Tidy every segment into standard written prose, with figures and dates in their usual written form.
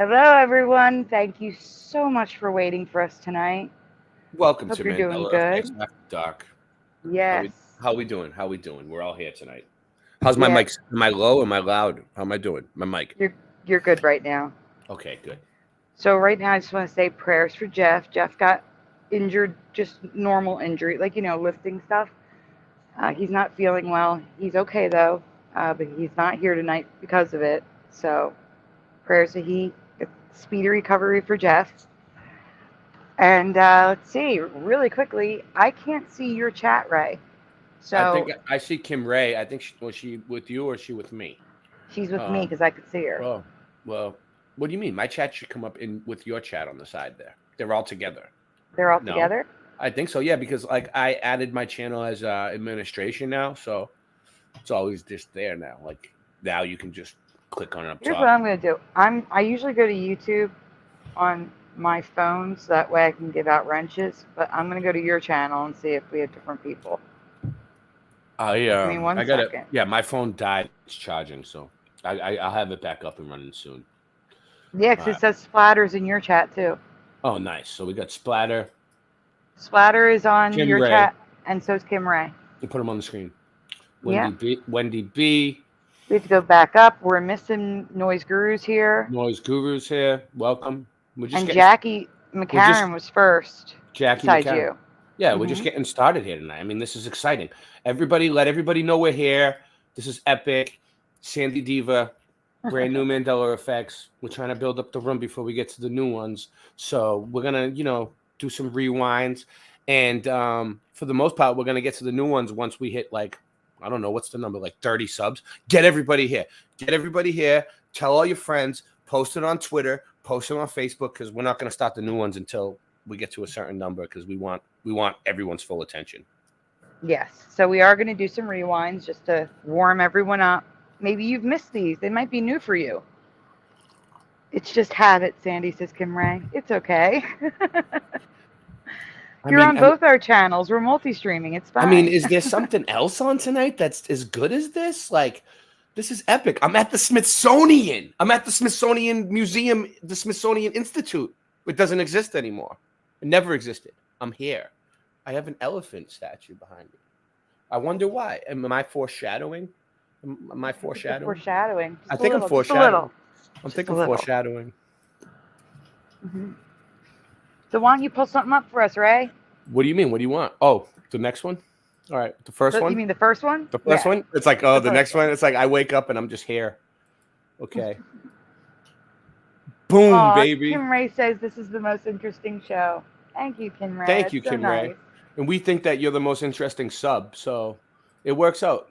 Hello, everyone. Thank you so much for waiting for us tonight. Welcome Hope to you're doing Mandela Effects good. After Dark. How Yes. we how we doing? How we doing? We're all here tonight. How's my Yeah, mic? Am I low? Am I loud? How am I doing? My mic. you're good right now. Okay, good. So right now, I just want to say prayers for Jeff. Jeff got injured, just normal injury, like lifting stuff. He's not feeling well. He's okay though, but he's not here tonight because of it. So prayers that he gets speedy recovery for Jeff. And let's see, really quickly, I can't see your chat, Ray. I think So I see Kim Ray. I think was she with you or is she with me? she's with me Um. because I could see her. Well, well. What do you mean? My chat should come up in with your chat on the side there. They're all together. They're all No, together. I think so. Yeah, because like I added my channel as administration now, so it's always just there now. Like now you can just click on it up Here's what top. I'm gonna do. I usually go to YouTube on my phone so that way I can give out wrenches. But I'm gonna go to your channel and see if we have different people. Give me one I got it. second. Yeah, my phone died. It's charging, so I'll have it back up and running soon. Yeah, All 'cause it right. says Splatters in your chat too. Oh, nice. So we got Splatter, Splatter is on Kim your Ray. chat, and so is Kim Ray. You put them on the screen. Yeah. Wendy B, We have to go back up. We're missing Noise Gurus here, Noise Gurus here. Welcome. and Jackie we're just McCarran was first, Jackie besides McCarran. you. Yeah, we're just getting started here tonight. I mean, this is exciting. Let everybody know we're here. This is epic. Sandy Diva, brand new Mandela effects. We're trying to build up the room before we get to the new ones. So we're gonna, do some rewinds. And for the most part, we're gonna get to the new ones once we hit like, I don't know, what's the number, like 30 subs. Get everybody here. Get everybody here. Tell all your friends. Post it on Twitter. Post it on Facebook because we're not gonna start the new ones until we get to a certain number because we want everyone's full attention. Yes. So we are going to do some rewinds just to warm everyone up. Maybe you've missed these. They might be new for you. It's just habit, Sandy, says Kim Ray. It's okay. You're on both our channels. We're multi-streaming. It's fine. I mean, is there something else on tonight that's as good as this? Like, this is epic. I'm at the Smithsonian. I'm at the Smithsonian Museum, the Smithsonian Institute. It doesn't exist anymore. It never existed. I'm here. I have an elephant statue behind me. I wonder why. Am I foreshadowing? Am I foreshadowing? Foreshadowing. I think I'm foreshadowing. I'm thinking little. foreshadowing. So why don't you pull something up for us, Ray? What do you mean? What do you want? Oh, the next one? All right. The first one? You mean the first one? The first one? It's like, oh, the next one. It's like I wake up and I'm just here. Okay. Boom, Aww, baby. Kim Ray says this is the most interesting show. Thank you, Kim Ray. Thank you, Kim Ray. And we think that you're the most interesting sub, so it works out.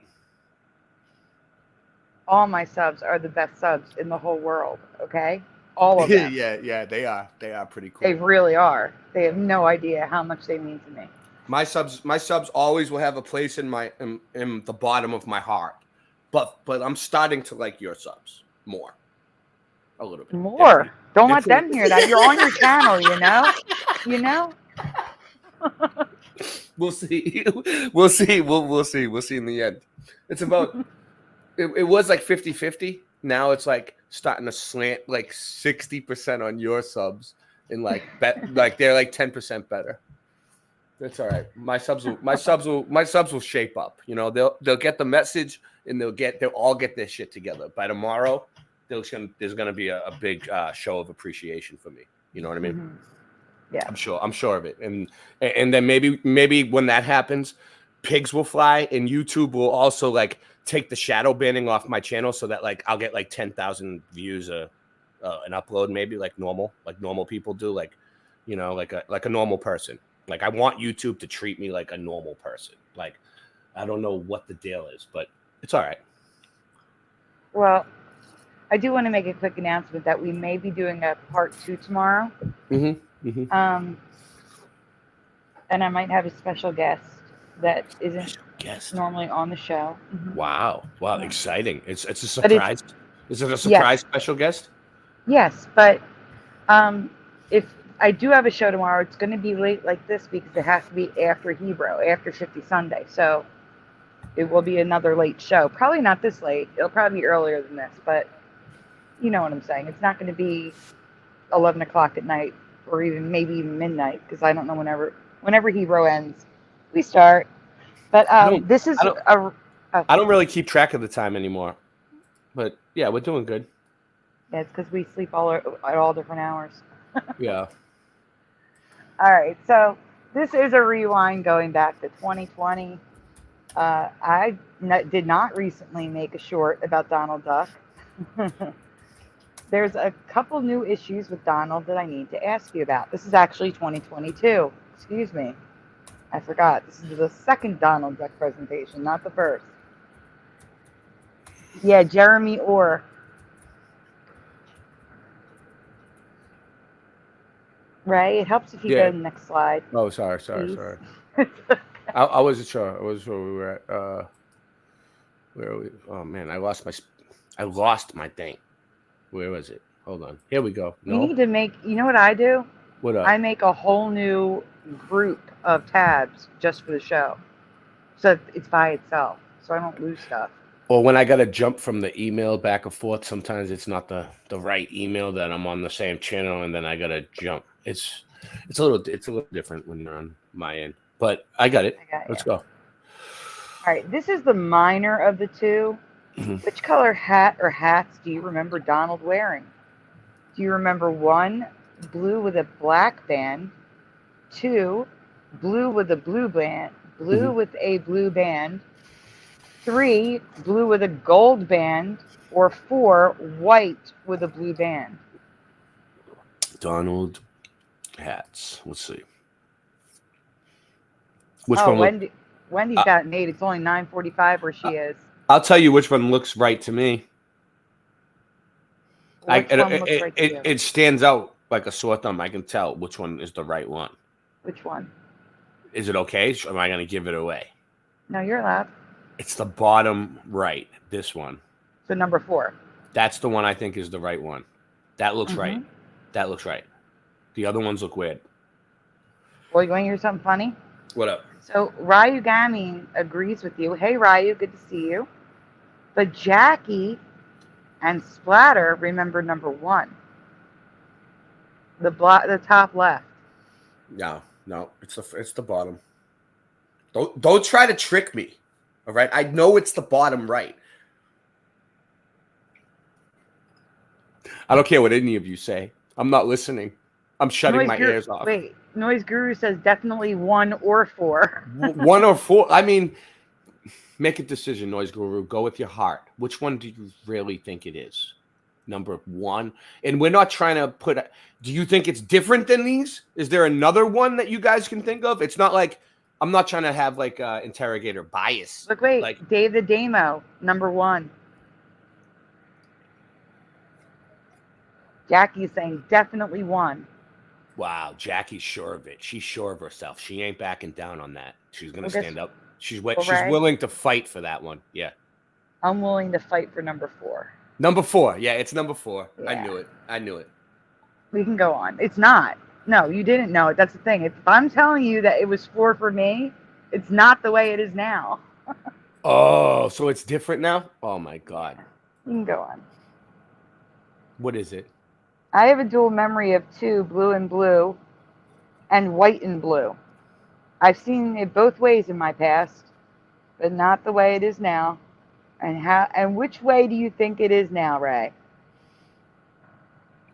All my subs are the best subs in the whole world, okay? All of them. yeah, they are. They are pretty cool. They really are. They have no idea how much they mean to me. My subs always will have a place in the bottom of my heart. But I'm starting to like your subs more. A little bit. More. Don't let them hear that. You're on your channel, you know? You know? We'll see. We'll see. We'll see. We'll see in the end. It's about it was like 50-50. Now it's like starting to slant like 60% on your subs and like they're like 10% better. That's all right. My subs will shape up. You know, they'll get the message and they'll all get their shit together. By tomorrow, there's gonna be a big show of appreciation for me. You know what I mean? Yeah. I'm sure of it. And then maybe when that happens, pigs will fly and YouTube will also like take the shadow banning off my channel so that like I'll get like 10,000 views an upload, maybe like normal people do, like, you know, like a normal person. Like I want YouTube to treat me like a normal person. Like I don't know what the deal is, but it's all right. Well, I do want to make a quick announcement that we may be doing a part 2 tomorrow. And I might have a special guest that isn't normally on the show. Wow, exciting! It's a surprise. Is it a surprise special guest? Yes, but if I do have a show tomorrow, it's going to be late like this because it has to be after Hebrew, after Shifty Sunday. So it will be another late show. Probably not this late. It'll probably be earlier than this, but you know what I'm saying. It's not going to be 11 o'clock at night, or even maybe even midnight, because I don't know whenever Hero ends, we start. But I don't. this is I don't. a I don't really keep track of the time anymore. But yeah, we're doing good. yeah, it's because we sleep at all different hours. Yeah. All right, so this is a rewind going back to 2020. I did not recently make a short about Donald Duck. There's a couple new issues with Donald that I need to ask you about. This is actually 2022. Excuse me. I forgot. This is the second Donald Duck presentation, not the first. Yeah, Jeremy Orr. Right? It helps if you go to the next slide. Oh, sorry. I wasn't sure. I wasn't sure we were at. Where are we? Oh man, I lost my thing. Where was it? Hold on. Here we go. No? You need to make. You know what I do? What up? I make a whole new group of tabs just for the show, so it's by itself, so I don't lose stuff. Or when I gotta jump from the email back and forth, sometimes it's not the right email that I'm on the same channel, and then I gotta jump. It's a little different when you're on my end, but I got it. Let's go. All right, this is the minor of the two. Which color hat or hats do you remember Donald wearing? Do you remember 1, blue with a black band, 2, blue with a blue band, with a blue band, 3, blue with a gold band, or 4, white with a blue band? Donald hats. Let's see. Which one? Wendy's got it made. It's only 9:45 where she is. I'll tell you which one looks right to me. It stands out like a sore thumb. I can tell which one is the right one. Which one? Is it okay? Or am I going to give it away? No, you're allowed. It's the bottom right. This one. So number 4. That's the one I think is the right one. That looks right. That looks right. The other ones look weird. Well, you want to hear something funny? What up? So Ryu Gaming agrees with you. Hey, Ryu, good to see you. But Jackie and Splatter remember number 1. The top left. No, it's the bottom. Don't try to trick me. All right, I know it's the bottom right. I don't care what any of you say. I'm not listening. I'm shutting my ears off. Wait, Noise Guru says definitely 1 or 4. 1 or 4. I mean, make a decision, Noise Guru. Go with your heart. Which one do you really think it is? Number 1. And we're not trying to put. Do you think it's different than these? Is there another one that you guys can think of? It's not like I'm not trying to have like interrogator bias. Look, wait, like, Dave the Damo, number 1. Jackie's saying definitely 1. Wow, Jackie's sure of it. She's sure of herself. She ain't backing down on that. She's gonna stand up. She's willing to fight for that one. Yeah. I'm willing to fight for number 4. Number 4. Yeah, it's number 4. Yeah. I knew it. We can go on. It's not. No, you didn't know it. That's the thing. If I'm telling you that it was 4 for me, it's not the way it is now. Oh, so it's different now? Oh my God. You can go on. What is it? I have a dual memory of 2, blue and blue, and white and blue. I've seen it both ways in my past, but not the way it is now. And which way do you think it is now, Ray?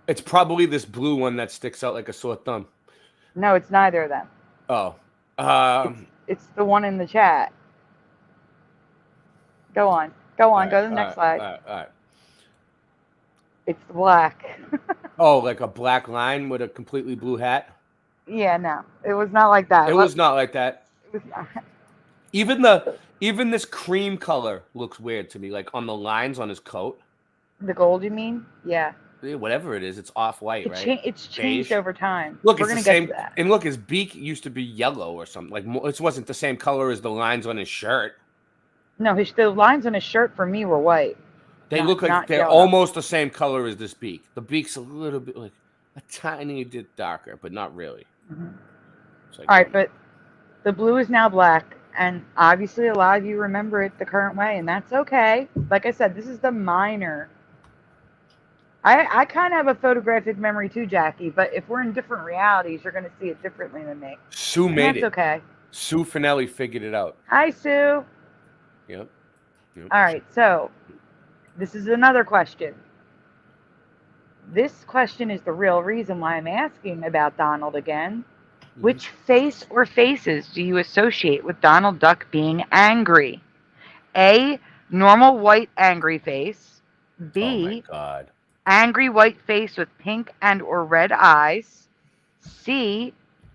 It's probably this blue one that sticks out like a sore thumb. No, it's neither of them. Oh. It's the one in the chat. Go on. Go to the next slide. All right. It's the black. Oh, like a black line with a completely blue hat? Yeah, no. It was not like that. It was not like that. It was not. Even this cream color looks weird to me, like on the lines on his coat. The gold, you mean? Yeah. Whatever it is, it's off-white, right? It's changed over time. Look, it's the same. And look, his beak used to be yellow or something. Like, it wasn't the same color as the lines on his shirt. No, the lines on his shirt for me were white. They look like they're almost the same color as this beak. The beak's a little bit like a tiny bit darker, but not really. Like, all right, but the blue is now black, and obviously a lot of you remember it the current way, and that's okay. Like I said, this is the minor. I kind of have a photographic memory too, Jackie. But if we're in different realities, you're going to see it differently than me. Sue And made that's it. okay. Sue Finelli figured it out. Hi, Sue. Yep. All right. So this is another question. This question is the real reason why I'm asking about Donald again. Mm-hmm. Which face or faces do you associate with Donald Duck being angry? A, normal white angry face. B, Oh my God. angry white face with pink and or red eyes. C,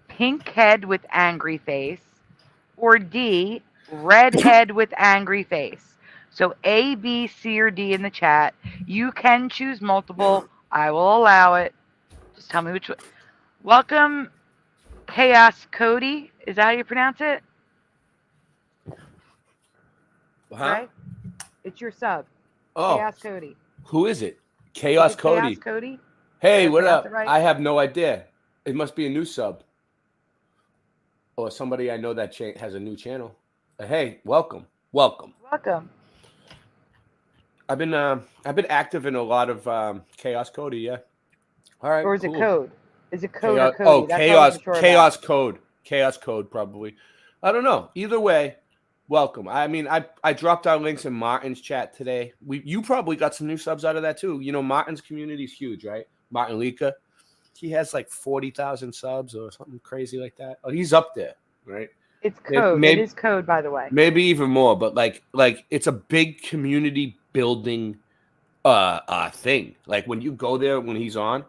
pink head with angry face. Or D, red head with angry face. So A, B, C, or D in the chat. You can choose multiple. I will allow it. Just tell me which one. Welcome, Chaos Cody. Is that how you pronounce it? Huh? Right? It's your sub. Oh. Chaos Cody. Who is it? Chaos Cody. Chaos Cody? Hey, Did I what pronounce up? it right? I have no idea. It must be a new sub. Or somebody I know that has a new channel. Hey, welcome. Welcome. Welcome. I've been active in a lot of Chaos Cody, yeah. All right. Or is cool. it Code? Is it Code Chaos, or Cody? That's what I wasn't sure Chaos about. Code. Chaos Code, probably. I don't know. Either way, welcome. I mean, I dropped our links in Martin's chat today. You probably got some new subs out of that too. You know, Martin's community is huge, right? Martin Lika. He has like 40,000 subs or something crazy like that. Oh, he's up there, right? It's Code. It is Code, by the way. Maybe even more, but like it's a big community building thing. Like when you go there when he's on,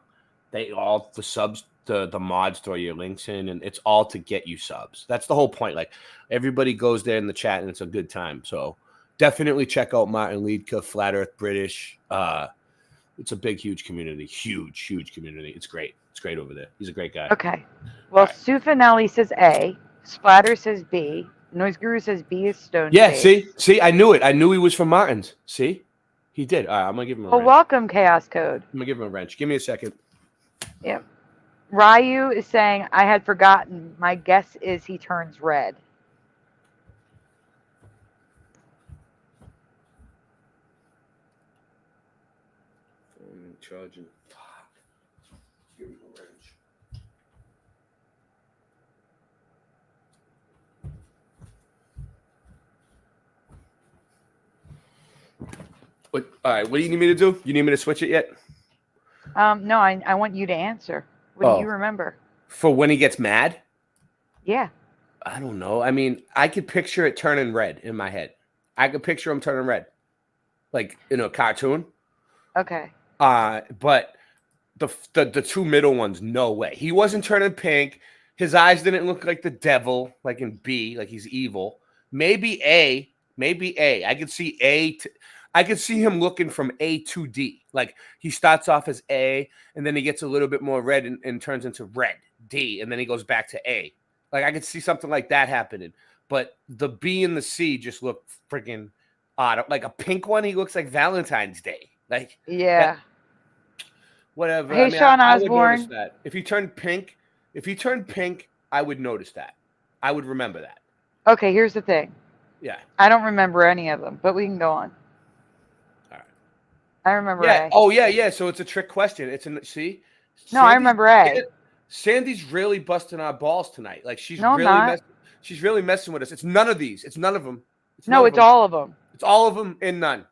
the subs, the mods throw your links in, and it's all to get you subs. That's the whole point. Like everybody goes there in the chat and it's a good time. So definitely check out Martin Leadka, Flat Earth British. It's a big, huge community. Huge community. It's great. It's great over there. He's a great guy. Okay. Well, right. Sue Finelli says A. Splatter says B. Noise Guru says B is Stone. Yeah, see, I knew it. I knew he was from Martin's. See? He did. All right, I'm going to give him a wrench. Welcome, Chaos Code. I'm going to give him a wrench. Give me a second. Yep. Ryu is saying, I had forgotten. My guess is he turns red. Charging. Give him a wrench. All right, what do you need me to do? You need me to switch it yet? No, I want you to answer. What do you remember? For when he gets mad? Yeah. I don't know. I mean, I could picture it turning red in my head. I could picture him turning red. Like in a cartoon. Okay. But the two middle ones, no way. He wasn't turning pink. His eyes didn't look like the devil, like in B, like he's evil. Maybe A. I could see A. I could see him looking from A to D. Like he starts off as A, and then he gets a little bit more red and turns into red, D, and then he goes back to A. Like I could see something like that happening. But the B and the C just look freaking odd. Like a pink one, he looks like Valentine's Day. Like yeah. Whatever. Hey, Sean Osborne. I would notice that. If he turned pink, I would notice that. I would remember that. Okay, here's the thing. Yeah. I don't remember any of them, but we can go on. All right. I remember A. Oh, yeah. So it's a trick question. See? No, I remember A. Sandy's really busting our balls tonight. Like she's really messing with us. It's none of these. It's none of them. It's all of them. It's all of them and none.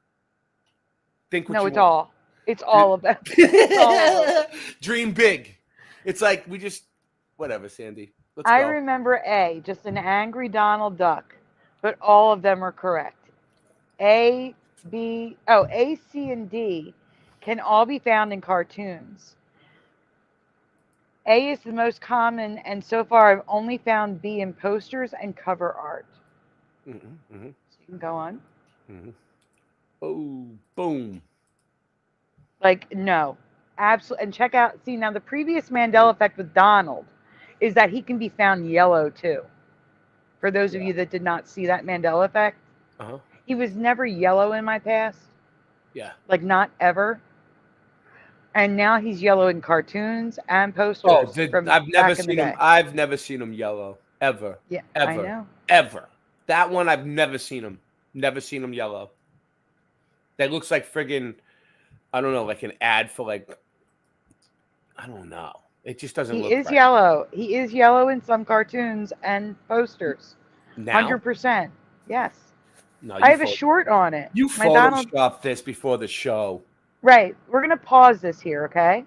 Think what you want. All. It's all of them. It's all of them. Dream big. It's like we just whatever, Sandy. Let's go. I remember A, just an angry Donald Duck, but all of them are correct. A, C, and D can all be found in cartoons. A is the most common, and so far I've only found B in posters and cover art. So you can go on. Oh, boom. Like, no. Absolutely. And check out, see, now the previous Mandela effect with Donald is that he can be found yellow, too. For those of you that did not see that Mandela effect, he was never yellow in my past. Yeah. Like, not ever. And now he's yellow in cartoons and posters. I've never seen him. I've never seen him yellow. Ever. Yeah, ever. I know. Ever. That one, I've never seen him. Never seen him yellow. That looks like friggin' I don't know, like an ad for like, I don't know. It just doesn't He look is right. yellow. He is yellow in some cartoons and posters. Now? 100%. Yes. No, I have a short on it. you My Donald. photoshopped this before the show. Right. We're going to pause this here, okay?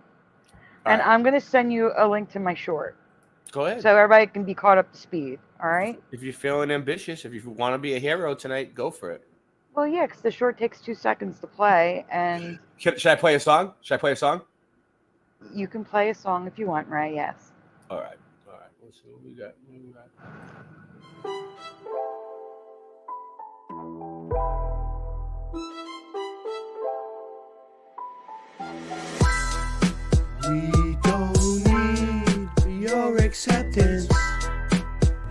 All And right. I'm going to send you a link to my short. Go ahead. So everybody can be caught up to speed. All right? If you're feeling ambitious, if you want to be a hero tonight, go for it. Well, yeah, because the short takes 2 seconds to play. And Should I play a song? you can play a song if you want, Ray. Yes. All right. Let's see what we got. We don't need your acceptance.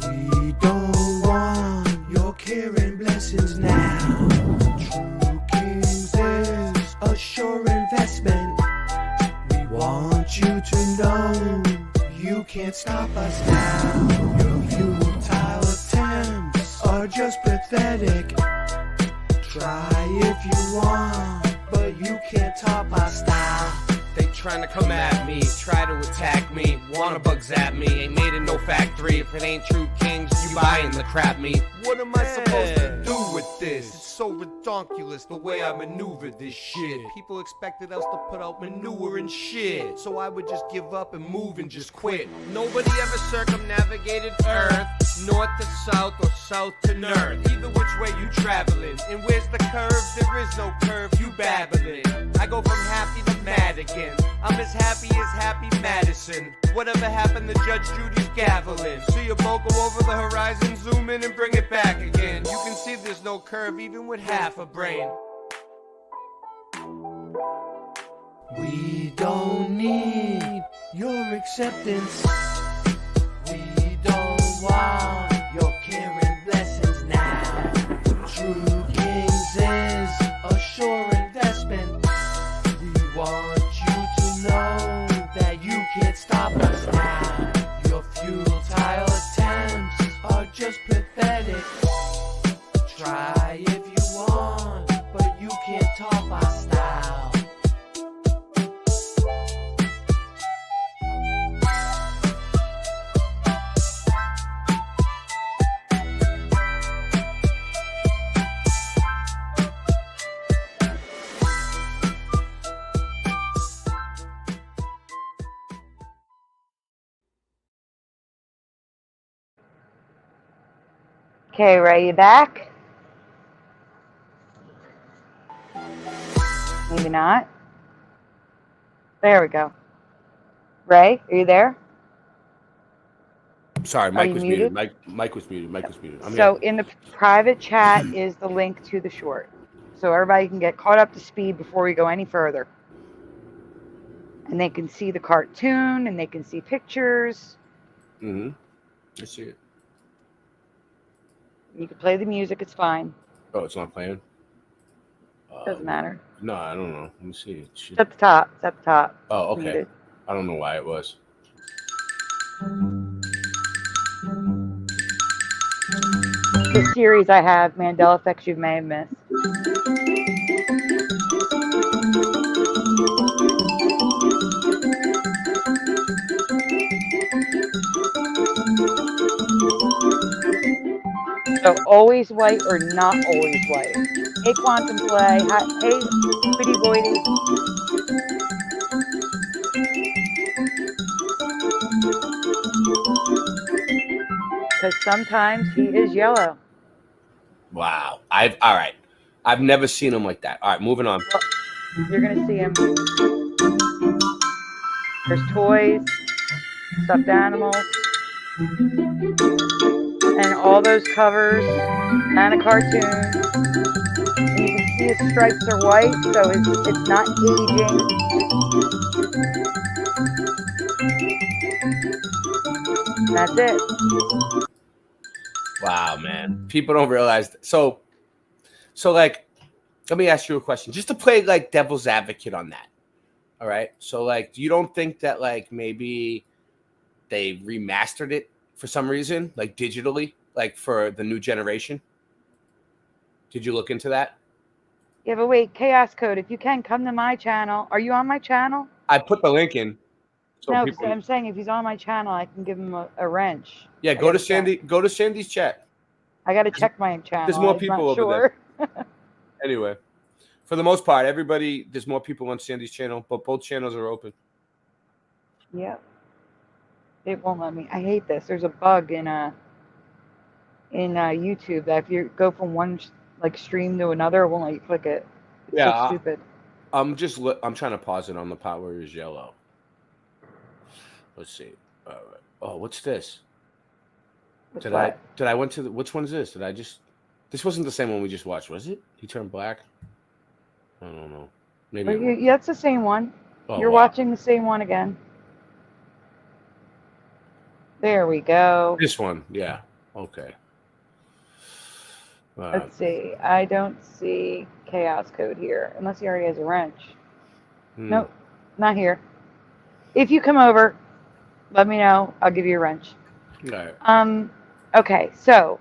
We don't want your care and blessings now. True Kings is a sure investment. We want you to know you can't stop us now. Your futile attempts are just pathetic. Try if you want, but you can't top our style. They trying to come at me, try to attack me, wanna bug zap me. Ain't made in no factory. If it ain't true kings, you buying the crap me. What am I supposed to do with this? It's so redonkulous the way I maneuver this shit. People expected us to put out manure and shit, so I would just give up and move and just quit. Nobody ever circumnavigated Earth, north to south or south to north. Either which way you traveling, and where's the curve? There is no curve, you babbling. I go from happy to mad again. I'm as happy Madison. Whatever happened to Judge Judy's gaveling? See a boat go over the horizon, zoom in and bring it back again. You can see there's no curve even with half a brain. We don't need your acceptance. We don't want your care and blessings now. True Kings is a sure investment. We want you to know that you can't stop us now. Your futile attempts are just pathetic. Try if you want, but you can't top our style. Okay, Ray, you back? Maybe not. There we go. Ray, are you there? Sorry, Are Mike you was muted? muted. Mike was muted. I'm So here. in the private chat is the link to the short. So everybody can get caught up to speed before we go any further. And they can see the cartoon and they can see pictures. Mm-hmm. I see it. You can play the music, it's fine. Oh, it's not playing? Doesn't matter. No, I don't know. Let me see. It should... It's at the top. It's at the top. Oh, okay. Muted. I don't know why it was. The series I have, Mandela Effects You May Have Missed. So always white or not always white. Hey, Quantum Play. Hey, Bitty Boydie. Because sometimes he is yellow. Wow. All right. I've never seen him like that. All right, moving on. Well, you're going to see him. There's toys, stuffed animals, and all those covers, and a cartoon. And you can see his stripes are white, so it's not aging. And that's it. Wow, man. People don't realize that. So like, let me ask you a question. Just to play like devil's advocate on that. All right. So like, you don't think that like maybe they remastered it for some reason, like digitally, like for the new generation? Did you look into that? Yeah, but wait, Chaos Code, if you can, come to my channel. Are you on my channel? I put the link in. So No, because people, I'm saying if he's on my channel, I can give him a wrench. yeah, I go to gotta check. Sandy. Go to Sandy's chat. I got to check my channel. There's more I'm people not over sure. there. Anyway, for the most part, everybody, there's more people on Sandy's channel, but both channels are open. Yep. It won't let me. I hate this. There's a bug in YouTube that if you go from one like stream to another, it won't let you click it. It's so stupid. I'm trying to pause it on the part where it's yellow. Let's see. All right. Oh, what's this? What's Did that? I went to which one's this? This wasn't the same one we just watched, was it? He turned black. I don't know. Maybe. Yeah, it's the same one. Oh, You're watching the same one again. There we go. This one, yeah. Okay. Let's see. I don't see Chaos Code here, unless he already has a wrench. Nope, not here. If you come over, let me know. I'll give you a wrench. All right. Okay, so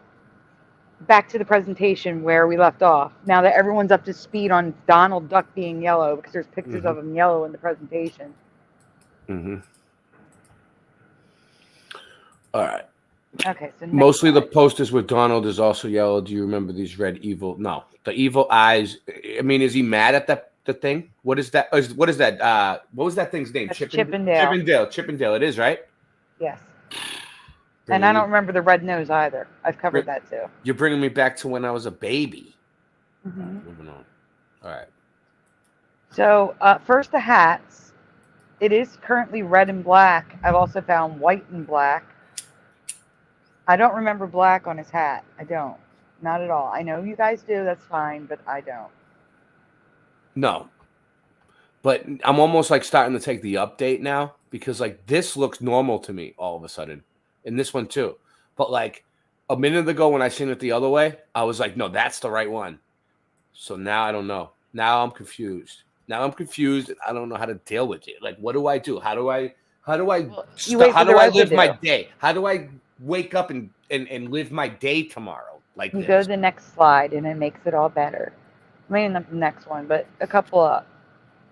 back to the presentation where we left off. Now that everyone's up to speed on Donald Duck being yellow, because there's pictures of him yellow in the presentation. All right. Okay, so mostly the posters with Donald is also yellow. Do you remember these red evil? No, the evil eyes. I mean, is he mad at the thing? What is that? What is that? What was that thing's name? Chippendale. Chippendale. It is, right? Yes. And I don't remember the red nose either. I've covered that too. You're bringing me back to when I was a baby. Moving on. All right. So first the hats. It is currently red and black. I've also found white and black. I don't remember black on his hat. I don't. Not at all. I know you guys do. That's fine, but I don't. No. But I'm almost like starting to take the update now because like this looks normal to me all of a sudden. And this one too. But like a minute ago when I seen it the other way, I was like, no, that's the right one. So now I don't know. Now I'm confused. I don't know how to deal with it. Like, what do I do? How do I live my day? How do I wake up and live my day tomorrow? Like you go to the next slide and it makes it all better. Maybe not the next one, but a couple up.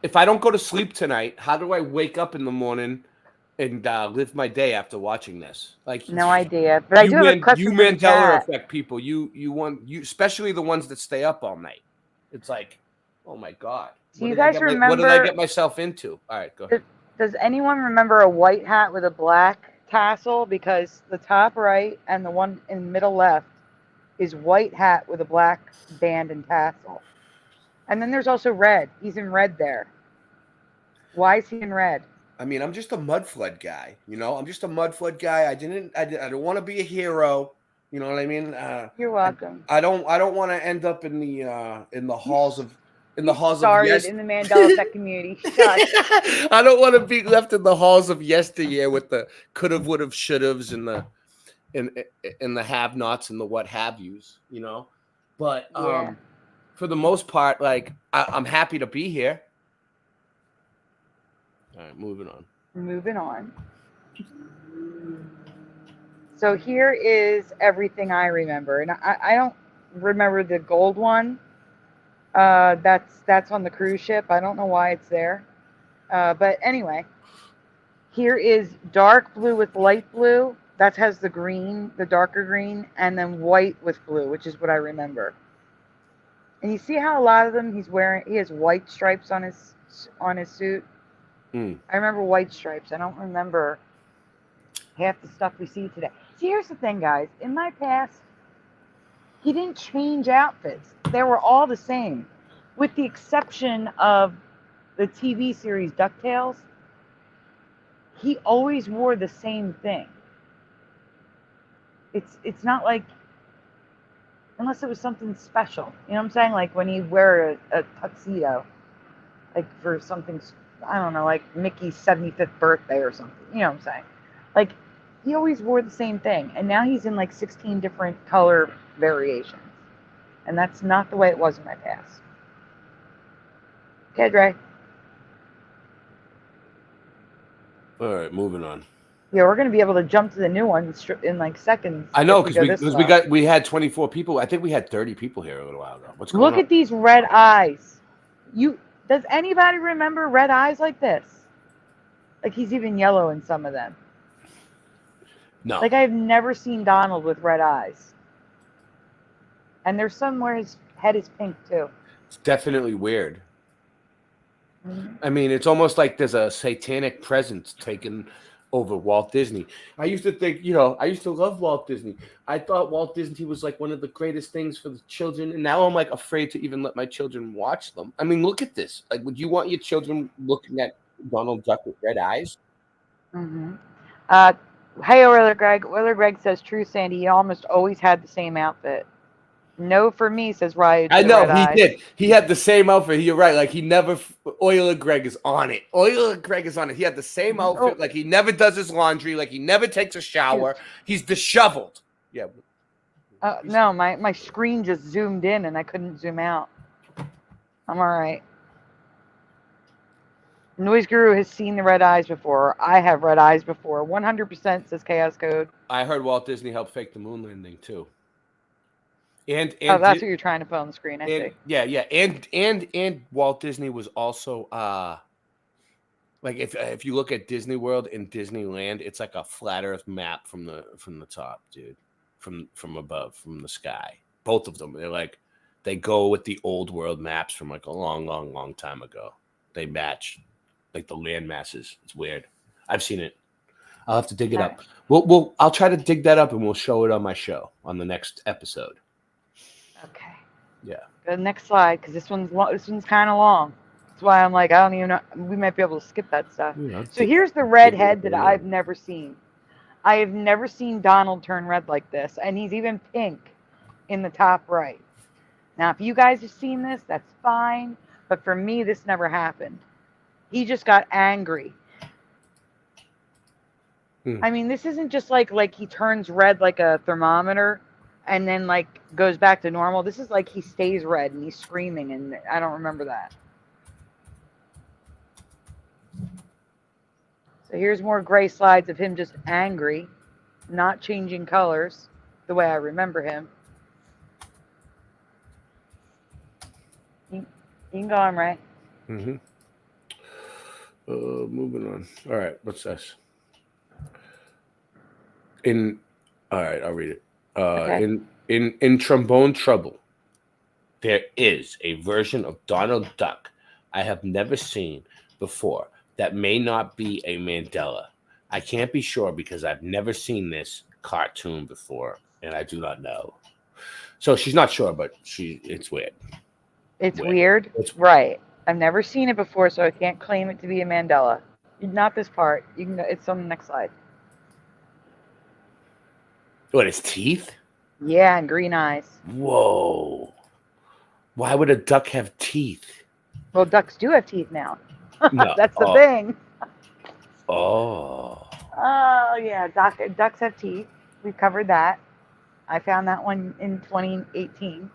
If I don't go to sleep tonight, how do I wake up in the morning and live my day after watching this? Like, no idea. But I do have a question. You Mandela effect people. You especially the ones that stay up all night. It's like, oh my God. Do you guys remember? What did I get myself into? All right, go ahead. Does anyone remember a white hat with a black tassel? Because the top right and the one in the middle left is white hat with a black band and tassel. And then there's also red. He's in red there. Why is he in red? I mean, I'm just a mud flood guy. You know, I'm just a mud flood guy. I don't want to be a hero. You know what I mean? You're welcome. I don't want to end up in the halls of. In the halls started of in the Mandela effect community. Shut. I don't want to be left in the halls of yesteryear with the could've, would've, should've's and the have-nots and the what have yous, you know. But for the most part, like I'm happy to be here. All right, moving on. So here is everything I remember, and I don't remember the gold one. That's on the cruise ship. I don't know why it's there. But anyway, here is dark blue with light blue. That has the green, the darker green, and then white with blue, which is what I remember. And you see how a lot of them he has white stripes on his suit. I remember white stripes. I don't remember half the stuff we see today. See, here's the thing, guys. In my past, he didn't change outfits. They were all the same, with the exception of the TV series DuckTales. He always wore the same thing. It's not like, unless it was something special. You know what I'm saying? Like when he'd wear a tuxedo, like for something, I don't know, like Mickey's 75th birthday or something. You know what I'm saying? Like, he always wore the same thing. And now he's in like 16 different color variations. And that's not the way it was in my past. Okay, Dre. All right, moving on. Yeah, we're gonna be able to jump to the new one in like seconds. I know if we go this slow. we had 24 people. I think we had 30 people here a little while ago. What's going Look on? at these red eyes. Does anybody remember red eyes like this? Like he's even yellow in some of them. No. Like I've never seen Donald with red eyes. And there's some where his head is pink too. It's definitely weird. Mm-hmm. I mean, it's almost like there's a satanic presence taking over Walt Disney. I used to think, I used to love Walt Disney. I thought Walt Disney was like one of the greatest things for the children, and now I'm like afraid to even let my children watch them. I mean, look at this. Like, would you want your children looking at Donald Duck with red eyes? Mm-hmm. Hey, Oiler Greg. Oiler Greg says, true, Sandy. You almost always had the same outfit. No for me, says Riot. I know, he did. He had the same outfit. You're right. Like, he never... Oiler Greg is on it. Oiler Greg is on it. He had the same outfit. Like, he never does his laundry. Like, he never takes a shower. He's disheveled. Yeah. No, my screen just zoomed in and I couldn't zoom out. I'm all right. Noise Guru has seen the red eyes before. I have red eyes before. 100% says Chaos Code. I heard Walt Disney helped fake the moon landing too. And that's what you're trying to put on the screen. I see. Yeah. And Walt Disney was also like if you look at Disney World and Disneyland, it's like a flat Earth map from the top, dude, from above, from the sky. Both of them, they go with the old world maps from like a long time ago. They match. Like the land masses. It's weird. I've seen it. I'll have to dig it up. I'll try to dig that up and we'll show it on my show on the next episode. Okay. Yeah. Go to the next slide because this one's kind of long. That's why I'm like, I don't even know. We might be able to skip that stuff. Yeah, so here's the red head that I've never seen. I have never seen Donald turn red like this, and he's even pink in the top right. Now, if you guys have seen this, that's fine. But for me, this never happened. He just got angry. I mean, this isn't just like he turns red like a thermometer and then like goes back to normal. This is like he stays red and he's screaming, and I don't remember that. So here's more gray slides of him just angry, not changing colors the way I remember him. You can go on, right? Mm-hmm. Moving on. All right, what's this? All right, I'll read it. Okay. In Trombone Trouble, there is a version of Donald Duck I have never seen before that may not be a Mandela. I can't be sure because I've never seen this cartoon before, and I do not know. So she's not sure, but it's weird. It's weird? It's right. I've never seen it before, so I can't claim it to be a Mandela. Not this part. You can. It's on the next slide. What, his teeth? Yeah, and green eyes. Whoa. Why would a duck have teeth? Well, ducks do have teeth now. No. That's the thing. Oh. Oh, yeah. Ducks have teeth. We've covered that. I found that one in 2018.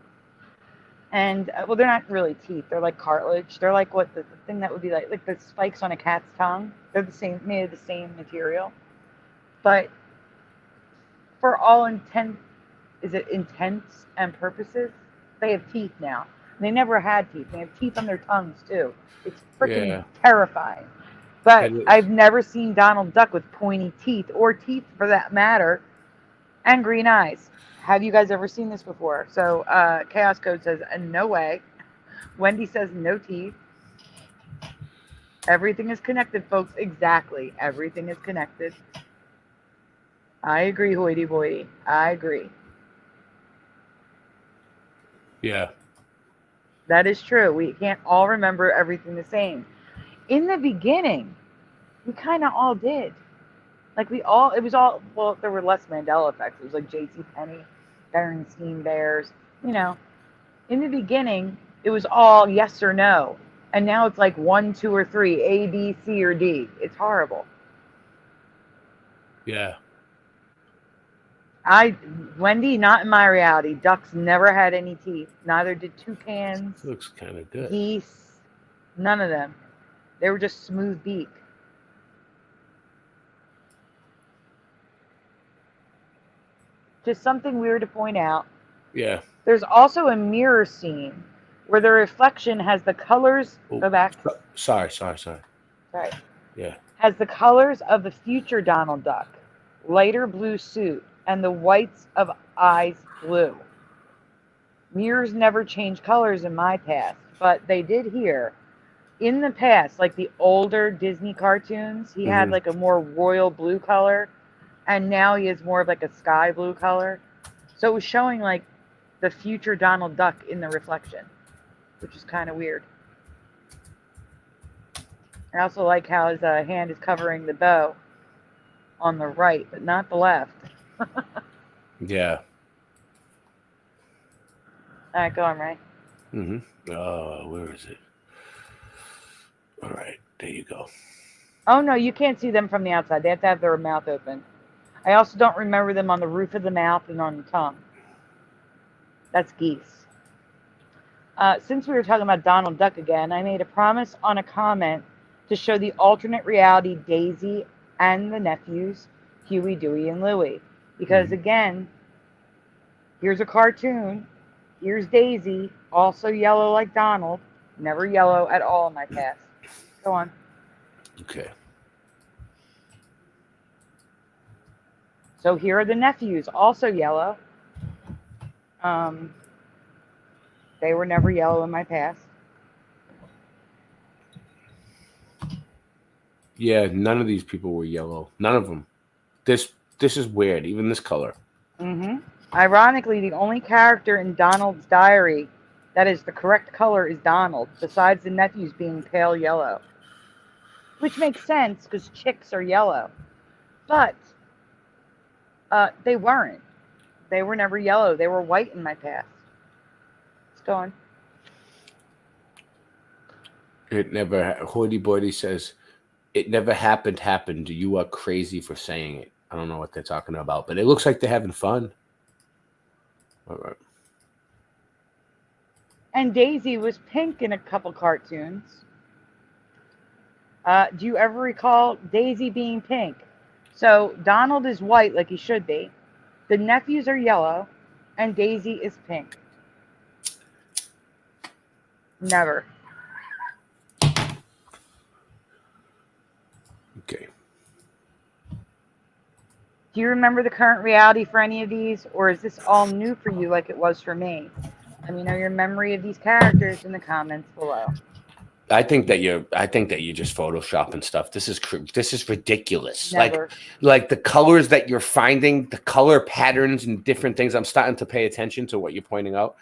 And, well, they're not really teeth. They're like cartilage. They're like what the thing that would be like the spikes on a cat's tongue. They're the same, made of the same material. But for all intents and purposes, they have teeth now. They never had teeth. They have teeth on their tongues, too. It's freaking terrifying. But I've never seen Donald Duck with pointy teeth, or teeth for that matter, and green eyes. Have you guys ever seen this before? So Chaos Code says, no way. Wendy says, no teeth. Everything is connected, folks. Exactly. Everything is connected. I agree, hoity boity. I agree. Yeah. That is true. We can't all remember everything the same. In the beginning, we kind of all did. Like it was all, well, there were less Mandela effects. It was like JCPenney, Berenstein Bears, In the beginning, it was all yes or no. And now it's like 1, 2, or 3, A, B, C, or D. It's horrible. Yeah. Wendy, not in my reality. Ducks never had any teeth. Neither did toucans. Looks kind of good. Geese. None of them. They were just smooth beak. just something weird to point out. Yeah. There's also a mirror scene where the reflection has the colors. Oh, Go back. Sorry. Right. Yeah. Has the colors of the future Donald Duck, lighter blue suit, and the whites of eyes blue. Mirrors never change colors in my past, but they did here. In the past, like the older Disney cartoons, he had like a more royal blue color, and now he has more of like a sky blue color. So it was showing like the future Donald Duck in the reflection, which is kind of weird. I also like how his hand is covering the bow on the right, but not the left. Yeah. All right, go on, Ray. Where is it? All right, there you go. Oh, no, you can't see them from the outside. They have to have their mouth open. I also don't remember them on the roof of the mouth and on the tongue. That's geese. Since we were talking about Donald Duck again, I made a promise on a comment to show the alternate reality Daisy and the nephews, Huey, Dewey, and Louie. Because again, here's a cartoon. Here's Daisy, also yellow like Donald. Never yellow at all in my past. Go on. Okay. So here are the nephews, also yellow. They were never yellow in my past. Yeah, none of these people were yellow. None of them. This is weird. Even this color. Ironically, the only character in Donald's diary that is the correct color is Donald, besides the nephews being pale yellow. Which makes sense, because chicks are yellow. But they weren't. They were never yellow. They were white in my past. Let's go on. It never. Hoity Boity says, "It never happened. You are crazy for saying it." I don't know what they're talking about, but it looks like they're having fun. All right. And Daisy was pink in a couple cartoons. Do you ever recall Daisy being pink? So Donald is white like he should be. The nephews are yellow, and Daisy is pink. Never. Okay. Do you remember the current reality for any of these, or is this all new for you like it was for me? Let me know your memory of these characters in the comments below. I think that you're just photoshopping stuff. This is ridiculous. Never. Like the colors that you're finding, the color patterns and different things. I'm starting to pay attention to what you're pointing out.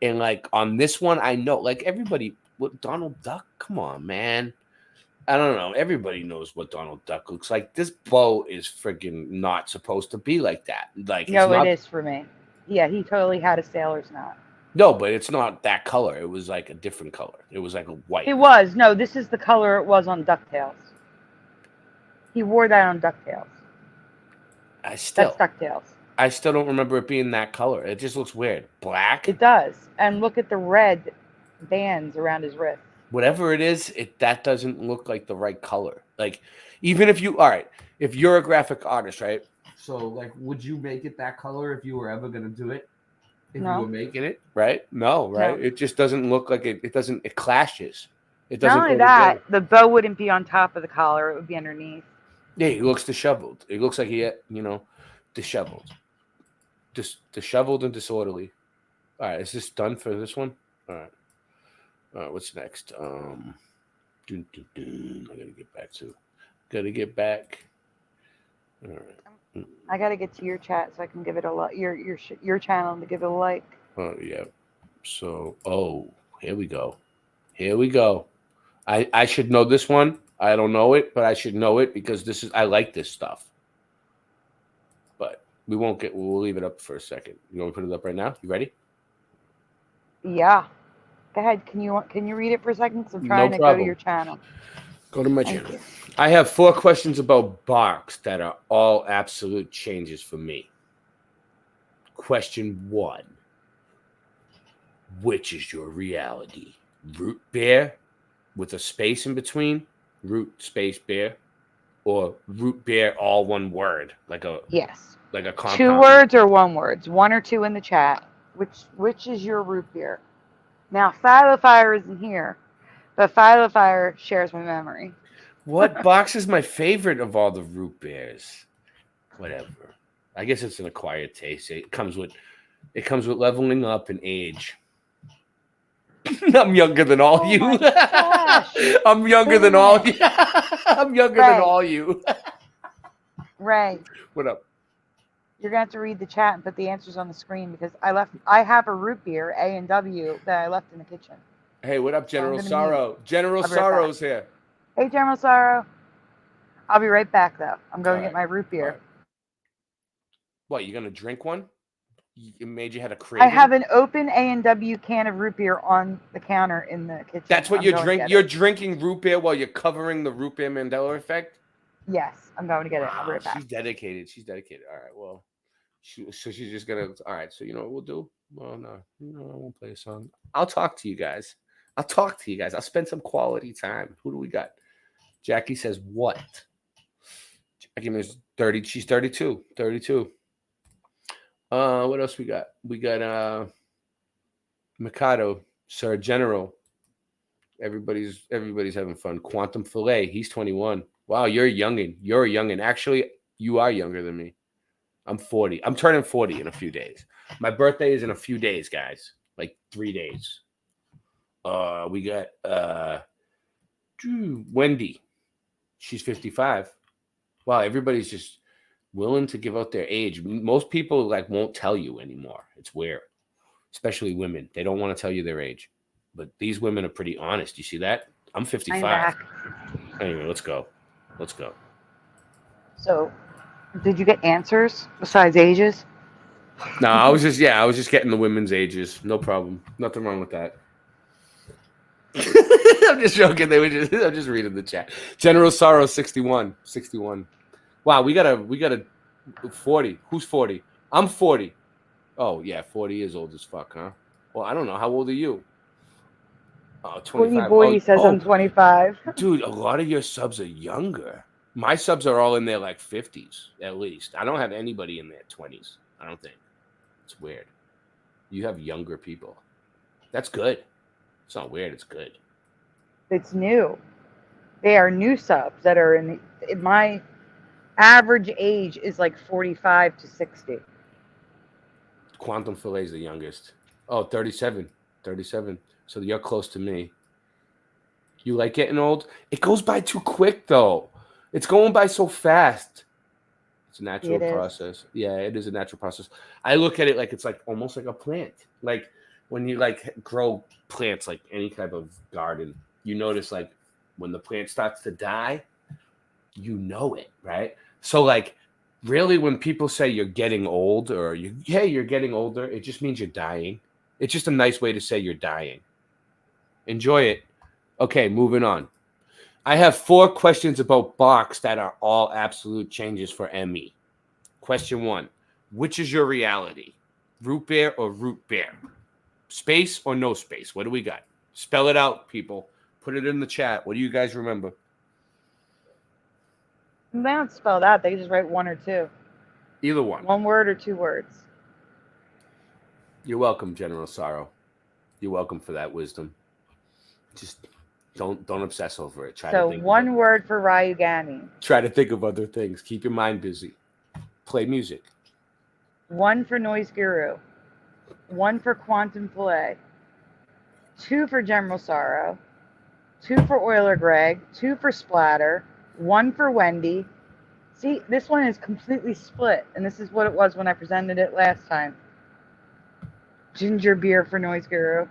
And like on this one, I know like everybody, what Donald Duck? Come on, man. I don't know. Everybody knows what Donald Duck looks like. This bow is friggin' not supposed to be like that. Like No, it is for me. Yeah, he totally had a sailor's knot. No, but it's not that color. It was like a different color. It was like a white. It was. No, this is the color it was on DuckTales. He wore that on DuckTales. That's DuckTales. I still don't remember it being that color. It just looks weird. Black? It does. And look at the red bands around his wrist. Whatever it is, that doesn't look like the right color. Like, even if you, all right, if you're a graphic artist, right? So, like, would you make it that color if you were ever going to do it? If you were making it, right? No, right? No. It just doesn't look like it. It clashes. It doesn't. Not only that, the bow wouldn't be on top of the collar. It would be underneath. Yeah, he looks disheveled. It looks like he, disheveled. Disheveled and disorderly. All right, is this done for this one? All right. What's next? I gotta get back. All right. I gotta get to your chat so I can give it a like. Your channel to give it a like. Oh yeah. So here we go. I should know this one. I don't know it, but I should know it because I like this stuff. But we'll leave it up for a second. You want me to put it up right now? You ready? Yeah. Go ahead. Can you read it for a second? So I'm trying to go to your channel. Go to my channel. I have 4 questions about barks that are all absolute changes for me. Question 1. Which is your reality? Root bear with a space in between? Root space bear? or root beer, all one word, like a Yes. compound? 2 words or 1 word? 1 or 2 in the chat. Which is your root beer? Now, Phylofire isn't here, but Phylofire shares my memory. What box is my favorite of all the root beers? Whatever. I guess it's an acquired taste. It comes with leveling up and age. I'm younger than all you. My gosh. I'm younger than all you. I'm younger than all you. Ray, What up? you're gonna have to read the chat and put the answers on the screen because I have a root beer, A&W, that I left in the kitchen. Hey, what up, General gonna Sorrow? General I'll be right Sorrow's here. Hey, General Sorrow. I'll be right back though. I'm going All to get my root beer. Right. What, you gonna drink one? It made you had a craving? I have an open A&W can of root beer on the counter in the kitchen. That's what you're drinking. You're it. drinking root beer while you're covering the root beer Mandela effect? Yes, I'm going to get it. I'll be right back. She's dedicated. All right, well, so she's just gonna. All right, so you know what we'll do? Well, no, I won't play a song. I'll talk to you guys. I'll spend some quality time. Who do we got? Jackie says what? Jackie is 30. She's 32. 32. What else we got? We got Mikado, Sir General. Everybody's having fun. Quantum Filet. He's 21. Wow, you're a youngin. You're a youngin. Actually, you are younger than me. I'm 40. I'm turning 40 in a few days. My birthday is in a few days, guys. Like 3 days. We got Wendy. She's 55. Wow, everybody's just willing to give out their age. Most people won't tell you anymore. It's weird. Especially women. They don't want to tell you their age. But these women are pretty honest. You see that? I'm 55. I'm back. Anyway, let's go. So, did you get answers besides ages? No, I was just getting the women's ages. No problem. Nothing wrong with that. I'm just joking. I'm just reading the chat. General Sorrow 61. Wow, we got a 40. Who's 40? I'm 40. Oh yeah, 40 is old as fuck, huh? Well, I don't know. How old are you? Oh, 25. Boy says I'm 25. Dude, a lot of your subs are younger. My subs are all in their 50s, at least. I don't have anybody in their 20s. I don't think. It's weird. You have younger people. That's good. It's not weird. It's good. It's new. They are new subs that are in my average age is 45 to 60. Quantum Filet is the youngest. Oh, 37. So you're close to me. You like getting old? It goes by too quick, though. It's going by so fast. It's a natural process. Yeah, it is a natural process. I look at it like it's almost like a plant. Like when you grow plants, like any type of garden, you notice when the plant starts to die, you know it, right? So really when people say you're getting old or you're getting older, it just means you're dying. It's just a nice way to say you're dying. Enjoy it. Okay, moving on. I have 4 questions about box that are all absolute changes for M.E. Question 1. Which is your reality? Root beer or root beer? Space or no space? What do we got? Spell it out, people. Put it in the chat. What do you guys remember? They don't spell that. They just write 1 or 2. Either one. 1 word or 2 words. You're welcome, General Sorrow. You're welcome for that wisdom. Just don't obsess over it. So 1 word for Ryugami. Try to think of other things. Keep your mind busy. Play music. 1 for Noise Guru. 1 for Quantum Filet. 2 for General Sorrow. 2 for Euler Greg. 2 for Splatter. 1 for Wendy. See, this one is completely split, and this is what it was when I presented it last time. Ginger beer for Noise Guru.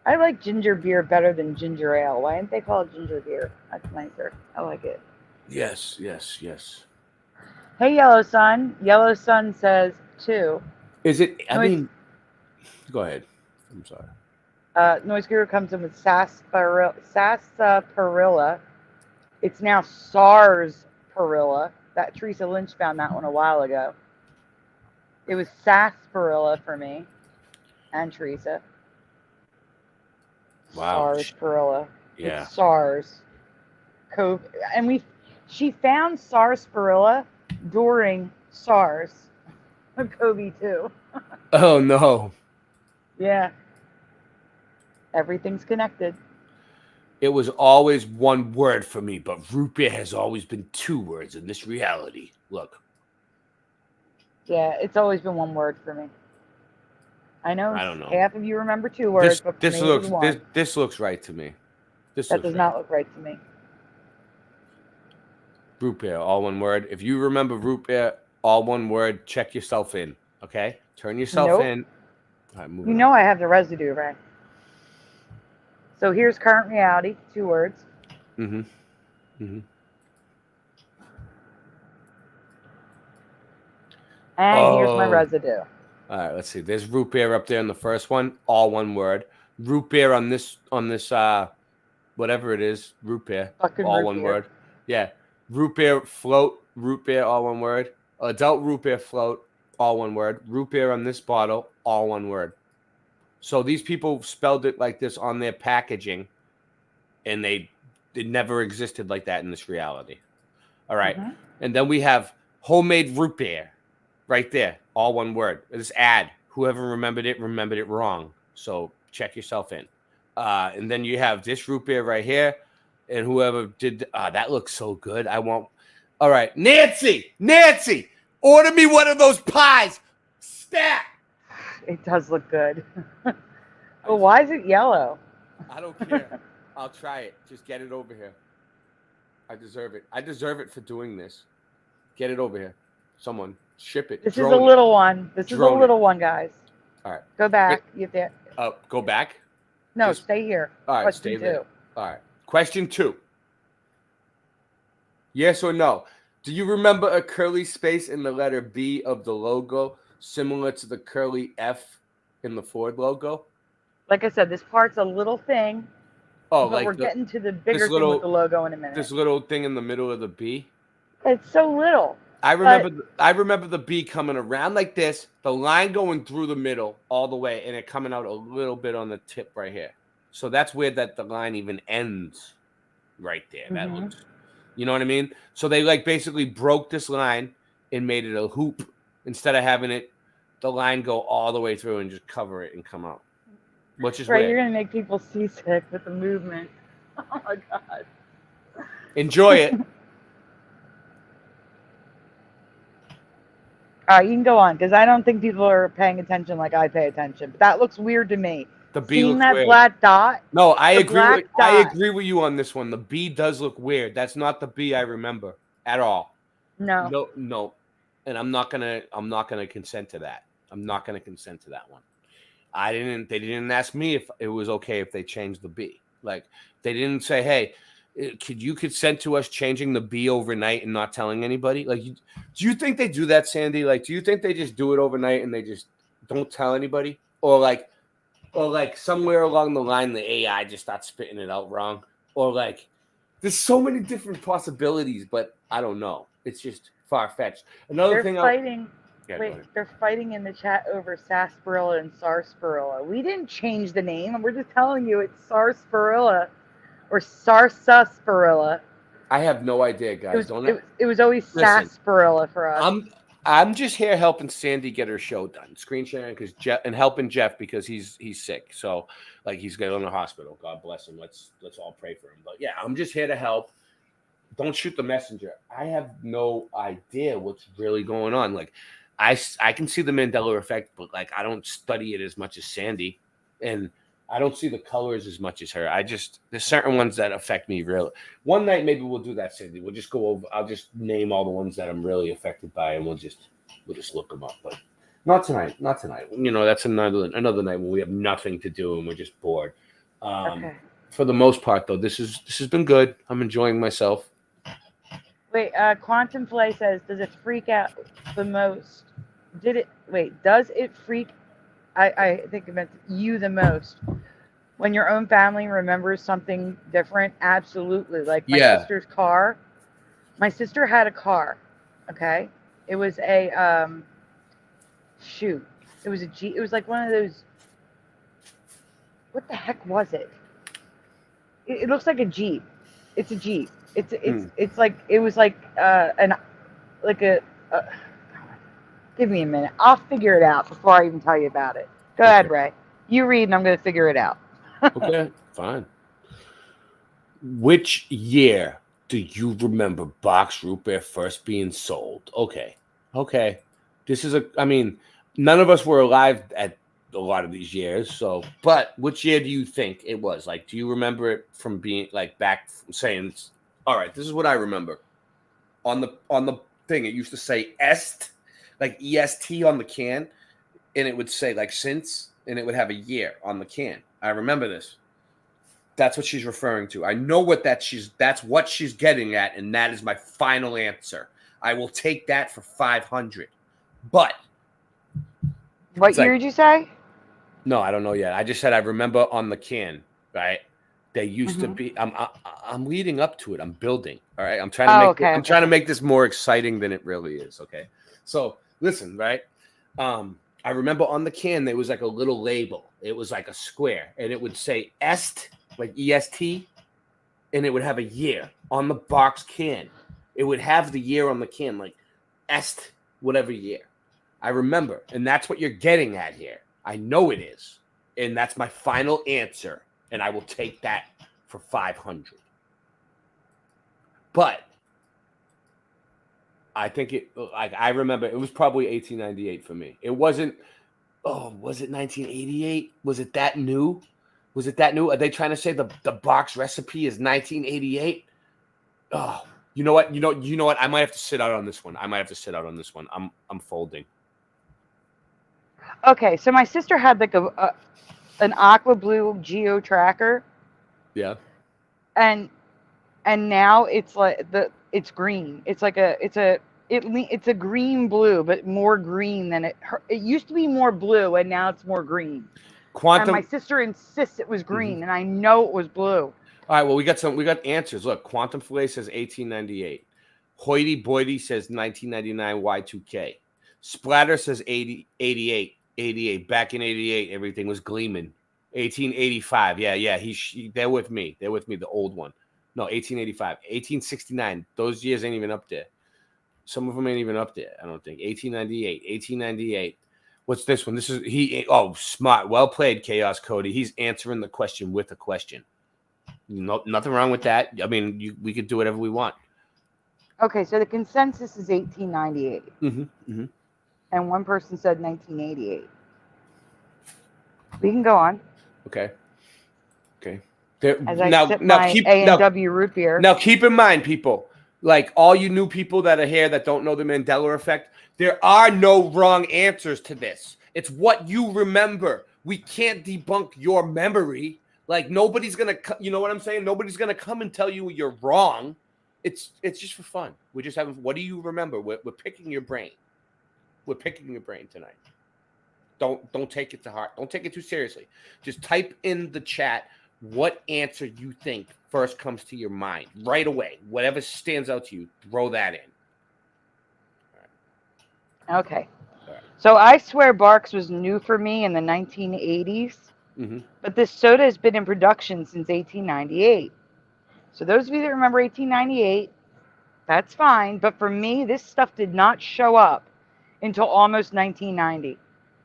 I like ginger beer better than ginger ale. Why didn't they call it ginger beer? That's nicer. I like it. Yes. Hey, Yellow Sun. Yellow Sun says 2. Is it? Go ahead. I'm sorry. Noise Guru comes in with sarsaparilla. It's now sarsaparilla. That Teresa Lynch found that one a while ago. It was sarsaparilla for me and Teresa. Wow. Sarsaparilla. Yeah. It's SARS. COVID. And she found sarsaparilla during SARS. COVID-2. Oh no. Yeah. Everything's connected. It was always one word for me, but root beer has always been 2 words in this reality. Look. Yeah, it's always been one word for me. I know don't know. half of you remember 2 words, but for me, it was one. This looks right to me. That does not look right to me. Root beer, all one word. If you remember root beer, all one word, check yourself in. Okay? Turn yourself in. All right, you know I have the residue, right? So here's current reality, 2 words. Mm-hmm. Mm-hmm. And here's my residue. All right, let's see. There's root beer up there in the first one, all one word. Root beer on this whatever it is, root beer, Fucking all root one beer. word. Yeah. Root beer float, root beer, all one word. Adult root beer float, all one word. Root beer on this bottle, all one word. So these people spelled it like this on their packaging, and it never existed like that in this reality. All right. Mm-hmm. And then we have homemade root beer right there, all one word. This ad, whoever remembered it wrong. So check yourself in. And then you have this root beer right here, and whoever did that looks so good. All right, Nancy, order me one of those pies. Stat. It does look good. Well, why is it yellow? I don't care. I'll try it. Just get it over here. I deserve it. I deserve it for doing this. Get it over here. Someone ship it. This is a little one. This is a little one, guys. All right. Go back. You have to. Go back? No, stay here. All right, Question stay 2. there. All right. Question 2. Yes or no? Do you remember a curly space in the letter B of the logo, similar to the curly F in the Ford logo? Like I said, this part's a little thing. Oh, but we're getting to the bigger thing with the logo in a minute. This little thing in the middle of the B? It's so little. I remember the B coming around like this, the line going through the middle all the way, and it coming out a little bit on the tip right here. So that's where the line even ends right there. Mm-hmm. That looks, you know what I mean? So they basically broke this line and made it a hoop instead of having the line go all the way through and just cover it and come out. Which is right. weird. You're gonna make people seasick with the movement. Oh my god. Enjoy it. All right, you can go on because I don't think people are paying attention like I pay attention. But that looks weird to me. The B looks that weird. Black dot? No, I agree with you on this one. The B does look weird. That's not the B I remember at all. No. And I'm not gonna consent to that. I'm not gonna consent to that one. They didn't ask me if it was okay if they changed the B. Like, they didn't say, hey, could you consent to us changing the B overnight and not telling anybody? Like, do you think they do that, Sandy? Like, do you think they just do it overnight and they just don't tell anybody? Or like somewhere along the line, the AI just starts spitting it out wrong? Or like, there's so many different possibilities, but I don't know. It's just far-fetched. They're fighting in the chat over sarsaparilla and sarsaparilla. We didn't change the name. We're just telling you it's sarsaparilla or sarsaparilla. I have no idea, guys. It was always sarsaparilla for us. I'm just here helping Sandy get her show done, screen sharing and helping Jeff because he's sick. So like he's going to the hospital. God bless him. Let's all pray for him. But yeah, I'm just here to help. Don't shoot the messenger. I have no idea what's really going on. Like, I can see the Mandela effect, but like I don't study it as much as Sandy, and I don't see the colors as much as her. There's certain ones that affect me really. One night maybe we'll do that, Sandy. We'll just go over. I'll just name all the ones that I'm really affected by, and we'll just look them up. But not tonight. You know, that's another night when we have nothing to do and we're just bored. Okay. For the most part, though, this has been good. I'm enjoying myself. Wait, Quantum Play says, does it freak out the most? Does it freak? I think it meant you the most when your own family remembers something different. Absolutely. Like my sister's car. My sister had a car. Okay. It was a, it was a Jeep. It was like one of those, what the heck was it? It looks like a Jeep. It's a Jeep. Hmm. It's like it was like an like a. Give me a minute. I'll figure it out before I even tell you about it. Go ahead, Ray. You read, and I'm going to figure it out. Okay, fine. Which year do you remember box root beer first being sold? Okay. This is I mean, none of us were alive at a lot of these years. So, but which year do you think it was? Like, do you remember it from being like back from saying, all right, this is what I remember. On the thing, it used to say est, like EST on the can, and it would say like since, and it would have a year on the can. I remember this. That's what she's referring to. I know that's what she's getting at, and that is my final answer. I will take that for 500. But what year did you say? No, I don't know yet. I just said I remember on the can, right? They used to be. I'm leading up to it. I'm building. All right. I'm trying to trying to make this more exciting than it really is. Okay. So listen, right? I remember on the can there was like a little label. It was like a square, and it would say est, like EST, and it would have a year on the box can. It would have the year on the can, like est, whatever year. I remember, and that's what you're getting at here. I know it is, and that's my final answer, and I will take that for 500. But I think I remember it was probably 1898 for me. It wasn't. Oh, was it 1988? Was it that new? Are they trying to say the box recipe is 1988? Oh, you know what? You know what? I might have to sit out on this one. I'm folding. Okay, so my sister had like an aqua blue geo tracker. Yeah. And now it's like it's green. It's like it's a green blue, but more green than it used to be more blue, and now it's more green. Quantum. And my sister insists it was green, and I know it was blue. All right, well, we got answers. Look, Quantum Filet says 1898. Hoity Boity says 1999 Y2K. Splatter says 88. Back in 88, everything was gleaming. 1885. Yeah. They're with me. The old one. No, 1885. 1869. Those years ain't even up there. Some of them ain't even up there, I don't think. 1898. What's this one? This is smart. Well played, Chaos Cody. He's answering the question with a question. No, nothing wrong with that. I mean, we could do whatever we want. Okay, so the consensus is 1898. And one person said 1988. We can go on. Okay. As I sip my A&W root beer. Now, keep in mind, people, like all you new people that are here that don't know the Mandela effect, there are no wrong answers to this. It's what you remember. We can't debunk your memory. Like nobody's gonna, you know what I'm saying? Nobody's gonna come and tell you you're wrong. It's just for fun. We're just having. What do you remember? We're picking your brain. We're picking your brain tonight. Don't take it to heart. Don't take it too seriously. Just type in the chat what answer you think first comes to your mind right away. Whatever stands out to you, throw that in. All right. Okay. All right. So I swear Barks was new for me in the 1980s, but this soda has been in production since 1898. So those of you that remember 1898, that's fine. But for me, this stuff did not show up until almost 1990.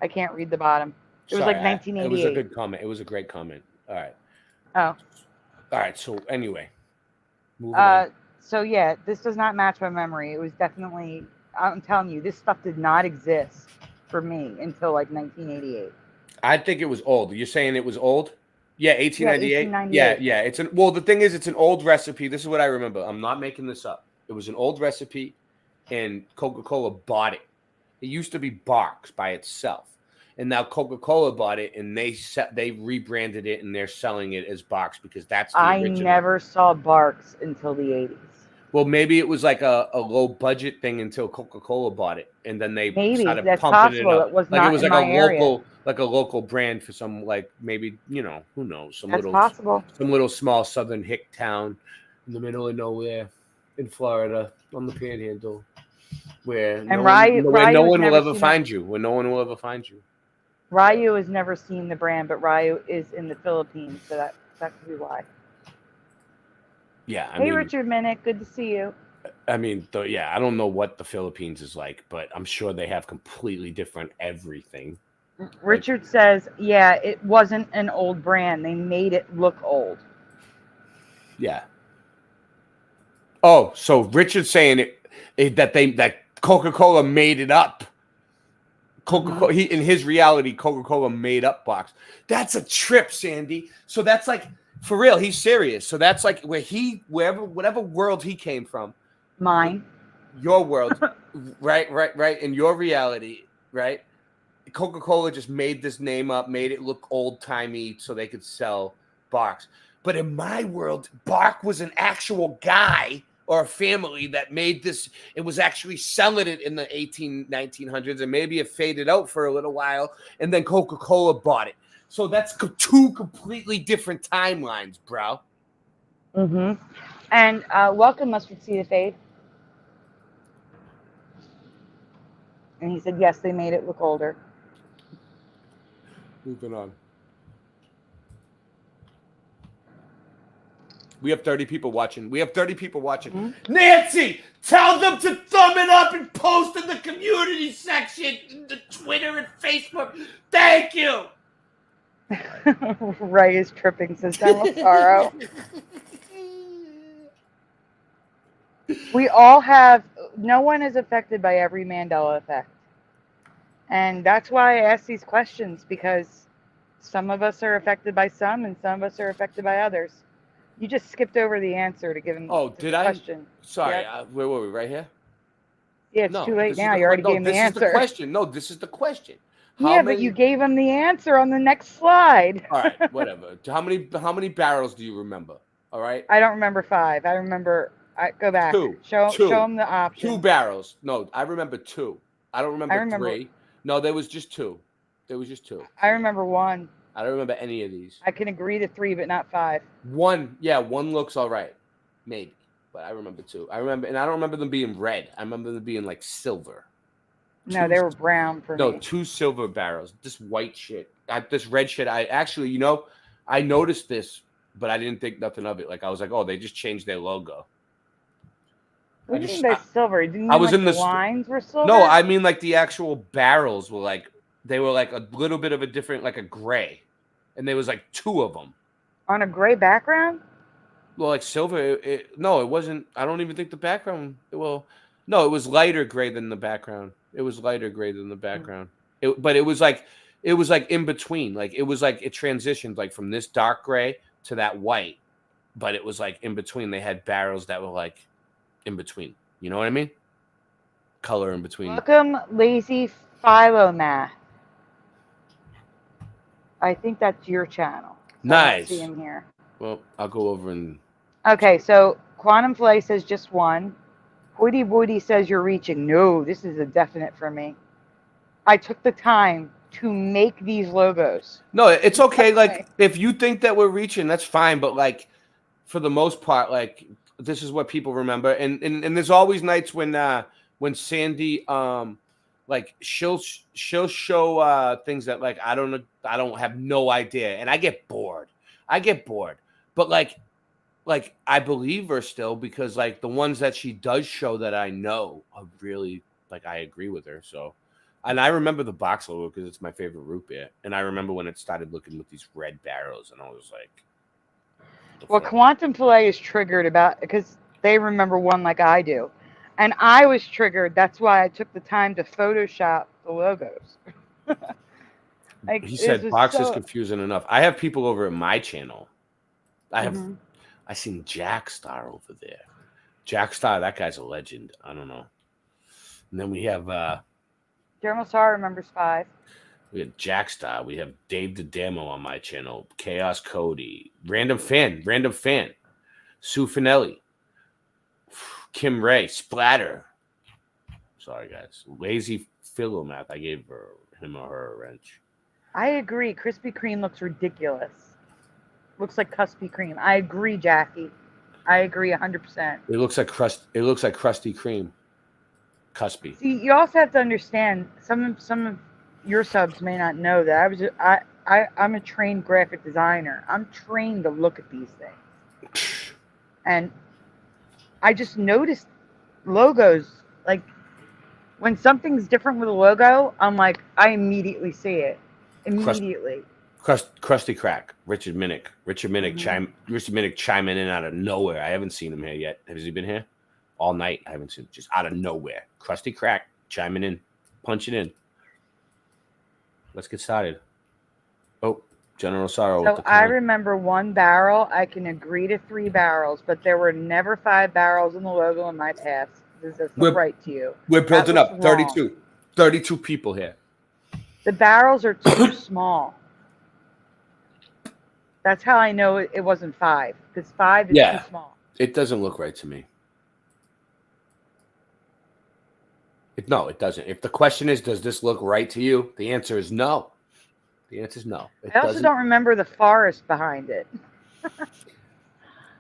I can't read the bottom. It was like 1988. It was a good comment. It was a great comment. All right. Oh. All right. So anyway. Moving on. So yeah, this does not match my memory. It was definitely, I'm telling you, this stuff did not exist for me until like 1988. I think it was old. You're saying it was old? Yeah, 1898. Yeah. Well, the thing is, it's an old recipe. This is what I remember. I'm not making this up. It was an old recipe, and Coca-Cola bought it. It used to be Barks by itself, and now Coca-Cola bought it, and they rebranded it, and they're selling it as Barks because that's the original. I never saw Barks until the 80s. Well, maybe it was like a low budget thing until Coca-Cola bought it, and then they started that's pumping possible. it up. It was not in my area. Like a local brand for some, like maybe, who knows, some possible. Some little small southern hick town in the middle of nowhere in Florida on the Panhandle, where no one will ever find you. Ryu has never seen the brand, but Ryu is in the Philippines, so that could be why. Yeah, I Hey, mean, Richard Minnick, good to see you. I mean, I don't know what the Philippines is like, but I'm sure they have completely different everything. Richard says, yeah, it wasn't an old brand. They made it look old. Yeah. Oh, so Richard's saying that Coca-Cola made it up. Coca-Cola, in his reality, Coca-Cola made up box. That's a trip, Sandy. So that's like, for real, he's serious. So that's like whatever world he came from. Mine. Your world, right. In your reality, right? Coca-Cola just made this name up, made it look old-timey so they could sell Barks. But in my world, Bark was an actual guy or a family that made this. It was actually selling it in the 1900s, and maybe it faded out for a little while, and then Coca-Cola bought it. So that's two completely different timelines, bro. Mm-hmm. And welcome, Mustard Seed of Faith. And he said, yes, they made it look older. Moving on. We have 30 people watching. Nancy, tell them to thumb it up and post in the community section, in the Twitter and Facebook. Thank you. Ray is tripping, says General Sorrow. We all have, no one is affected by every Mandela effect. And that's why I ask these questions, because some of us are affected by some and some of us are affected by others. You just skipped over the answer to give him the question. Sorry, Yep. where were we? Right here? Yeah, it's too late now. You already gave him the answer. This is the question. No, this is the question. But you gave him the answer on the next slide. All right, whatever. How many barrels do you remember? All right. I don't remember 5. I remember. Go back. Two. Show him the option. 2 barrels. No, I remember 2. I don't remember 3. No, there was just 2. There was just 2. I remember 1. I don't remember any of these. I can agree to 3, but not 5. 1, yeah, 1 looks all right, maybe. But I remember 2. I don't remember them being red. I remember them being like silver. No, they were brown for me. No, 2 silver barrels. This white shit. This red shit. I actually, I noticed this, but I didn't think nothing of it. Like I was like, oh, they just changed their logo. What do you mean by silver? You didn't I was in the lines were silver? No, I mean like the actual barrels were like, they were like a little bit of a different, like a gray. And there was like 2 of them. On a gray background? Well, like silver. No, it wasn't. I don't even think the background. Well, no, it was lighter gray than the background. It was lighter gray than the background. But it was like in between. Like it was like it transitioned like from this dark gray to that white. But it was like in between. They had barrels that were like in between. You know what I mean? Color in between. Welcome, Lazy Philomath. I think that's your channel. Nice. I don't see him here. Well, I'll go over and. Okay, so Quantum Flay says just 1. Woody Woody says you're reaching. No, this is a definite for me. I took the time to make these logos. No, it's okay. Like if you think that we're reaching, that's fine. But like for the most part, like this is what people remember. And there's always nights when Sandy like she'll show things that like I don't have no idea, and I get bored. But like I believe her still, because like the ones that she does show that I know are really like I agree with her. So, and I remember the box logo because it's my favorite root beer, and I remember when it started looking with these red barrels, and I was like, well, Quantum Fillet is triggered because they remember one like I do, and I was triggered. That's why I took the time to Photoshop the logos. Like, he said, box is confusing enough. I have people over at my channel. I seen Jackstar over there. Jackstar, that guy's a legend. I don't know. And then we have Dermal Star remembers 5. We have Jackstar. We have Dave the Damo on my channel. Chaos Cody. Random fan. Sue Finelli. Kim Ray. Splatter. Sorry, guys. Lazy Philomath. I gave him or her a wrench. I agree. Krispy Kreme looks ridiculous. Looks like Cuspy Kreme. I agree, Jackie. I agree 100%. It looks like Krusty Kreme. Cuspy. See, you also have to understand, some of your subs may not know that I'm a trained graphic designer. I'm trained to look at these things. And I just noticed logos. Like when something's different with a logo, I'm like, I immediately see it. Immediately. Krusty Crack, Richard Minnick. Richard Minnick Mhm. chiming in out of nowhere. I haven't seen him here yet. Has he been here? All night. I haven't seen him. Just out of nowhere. Krusty Crack chiming in, punching in. Let's get started. Oh, General Sorrow. So I remember one barrel. I can agree to 3 barrels, but there were never 5 barrels in the logo in my past. Does this look right to you? We're building That up. looks wrong. 32. 32 people here. The barrels are too small. That's how I know it wasn't 5, because 5 is too small. It doesn't look right to me. No, it doesn't. If the question is, does this look right to you? The answer is no. The answer is no. I also don't remember the forest behind it.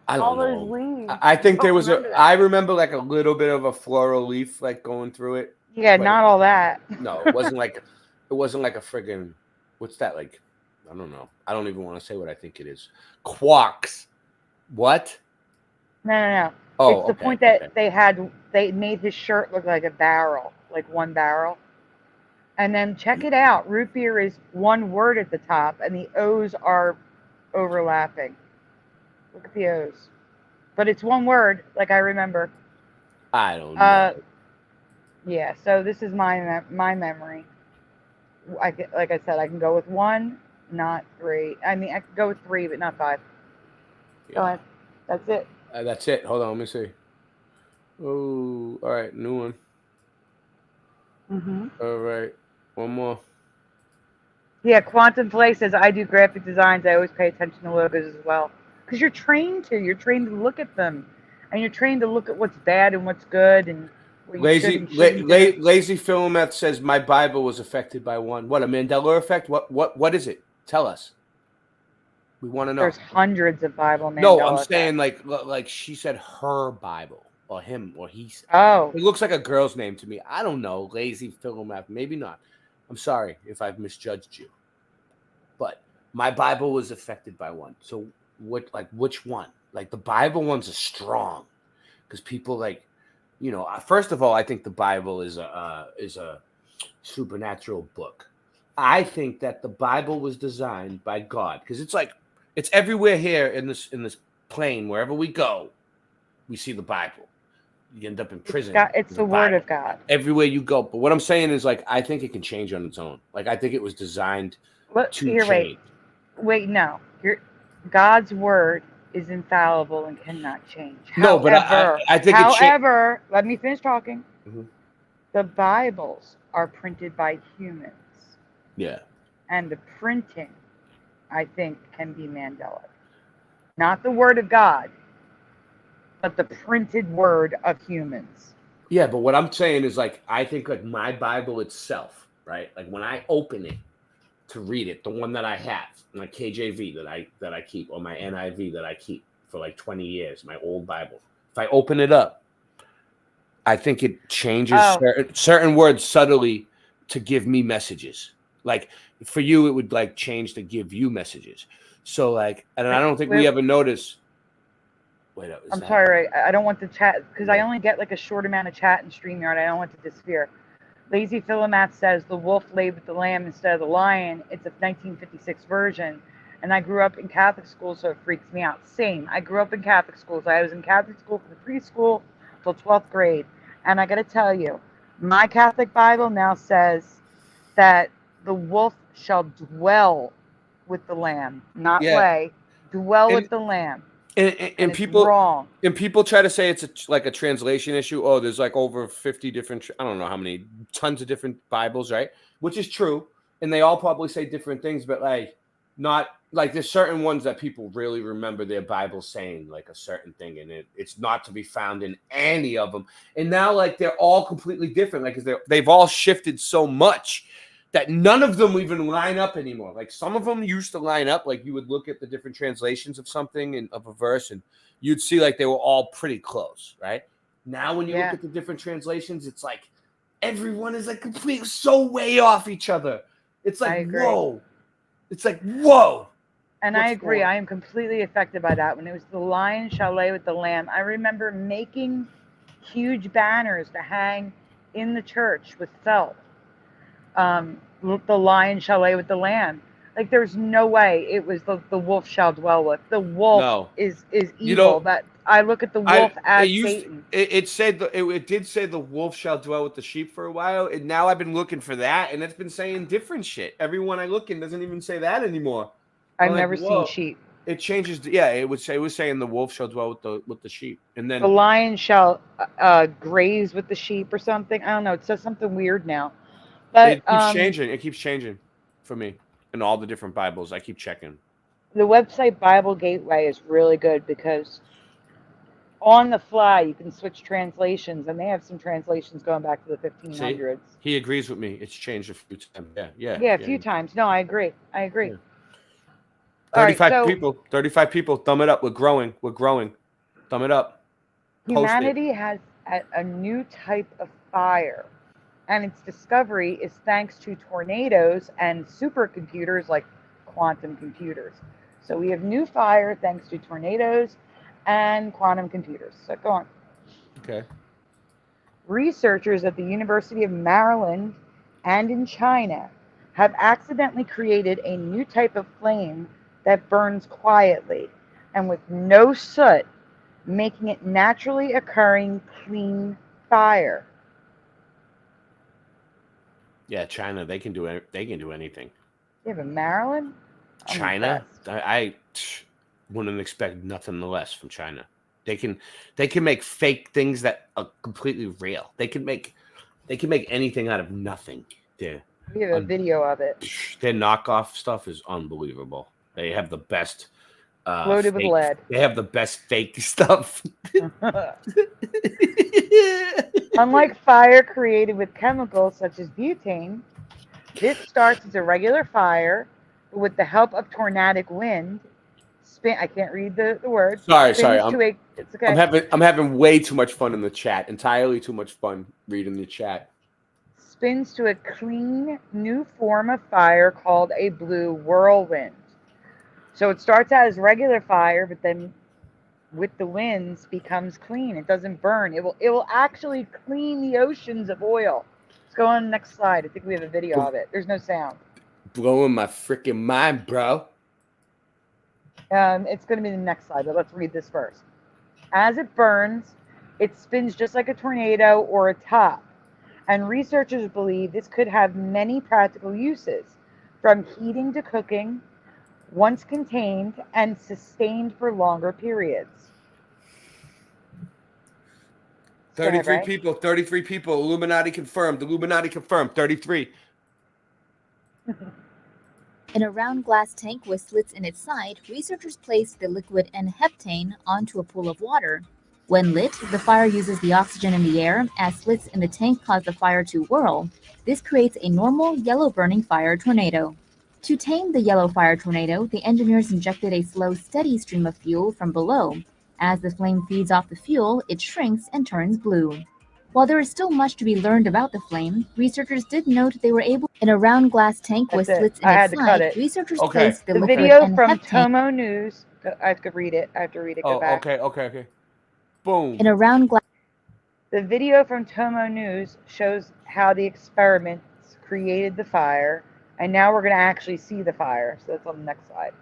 I don't All know. those leaves. I think there was I remember like a little bit of a floral leaf like going through it. Yeah, not all that. No, it wasn't like a friggin', what's that like? I don't know. I don't even want to say what I think it is. Quarks. What? No. Oh, it's the point that they made his shirt look like a barrel, like one barrel. And then check it out. Root beer is one word at the top, and the O's are overlapping. Look at the O's. But it's one word, like I remember. I don't know. Yeah, so this is my memory. Like I said, I can go with 1, not 3. I mean, I could go with 3, but not 5. Yeah. Go ahead. That's it. That's it. Hold on, let me see. Oh, all right, new one. Mm-hmm. All right, one more. Yeah, Quantum Play says, I do graphic designs. I always pay attention to logos as well. Because you're trained to. You're trained to look at them. And you're trained to look at what's bad and what's good. And what you should and shouldn't do. Lazy Philomath says, my Bible was affected by one. What, a Mandela effect? What is it? Tell us. We want to know. There's hundreds of Bible Mandela No, I'm effects. saying like she said her Bible. Or him, or he said. Oh. It looks like a girl's name to me. I don't know. Lazy Philomath. Maybe not. I'm sorry if I've misjudged you. But my Bible was affected by one. So which one? Like the Bible ones are strong. Because people first of all, I think the Bible is a supernatural book. I think that the Bible was designed by God. Because it's everywhere here in this plane, wherever we go, we see the Bible. You end up in prison. It's the word of God. Everywhere you go. But what I'm saying is, I think it can change on its own. Like, I think it was designed to change. Wait, no. God's word is infallible and cannot change. No, but I think however, let me finish talking. Mm-hmm. The Bibles are printed by humans. Yeah. And the printing, I think, can be Mandela. Not the word of God, but the printed word of humans. Yeah, but what I'm saying is I think my Bible itself, right? Like when I open it to read it, the one that I have, my KJV that I keep, or my NIV that I keep for 20 years, my old Bible. If I open it up, I think it changes certain words subtly to give me messages. Like for you, it would change to give you messages. So and I don't think we ever notice. Wait, I'm sorry, I don't want the chat because I only get a short amount of chat in StreamYard. I don't want to disappear. Lazy Philomath says the wolf laid with the lamb instead of the lion. It's a 1956 version. And I grew up in Catholic school, so it freaks me out. Same. I grew up in Catholic schools. I was in Catholic school from preschool till 12th grade. And I got to tell you, my Catholic Bible now says that the wolf shall dwell with the lamb, not lay, dwell with the lamb. And people wrong. And people try to say it's a translation issue. Oh, there's over 50 different, I don't know how many, tons of different Bibles, right? Which is true. And they all probably say different things, but not there's certain ones that people really remember their Bible saying a certain thing, and it's not to be found in any of them. And now they're all completely different, because they've all shifted so much that none of them even line up anymore. Some of them used to line up. You would look at the different translations of something and of a verse, and you'd see they were all pretty close, right? Now when you look at the different translations, it's everyone is so way off each other. It's whoa. It's whoa. And I agree. I am completely affected by that. When it was the lion chalet with the lamb, I remember making huge banners to hang in the church with felt. The lion chalet with the lamb. Like, there's no way it was the wolf shall dwell with. The wolf is evil. That I look at the wolf as Satan. It did say the wolf shall dwell with the sheep for a while, and now I've been looking for that, and it's been saying different shit. Everyone I look in doesn't even say that anymore. I've never seen sheep. It changes. Yeah, it was saying the wolf shall dwell with the sheep, and then the lion shall graze with the sheep or something. I don't know. It says something weird now. But it keeps changing. It keeps changing for me in all the different Bibles. I keep checking. The website Bible Gateway is really good because on the fly you can switch translations, and they have some translations going back to the 1500s. See? He agrees with me. It's changed a few times. Yeah, a few times. No, I agree. Yeah. 35 people. 35 people. Thumb it up. We're growing. Thumb it up. Humanity has a new type of fire, and its discovery is thanks to tornadoes and supercomputers like quantum computers. So we have new fire thanks to tornadoes and quantum computers. So go on. Okay. Researchers at the University of Maryland and in China have accidentally created a new type of flame that burns quietly and with no soot, making it naturally occurring clean fire. Yeah, China, they can do anything. You have a Maryland? China? I wouldn't expect nothing less from China. They can make fake things that are completely real. They can make anything out of nothing. We have a video of it. Their knockoff stuff is unbelievable. They have the best loaded with lead. They have the best fake stuff. Unlike fire created with chemicals such as butane, this starts as a regular fire, but with the help of tornadic wind, I can't read the word. Sorry. It's okay. I'm having way too much fun in the chat. Entirely too much fun reading the chat. Spins to a clean new form of fire called a blue whirlwind. So it starts out as regular fire, but then with the winds becomes clean. It doesn't burn. It will actually clean the oceans of oil. Let's go on the next slide. I think we have a video of it. There's no sound. Blowing my freaking mind, bro. It's going to be the next slide, but let's read this first. As it burns, it spins just like a tornado or a top. And researchers believe this could have many practical uses, from heating to cooking, once contained and sustained for longer periods. 33 people, 33 people. Illuminati confirmed. 33. In a round glass tank with slits in its side, researchers placed the liquid N-heptane onto a pool of water. When lit, the fire uses the oxygen in the air as slits in the tank cause the fire to whirl. This creates a normal yellow burning fire tornado. To tame the yellow fire tornado, the engineers injected a slow, steady stream of fuel from below. As the flame feeds off the fuel, it shrinks and turns blue. While there is still much to be learned about the flame, researchers did note they were able, in a round glass tank with slits in its side, researchers placed the liquid video from Tomo News. I have to read it. Go back. Okay. Boom. In a round glass. The video from Tomo News shows how the experiments created the fire, and now we're going to actually see the fire. So that's on the next slide.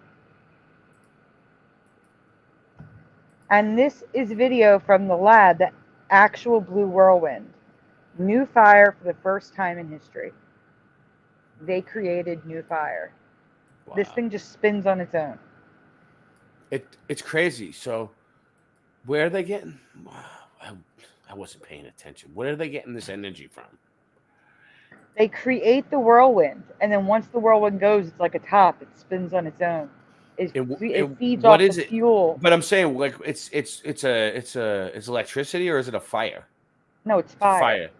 And this is video from the lab, the actual blue whirlwind. New fire for the first time in history. They created new fire. Wow. This thing just spins on its own. It's crazy. So where are they getting? I wasn't paying attention. Where are they getting this energy from? They create the whirlwind, and then once the whirlwind goes, it's like a top. It spins on its own. It feeds off the fuel. But I'm saying, like, it's electricity, or is it a fire? No, it's fire.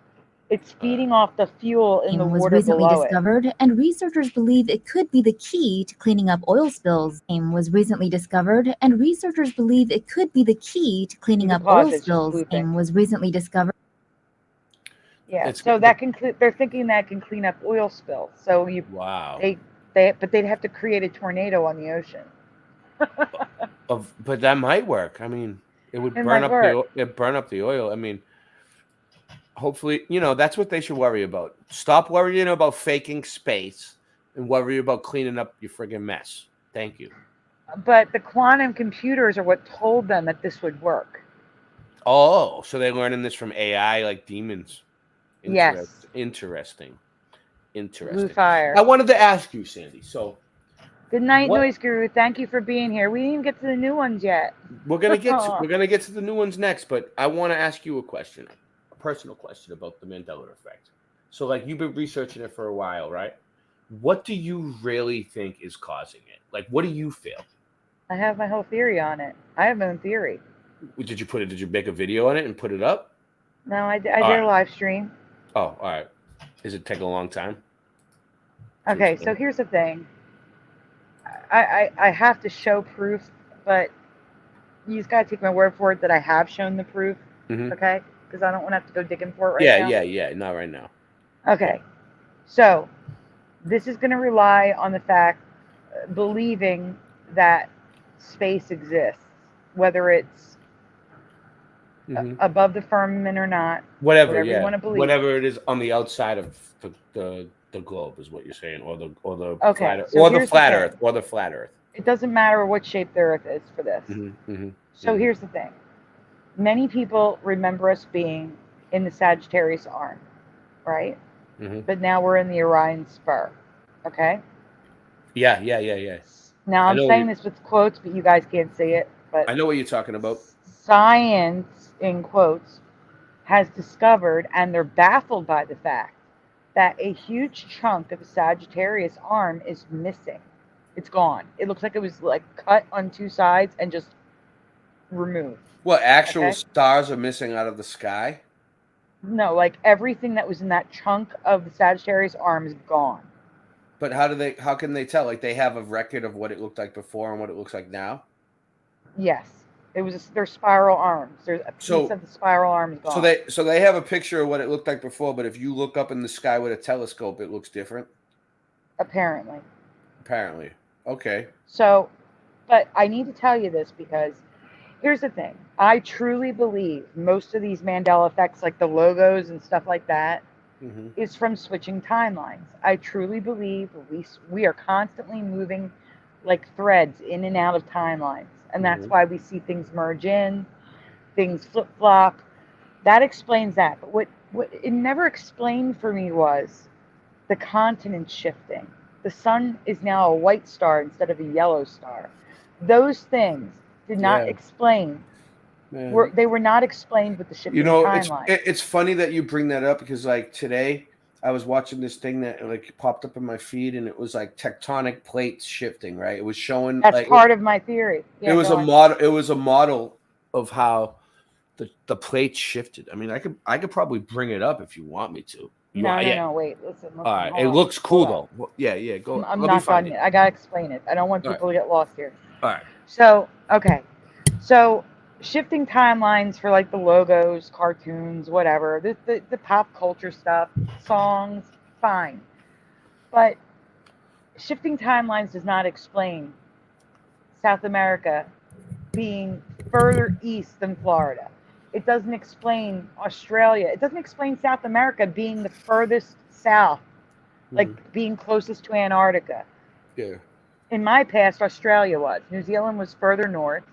It's feeding off the fuel in the water recently below discovered, and researchers believe it could be the key to cleaning up oil spills. AIM was recently discovered, and researchers believe it could be the key to cleaning up oil spills. AIM was recently discovered. Yeah, so that can. They're thinking that can clean up oil spills. So wow. But they'd have to create a tornado on the ocean. But that might work. I mean, it would It burn might up work. it burn up the oil. I mean, hopefully, that's what they should worry about. Stop worrying about faking space and worry about cleaning up your friggin' mess. Thank you. But the quantum computers are what told them that this would work. Oh, so they're learning this from AI like demons. Yes. Interesting. Blue fire. I wanted to ask you, Sandy. So, Good night, what- Noise Guru. Thank you for being here. We didn't even get to the new ones yet. we're gonna get to the new ones next, but I want to ask you a question, a personal question about the Mandela effect. So, like, you've been researching it for a while, right? What do you really think is causing it? Like, what do you feel? I have my whole theory on it. I have my own theory. Did you make a video on it and put it up? No, I did a live stream. Oh, all right. Is it taking a long time? Okay, so here's the thing. I have to show proof, but you just gotta take my word for it that I have shown the proof. Mhm. Okay, because I don't want to have to go digging for it right now. Yeah. Not right now. Okay, so this is going to rely on the fact, believing that space exists, whether it's above the firmament or not. Whatever you want to believe. Whatever it is on the outside of the globe is what you're saying, or the Okay, flat Earth. It doesn't matter what shape the Earth is for this. So here's the thing. Many people remember us being in the Sagittarius arm, right? But now we're in the Orion spur. Okay? Yeah. Now I'm saying this with quotes, but you guys can't see it. But I know what you're talking about. Science, in quotes, has discovered, and they're baffled by the fact, that a huge chunk of the Sagittarius arm is missing. It's gone. It looks like it was like cut on two sides and just removed. What, actual stars are missing out of the sky? No, like everything that was in that chunk of the Sagittarius arm is gone. But how can they tell? Like, they have a record of what it looked like before and what it looks like now? Yes. It was their spiral arms. There's a piece of the spiral arm is gone. So they have a picture of what it looked like before, but if you look up in the sky with a telescope, it looks different? Apparently. Okay. So, but I need to tell you this because here's the thing. I truly believe most of these Mandela effects, like the logos and stuff like that, is from switching timelines. I truly believe we are constantly moving like threads in and out of timelines. And that's why we see things merge in, things flip-flop. That explains that. But what it never explained for me was the continent shifting. The sun is now a white star instead of a yellow star. Those things did not explain. They were not explained with the shifting timeline. It's funny that you bring that up because, like, today I was watching this thing that like popped up in my feed, and it was like tectonic plates shifting. Right? It was showing that's part of my theory. Yeah, it was a model. It was a model of how the plates shifted. I mean, I could probably bring it up if you want me to. No. Wait, listen. All right, it looks cool though. Well, yeah. Go. I'm not done yet. I gotta explain it. I don't want people to get lost here. All right. So so shifting timelines for like the logos, cartoons, whatever, the pop culture stuff, songs, fine. But shifting timelines does not explain South America being further east than Florida. It doesn't explain Australia. It doesn't explain South America being the furthest south, like being closest to Antarctica. Yeah. In my past, Australia was. New Zealand was further north,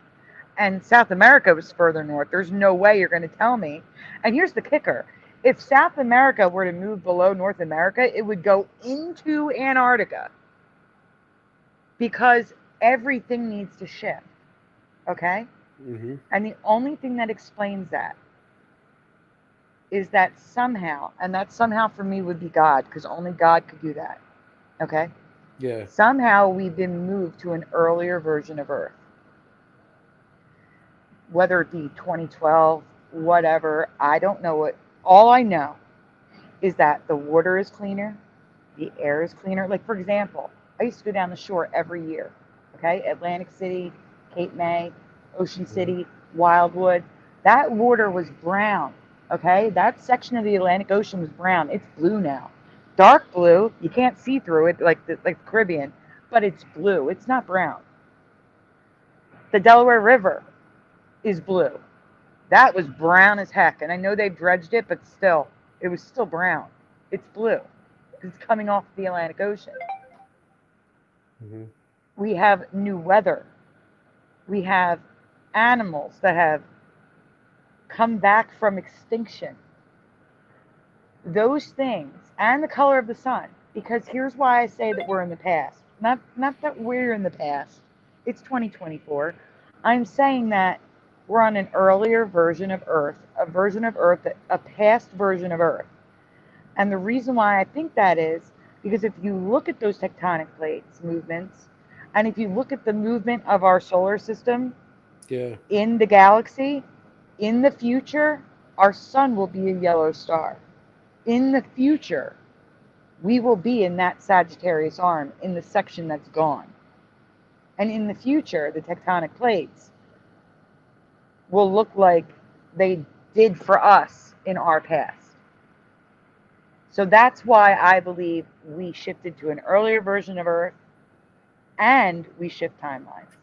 and South America was further north. There's no way you're going to tell me. And here's the kicker. If South America were to move below North America, it would go into Antarctica because everything needs to shift. Okay? And the only thing that explains that is that somehow, and that somehow for me would be God, because only God could do that. Okay? Yeah. Somehow we've been moved to an earlier version of Earth. Whether it be 2012, whatever, I don't know what. All I know is that the water is cleaner, the air is cleaner. Like, for example, I used to go down the shore every year. Okay? Atlantic City, Cape May, Ocean City, Wildwood. That water was brown. Okay? That section of the Atlantic Ocean was brown. It's blue now. Dark blue. You can't see through it like the Caribbean, but it's blue. It's not brown. The Delaware River is blue. That was brown as heck. And I know they've dredged it, but still, it was still brown. It's blue. It's coming off the Atlantic Ocean. Mm-hmm. We have new weather. We have animals that have come back from extinction. Those things, and the color of the sun, because here's why I say that we're in the past. Not that we're in the past. It's 2024. I'm saying that we're on an earlier version of Earth, a past version of Earth. And the reason why I think that is because if you look at those tectonic plates movements, and if you look at the movement of our solar system in the galaxy, in the future, our sun will be a yellow star. In the future, we will be in that Sagittarius arm, in the section that's gone. And in the future, the tectonic plates will look like they did for us in our past. So that's why I believe we shifted to an earlier version of Earth, and we shift timelines.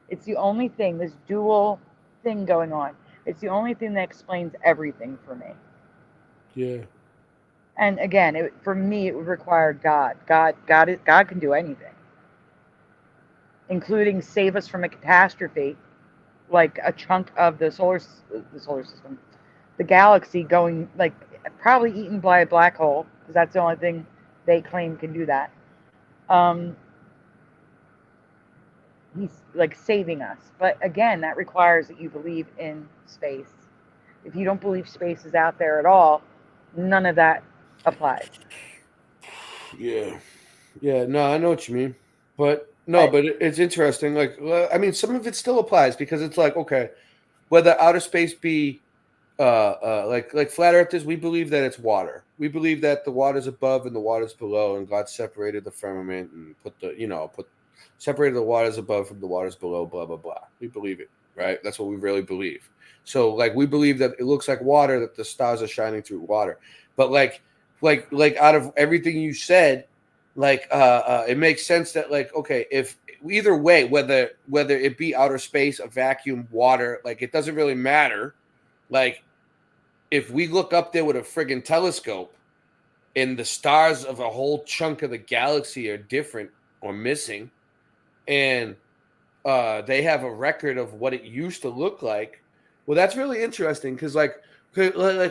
It's the only thing, this dual thing going on. It's the only thing that explains everything for me. Yeah. And again, for me, it would require God. God can do anything, including save us from a catastrophe, like a chunk of the solar system, the galaxy going, like, probably eaten by a black hole, because that's the only thing they claim can do that. He's like saving us. But again, that requires that you believe in space. If you don't believe space is out there at all, none of that applies. Yeah. No, I know what you mean, but it's interesting. Like, I mean, some of it still applies because it's like, okay, whether outer space be like flat earthers, we believe that it's water. We believe that the water's above and the water's below, and God separated the firmament and separated the waters above from the waters below, blah blah blah. We believe it, right? That's what we really believe. So like we believe that it looks like water, that the stars are shining through water. But like out of everything you said, like it makes sense that, like, okay, if either way, whether it be outer space, a vacuum, water, like it doesn't really matter. Like if we look up there with a friggin' telescope and the stars of a whole chunk of the galaxy are different or missing, and they have a record of what it used to look like, well, that's really interesting because like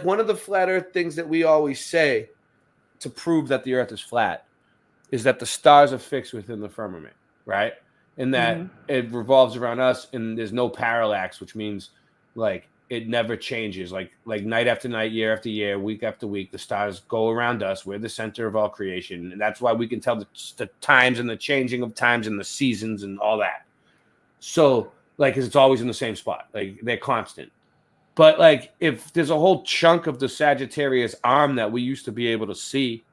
one of the flat earth things that we always say to prove that the earth is flat is that the stars are fixed within the firmament, right? And that it revolves around us and there's no parallax, which means like it never changes. Like night after night, year after year, week after week, the stars go around us. We're the center of all creation. And that's why we can tell the times and the changing of times and the seasons and all that. So like, 'cause it's always in the same spot. Like they're constant. But like, if there's a whole chunk of the Sagittarius arm that we used to be able to see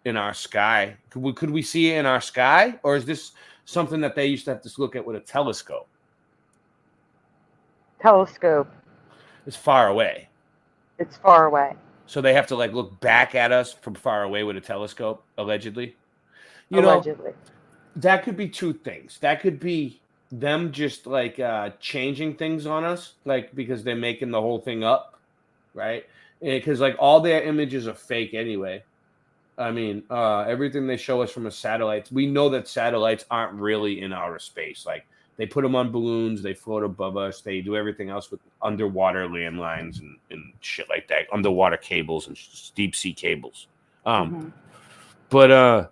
in our sky, could we see it in our sky? Or is this something that they used to have to look at with a telescope? Telescope. It's far away. It's far away. So they have to like look back at us from far away with a telescope, allegedly. Allegedly. That could be two things. That could be them just like changing things on us, like because they're making the whole thing up, right? Because like all their images are fake anyway. I mean, everything they show us from a satellite, we know that satellites aren't really in outer space. Like they put them on balloons, they float above us, they do everything else with underwater landlines and shit like that, underwater cables and deep sea cables. But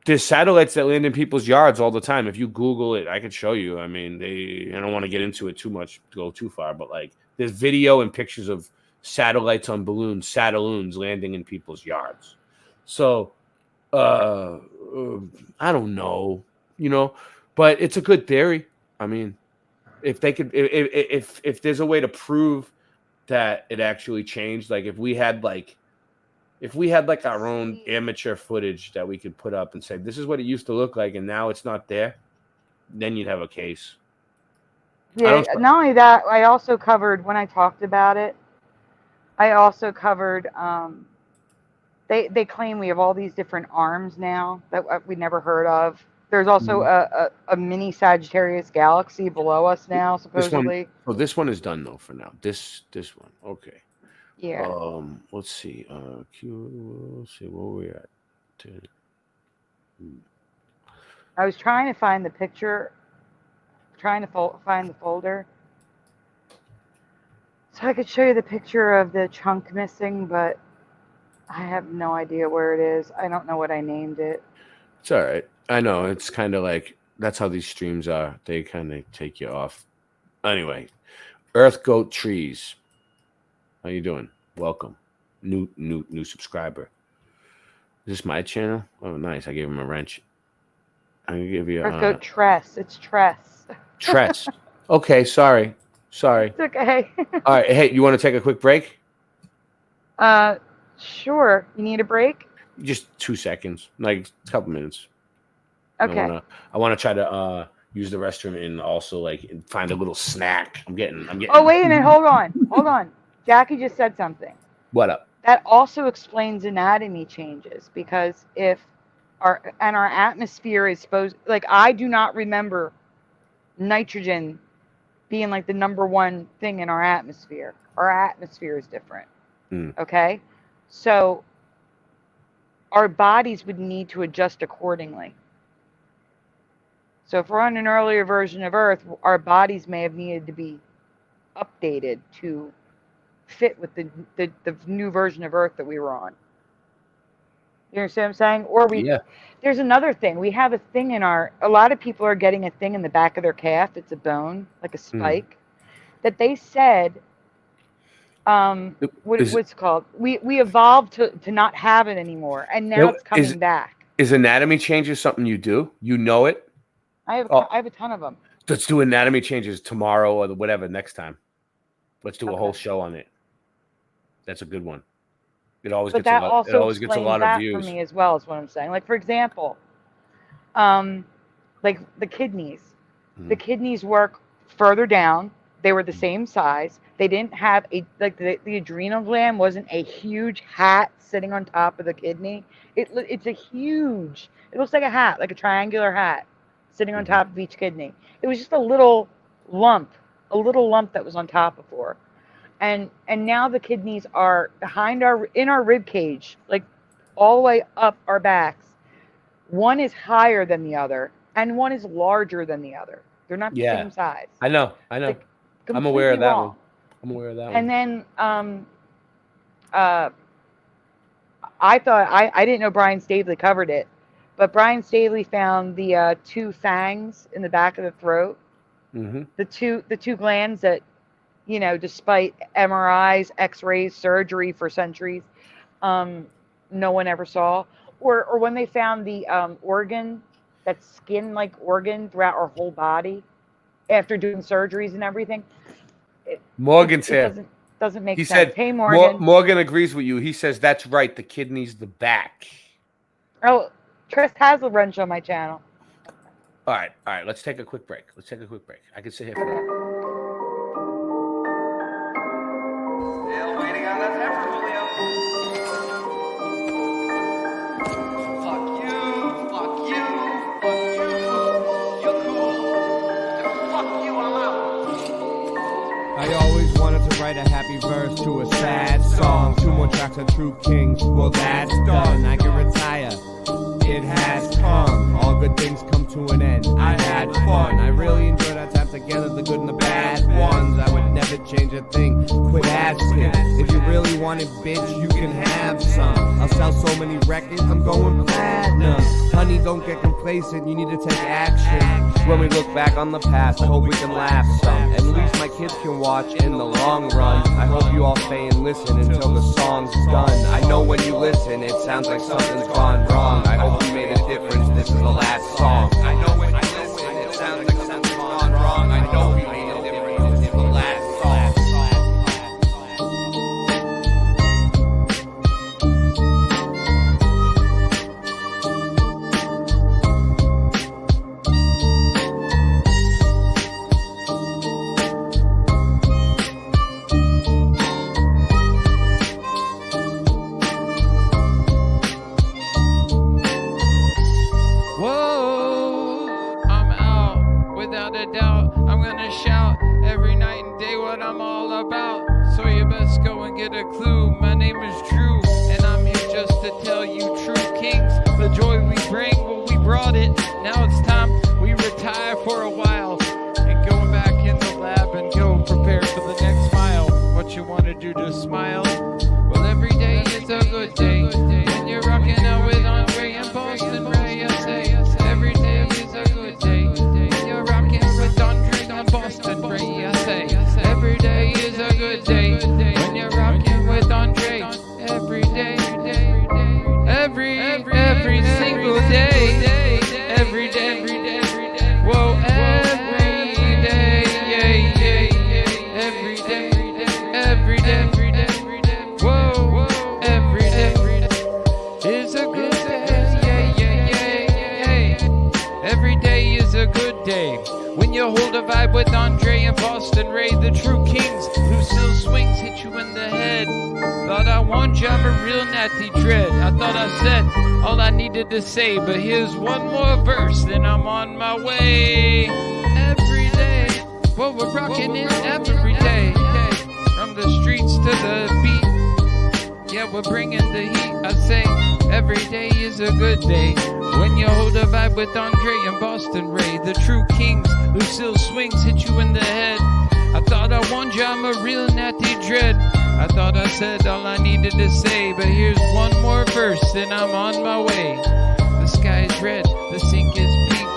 there's satellites that land in people's yards all the time. If you Google it, I could show you. I mean, I don't want to get into it too much to go too far, but like there's video and pictures of satellites on balloons, satelloons landing in people's yards. So I don't know, but it's a good theory. I mean, if they could, if there's a way to prove that it actually changed, like if we had like our own amateur footage that we could put up and say, this is what it used to look like, and now it's not there, then you'd have a case. Yeah, not only that, I also covered, when I talked about it, I also covered, they claim we have all these different arms now that we never heard of. There's also a mini Sagittarius galaxy below us now, supposedly. This one is done though for now. This one. Okay. Yeah. Let's see. Let's see where we at. I was trying to find the picture, find the folder, so I could show you the picture of the chunk missing, but I have no idea where it is. I don't know what I named it. It's all right. I know it's kind of like that's how these streams are. They kind of take you off. Anyway, Earth Goat Trees. How you doing? Welcome, new subscriber. Is this my channel? Oh, nice. I gave him a wrench. I'm gonna give you Earth Goat Tress. It's Tress. Tress. Okay, sorry. It's okay. All right. Hey, you want to take a quick break? Sure. You need a break? Just 2 seconds, like a couple minutes. Okay. I want to try to use the restroom and also like find a little snack. I'm getting. Oh, wait a minute. Hold on. Jackie just said something. What up? That also explains anatomy changes, because if our atmosphere is supposed, like, I do not remember nitrogen being like the #1 thing in our atmosphere. Our atmosphere is different. Okay? So our bodies would need to adjust accordingly. So if we're on an earlier version of Earth, our bodies may have needed to be updated to fit with the new version of Earth that we were on. You understand what I'm saying? Or there's another thing. We have a thing a lot of people are getting a thing in the back of their calf. It's a bone, like a spike, that they said, what's it called? We evolved to not have it anymore, and now it's coming back. Is anatomy changes something you do? You know it? I have a ton of them. Let's do anatomy changes tomorrow or whatever next time. Let's do a whole show on it. That's a good one. It always gets a lot of views. For me as well, is what I'm saying. Like, for example, like the kidneys. The kidneys work further down. They were the same size. They didn't have the adrenal gland wasn't a huge hat sitting on top of the kidney. It looks like a hat, like a triangular hat sitting on top of each kidney. It was just a little lump that was on top before. And now the kidneys are in our rib cage, like all the way up our backs. One is higher than the other, and one is larger than the other. They're not the same size. I know. Like, I'm aware of that one. And then I thought I didn't know Brian Staveley covered it, but Brian Staveley found the 2 fangs in the back of the throat. The two glands that, despite MRIs, X-rays, surgery for centuries, no one ever saw. Or when they found the organ, that skin-like organ throughout our whole body after doing surgeries and everything. Morgan's here. Doesn't make sense. Said, hey, Morgan. Morgan agrees with you. He says that's right. The kidney's the back. Oh, Trist has a wrench on my channel. All right. Let's take a quick break. I can sit here for that. Still waiting on that pepper, Julio. Fuck you. You're cool. And fuck you, I'm out. I always wanted to write a happy verse to a sad song. 2 more tracks of True Kings. Well, that's done. I can retire. It has come. All good things come to an end. I had fun. I really enjoyed our time together, the good and the bad ones. I would never change a thing. Quit asking. If you really want it, bitch, you can have some. I'll sell so many records, I'm going platinum. Honey, don't get complacent, you need to take action. When we look back on the past, I hope we can laugh some. At least my kids can watch in the long run. I hope you all stay and listen until the song's done. I know when you listen, it sounds like something's gone wrong. I hope we made a difference, this is the last song. I know when you listen, it sounds like something's gone wrong. I know we made a difference, this is the last song. Whoa. you just smile. Well, every day is a good day when you're rocking out with Andre and Boston Ray. I say every day is a good day when you're rocking with Andre and Boston Ray. I say every day is a good day when you're rocking with Andre. Every day, every single day, every day, whoa, every day, every day, every day, whoa, every day is a good day, every day is a good day when you hold a vibe with Andre and Boston Ray, the true kings who still swings hit you in the head. Thought I warned you, I'm a real natty dread. I thought I said all I needed to say, but here's one more verse, then I'm on my way. Every day, well, we're rocking it every day. From the streets to the beat, yeah, we're bringing the heat. I say every day is a good day when you hold a vibe with Andre and Boston Ray, the true kings who still swings hit you in the head. I thought I warned you, I'm a real natty dread. I thought I said all I needed to say, but here's one more verse, and I'm on my way. The sky is red, the sink is pink,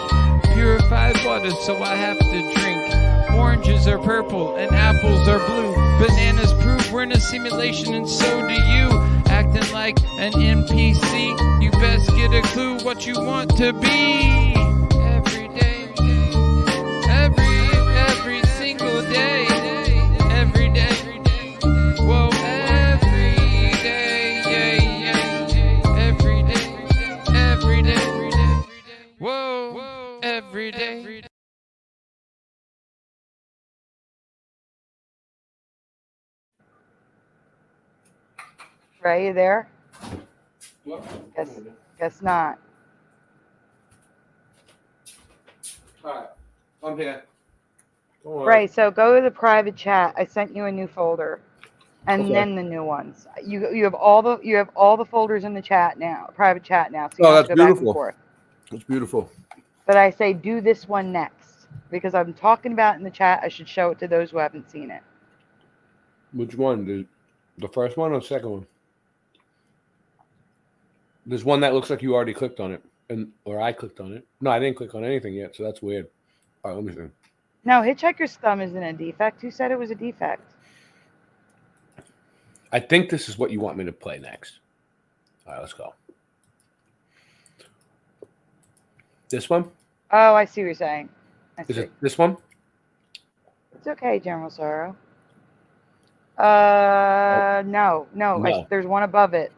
purified water, so I have to drink. Oranges are purple, and apples are blue. Bananas prove we're in a simulation, and so do you. Acting like an NPC, you best get a clue what you want to be. Every day, every single day, every day. Whoa, every day, every day, whoa, every day. Ray, you there? Guess not. All right, I'm here. Don't worry. Ray, so go to the private chat. I sent you a new folder, and Okay. then the new ones. You have all the folders in the chat now, private chat now. So you Oh, don't that's have to go back and beautiful. forth. It's beautiful. But I say do this one next because I'm talking about it in the chat. I should show it to those who haven't seen it. Which one? The first one or the second one? There's one that looks like you already clicked on it, or I clicked on it. No, I didn't click on anything yet, so that's weird. All right, let me see. No, Hitchhiker's Thumb isn't a defect. Who said it was a defect? I think this is what you want me to play next. All right, let's go. This one? Oh, I see what you're saying. I Is see. it this one? It's okay, General Sorrow. No. There's one above it.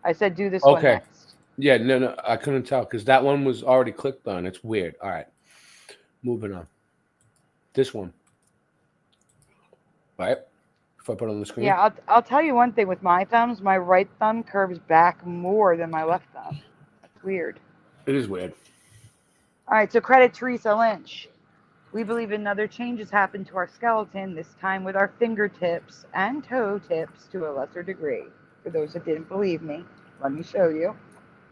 I said do this one Okay. next. Yeah, no, I couldn't tell because that one was already clicked on. It's weird. All right, moving on. This one. All right. If I put it on the screen. Yeah, I'll tell you one thing with my thumbs. My right thumb curves back more than my left thumb. That's weird. It is weird. All right, so credit Teresa Lynch. We believe another change has happened to our skeleton, this time with our fingertips and toe tips to a lesser degree. For those that didn't believe me, let me show you.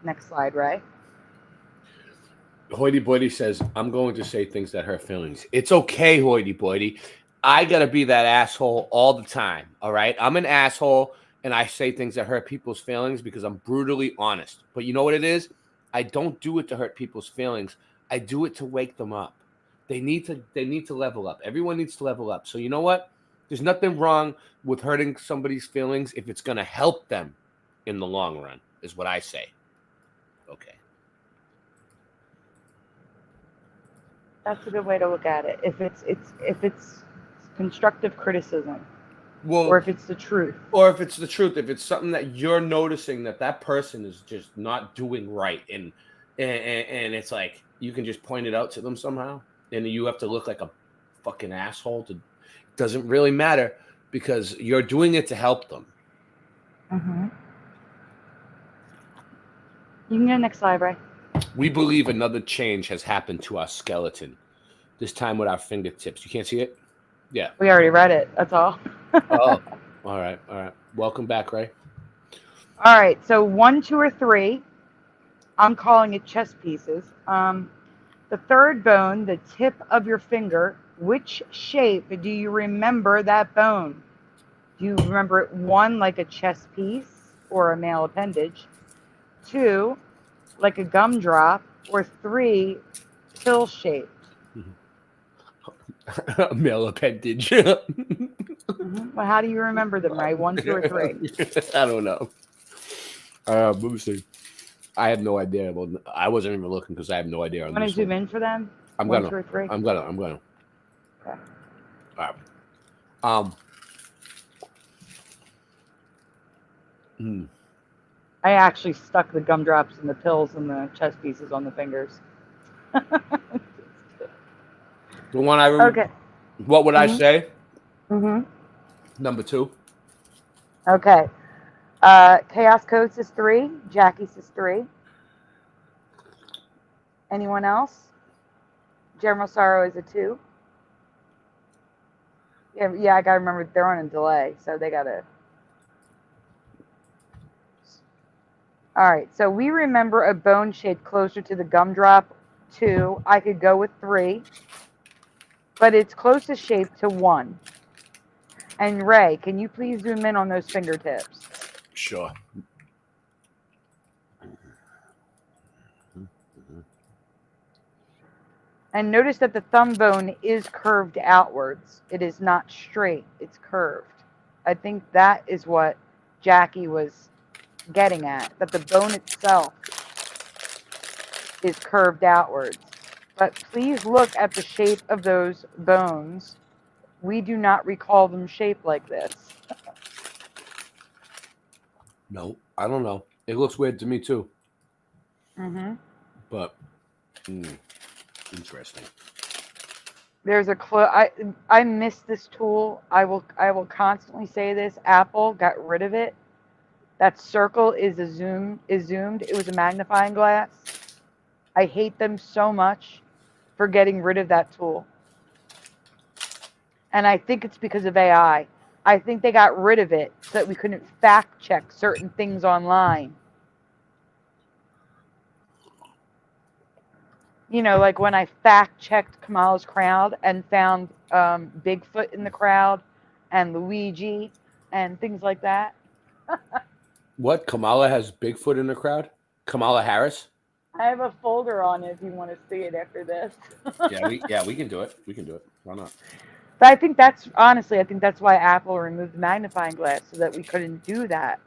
Next slide, Ray. Hoity Boity says, I'm going to say things that hurt feelings. It's okay, Hoity Boity. I got to be that asshole all the time, all right? I'm an asshole, and I say things that hurt people's feelings because I'm brutally honest. But you know what it is? I don't do it to hurt people's feelings. I do it to wake them up. They need to level up. Everyone needs to level up. So you know what? There's nothing wrong with hurting somebody's feelings if it's going to help them in the long run, is what I say. Okay. That's a good way to look at it. If it's constructive criticism, Well, or if it's the truth. Or if it's the truth, if it's something that you're noticing that person is just not doing right, and it's like you can just point it out to them somehow, and you have to look like a fucking asshole. It doesn't really matter because you're doing it to help them. Mm-hmm. You can go next slide, Ray. We believe another change has happened to our skeleton, this time with our fingertips. You can't see it? Yeah. We already read it. That's all. Oh, all right. Welcome back, Ray. All right. So 1, 2, or 3. I'm calling it chess pieces. The third bone, the tip of your finger. Which shape do you remember that bone? Do you remember it? 1, like a chess piece or a male appendage. 2, like a gumdrop. Or 3, pill shaped. Male appendage. Well, how do you remember them, Ray? 1, 2, or 3? I don't know. Let me see. I have no idea. Well, I wasn't even looking because I have no idea. Want to zoom in for them? I'm 1, gonna. 2, or 3? I'm gonna. Okay. All right. I actually stuck the gumdrops and the pills and the chess pieces on the fingers. The one I remember. Okay. What would I say? Mm-hmm. Number 2. Okay. Chaos Code says 3. Jackie says 3. Anyone else? General Sorrow is a 2. Yeah, I gotta remember they're on a delay, so they gotta. All right, so we remember a bone shaped closer to the gumdrop. 2. I could go with 3, but it's closest shape to 1. And Ray, can you please zoom in on those fingertips? Sure. And notice that the thumb bone is curved outwards. It is not straight, it's curved. I think that is what Jackie was getting at, that the bone itself is curved outwards. But please look at the shape of those bones. We do not recall them shaped like this. No, I don't know. It looks weird to me too. Mm-hmm. But interesting. There's a clue. I miss this tool. I will constantly say this. Apple got rid of it. That circle is zoomed. It was a magnifying glass. I hate them so much for getting rid of that tool. And I think it's because of AI. I think they got rid of it so that we couldn't fact check certain things online. You know, like when I fact checked Kamala's crowd and found Bigfoot in the crowd and Luigi and things like that. What? Kamala has Bigfoot in the crowd? Kamala Harris? I have a folder on it if you want to see it after this. we can do it. We can do it. Why not? But I think that's, honestly, I think that's why Apple removed the magnifying glass, so that we couldn't do that.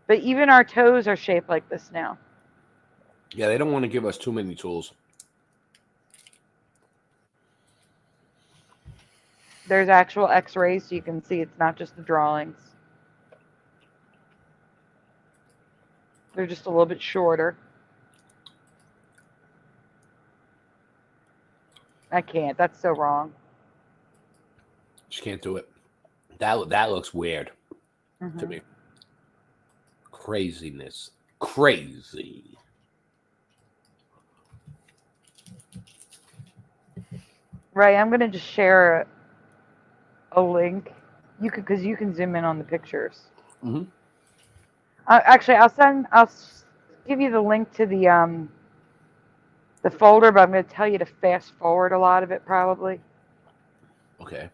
But even our toes are shaped like this now. Yeah, they don't want to give us too many tools. There's actual x-rays, so you can see it's not just the drawings. They're just a little bit shorter. I can't. That's so wrong. Just can't do it. That looks weird to me. Craziness. Crazy. Ray, I'm gonna just share a link. Because you can zoom in on the pictures. Mm-hmm. Actually, I'll give you the link to the folder, but I'm going to tell you to fast forward a lot of it probably. Okay.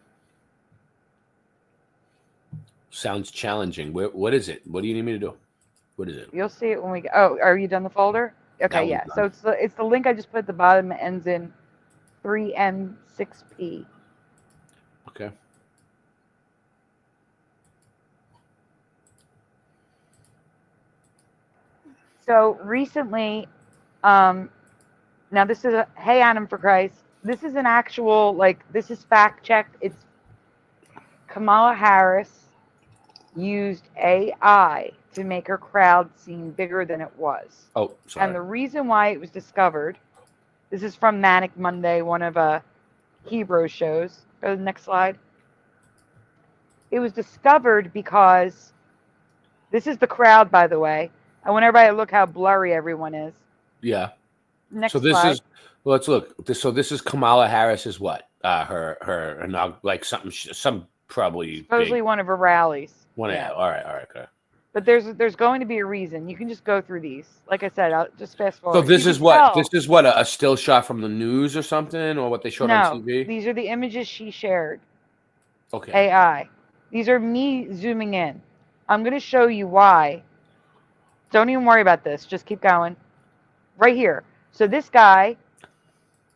Sounds challenging. What is it? What do you need me to do? What is it? You'll see it when we go. Oh, are you done the folder? Okay, yeah. So it's the link I just put at the bottom. It ends in 3M6P. Okay. So recently, now this is hey Adam for Christ. This is an actual, this is fact checked. It's Kamala Harris used AI to make her crowd seem bigger than it was. Oh, sorry. And the reason why it was discovered, this is from Manic Monday, one of Hebrew shows. Go to the next slide. It was discovered because this is the crowd, by the way. I want everybody to look how blurry everyone is. Yeah. Next so this slide. is, let's look. So this is Kamala Harris's what? Her like some probably Supposedly big, one of her rallies. one. Yeah. All right, okay. But there's going to be a reason. You can just go through these. Like I said, I'll just fast forward. So this You is can what? tell. This is what a still shot from the news or something, or what they showed on No, TV? these are the images she shared. Okay. AI. These are me zooming in. I'm going to show you why. Don't even worry about this. Just keep going. Right here. So this guy,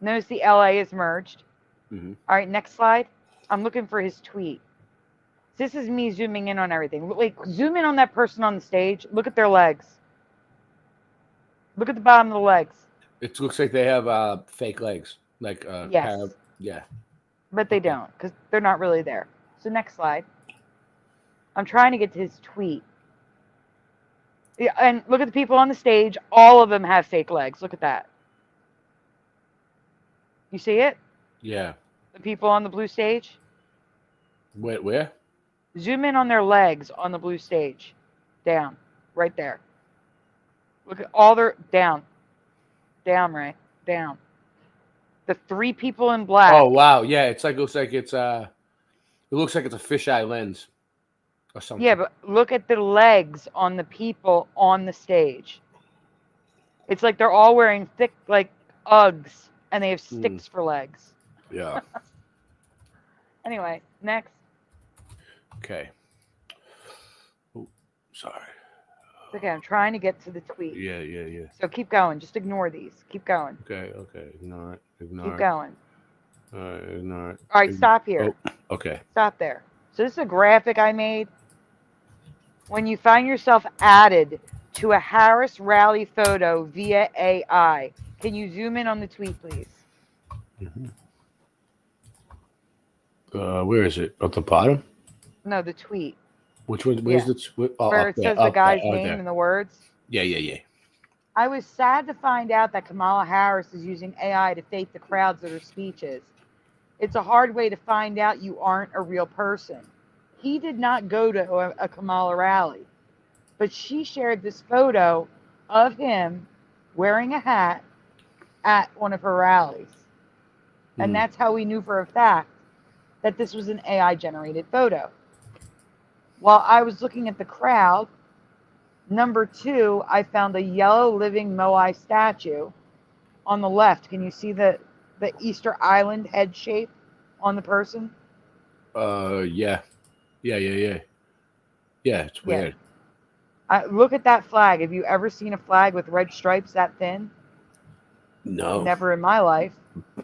notice the LA is merged. Mhm. All right, next slide. I'm looking for his tweet. This is me zooming in on everything. Like, zoom in on that person on the stage. Look at their legs. Look at the bottom of the legs. It looks like they have fake legs, like Yes. yeah. But they don't, because they're not really there. So next slide. I'm trying to get to his tweet. Yeah, and look at the people on the stage. All of them have fake legs. Look at that. You see it? Yeah. The people on the blue stage. Where? Zoom in on their legs on the blue stage. Down. Right there. Look at all their... Down. Down, Ray. Down. The 3 people in black. Oh wow, yeah. It looks like it's a fisheye lens or something. Yeah, but look at the legs on the people on the stage. It's like they're all wearing thick, like, Uggs, and they have sticks for legs. Yeah. Anyway, next. Okay. Oh, sorry. It's okay, I'm trying to get to the tweet. Yeah. So keep going. Just ignore these. Keep going. Okay. Ignore it. Keep going. Ignore it. All right, stop here. Oh, okay. Stop there. So this is a graphic I made. When you find yourself added to a Harris rally photo via AI, can you zoom in on the tweet, please? Where is it? At the bottom? No, the tweet. Which one? Where's Yeah. the tweet? Oh, Where up it there, says the up guy's there, name there. and the words. Yeah. I was sad to find out that Kamala Harris is using AI to fake the crowds at her speeches. It's a hard way to find out you aren't a real person. He did not go to a Kamala rally, but she shared this photo of him wearing a hat at one of her rallies. And that's how we knew for a fact that this was an AI-generated photo. While I was looking at the crowd, number 2, I found a yellow living Moai statue on the left. Can you see the Easter Island head shape on the person? Yeah. Yeah, it's weird. Look at that flag. Have you ever seen a flag with red stripes that thin? No. Never in my life.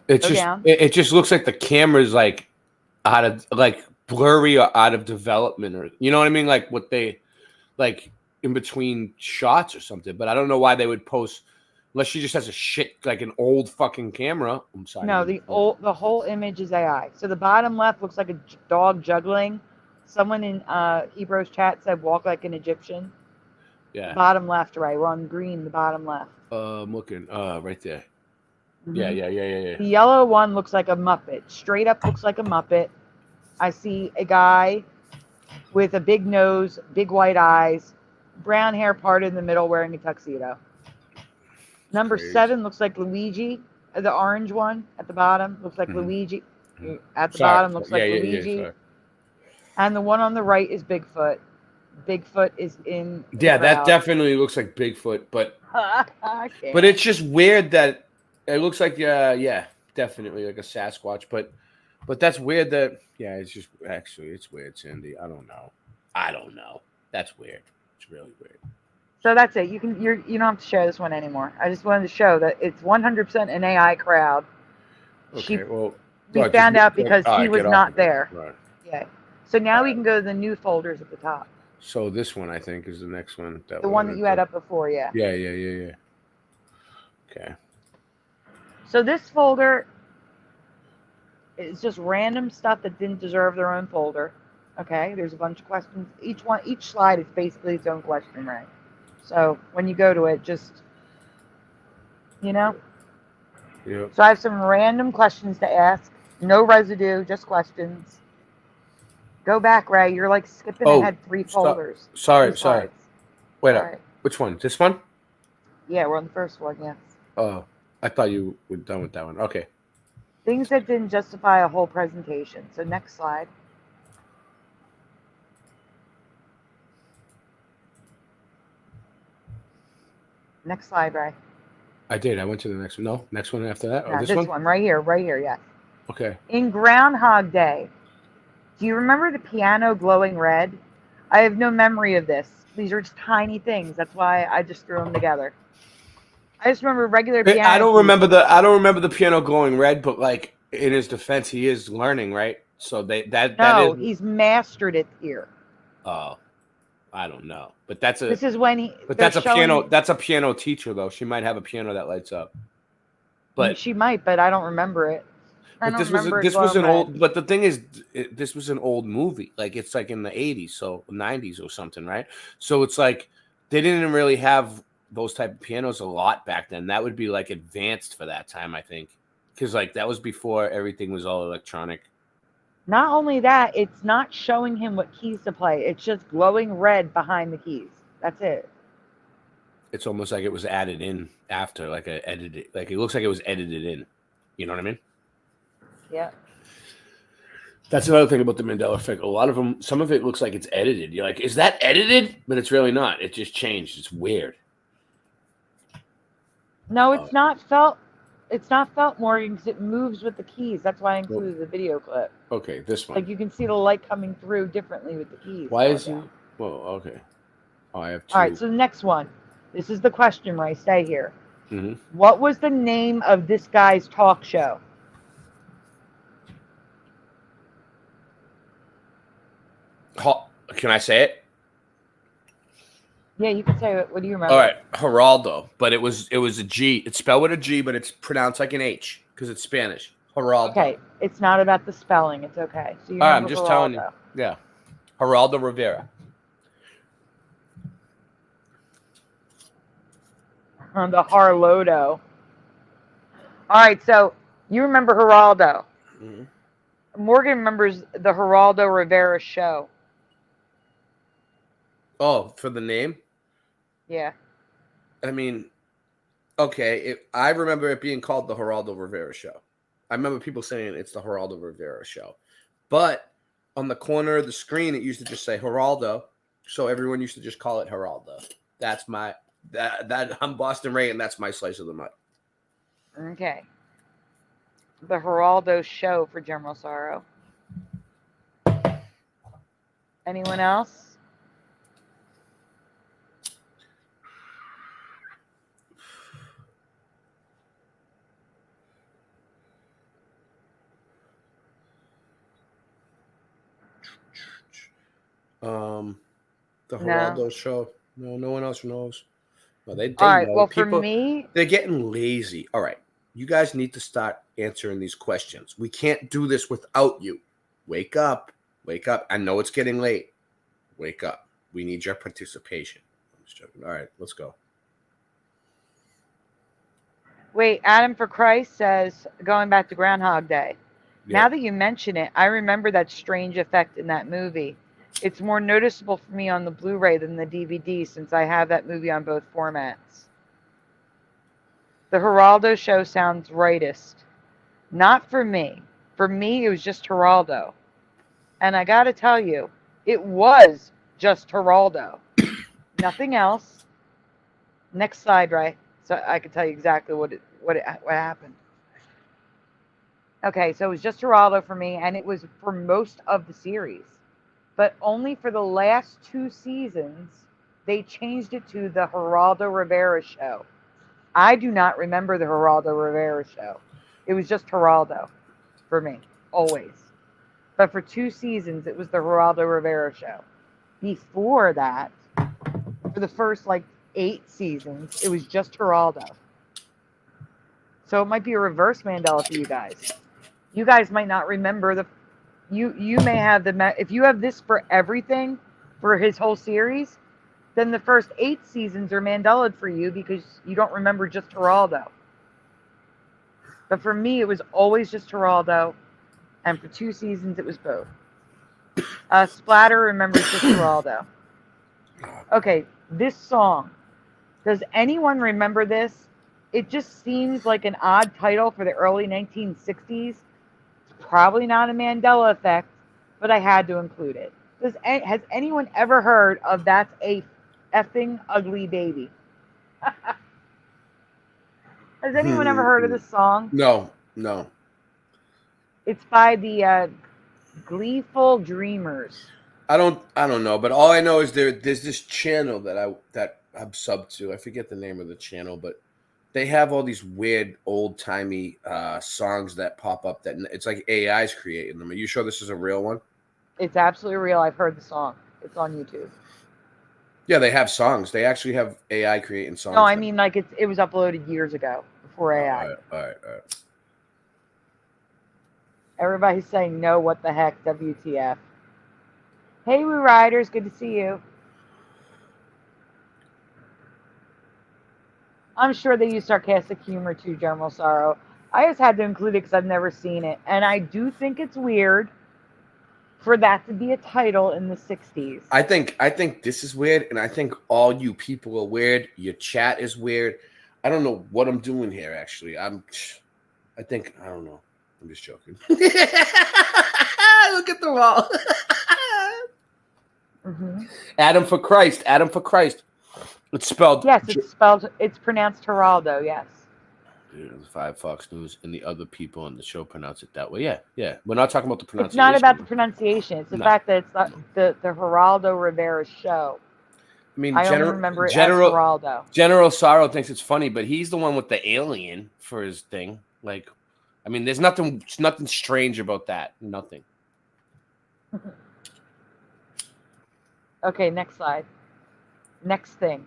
It's Go just down. it just looks like the camera's like out of like blurry or out of development, or you know what I mean, like what they like in between shots or something. But I don't know why they would post unless she just has a shit like an old fucking camera. I'm sorry. No, the whole image is AI. So the bottom left looks like a dog juggling. Someone in Hebrews chat said walk like an Egyptian. Yeah. Bottom left, right? We're on green, the bottom left. I'm looking right there. Mhm. Yeah. The yellow one looks like a Muppet. Straight up looks like a Muppet. I see a guy with a big nose, big white eyes, brown hair parted in the middle, wearing a tuxedo. Number crazy. 7 looks like Luigi. The orange one at the bottom looks like Luigi. At the bottom looks like Luigi. And the one on the right is Bigfoot. Bigfoot is in the Yeah, that crowd. definitely looks like Bigfoot, but Okay. but it's just weird that it looks like yeah, definitely like a Sasquatch, but that's weird that it's just actually it's weird, Sandy. I don't know. That's weird. It's really weird. So that's it. You don't have to share this one anymore. I just wanted to show that it's 100% an AI crowd. Okay, We found out because all he right, was get off not of it. there. Right. Yeah. So now we can go to the new folders at the top. So this one I think is the next one. The one that you had up before, yeah. Yeah. Okay. So So this folder is just random stuff that didn't deserve their own folder. Okay, there's a bunch of questions. Each slide is basically its own question, right? So when you go to it, just yeah. So I have some random questions to ask. No residue, just questions. Go back, Ray. You're like skipping ahead 3 folders. Sorry. 2 slides. Wait All up. right. Which one? This one? Yeah, we're on the first one, yes. Oh, I thought you were done with that one. Okay. Things that didn't justify a whole presentation. So next slide. Next slide, Ray. I did. I went to the next one. No, next one after that. No, Oh, this this one? one right here, yes. Okay. In Groundhog Day, Do you remember the piano glowing red? I have no memory of this. These are just tiny things. That's why I just threw them together. I just remember regular piano. I don't keys. remember the piano glowing red, but like in his defense, he is learning, right? So that No, is. he's mastered it here. Oh, I don't know, but that's a. This is when he. But they're that's a showing- piano. That's a piano teacher, though. She might have a piano that lights up. But she might, but I don't remember it. I don't remember this was an glowing old. red. But the thing is, this was an old movie. Like it's like in the 80s, so 90s or something, right? So it's like they didn't really have those type of pianos a lot back then. That would be like advanced for that time, I think, because like that was before everything was all electronic. Not only that, it's not showing him what keys to play. It's just glowing red behind the keys. That's it. It's almost like it was added in after, like a edited. Like it looks like it was edited in. You know what I mean? Yeah. That's another thing about the Mandela effect. A lot of them, some of it looks like it's edited. You're like, is that edited? But it's really not. It just changed. It's weird. No, it's not felt. It's not felt, Morgan, because it moves with the keys. That's why I included the video clip. Okay, this one. Like you can see the light coming through differently with the keys. Why is he? Well, okay. Oh, I have two. All right, so the next one. This is the question where I stay here. Mm-hmm. What was the name of this guy's talk show? Can I say it? Yeah, you can say it. What do you remember? All right, Geraldo, but it was a G. It's spelled with a G, but it's pronounced like an H because it's Spanish. Geraldo. Okay, it's not about the spelling. It's okay. So you All right, remember I'm just Geraldo. telling you. Yeah, Geraldo Rivera. The Harlodo. All right, so you remember Geraldo. Mm-hmm. Morgan remembers the Geraldo Rivera show. Oh, for the name? Yeah. I mean, okay. I remember it being called the Geraldo Rivera Show. I remember people saying it's the Geraldo Rivera Show. But on the corner of the screen, it used to just say Geraldo. So everyone used to just call it Geraldo. That's my... That I'm Boston Ray, and that's my slice of the mud. Okay. The Geraldo show for General Sorrow. Anyone else? The Geraldo show. No one else knows. Well, they All right. know. Well, People, for me, they're getting lazy. All right. You guys need to start answering these questions. We can't do this without you. Wake up. Wake up. I know it's getting late. Wake up. We need your participation. I'm just joking. All right. Let's go. wait, Adam for Christ says, going back to Groundhog Day. Yeah. Now that you mention it, I remember that strange effect in that movie. It's more noticeable for me on the Blu-ray than the DVD since I have that movie on both formats. The Geraldo show sounds rightist. Not for me. For me, it was just Geraldo. And I got to tell you, it was just Geraldo. Nothing else. Next slide, right? So I can tell you exactly what happened. Okay, so it was just Geraldo for me, and it was for most of the series. But only for the last 2 seasons, they changed it to the Geraldo Rivera show. I do not remember the Geraldo Rivera show. It was just Geraldo for me, always. But for 2 seasons, it was the Geraldo Rivera show. Before that, for the first 8 seasons, it was just Geraldo. So it might be a reverse Mandela for you guys. You guys might not remember you may have if you have this for everything, for his whole series, then the first 8 seasons are Mandela for you because you don't remember just Geraldo. But for me, it was always just Geraldo, and for 2 seasons, it was both. Splatter remembers just Geraldo. Okay, this song. Does anyone remember this? It just seems like an odd title for the early 1960s. It's probably not a Mandela effect, but I had to include it. Has anyone ever heard of That's a Effing Ugly Baby? Has anyone ever heard of this song? No. It's by the Gleeful Dreamers. I don't know, but all I know is there's this channel that I'm subbed to. I forget the name of the channel, but they have all these weird old timey songs that pop up that it's like AI's creating them. Are you sure this is a real one? It's absolutely real. I've heard the song. It's on YouTube. Yeah, they have songs. They actually have AI creating songs. No, I mean like it was uploaded years ago before AI. All right. Everybody's saying no. What the heck? WTF? Hey, Woo Riders, good to see you. I'm sure they use sarcastic humor too, General Sorrow. I just had to include it because I've never seen it. And I do think it's weird for that to be a title in the 60s. I think this is weird, and I think all you people are weird. Your chat is weird. I don't know what I'm doing here, actually. I don't know. I'm just joking. Look at the wall. Mm-hmm. Adam for Christ. It's spelled. Yes, it's pronounced Geraldo, yes. Dude, 5 Fox News and the other people on the show pronounce it that way. Yeah. We're not talking about the pronunciation. It's not about the pronunciation. It's the fact that it's not the Geraldo Rivera show. I mean, I only remember it as Geraldo. General Sorrow thinks it's funny, but he's the one with the alien for his thing. Like, I mean, there's nothing strange about that. Nothing. Okay, next slide. Next thing.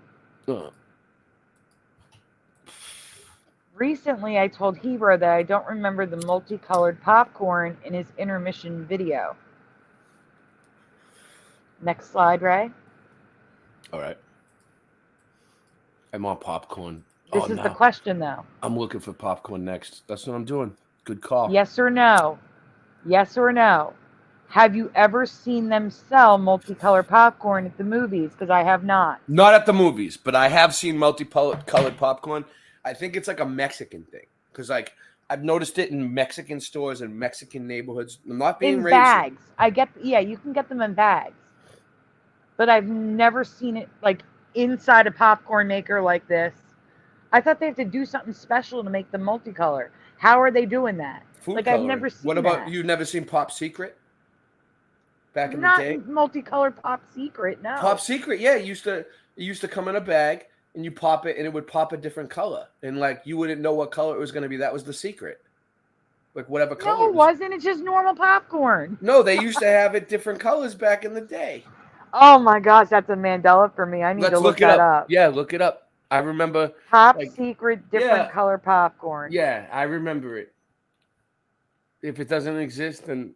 Recently, I told Hebrew that I don't remember the multicolored popcorn in his intermission video. Next slide, Ray. All right. I'm on popcorn. This is the question, though. I'm looking for popcorn next. That's what I'm doing. Good call. Yes or no? Yes or no? Have you ever seen them sell multicolored popcorn at the movies? Because I have not. Not at the movies, but I have seen multicolored popcorn. I think it's like a Mexican thing. Because, like, I've noticed it in Mexican stores and Mexican neighborhoods. I'm not being in racist. Bags. You can get them in bags. But I've never seen it, like, inside a popcorn maker like this. I thought they have to do something special to make them multicolor. How are they doing that? Food like, coloring. I've never seen What about, that. you've never seen Pop Secret? Back in Not the day? Multicolored Pop Secret, no. Pop Secret, yeah. It used to come in a bag, and you pop it, and it would pop a different color. And, like, you wouldn't know what color it was going to be. That was the secret. Like, whatever color. No, it wasn't. It's just normal popcorn. No, they used to have it different colors back in the day. Oh, my gosh. That's a Mandela for me. I need to look that up. Yeah, look it up. I remember. Pop Secret, different color popcorn. Yeah, I remember it. If it doesn't exist, then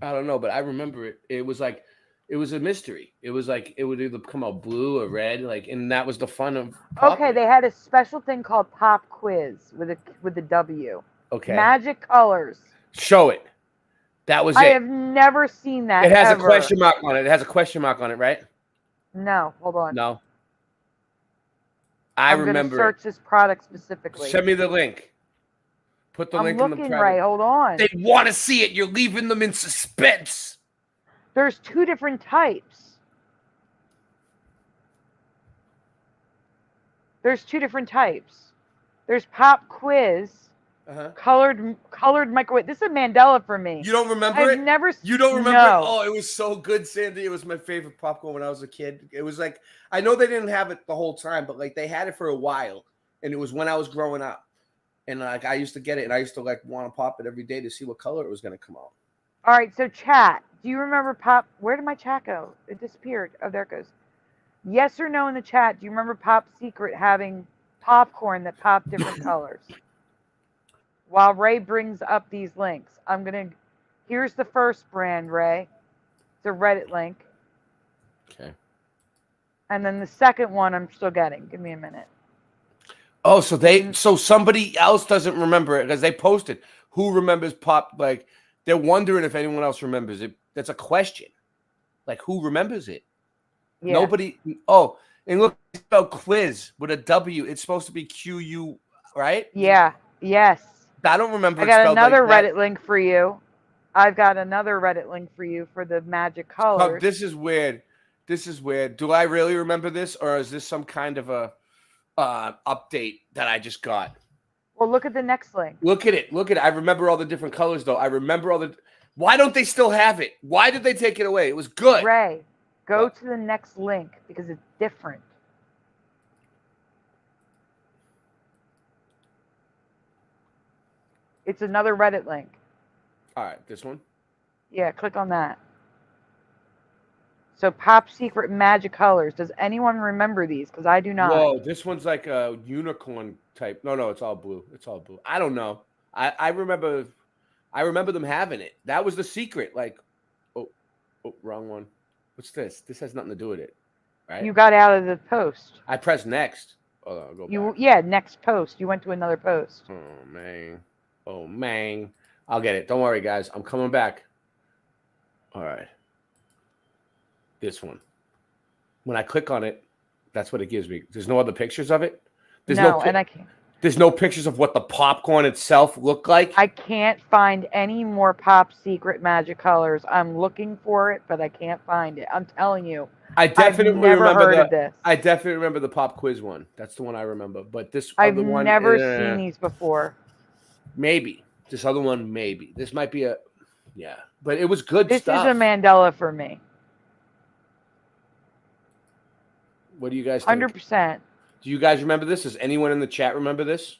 I don't know. But I remember it. It was like, it was a mystery. It was like, it would either come out blue or red. Like, and that was the fun of popping. Okay, they had a special thing called Pop Quiz with a W. Okay. Magic Colors. Show it. That was I it. have never seen that. It has ever. a question mark on it. It has a question mark on it, right? No, hold on. No. I'm remember. Gonna search this product specifically. Send me the link. Put the link in the looking, product. Ray. Hold on. They want to see it. You're leaving them in suspense. There's 2 different types. There's Pop Quiz. Colored microwave. This is a Mandela for me. You don't remember it? I've never. You don't remember no. it? Oh, it was so good, Sandy. It was my favorite popcorn when I was a kid. It was like, I know they didn't have it the whole time, but like they had it for a while, and it was when I was growing up, and like I used to get it, and I used to like want to pop it every day to see what color it was going to come out. All right, so chat. Do you remember Pop? Where did my chat go? It disappeared. Oh, there it goes. Yes or no in the chat. Do you remember Pop Secret having popcorn that popped different colors? While Ray brings up these links, here's the first brand, Ray. It's a Reddit link. Okay. And then the second one I'm still getting. Give me a minute. Oh, so somebody else doesn't remember it because they posted. Who remembers Pop? Like, they're wondering if anyone else remembers it. That's a question. Like, who remembers it? Yeah. Nobody. Oh, and look, it's spelled quiz with a W. It's supposed to be QU, right? Yeah. Yes. I don't remember. I got another Reddit link for you. I've got another Reddit link for you for the magic colors. Oh, this is weird. Do I really remember this, or is this some kind of a update that I just got? Well, look at the next link. Look at it. I remember all the different colors, though. I remember all the. Why don't they still have it? Why did they take it away? It was good. Ray, go What? to the next link because it's different. It's another Reddit link. All right, this one. Yeah, click on that. So Pop Secret Magic Colors. Does anyone remember these? Because I do not. Whoa, this one's like a unicorn type. No, it's all blue. It's all blue. I don't know. I remember them having it. That was the secret. Like, oh, wrong one. What's this? This has nothing to do with it, right? You got out of the post. I pressed next. Oh, I'll go back. Yeah, next post. You went to another post. Oh man. I'll get it. Don't worry, guys. I'm coming back. All right. This one. When I click on it, that's what it gives me. There's no other pictures of it. And I can't. There's no pictures of what the popcorn itself looked like. I can't find any more Pop Secret Magic Colors. I'm looking for it, but I can't find it. I'm telling you. I definitely I've never remember heard of this. I definitely remember the pop quiz one. That's the one I remember. But this I've other one, never seen these before. Maybe. This other one, maybe. This might be yeah. But it was good This stuff. is a Mandela for me. What do you guys think? 100%. Do you guys remember this? Does anyone in the chat remember this?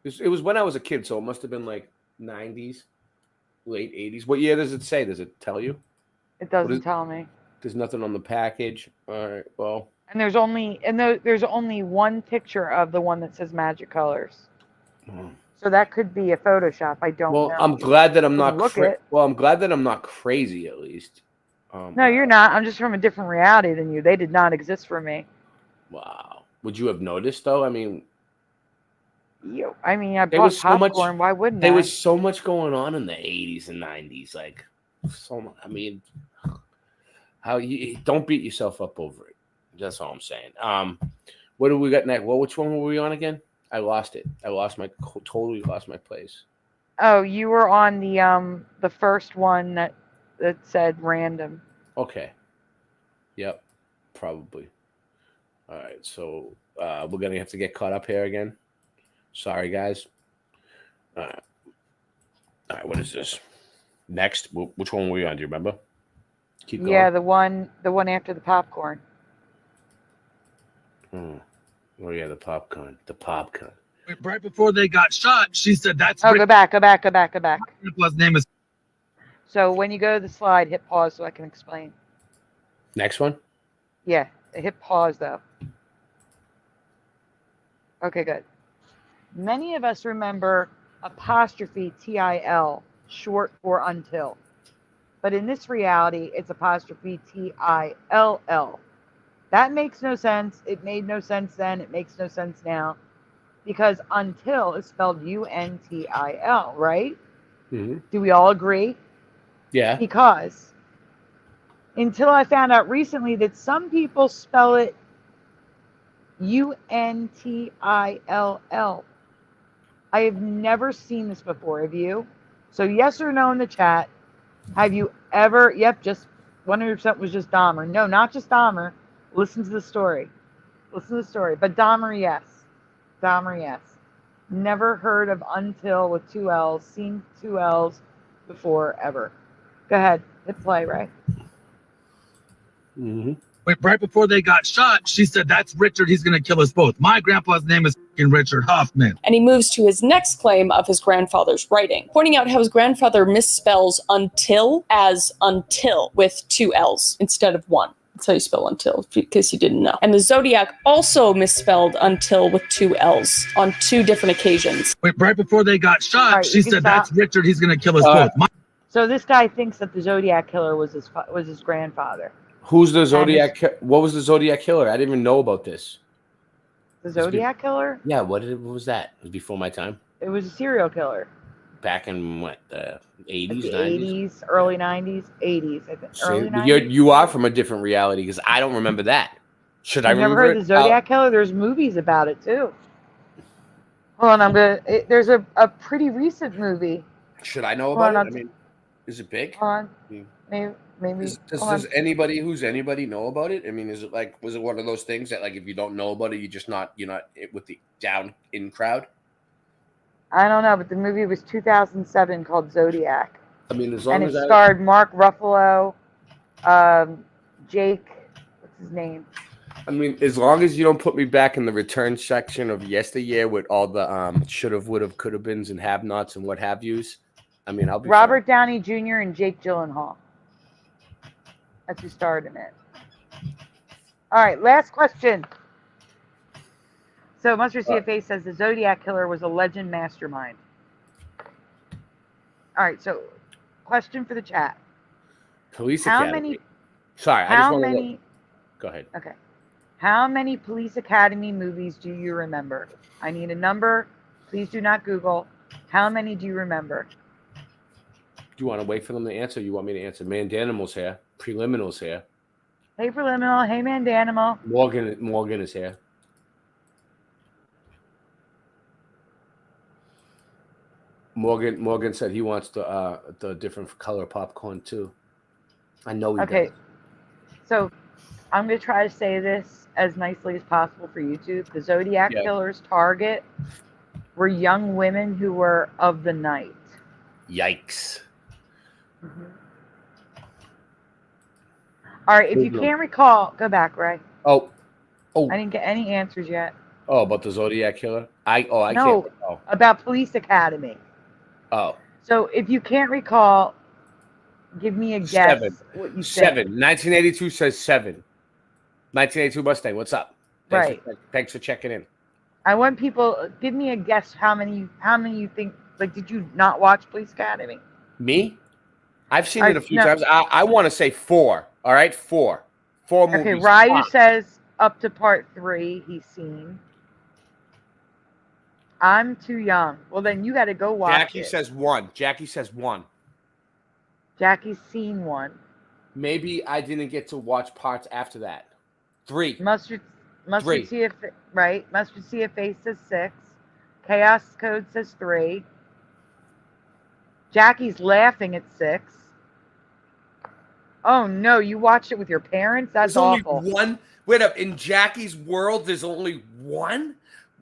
It was when I was a kid, so it must have been like 90s, late 80s. What year does it say? Does it tell you? It doesn't tell me. There's nothing on the package. All right, well. And there's only one picture of the one that says Magic Colors. So that could be a Photoshop. I don't know. Well, I'm glad that I'm not. I'm glad that I'm not crazy. At least. No, you're not. I'm just from a different reality than you. They did not exist for me. Wow. Would you have noticed though? I mean, I bought popcorn. Why wouldn't there was so much going on in the 80s and 90s. Like, so much. I mean, how you don't beat yourself up over it. That's all I'm saying. What do we got next? Well, which one were we on again? I lost it. Totally lost my place. Oh, you were on the first one that said random. Okay. Yep. Probably. All right. So we're gonna have to get caught up here again. Sorry, guys. All right. What is this? Next. Which one were we on? Do you remember? Keep going. Yeah, the one after the popcorn. Oh yeah, the popcorn. Right before they got shot, she said, "That's." Oh, go back. Grandpa's name is. So when you go to the slide, hit pause so I can explain. Next one. Yeah, hit pause though. Okay, good. Many of us remember apostrophe TIL, short for until. But in this reality, it's apostrophe TILL. That makes no sense. It made no sense then. It makes no sense now. Because until is spelled UNTIL, right? Mm-hmm. Do we all agree? Yeah. Because until I found out recently that some people spell it UNTILL. I have never seen this before. Have you? So yes or no in the chat. Have you ever? Yep, just 100% was just Dahmer. No, not just Dahmer. Listen to the story. But Dahmer, yes. Never heard of until with two L's. Seen two L's before ever. Go ahead. Hit play, right? Mm-hmm. Right before they got shot, she said, "That's Richard. He's going to kill us both. My grandpa's name is Richard Hoffman." And he moves to his next claim of his grandfather's writing, pointing out how his grandfather misspells until as until with two L's instead of one. That's how you spell until, because you didn't know. And the Zodiac also misspelled until with two L's on two different occasions. Right before they got shot, she said, "That's Richard. He's going to kill us both." So this guy thinks that the Zodiac killer was his grandfather. Who's the Zodiac? What was the Zodiac killer? I didn't even know about this. The Zodiac killer? Yeah. What was that? It was before my time. It was a serial killer. Back in what, the 80s, like the 90s? Early 90s, 80s, I think. Early 90s. You are from a different reality because I don't remember that. Should I remember? Never heard the Zodiac killer? There's movies about it too. Hold on, there's a pretty recent movie. Should I know about it? I mean, is it big? Hold on. Maybe. Does anybody know about it? I mean, is it was it one of those things that if you don't know about it, you're not with the down in crowd? I don't know, but the movie was 2007 called Zodiac. I mean, as long And as it starred Mark Ruffalo, Jake, what's his name? I mean, as long as you don't put me back in the return section of yesteryear with all the should have, would have, could have beens and have nots and what have yous. I mean, I'll be Robert Downey Jr. and Jake Gyllenhaal. That's who starred in it. All right, last question. So Mustard CFA says the Zodiac Killer was a legend mastermind. All right, so question for the chat. Police How Academy. many? Sorry, I just How want many? to go ahead. Okay. How many Police Academy movies do you remember? I need a number. Please do not Google. How many do you remember? Do you want to wait for them to answer? Or you want me to answer? Mandanimal's here. Preliminal's here. Hey, Preliminal. Hey, Mandanimal. Morgan is here. Morgan said he wants the different color popcorn too. I know he Okay. does. So I'm going to try to say this as nicely as possible for YouTube. The Zodiac Killer's target were young women who were of the night. Yikes. Mm-hmm. All right, if you can't recall, go back, Ray. Oh. I didn't get any answers yet. Oh, about the Zodiac Killer? I No, can't recall. about Police Academy. Oh. So if you can't recall, give me a guess. 7. What you 7. think. 1982 says 7. 1982 Mustang, what's up? Thanks for checking in. I want people, give me a guess how many you think, like, did you not watch Police Academy? Me? I've seen it a few times. I want to say 4. All right, 4. 4 movies. Okay, Ryu says up to part 3 he's seen. I'm too young. Well, then you got to go watch Jackie says 1. Jackie says 1. Jackie's seen 1. Maybe I didn't get to watch parts after that. 3. Mustard 3. CFA, right? Mustard CFA says 6. Chaos Code says 3. Jackie's laughing at 6. Oh no, you watched it with your parents? That's awful. Only 1. Wait up, in Jackie's world, there's only 1.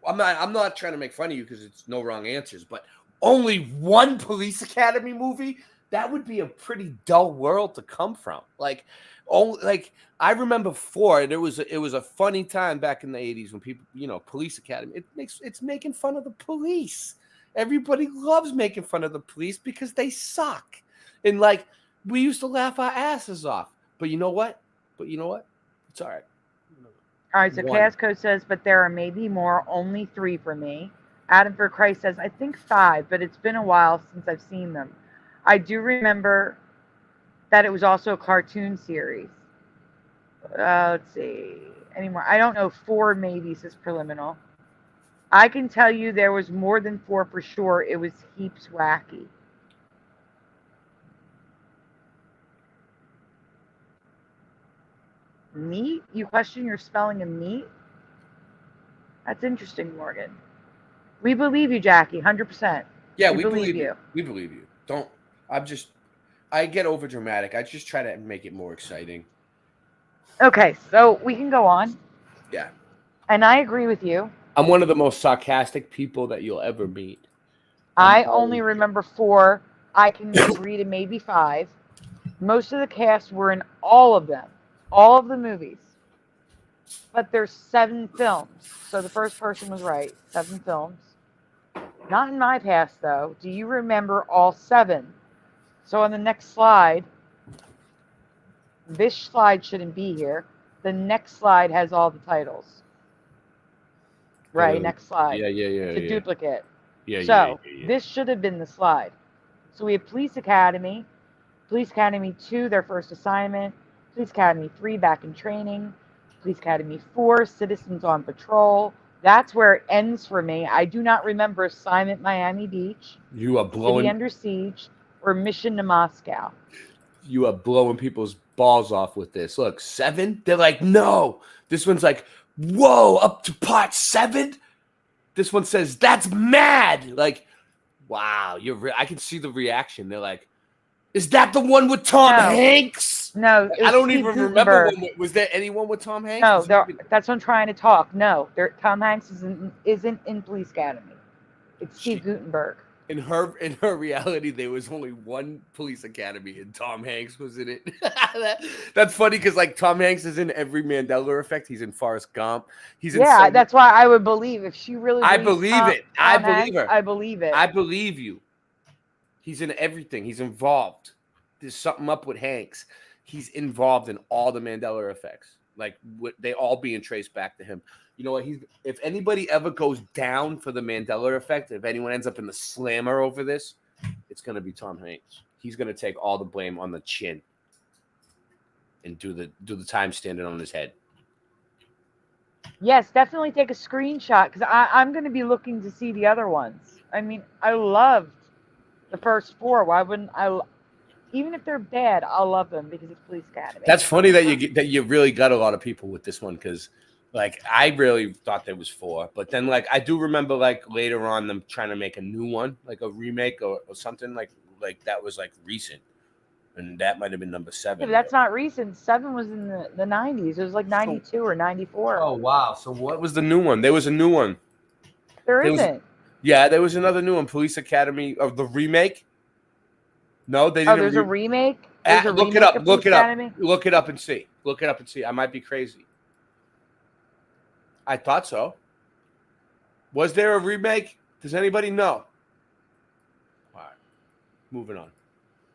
I'm not trying to make fun of you because it's no wrong answers, but only 1 Police Academy movie? That would be a pretty dull world to come from. I remember 4, and it was a funny time back in the 80s when people, Police Academy. It's making fun of the police. Everybody loves making fun of the police because they suck. And we used to laugh our asses off. But you know what? It's all right. All right, so 1. Chaos Code says, but there are maybe more, only 3 for me. Adam for Christ says, I think 5, but it's been a while since I've seen them. I do remember that it was also a cartoon series. Let's see. Anymore. I don't know. 4 maybe, says Preliminal. I can tell you there was more than 4 for sure. It was heaps wacky. Meat? You question your spelling of meat? That's interesting, Morgan. We believe you, Jackie, 100%. Yeah, we believe you. We believe you. I get over dramatic. I just try to make it more exciting. Okay, so we can go on. Yeah. And I agree with you. I'm one of the most sarcastic people that you'll ever meet. I only remember 4. I can agree to maybe 5. Most of the cast were in all of them. All of the movies. But there's 7 films. So the first person was right. 7 films. Not in my past, though. Do you remember all 7? So on the next slide, this slide shouldn't be here. The next slide has all the titles. Right, next slide. Yeah. It's a duplicate. Yeah. This should have been the slide. So we have Police Academy, Police Academy 2, their first assignment, Police Academy 3, back in training, Police Academy 4, Citizens on Patrol. That's where it ends for me. I do not remember Assignment Miami Beach, You are blowing City Under Siege, or Mission to Moscow. You are blowing people's balls off with this. Look, 7. They're like, no. This one's like, whoa, up to part 7. This one says that's mad. Like, wow, I can see the reaction. They're like, is that the one with Tom Hanks? No, I don't Steve even Guttenberg. remember. Was there anyone with Tom Hanks? No, that's what I'm trying to talk. No, Tom Hanks isn't in Police Academy. It's Steve Guttenberg. In her reality, there was only one police academy, and Tom Hanks was in it. That's funny because like Tom Hanks is in every Mandela Effect. He's in Forrest Gump. He's in. Yeah, So that's why I would believe if she really. I believes believe Tom, it. I Tom believe Hanks, her. I believe it. I believe you. He's in everything. He's involved. There's something up with Hanks. He's involved in all the Mandela Effects. Like they all being traced back to him. You know what? If anybody ever goes down for the Mandela Effect, if anyone ends up in the slammer over this, it's going to be Tom Hanks. He's going to take all the blame on the chin and do the time standing on his head. Yes, definitely take a screenshot because I'm going to be looking to see the other ones. I mean, I loved the first 4. Why wouldn't I? Even if they're bad, I'll love them because it's Police Academy. That's funny that you really got a lot of people with this one because, like, I really thought there was 4, but then like I do remember like later on them trying to make a new one, like a remake or something like that was like recent, and that might have been number 7. Yeah, but that's not recent. 7 was in the 90s. It was like 92 or 94. Oh wow! So what was the new one? There was a new one. There isn't. Yeah, there was another new one, Police Academy of the remake. No, they didn't. Oh, there's a remake? There's a look remake it up. of Look Police it up. Academy? Look it up and see. Look it up and see. I might be crazy. I thought so. Was there a remake? Does anybody know? All right. Moving on.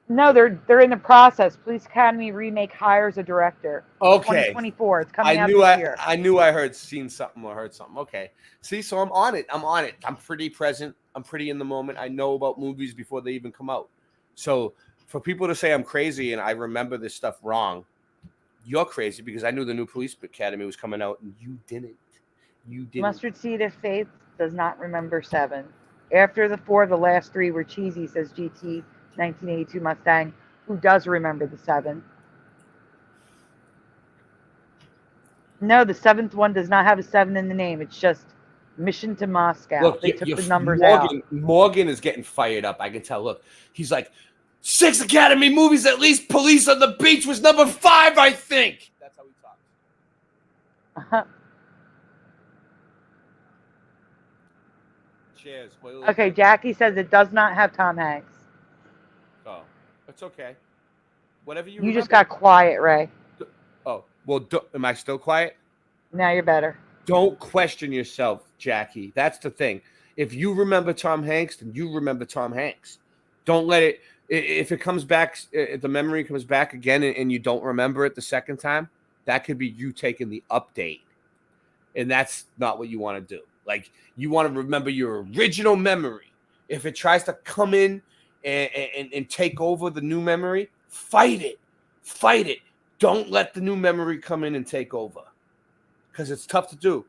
No, they're in the process. Police Academy remake hires a director. Okay. 2024. It's coming out this year. I knew I seen something or heard something. Okay. See, so I'm on it. I'm pretty present. I'm pretty in the moment. I know about movies before they even come out. So for people to say I'm crazy and I remember this stuff wrong, you're crazy because I knew the new Police Academy was coming out and you didn't. You didn't. Mustard Seed of Faith does not remember 7. After the 4, the last 3 were cheesy, says GT 1982 Mustang, who does remember the 7. No, the 7th one does not have a 7 in the name. It's just Mission to Moscow. Look, they took the numbers out. Morgan is getting fired up. I can tell. Look, he's like, 6 Academy movies, at least Police on the Beach was number 5, I think. That's how he talks. Cheers. Okay, Jackie says it does not have Tom Hanks. Oh, it's okay. Whatever you. You just got quiet, Ray. Oh, well, am I still quiet? Now you're better. Don't question yourself, Jackie. That's the thing. If you remember Tom Hanks, then you remember Tom Hanks. Don't let it. If it comes back, if the memory comes back again, and you don't remember it the second time, that could be you taking the update, and that's not what you want to do. Like you want to remember your original memory. If it tries to come in and take over the new memory, fight it. Fight it. Don't let the new memory come in and take over. Because it's tough to do.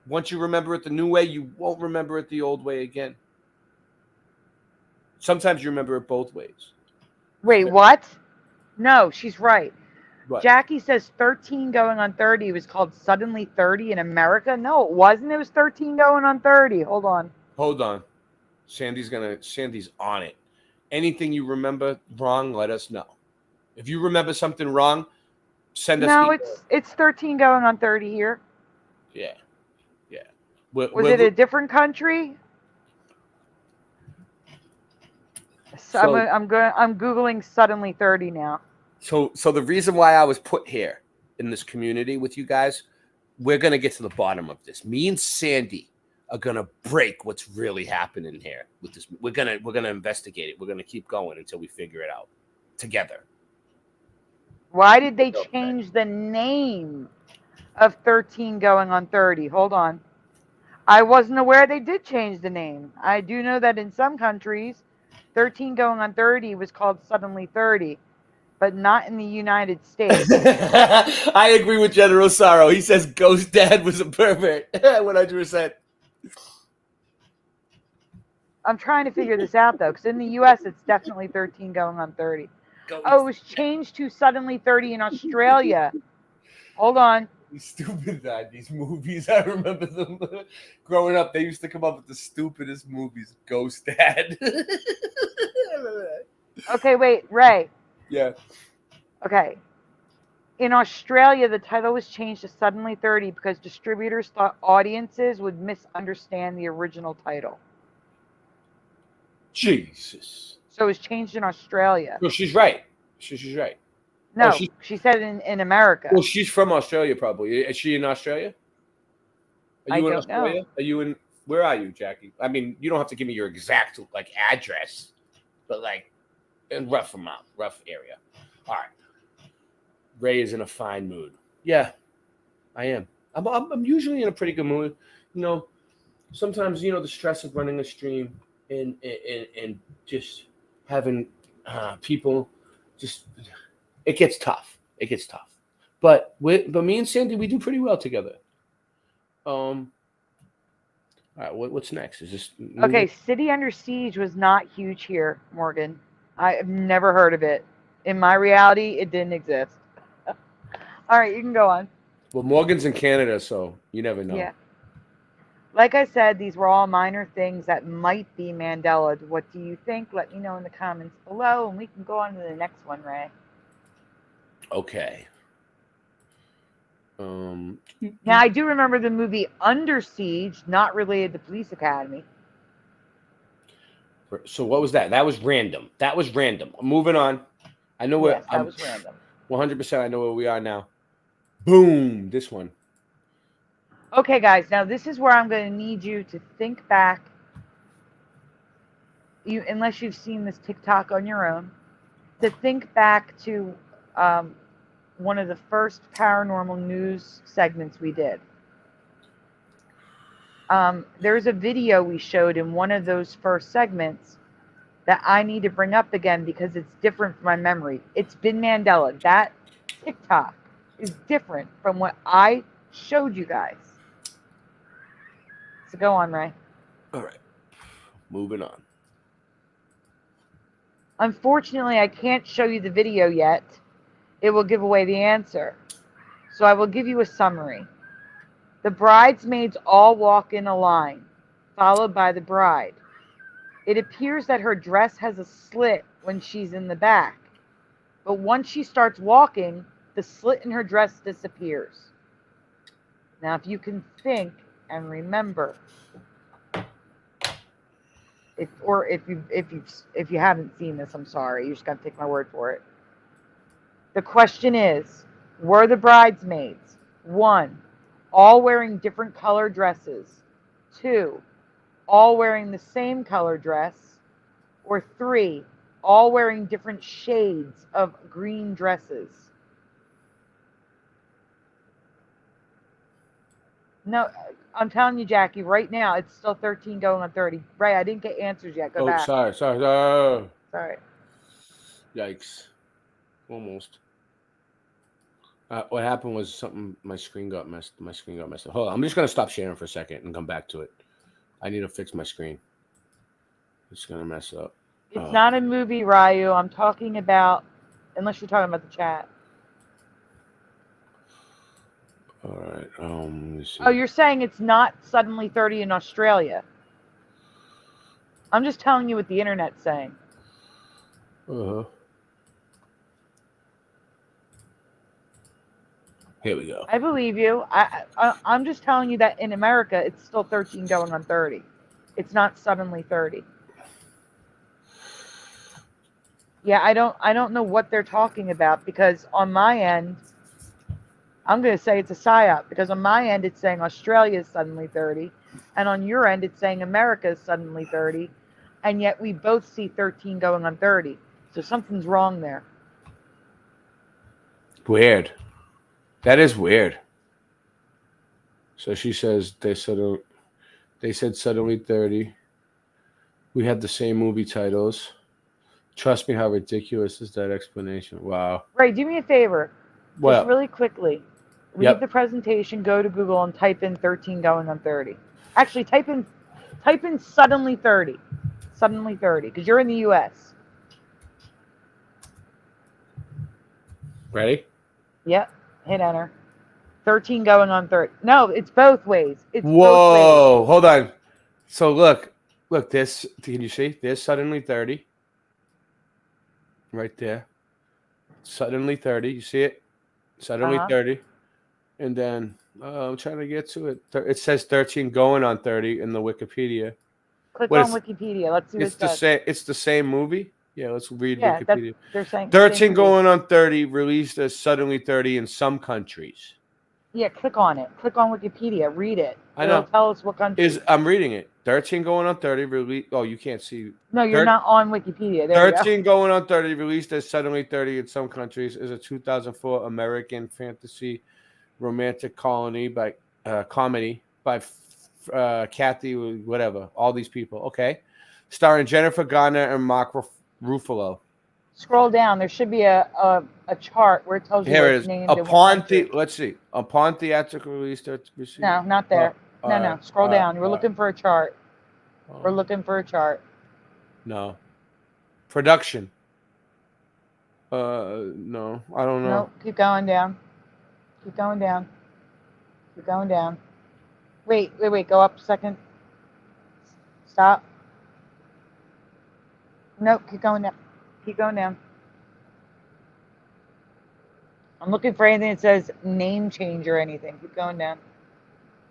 Once you remember it the new way, you won't remember it the old way again. Sometimes you remember it both ways. Wait, what? No, she's right. What? Jackie says 13 going on 30 was called Suddenly 30 in America. No, it wasn't. It was 13 going on 30. Hold on. Hold on. Sandy's on it. Anything you remember wrong, let us know. If you remember something wrong, send us. No, it's 13 going on 30 here. Yeah. Was it a different country? So I'm googling Suddenly 30 now. So the reason why I was put here in this community with you guys, we're gonna get to the bottom of this. Me and Sandy are gonna break what's really happening here with this. We're gonna investigate it. We're gonna keep going until we figure it out together. Why did they change the name of 13 going on 30? Hold on. I wasn't aware they did change the name. I do know that in some countries, 13 going on 30 was called Suddenly 30, but not in the United States. I agree with General Sorrow. He says Ghost Dad was a pervert. 100%. I'm trying to figure this out, though, because in the U.S., it's definitely 13 going on 30. Oh, it was changed to Suddenly 30 in Australia. Hold on. These stupid these movies. I remember them growing up. They used to come up with the stupidest movies. Ghost Dad. Okay, wait, Ray. Yeah. Okay. In Australia, the title was changed to Suddenly 30 because distributors thought audiences would misunderstand the original title. Jesus. So it was changed in Australia. No, she's right. She's right. No, she- she said in America. Well, she's from Australia, probably. Is she in Australia? Are you I in don't know. Australia? Are you in? Where are you, Jackie? I mean, you don't have to give me your exact like address, but like in rough area. All right. Ray is in a fine mood. Yeah, I am. I'm usually in a pretty good mood. You know, sometimes the stress of running a stream and just having people just it gets tough. It gets tough. But me and Sandy, we do pretty well together. All right, what's next? Is this Okay, City Under Siege was not huge here, Morgan. I've never heard of it. In my reality, it didn't exist. All right, you can go on. Well, Morgan's in Canada, so you never know. Yeah. Like I said, these were all minor things that might be Mandela. What do you think? Let me know in the comments below, and we can go on to the next one, Ray. Okay. Now, I do remember the movie Under Siege, not related to Police Academy. So what was that? That was random. Moving on. I know where. Yes, that was random. 100%. I know where we are now. Boom. This one. Okay, guys. Now this is where I'm going to need you to think back. Unless you've seen this TikTok on your own, to think back to one of the first paranormal news segments we did. There's a video we showed in one of those first segments that I need to bring up again because it's different from my memory. It's been Mandela. That TikTok is different from what I showed you guys. So go on, Ray. All right. Moving on. Unfortunately, I can't show you the video yet. It will give away the answer. So I will give you a summary. The bridesmaids all walk in a line, followed by the bride. It appears that her dress has a slit when she's in the back. But once she starts walking, the slit in her dress disappears. Now, if you can think and remember, if you haven't seen this, I'm sorry. You just got to take my word for it. The question is, were the bridesmaids, 1, all wearing different color dresses, 2, all wearing the same color dress, or 3, all wearing different shades of green dresses? No, I'm telling you, Jackie, right now, it's still 13 going on 30. Ray, I didn't get answers yet. Go back. Sorry. Sorry. Yikes. Almost. What happened was my screen got messed up. Hold on. I'm just going to stop sharing for a second and come back to it. I need to fix my screen. It's going to mess up. It's not a movie, Ryu. I'm talking about, unless you're talking about the chat. All right. Let me see. Oh, you're saying it's not suddenly 30 in Australia. I'm just telling you what the internet's saying. Uh-huh. Here we go. I believe you. I'm just telling you that in America, it's still 13 going on 30. It's not suddenly 30. Yeah, I don't know what they're talking about, because on my end, I'm going to say it's a psyop, because on my end it's saying Australia is suddenly 30, and on your end it's saying America is suddenly 30, and yet we both see 13 going on 30. So something's wrong there. Weird. That is weird. So she says they said suddenly 30. We had the same movie titles. Trust me, how ridiculous is that explanation? Wow. Ray, do me a favor. Well, just really quickly. Leave the presentation, go to Google and type in 13 going on 30. Actually, type in suddenly 30. Suddenly 30, because you're in the US. Ready? Yep. Hit enter. 13 going on 30. No, it's both ways. It's Whoa, both ways. hold on. So look, this, can you see? There's suddenly 30. Right there. Suddenly 30. You see it? Suddenly 30. And then I'm trying to get to it. It says 13 going on 30 in the Wikipedia. Click What on is- Wikipedia. Let's see what It's it the says. same. It's the same movie. Yeah, let's read Yeah, that's, Wikipedia. they're saying 13 same movie. going on 30, released as suddenly 30 in some countries. Yeah, click on it. Click on Wikipedia. Read it. I It'll know. tell us what country. I'm reading it. 13 going on 30, released. Oh, you can't see. No, you're not on Wikipedia. There 13 going on 30, released as suddenly 30 in some countries, is a 2004 American fantasy romantic comedy by Kathy, whatever. All these people. Okay. Starring Jennifer Garner and Mark Ruffalo. go. Scroll down. There should be a chart where it tells you Here what's it is. named in what country. Let's see. Upon theatrical release, No, not there. No. Scroll down. We're looking for a chart. We're Oh, looking for a chart. no. Production. No, I don't know. Nope. Keep going down. Keep going down. Keep going down. Wait. Go up a second. Stop. Nope. Keep going down. Keep going down. I'm looking for anything that says name change or anything. Keep going down.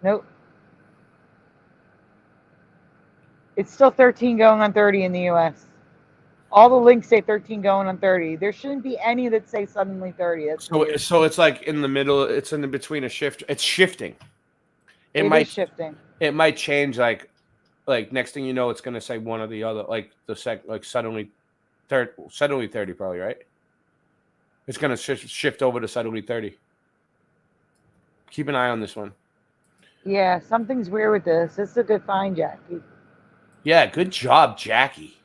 Nope. It's still 13 going on 30 in the US. All the links say 13 going on 30. There shouldn't be any that say suddenly 30. That's weird. So it's like in the middle. It's in between a shift. It's shifting. It It might is shifting. It might change. Like next thing you know, it's gonna say one or the other. Like suddenly 30 probably, right? It's gonna shift over to suddenly 30. Keep an eye on this one. Yeah, something's weird with this. This is a good find, Jackie. Yeah, good job, Jackie.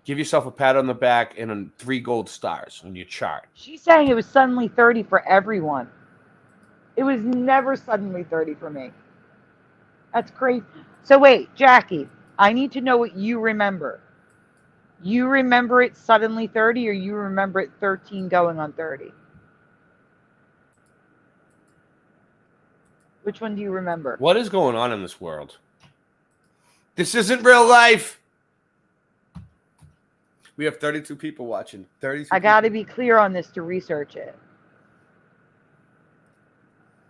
Give yourself a pat on the back and 3 gold stars on your chart. She's saying it was suddenly 30 for everyone. It was never suddenly 30 for me. That's crazy. So wait, Jackie, I need to know what you remember. You remember it suddenly 30 or you remember it 13 going on 30? Which one do you remember? What is going on in this world? This isn't real life. We have 32 people watching. 32. I got to be clear on this to research it.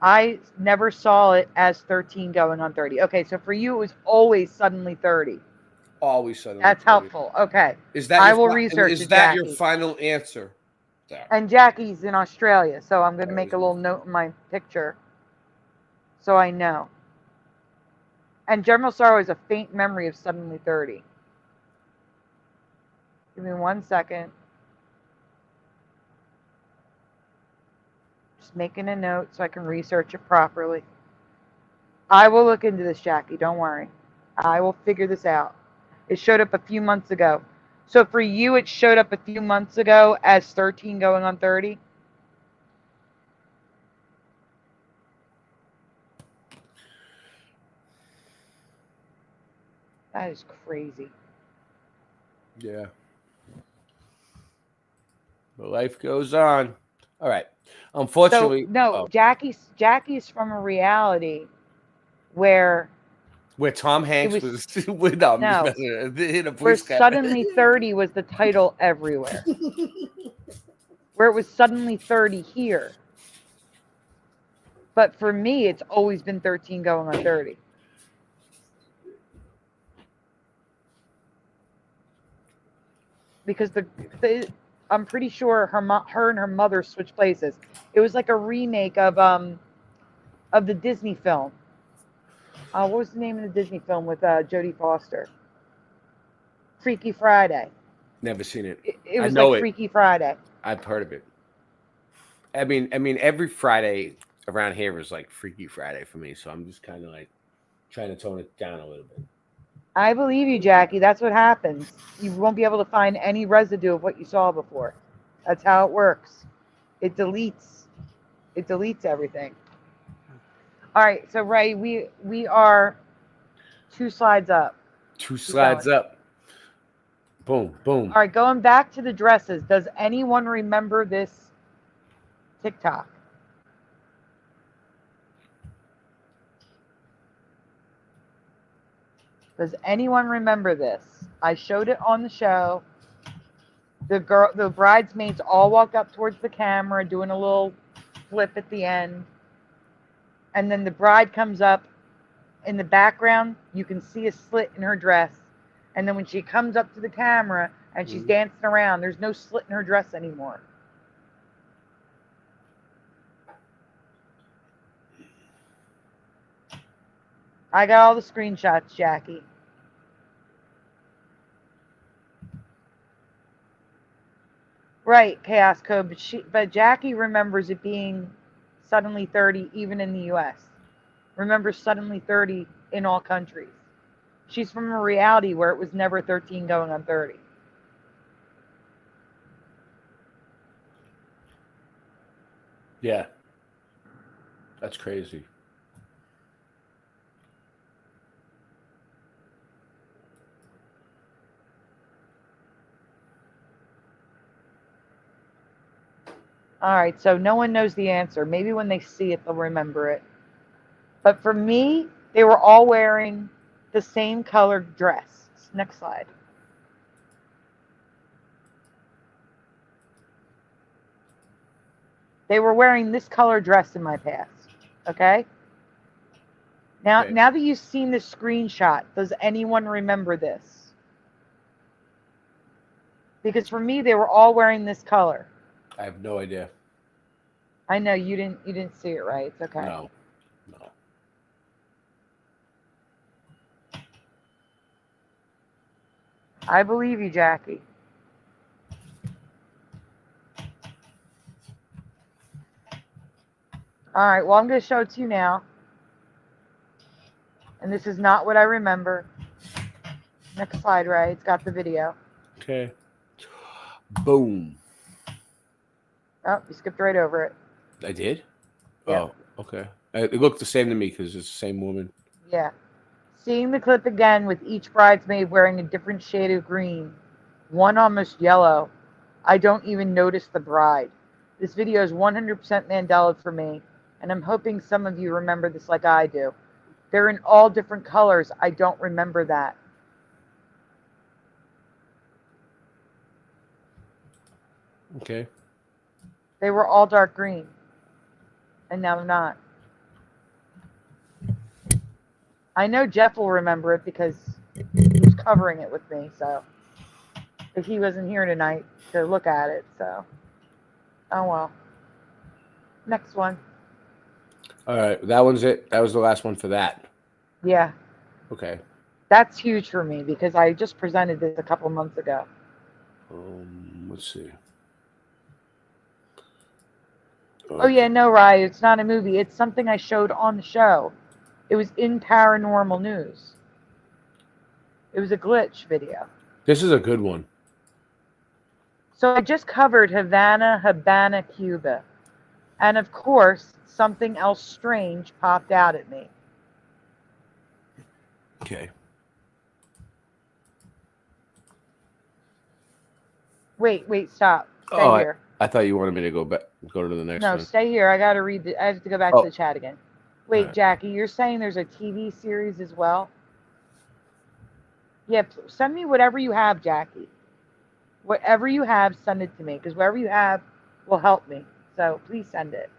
I never saw it as 13 going on 30. Okay, so for you, it was always suddenly 30. Always suddenly. That's 30. helpful. Okay. Is that I will research Is it, that your Jackie. final answer? There. And Jackie's in Australia, so I'm going to make a little note in my picture so I know. And General Sorrow has a faint memory of suddenly 30. Give me 1 second. Just making a note so I can research it properly. I will look into this, Jackie. Don't worry. I will figure this out. It showed up a few months ago. So for you, it showed up a few months ago as 13 going on 30? That is crazy. Yeah. But life goes on. All right. Unfortunately, So, no, Jackie's from a reality where Tom Hanks it was was- with No. in a where police car. suddenly 30 was the title everywhere. Where it was suddenly 30 here. But for me, it's always been 13 going on 30. Because I'm pretty sure her and her mother switched places. It was like a remake of the Disney film. What was the name of the Disney film with Jodie Foster? Freaky Friday. Never seen it. It I was know like it. Freaky Friday. I've heard of it. I mean, every Friday around here is like Freaky Friday for me, so I'm just kind of like trying to tone it down a little bit. I believe you, Jackie. That's what happens. You won't be able to find any residue of what you saw before. That's how it works. It deletes everything. All right, so Ray, we are 2 slides up. 2 slides up. Boom, boom. All right, going back to the dresses. Does anyone remember this TikTok? Does anyone remember this? I showed it on the show. The bridesmaids all walk up towards the camera, doing a little flip at the end. And then the bride comes up in the background, you can see a slit in her dress. And then when she comes up to the camera and she's dancing around, there's no slit in her dress anymore. I got all the screenshots, Jackie. Right, Chaos Code, but Jackie remembers it being suddenly 30 even in the US. Remembers suddenly 30 in all countries. She's from a reality where it was never 13 going on 30. Yeah. That's crazy. All right, so no one knows the answer. Maybe when they see it, they'll remember it. But for me, they were all wearing the same colored dress. Next slide. They were wearing this color dress in my past. Okay? Now, Okay. now that you've seen this screenshot, does anyone remember this? Because for me, they were all wearing this color. I have no idea. I know you didn't see it, right? It's okay. No. I believe you, Jackie. All right, well, I'm going to show it to you now. And this is not what I remember. Next slide, Ray. It's got the video. Okay. Boom. Oh, you skipped right over it. I did? Yep. Oh, okay. It looked the same to me because it's the same woman. Yeah. Seeing the clip again with each bridesmaid wearing a different shade of green, one almost yellow. I don't even notice the bride. This video is 100% Mandela for me, and I'm hoping some of you remember this like I do. They're in all different colors. I don't remember that. Okay. They were all dark green, and now they're not. I know Jeff will remember it because he was covering it with me, so. But he wasn't here tonight to look at it, so. Oh well. Next one. All right. That one's it. That was the last one for that. Yeah. Okay. That's huge for me because I just presented this a couple months ago. Let's see. Oh yeah, no, Rye, it's not a movie. It's something I showed on the show. It was in Paranormal News. It was a glitch video. This is a good one. So I just covered Havana, Cuba. And of course, something else strange popped out at me. Okay. Wait, stop. Stay Oh, here. I thought you wanted me to go to the next No, one. stay here. I got to read I have to go back Oh. to the chat again. Wait, Right. Jackie, you're saying there's a TV series as well? Yeah, send me whatever you have, Jackie. Whatever you have, send it to me, because whatever you have will help me. So please send it.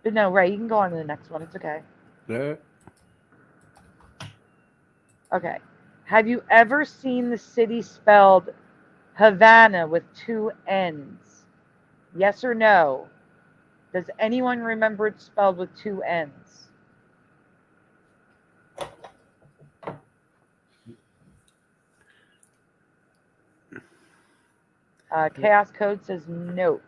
But no, Ray, you can go on to the next one. It's okay. Yeah. Okay. Have you ever seen the city spelled Havana with 2 N's? Yes or no? Does anyone remember it spelled with 2 N's? Chaos Code says nope.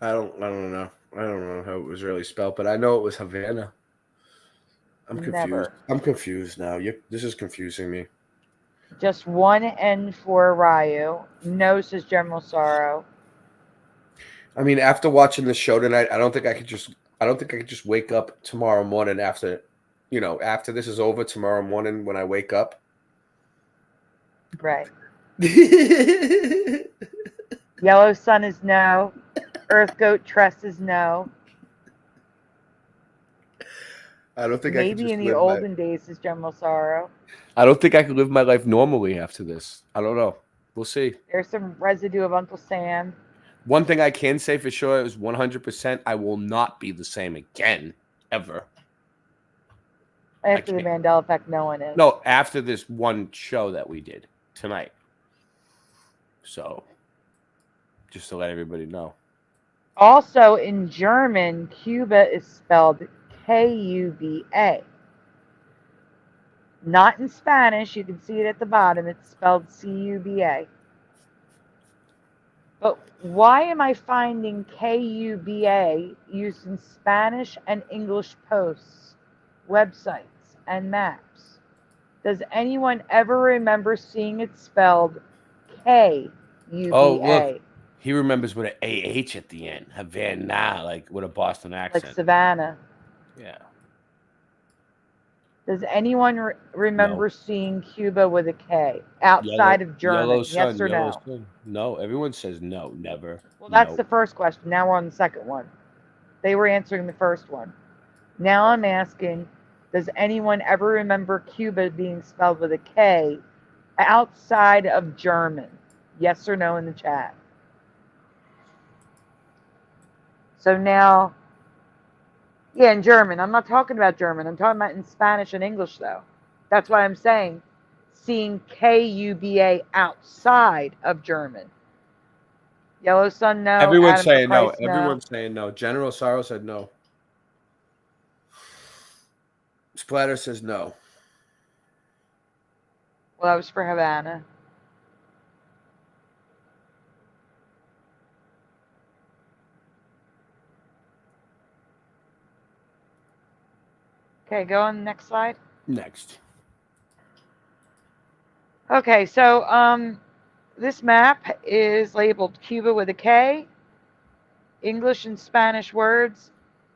I don't know. I don't know how it was really spelled, but I know it was Havana. I'm confused. Never. I'm confused now. This is confusing me. Just 1 N for Ryu. No, says General Sorrow. I mean, after watching the show tonight, I don't think I could just wake up tomorrow morning after this is over tomorrow morning when I wake up. Right. Yellow Sun is no. Earth Goat Tress is no. I don't think I could Maybe just in the olden days is General Sorrow. I don't think I could live my life normally after this. I don't know. We'll see. There's some residue of Uncle Sam. One thing I can say for sure is 100% I will not be the same again. ever. After the can't. Mandela effect, no one is. No, after this one show that we did tonight. So, just to let everybody know. Also, in German, Cuba is spelled Kuba. Not in Spanish. You can see it at the bottom. It's spelled Cuba. But why am I finding Kuba used in Spanish and English posts, websites, and maps? Does anyone ever remember seeing it spelled Kuba? Oh, look. He remembers with an AH at the end. Havana, like with a Boston accent. Like Savannah. Yeah. Does anyone remember seeing Cuba with a K outside of German? Yellow Yes sun, or yellow no? sun. No, everyone says no, never. Well, that's no. the first question. Now we're on the second one. They were answering the first one. Now I'm asking, does anyone ever remember Cuba being spelled with a K outside of German? Yes or no in the chat. So now, yeah, in German. I'm not talking about German. I'm talking about in Spanish and English, though. That's why I'm saying seeing Kuba outside of German. Yellow Sun, no. Everyone's Adam saying no. Price, no. Everyone's saying no. General Sorrow said no. Splatter says no. Well, that was for Havana. Okay, go on the next slide. Next. Okay, so this map is labeled Cuba with a K, English and Spanish words,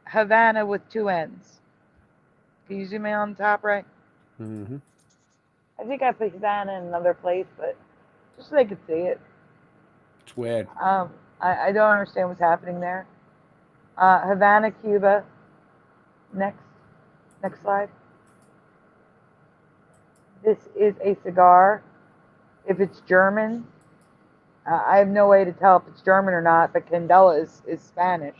Havana with 2 N's. Can you zoom in on the top right? Mm-hmm. I think I put Havana in another place, but just so they could see it. It's weird. I don't understand what's happening there. Havana, Cuba. Next slide. This is a cigar. If it's German, I have no way to tell if it's German or not, but Candela is Spanish.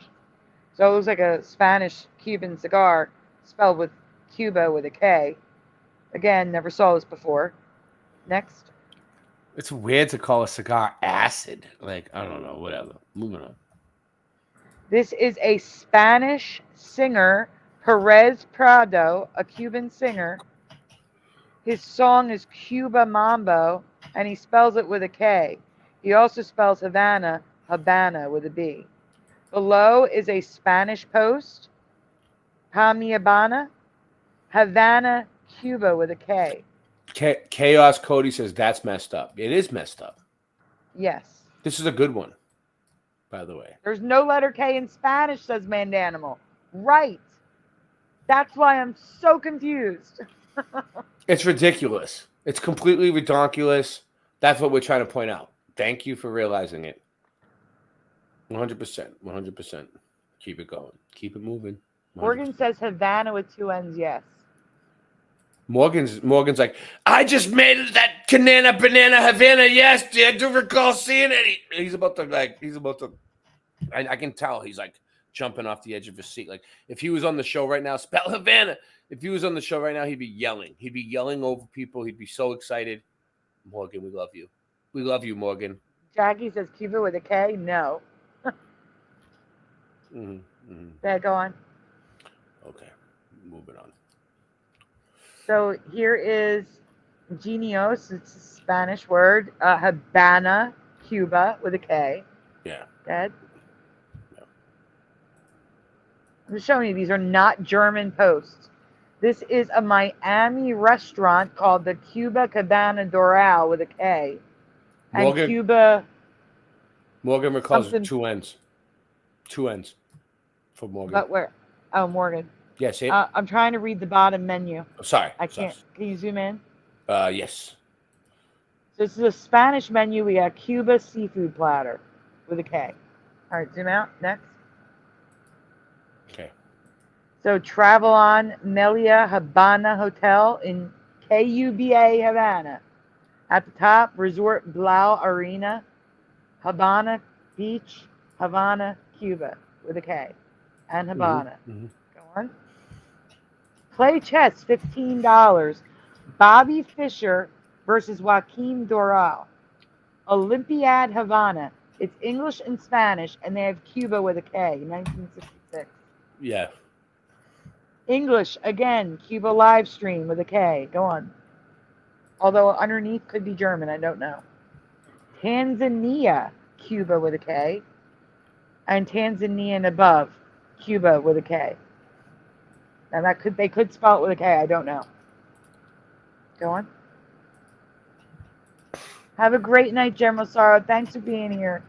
So it looks like a Spanish-Cuban cigar spelled with Cuba with a K. Again, never saw this before. Next. It's weird to call a cigar acid. Like, I don't know, whatever. Moving on. This is a Spanish singer, Perez Prado, a Cuban singer. His song is Cuba Mambo, and he spells it with a K. He also spells Havana with a B. Below is a Spanish post, Pa mi Habana, Havana, Cuba with a K. Chaos Cody says that's messed up. It is messed up. Yes. This is a good one, by the way. There's no letter K in Spanish, says Mandanimal. Right. That's why I'm so confused. It's ridiculous. It's completely ridiculous. That's what we're trying to point out. Thank you for realizing it. 100%. 100%. Keep it going. Keep it moving. 100%. Morgan says Havana with 2 N's, yes. Morgan's like, I just made it that banana Havana. Yes, I do recall seeing it. He's about to, I can tell he's like jumping off the edge of his seat. Like if he was on the show right now, spell Havana. If he was on the show right now, he'd be yelling. He'd be yelling over people. He'd be so excited. Morgan, we love you. We love you, Morgan. Jackie says Cuba with a K. No. Okay, go on. Okay, moving on. So here is Genios. It's a Spanish word. Habana, Cuba with a K. Yeah. Good. Yeah. I'm just showing you these are not German posts. This is a Miami restaurant called the Cuba Cabana Doral with a K. And Morgan, Cuba. Morgan recalls something. 2 N's. 2 N's for Morgan. But where? Oh, Morgan. Yes. I'm trying to read the bottom menu. Sorry. I can't. Can you zoom in? Yes. So this is a Spanish menu. We got Cuba seafood platter with a K. All right, zoom out. Next. Okay. So travel on Melia Habana Hotel in Cuba, Havana. At the top, Resort Blau Arena, Habana Beach, Havana, Cuba with a K. And Habana. Mm-hmm. Go on. Play chess, $15. Bobby Fischer versus Joaquin Doral. Olympiad Havana. It's English and Spanish, and they have Cuba with a K, 1966. Yeah. English, again, Cuba live stream with a K. Go on. Although underneath could be German, I don't know. Tanzania, Cuba with a K. And Tanzania and above, Cuba with a K. Now they could spell it with a K, I don't know. Go on. Have a great night, General Sorrow. Thanks for being here.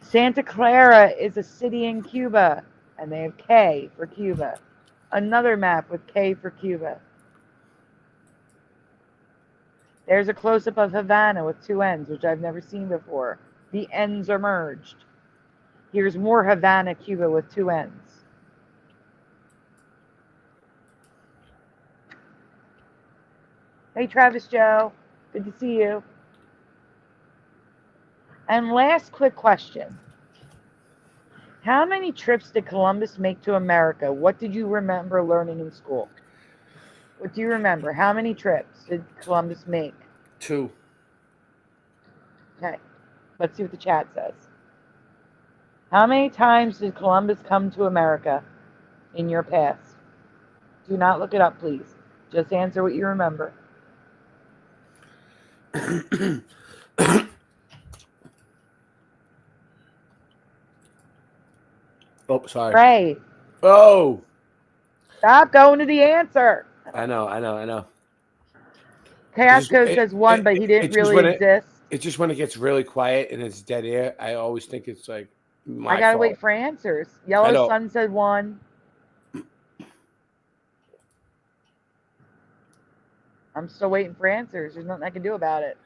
Santa Clara is a city in Cuba, and they have K for Cuba. Another map with K for Cuba. There's a close-up of Havana with two N's, which I've never seen before. The N's are merged. Here's more Havana, Cuba with two N's. Hey, Travis Joe. Good to see you. And last quick question. How many trips did Columbus make to America? What did you remember learning in school? What do you remember? How many trips did Columbus make? 2. Okay. Let's see what the chat says. How many times did Columbus come to America in your past? Do not look it up, please. Just answer what you remember. Oh, sorry. Ray, Oh, stop going to the answer. I know. Chaos Just- Code it- says one, it- but he it didn't just really when exist. It's just when it gets really quiet and it's dead air, I always think it's like my I gotta fault. wait for answers. I Yellow know. Sun said one. I'm still waiting for answers. There's nothing I can do about it.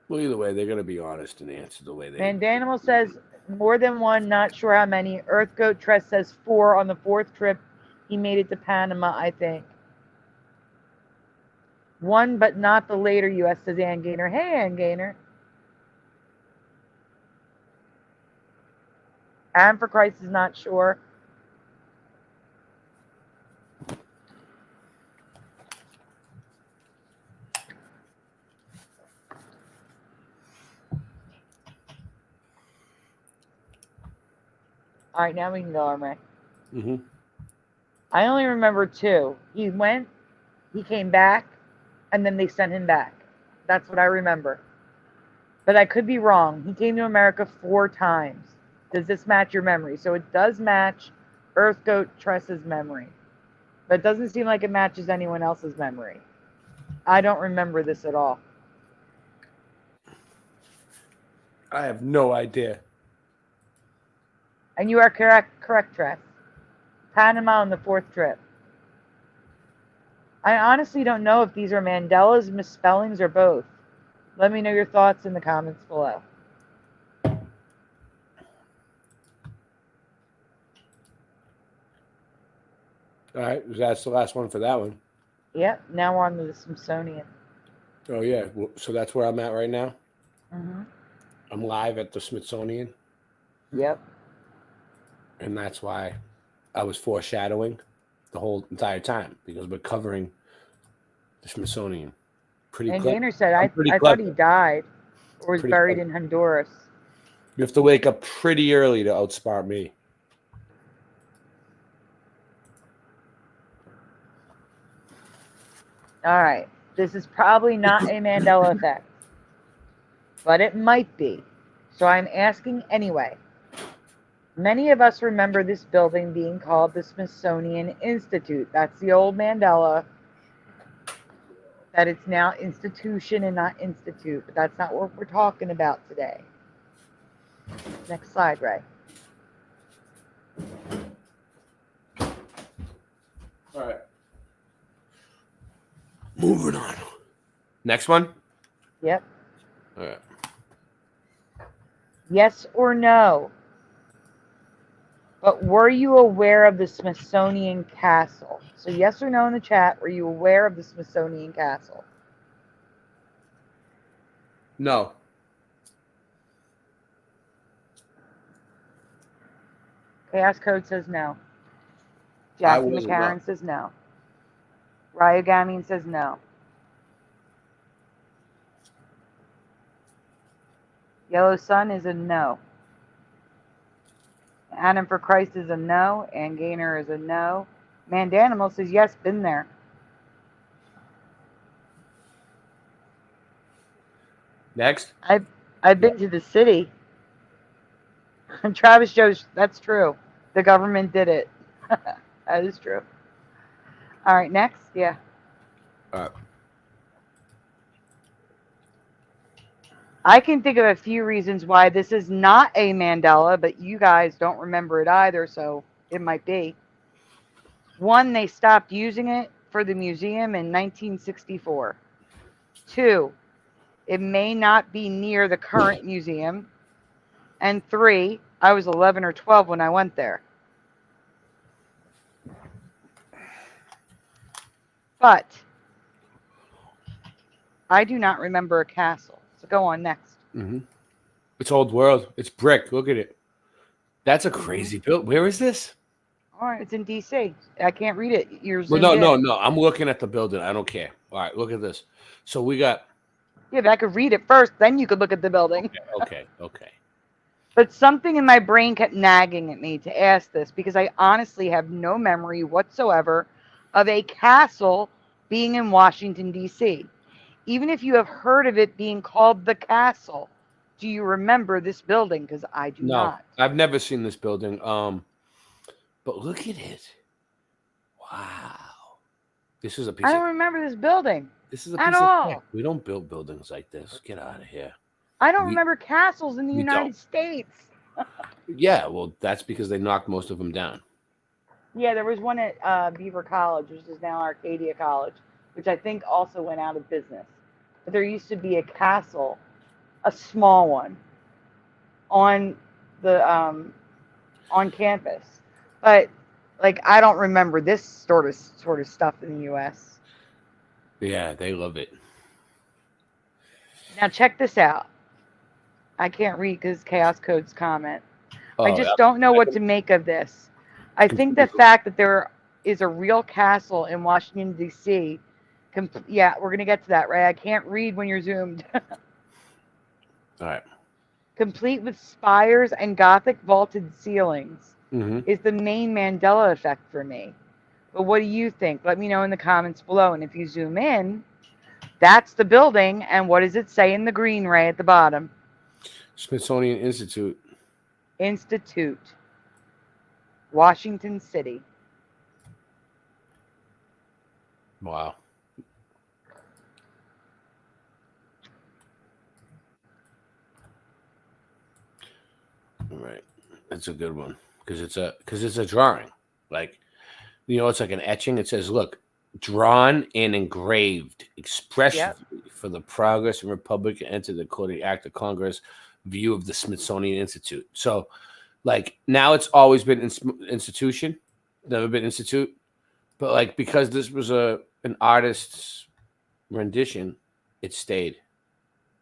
Well, either way, they're gonna be honest and answer the way they. Mandanimal says more than one, not sure how many. Earth Goat Tress says 4 on the 4th trip. He made it to Panama, I think. 1, but not the later U.S., says Ann Gaynor. Hey, Ann Gaynor. Anne for Christ is not sure. All right, now we can go, Armory. Mm-hmm. I only remember 2. He went, he came back, and then they sent him back. That's what I remember. But I could be wrong. He came to America 4 times. Does this match your memory? So it does match Earth Goat Tress's memory. But it doesn't seem like it matches anyone else's memory. I don't remember this at all. I have no idea. And you are correct, Tress. Panama on the 4th trip. I honestly don't know if these are Mandela's misspellings or both. Let me know your thoughts in the comments below. All right, that's the last one for that one. Yep, now we're on to the Smithsonian. Oh yeah, so that's where I'm at right now. Mm-hmm. I'm live at the Smithsonian, Yep. and that's why I was foreshadowing the whole entire time because we're covering the Smithsonian. Pretty And clever. Gaynor said, I'm I pretty thought clever. he died or was Pretty buried clever. in Honduras. You have to wake up pretty early to outsmart me. All right. This is probably not a Mandela effect, but it might be. So I'm asking anyway. Many of us remember this building being called the Smithsonian Institute. That's the old Mandela. That it's now institution and not institute, but that's not what we're talking about today. Next slide, Ray. All right. Moving on. Next one? Yep. All right. Yes or no? But were you aware of the Smithsonian Castle? So yes or no in the chat, were you aware of the Smithsonian Castle? No. Chaos Code says no. I Jackie wasn't, McCarran no. says no. Ryogamine says no. Yellow Sun is a no. Adam for Christ is a no. Ann Gaynor is a no. Mandanimal says yes, been there. Next. I've been to the city. And Travis Joe's, that's true. The government did it. That is true. All right, next. Yeah. I can think of a few reasons why this is not a Mandela, but you guys don't remember it either, so it might be. One, they stopped using it for the museum in 1964. Two, it may not be near the current museum. And three, I was 11 or 12 when I went there. But I do not remember a castle. So go on next. Mm-hmm. It's old world. It's brick. Look at it. That's a crazy build. Where is this? All right, it's in D.C. I can't read it. You're Well, no. I'm looking at the building. I don't care. All right, look at this. So we got. Yeah, but I could read it first, then you could look at the building. Okay. But something in my brain kept nagging at me to ask this because I honestly have no memory whatsoever of a castle being in Washington, D.C. Even if you have heard of it being called the castle, do you remember this building? Because I do not. I've never seen this building. But look at it. Wow. This is a piece I don't remember this building. This is a at piece all. of tech. We don't build buildings like this. Get out of here. I don't remember castles in the United don't. States. Yeah, well, that's because they knocked most of them down. Yeah, there was one at Beaver College, which is now Arcadia College, which I think also went out of business. But there used to be a castle, a small one, on the on campus. But like I don't remember this sort of stuff in the U.S. Yeah, they love it. Now check this out. I can't read because Chaos Code's comment. Oh, I just don't know what to make of this. I think the fact that there is a real castle in Washington, D.C. Yeah, we're going to get to that, right? I can't read when you're zoomed. All right. Complete with spires and Gothic vaulted ceilings Mm-hmm. is the main Mandela effect for me. But what do you think? Let me know in the comments below. And if you zoom in, that's the building. And what does it say in the green ray at the bottom? Smithsonian Institute. Washington City. Wow. All right. That's a good one. Because it's a drawing. Like, it's like an etching. It says, look, drawn and engraved expressively for the progress and Republic entered according to Act of Congress view of the Smithsonian Institute. So, like, now it's always been institution, never been institute. But, like, because this was an artist's rendition, it stayed.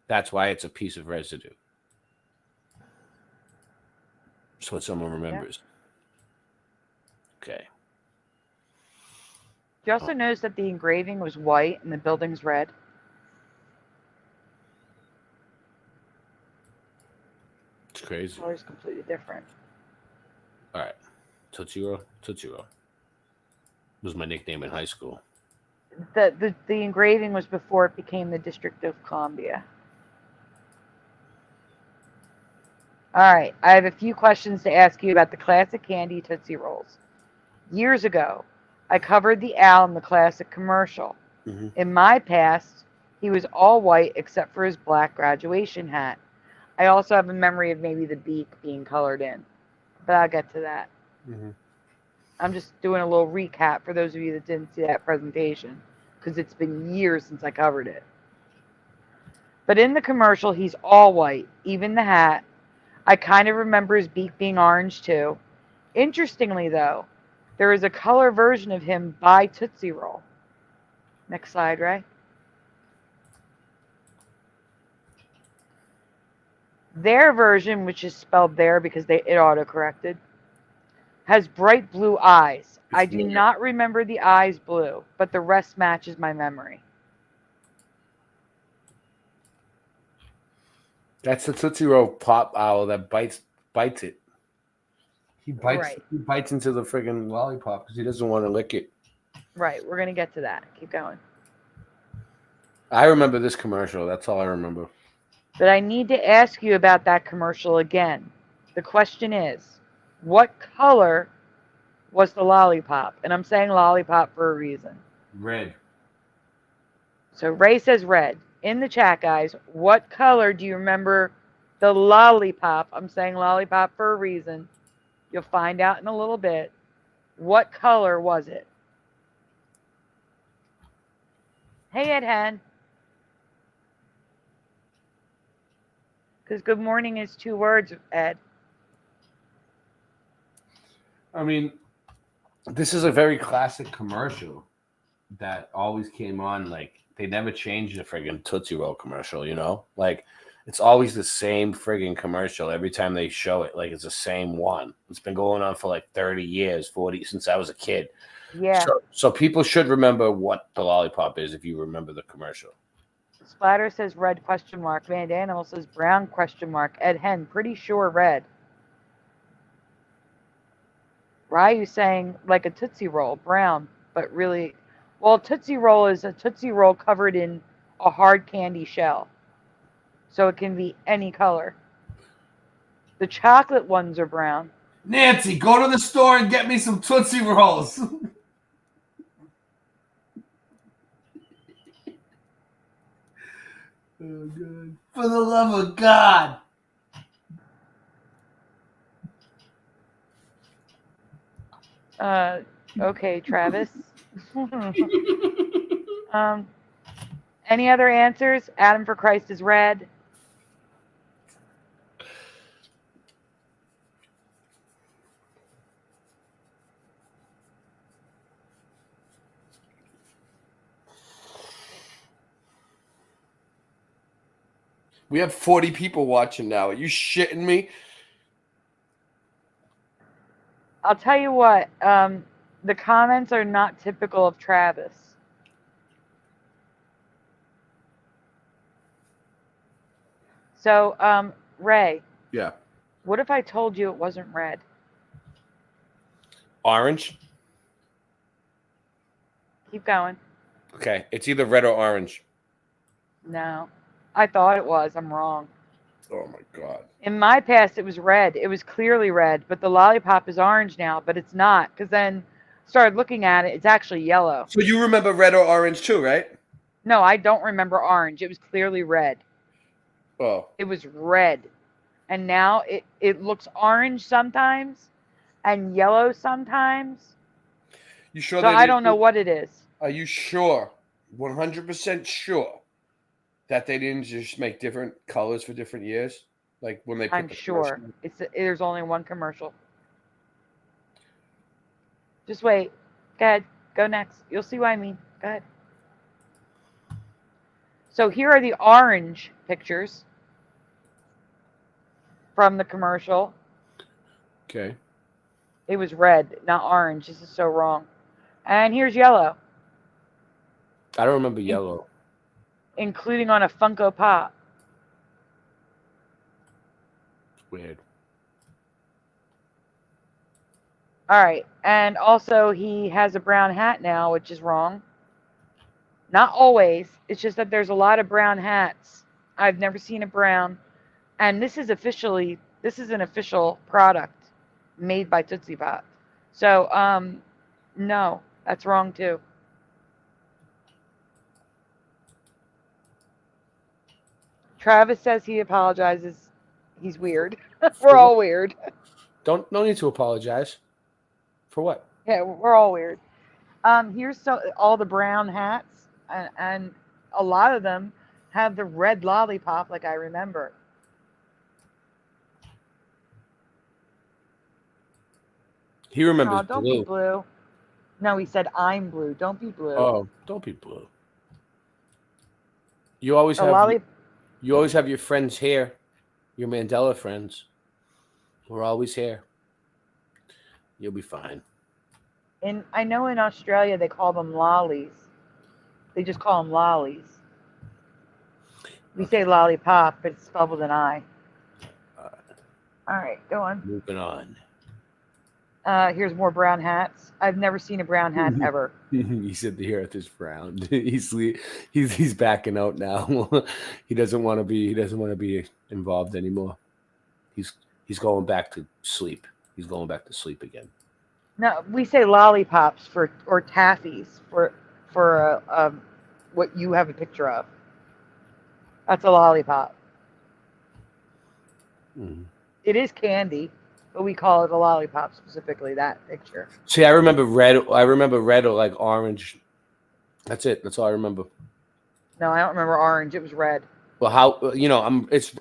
That's why it's a piece of residue. That's what someone remembers. Yeah. Okay. You also notice that the engraving was white and the building's red. It's crazy. The color's completely different. All right. Tootsie Roll was my nickname in high school. The engraving was before it became the District of Columbia. All right, I have a few questions to ask you about the classic candy Tootsie Rolls. Years ago, I covered the owl in the classic commercial. Mm-hmm. In my past, he was all white except for his black graduation hat. I also have a memory of maybe the beak being colored in, but I'll get to that. Mm-hmm. I'm just doing a little recap for those of you that didn't see that presentation because it's been years since I covered it. But in the commercial, he's all white, even the hat. I kind of remember his beak being orange too. Interestingly, though, there is a color version of him by Tootsie Roll. Next slide, Ray. Their version, which is spelled there because it auto-corrected, has bright blue eyes. It's I do weird. not remember the eyes blue, but the rest matches my memory. That's the Tootsie Roll pop owl that bites it. He bites into the friggin' lollipop because he doesn't want to lick it. Right, we're gonna get to that. Keep going. I remember this commercial. That's all I remember. But I need to ask you about that commercial again. The question is, what color was the lollipop? And I'm saying lollipop for a reason. Red. So Ray says red. In the chat, guys, what color do you remember the lollipop? I'm saying lollipop for a reason. You'll find out in a little bit. What color was it? Hey, Ed Hen. Because good morning is 2 words, Ed. I mean, this is a very classic commercial that always came on. Like, they never changed the friggin' Tootsie Roll commercial, you know? Like, it's always the same friggin' commercial every time they show it. Like, it's the same one. It's been going on for like 30 years, 40, since I was a kid. Yeah. So people should remember what the lollipop is if you remember the commercial. Splatter says red question mark. Van Animal says brown question mark. Ed Hen, pretty sure red. Ryu saying like a Tootsie Roll, brown, but really, well, Tootsie Roll is a Tootsie Roll covered in a hard candy shell. So it can be any color. The chocolate ones are brown. Nancy, go to the store and get me some Tootsie Rolls. Oh, God. For the love of God. Okay, Travis. Any other answers? Adam for Christ is red. We have 40 people watching now. Are you shitting me? I'll tell you what, the comments are not typical of Travis. So, Ray. Yeah. What if I told you it wasn't red? Orange? Keep going. Okay. It's either red or orange. No. I thought it was. I'm wrong. Oh, my God. In my past, it was red. It was clearly red, but the lollipop is orange now, but it's not. Because then started looking at it, it's actually yellow. So you remember red or orange too, right? No, I don't remember orange. It was clearly red. Oh. It was red. And now it looks orange sometimes and yellow sometimes. You sure? So I don't know what it is. Are you sure? 100% sure that they didn't just make different colors for different years? Like when they put I'm sure. There's only one commercial. Just wait. Go ahead. Go next. You'll see what I mean. Go ahead. So here are the orange pictures from the commercial. Okay. It was red, not orange. This is so wrong. And here's yellow. I don't remember yellow. Including on a Funko Pop. Weird. All right. And also he has a brown hat now, which is wrong. Not always. It's just that there's a lot of brown hats. I've never seen a brown. And this is an official product made by Tootsie Pop. So, no, that's wrong too. Travis says he apologizes. He's weird. We're all weird. No need to apologize. For what? Yeah, we're all weird. Here's all the brown hats, and a lot of them have the red lollipop, like I remember. He remembers Don't blue. be blue. No, he said I'm blue. Don't be blue. Oh, don't be blue. You always have your friends here, your Mandela friends. We're always here. You'll be fine. And I know in Australia they call them lollies. They just call them lollies. We say lollipop, but it's spelled with an I. All right, go on. Moving on. Here's more brown hats. I've never seen a brown hat ever. He said the earth is brown. He's backing out now. He doesn't want to be involved anymore. He's going back to sleep. He's going back to sleep again. No, we say lollipops or taffies for what you have a picture of. That's a lollipop. Mm. It is candy, but we call it a lollipop, specifically that picture. See, I remember red or like orange. That's it. That's all I remember. No, I don't remember orange. It was red. Well, how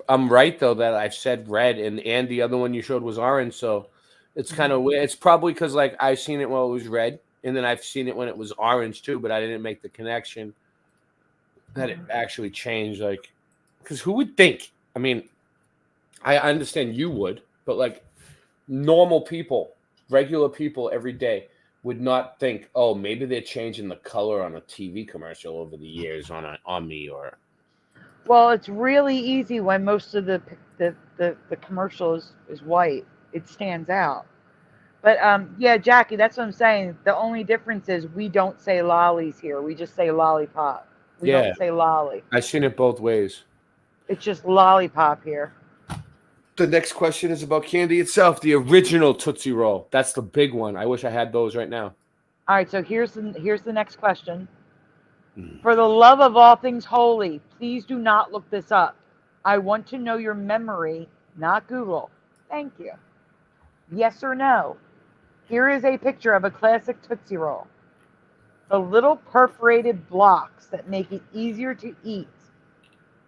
I'm right though that I said red and the other one you showed was orange, so it's kind of weird. It's probably because like I've seen it when it was red, and then I've seen it when it was orange too, but I didn't make the connection that it actually changed. Like, because who would think? I mean, I understand you would, but like normal people, regular people every day would not think, oh, maybe they're changing the color on a TV commercial over the years on me or. Well, it's really easy when most of the commercial is white. It stands out. But yeah, Jackie, that's what I'm saying. The only difference is we don't say lollies here. We just say lollipop. We don't say lolly. I've seen it both ways. It's just lollipop here. The next question is about candy itself, the original Tootsie Roll. That's the big one. I wish I had those right now. All right, so here's the next question. For the love of all things holy, please do not look this up. I want to know your memory, not Google. Thank you. Yes or no? Here is a picture of a classic Tootsie Roll. The little perforated blocks that make it easier to eat.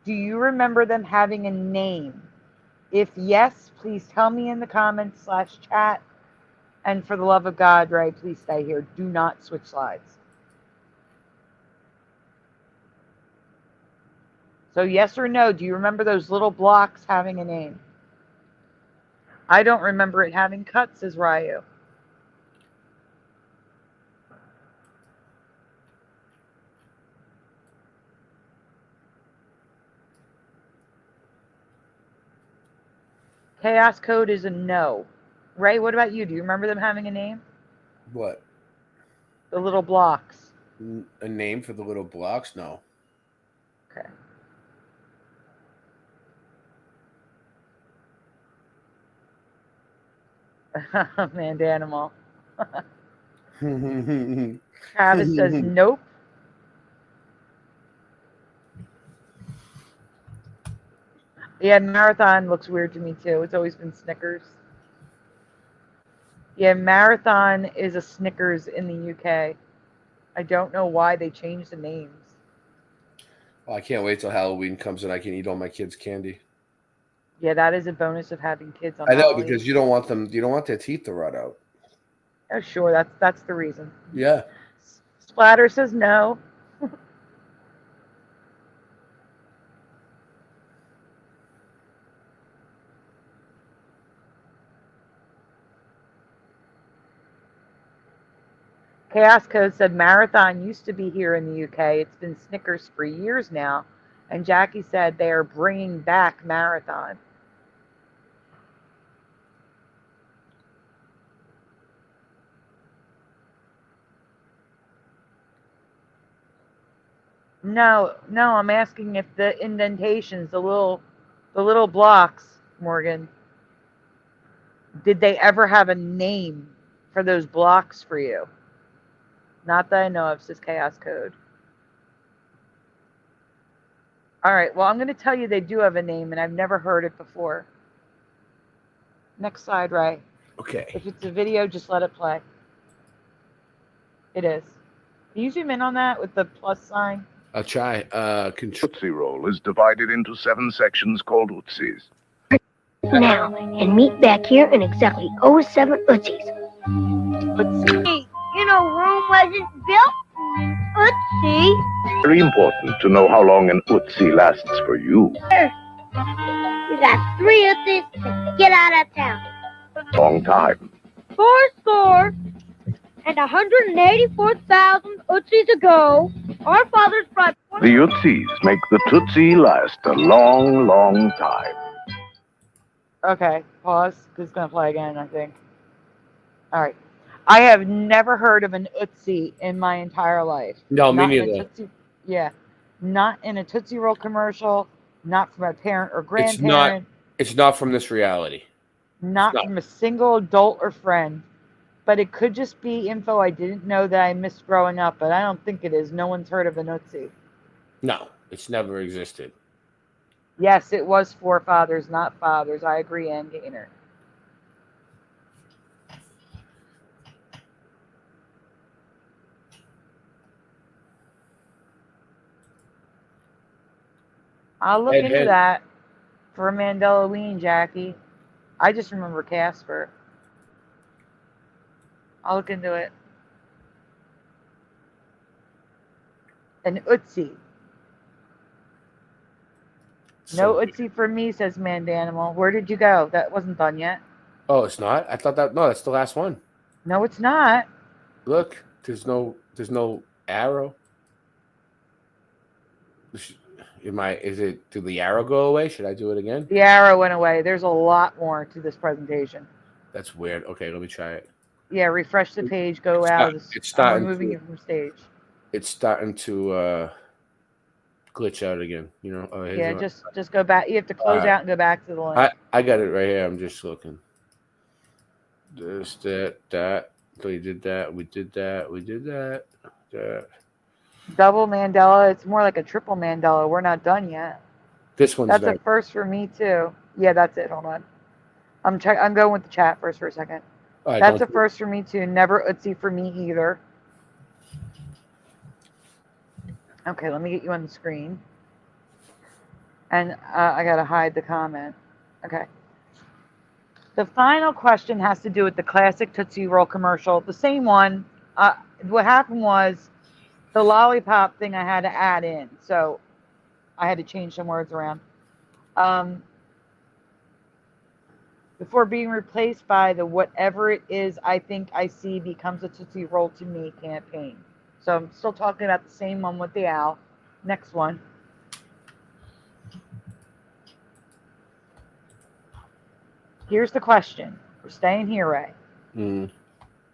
Do you remember them having a name? If yes, please tell me in the comments /chat. And for the love of God, Ray, please stay here. Do not switch slides. So yes or no, do you remember those little blocks having a name? I don't remember it having cuts, says Ryu. Chaos Code is a no. Ray, what about you? Do you remember them having a name? What? The little blocks. A name for the little blocks? No. Okay. Man, animal. Travis says nope. Yeah, Marathon looks weird to me too. It's always been Snickers. Yeah, Marathon is a Snickers in the UK. I don't know why they changed the names. Well, I can't wait till Halloween comes and I can eat all my kids' candy. Yeah, that is a bonus of having kids on I know, Halloween. because you don't want their teeth to rot out. Oh, sure, that's the reason. Yeah. Splatter says no. Chaos Code said Marathon used to be here in the UK. It's been Snickers for years now. And Jackie said they are bringing back Marathon. No, I'm asking if the indentations, the little blocks, Morgan, did they ever have a name for those blocks for you? Not that I know of, says Chaos Code. All right, well, I'm going to tell you they do have a name, and I've never heard it before. Next slide, Ray. Okay. If it's a video, just let it play. It is. Can you zoom in on that with the plus sign? I'll try. Tootsie Roll is divided into 7 sections called Ootsies. Now, and meet back here in exactly 07 Ootsies. Ootsie. You know, Rome wasn't built. Ootsie. Very important to know how long an Ootsie lasts for you. We got 3 Ootsies to get out of town. Long time. fourscore and 184,000 Ootsies ago, our fathers brought... The Ootsies make the Tootsie last a long, long time. Okay, pause. This is going to play again, I think. All right. I have never heard of an Ootsie in my entire life. No, me Not in a neither. Tootsie, yeah. Not in a Tootsie Roll commercial, not from a parent or It's grandparent, not from this reality. not not. from a single adult or friend. But it could just be info I didn't know that I missed growing up, but I don't think it is. No one's heard of an Ootsie. No, it's never existed. Yes, it was forefathers, not fathers. I agree, Ann Gaynor. I'll look into that for Mandela, Jackie. I just remember Casper. I'll look into it. An Ootsie. No Ootsie for me, says Mandanimal. Where did you go? That wasn't done yet. Oh, it's not? I thought that. No, that's the last one. No, it's not. Look, there's no arrow. Did the arrow go away? Should I do it again? The arrow went away. There's a lot more to this presentation. That's weird. Okay, let me try it. Yeah, refresh the page, go out. I'm removing it from stage. It's starting to glitch out again. You know. Oh, yeah, just go back. You have to close out and go back to the link. I got it right here. I'm just looking. This, that. We did that. We did that. We did that. That. Double Mandela. It's more like a triple Mandela. We're not done yet. This one's That's a first for me too. Yeah, that's it. Hold on. I'm going with the chat first for a second. That's a first for me too. Never Ootsie for me either. Okay, let me get you on the screen. And I gotta hide the comment. Okay. The final question has to do with the classic Tootsie Roll commercial. The same one. What happened was the lollipop thing I had to add in. So I had to change some words around. Before being replaced by the whatever it is I think I see becomes a Tootsie Roll to me campaign. So I'm still talking about the same one with the owl. Next one. Here's the question. We're staying here, Ray.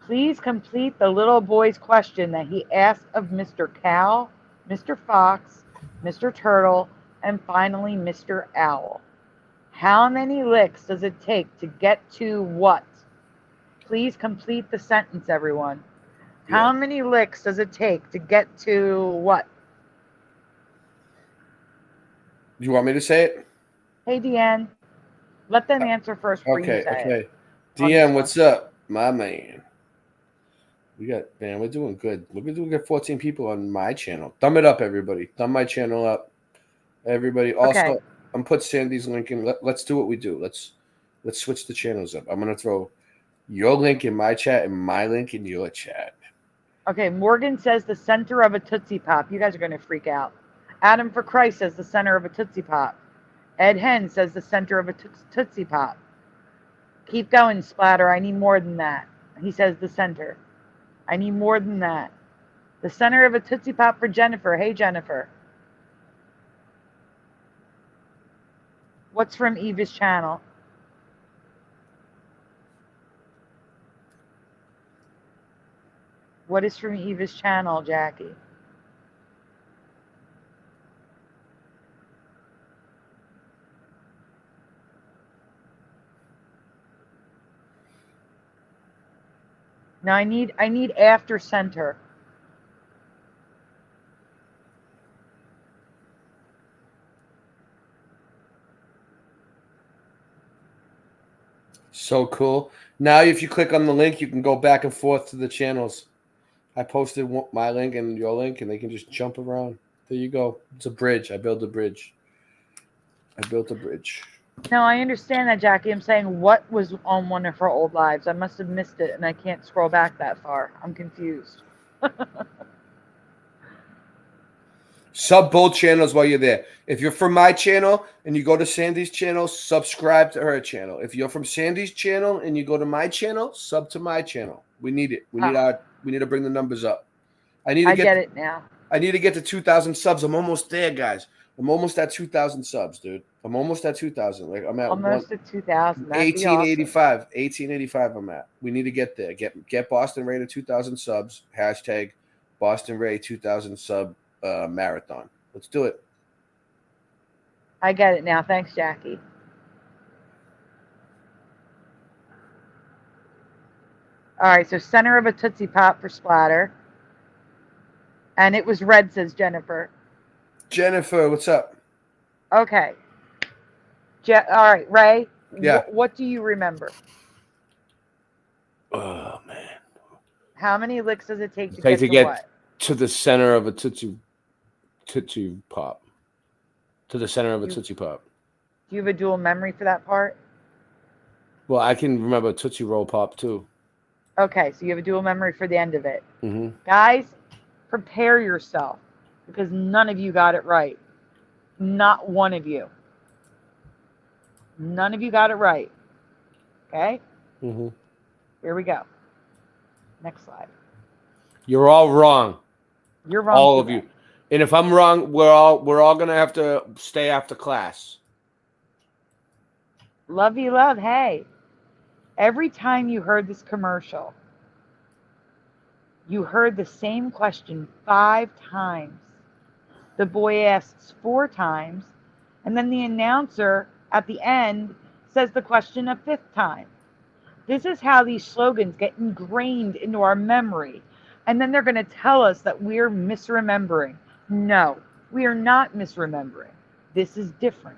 Please complete the little boy's question that he asked of Mr. Cow, Mr. Fox, Mr. Turtle, and finally Mr. Owl. How many licks does it take to get to what? Please complete the sentence, everyone. How many licks does it take to get to what? Do you want me to say it? Hey, Deanne. Let them answer first before you say it. Okay. Deanne, what's up, my man? We're doing good. We got 14 people on my channel. Thumb it up, everybody. Thumb my channel up. Everybody. Also, I'm put Sandy's link in. Let's do what we do. Let's switch the channels up. I'm gonna throw your link in my chat and my link in your chat. Okay, Morgan says the center of a Tootsie Pop. You guys are gonna freak out. Adam for Christ says the center of a Tootsie Pop. Ed Hen says the center of a Tootsie Pop. Keep going, Splatter. I need more than that. He says the center. I need more than that. The center of a Tootsie Pop for Jennifer. Hey, Jennifer. What's from Eva's channel? What is from Eva's channel, Jackie? Now I need after center. So cool. Now, if you click on the link, you can go back and forth to the channels. I posted my link and your link, and they can just jump around. There you go. It's a bridge. I built a bridge. No, I understand that, Jackie. I'm saying what was on one of her old lives. I must have missed it, and I can't scroll back that far. I'm confused. Sub both channels while you're there. If you're from my channel and you go to Sandy's channel, subscribe to her channel. If you're from Sandy's channel and you go to my channel, sub to my channel. We need it. We need to bring the numbers up. I get it now. I need to get to 2,000 subs. I'm almost there, guys. I'm almost at 2,000 subs, dude. I'm almost at 2,000. Like I'm at almost at 2,000. 1885. 1885. I'm at. We need to get there. Get Boston Ray to 2,000 subs. Hashtag Boston Ray 2,000 sub marathon. Let's do it. I get it now. Thanks, Jackie. All right, so center of a Tootsie Pop for splatter. And it was red, says Jennifer. Jennifer, what's up? Okay. All right, Ray. Yeah. What do you remember? Oh, man. How many licks does it take to get what? To the center of a Tootsie Pop. To the center of a Tootsie Pop. Do you have a dual memory for that part? Well, I can remember Tootsie Roll Pop, too. Okay, so you have a dual memory for the end of it. Mm-hmm. Guys, prepare yourself because none of you got it right. Not one of you. None of you got it right. Okay? Mm-hmm. Here we go. Next slide. You're all wrong. You're wrong. All of you. And if I'm wrong, we're all gonna have to stay after class. Love you, love. Hey, every time you heard this commercial, you heard the same question 5 times. The boy asks 4 times, and then the announcer at the end says the question a 5th time. This is how these slogans get ingrained into our memory. And then they're going to tell us that we're misremembering. No, we are not misremembering. This is different.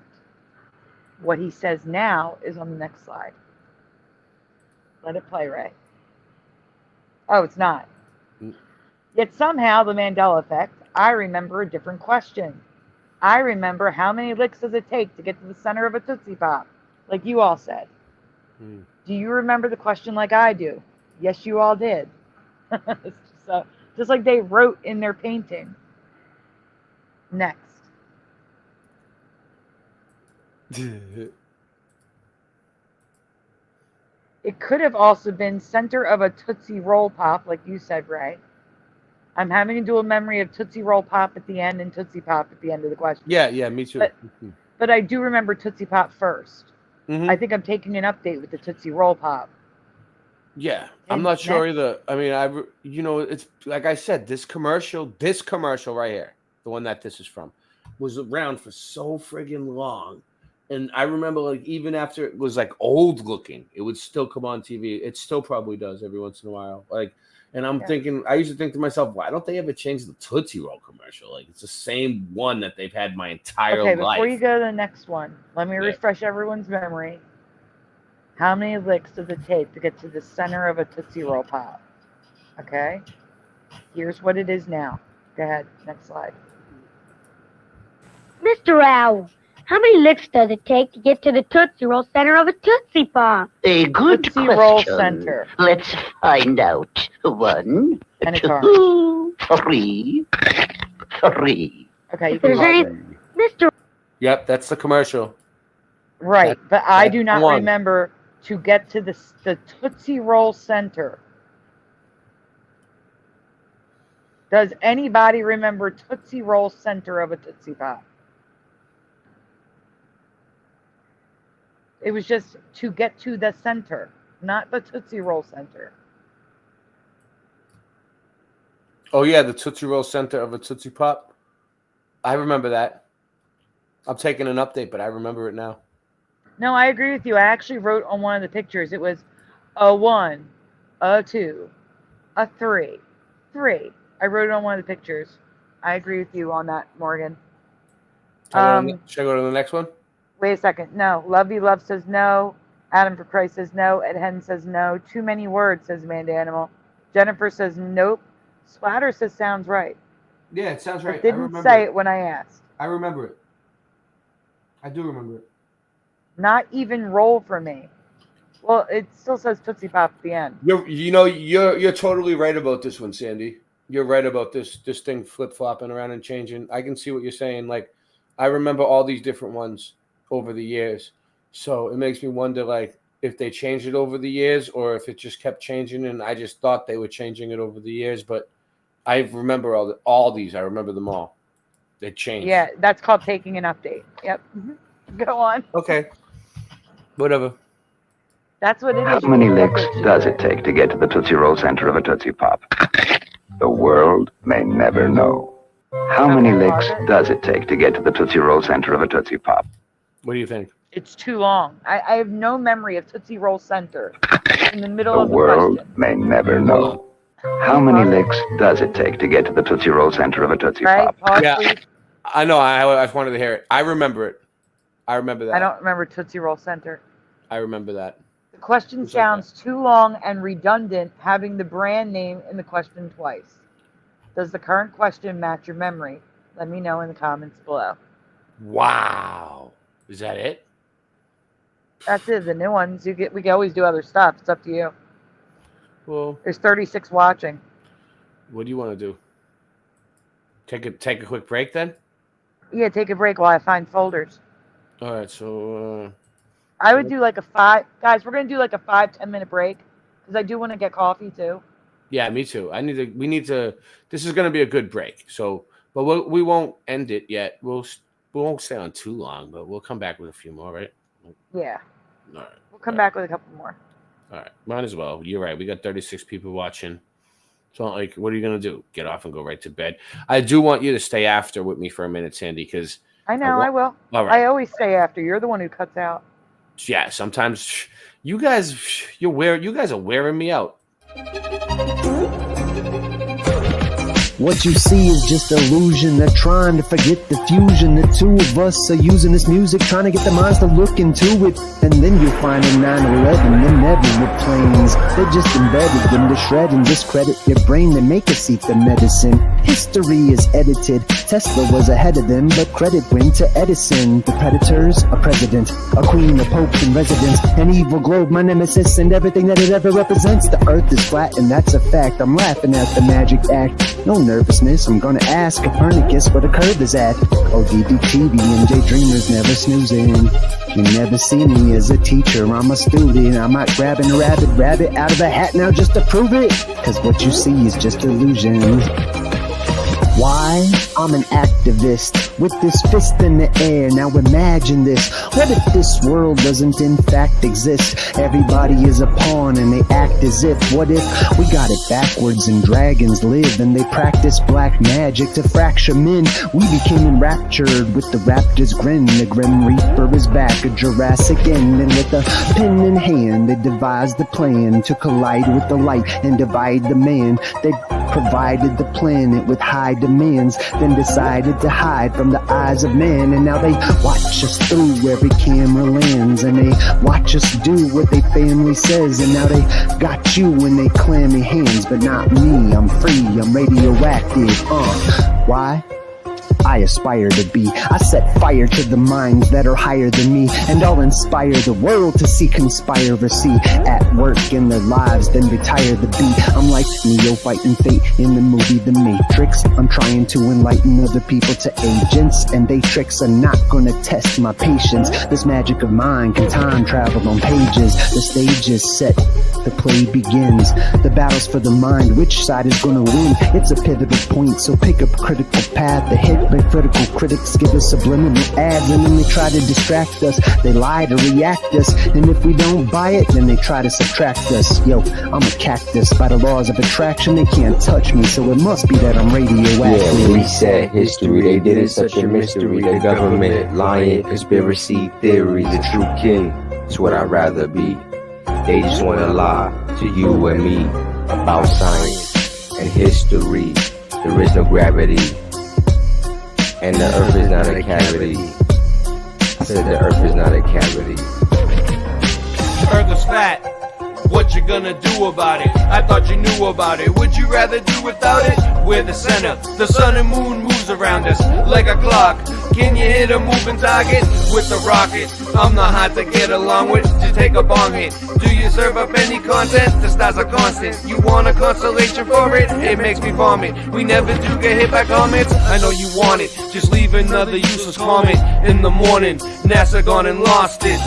What he says now is on the next slide. Let it play, Ray. Oh, it's not. Yet somehow the Mandela effect, I remember a different question. I remember how many licks does it take to get to the center of a Tootsie Pop, like you all said. Do you remember the question like I do? Yes, you all did. So, just like they wrote in their painting. Next. It could have also been center of a Tootsie Roll Pop, like you said, Ray. I'm having a dual memory of Tootsie Roll Pop at the end and Tootsie Pop at the end of the question. Yeah, me too. But I do remember Tootsie Pop first. Mm-hmm. I think I'm taking an update with the Tootsie Roll Pop. Yeah, I'm not sure either. I mean, it's like I said, this commercial right here, the one that this is from, was around for so friggin' long. And I remember, like, even after it was like old looking, it would still come on TV. It still probably does every once in a while. Like, and I'm thinking, I used to think to myself, why don't they ever change the Tootsie Roll commercial? Like, it's the same one that they've had my entire life. Okay, before you go to the next one, let me refresh everyone's memory. How many licks does it take to get to the center of a Tootsie Roll Pop? Okay? Here's what it is now. Go ahead. Next slide. Mr. Owl, how many licks does it take to get to the Tootsie Roll center of a Tootsie Pop? A good Tootsie question. Roll center. Let's find out. 1, And it's 2, 3. Okay, you If there's any, Mr. Yep, that's the commercial. Right, but I do not one. remember to get to the Tootsie Roll center. Does anybody remember Tootsie Roll center of a Tootsie Pop? It was just to get to the center, not the Tootsie Roll center. Oh, yeah, the Tootsie Roll center of a Tootsie Pop. I remember that. I'm taking an update, but I remember it now. No, I agree with you. I actually wrote on one of the pictures, it was a 1, a 2, a 3, 3. I wrote it on one of the pictures. I agree with you on that, Morgan. Should I go to the next one? Wait a second. No. Lovey Love says no. Adam for Christ says no. Ed Hen says no. Too many words, says Amanda Animal. Jennifer says nope. Splatter says sounds right. Yeah, it sounds right. It didn't say it when I asked. I remember it. I do remember it. Not even roll for me. Well, it still says Tootsie Pop at the end. You're totally right about this one, Sandy. you're right about this thing flip-flopping around and changing. I can see what you're saying. Like, I remember all these different ones over the years. So it makes me wonder, like, if they changed it over the years or if it just kept changing and I just thought they were changing it over the years. But I remember all these. I remember them all. They changed. Yeah, that's called taking an update. Yep. Go on. Okay. Whatever. That's what it How is. many licks does it take to get to the Tootsie Roll center of a Tootsie Pop? The world may never know. How many licks does it take to get to the Tootsie Roll center of a Tootsie Pop? What do you think? It's too long. I have no memory of Tootsie Roll Center in the middle The of the world question. may never know. How many licks does it take to get to the Tootsie Roll center of a Tootsie Right? Pop? Pause, Yeah. please. I know. I wanted to hear it. I remember it. I remember that. I don't remember Tootsie Roll Center. I remember that. The question sounds too long and redundant, having the brand name in the question twice. Does the current question match your memory? Let me know in the comments below. Wow. Is that it? That's it. The new ones. We can always do other stuff. It's up to you. Well, There's 36 watching. what do you want to do? Take a quick break then? Yeah, take a break while I find folders. All right, so I would do like a 5. Guys, we're going to do like a 5-10 minute break because I do want to get coffee too. yeah, me too. We need to this is going to be a good break. So, but we won't end it yet. We won't stay on too long, but we'll come back with a few more, right? Yeah. All right. We'll come back with a couple more. All right. Might as well. You're right. We got 36 people watching. It's not like, what are you going to do? Get off and go right to bed. I do want you to stay after with me for a minute, Sandy, because I know, I will. All right. I always stay after. You're the one who cuts out. Yeah, sometimes you guys are wearing me out. What you see is just illusion. They're trying to forget the fusion. The two of us are using this music, trying to get the minds to look into it. And then you'll find in 9/11, them never were planes. They're just embedded in the shred and discredit your brain. They make us eat the medicine. History is edited. Tesla was ahead of them, but credit went to Edison. The predators, a president, a queen, a pope in residence, an evil globe, my nemesis, and everything that it ever represents. The earth is flat, and that's a fact. I'm laughing at the magic act. No nervousness, I'm gonna ask Copernicus where the curve is at. ODD TV and Daydreamers never snoozing. You never see me as a teacher, I'm a student. I'm not grabbing a rabbit out of a hat now just to prove it. Cause what you see is just illusion. Why? I'm an activist with this fist in the air. Now imagine this. What if this world doesn't in fact exist? Everybody is a pawn and they act as if. What if we got it backwards and dragons live and they practice black magic to fracture men? We became enraptured with the raptor's grin. The Grim Reaper is back, a Jurassic end. And with a pen in hand they devised the plan to collide with the light and divide the man. They provided the planet with high demands, then decided to hide from the eyes of man. And now they watch us through every camera lens, and they watch us do what they family says. And now they got you in they clammy hands, but not me. I'm free, I'm radioactive. Why? I aspire to be. I set fire to the minds that are higher than me, and I'll inspire the world to see conspiracy at work in their lives, then retire the beat. I'm like Neo fighting fate in the movie The Matrix. I'm trying to enlighten other people to agents, and they tricks are not gonna test my patience. This magic of mine can time travel on pages. The stage is set, the play begins. The battle's for the mind, which side is gonna win? It's a pivotal point, so pick a critical path to hit. But critical critics give us subliminal ads, and then they try to distract us. They lie to react us, and if we don't buy it, then they try to subtract us. Yo, I'm a cactus. By the laws of attraction, they can't touch me, so it must be that I'm radioactive. Yeah, reset history. They did it such a mystery. The government, lying, conspiracy theory. The true king is what I'd rather be. They just want to lie to you and me about science and history. There is no gravity, and the earth is not a cavity. I said the earth is not a cavity. Earth is flat. What you gonna do about it? I thought you knew about it. Would you rather do without it? We're the center. The sun and moon moves around us like a clock. Can you hit a moving target with the rocket? I'm not hard to get along with, just take a bong hit. Do you serve up any content? The stars are constant. You want a constellation for it? It makes me vomit. We never do get hit by comments. I know you want it. Just leave another useless comment in the morning. NASA gone and lost it.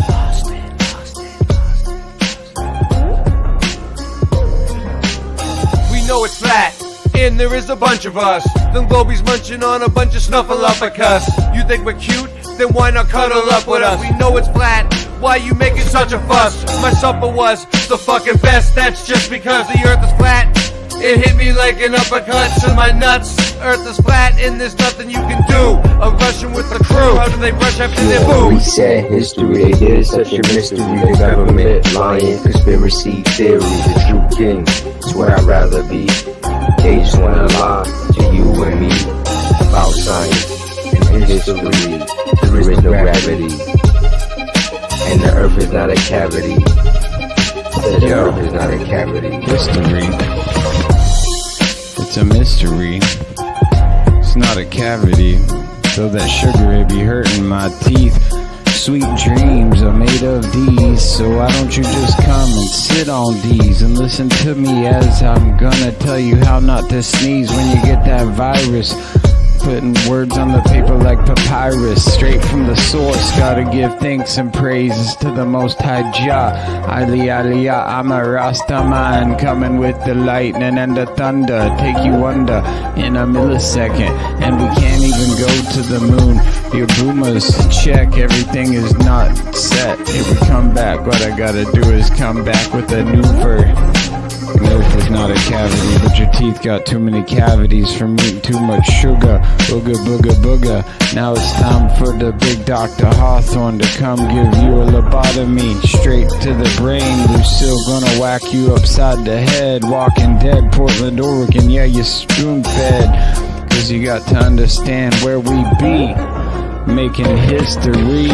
We know it's flat, and there is a bunch of us. Them globies munching on a bunch of snuffleupagus. You think we're cute? Then why not cuddle up with us? We know it's flat. Why you making such a fuss? My supper was the fucking best. That's just because the earth is flat. It hit me like an uppercut to my nuts. Earth is flat and there's nothing you can do. A Russian with the crew. How do they rush after their food? Reset history, they did such a mystery. The government lying, conspiracy theory. The true king is what I'd rather be. They just wanna lie to you and me about science and history. There is no gravity, and the earth is not a cavity. The earth is not a cavity. History. It's a mystery. It's not a cavity. Though that sugar it be hurting my teeth. Sweet dreams are made of these. So why don't you just come and sit on these and listen to me as I'm gonna tell you how not to sneeze when you get that virus. Putting words on the paper like papyrus, straight from the source. Gotta give thanks and praises to the Most High Jah. Aliyah, I'm a Rastaman, coming with the lightning and the thunder. Take you under in a millisecond, and we can't even go to the moon. Your boomers check, everything is not set. If we come back, what I gotta do is come back with a new verse. Earth is not a cavity, but your teeth got too many cavities from eating too much sugar. Booga, booga, booga. Now it's time for the big Dr. Hawthorne to come give you a lobotomy straight to the brain. Lucille gonna whack you upside the head. Walking Dead, Portland, Oregon, yeah, you're spoon-fed. Cause you got to understand where we be. Making history.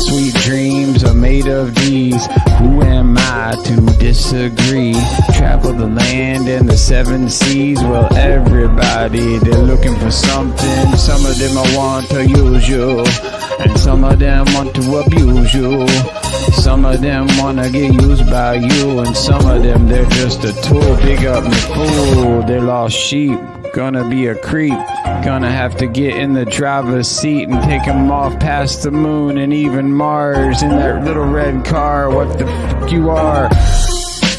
Sweet dreams are made of these. Who am I to disagree? Travel the land and the seven seas. Well, everybody, they're looking for something. Some of them want to use you, and some of them want to abuse you. Some of them want to get used by you, and some of them, they're just a tool. Big up me fool, they're lost sheep. Gonna be a creep. Gonna have to get in the driver's seat and take him off past the moon and even Mars in that little red car. What the fuck you are?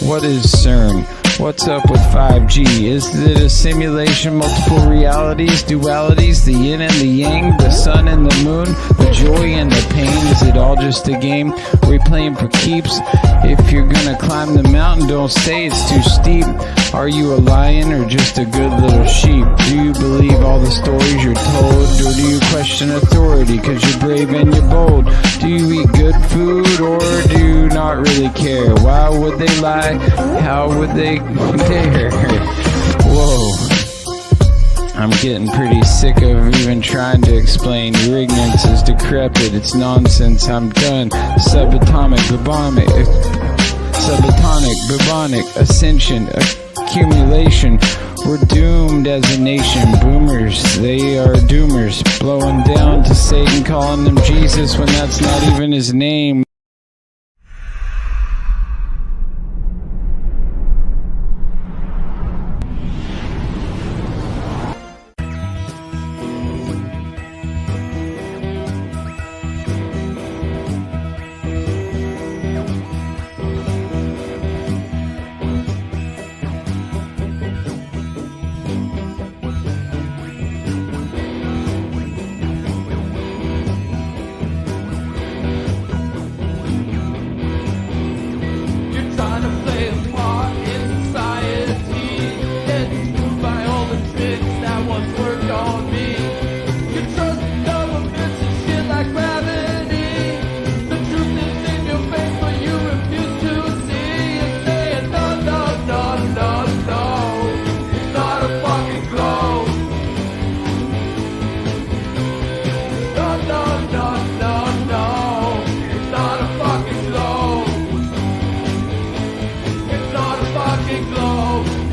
What is CERN? What's up with 5G? Is it a simulation, multiple realities, dualities, the yin and the yang, the sun and the moon, the joy and the pain? Is it all just a game? We're playing for keeps. If you're gonna climb the mountain, don't say it's too steep. Are you a lion or just a good little sheep? Do you believe all the stories you're told? Or do you question authority cause you're brave and you're bold? Do you eat good food or do you not really care? Why would they lie? How would they dare? Whoa. I'm getting pretty sick of even trying to explain. Your ignorance is decrepit, it's nonsense, I'm done. Subatomic, bubonic, ascension, accumulation. We're doomed as a nation. Boomers, they are doomers. Blowing down to Satan, calling him Jesus when that's not even his name.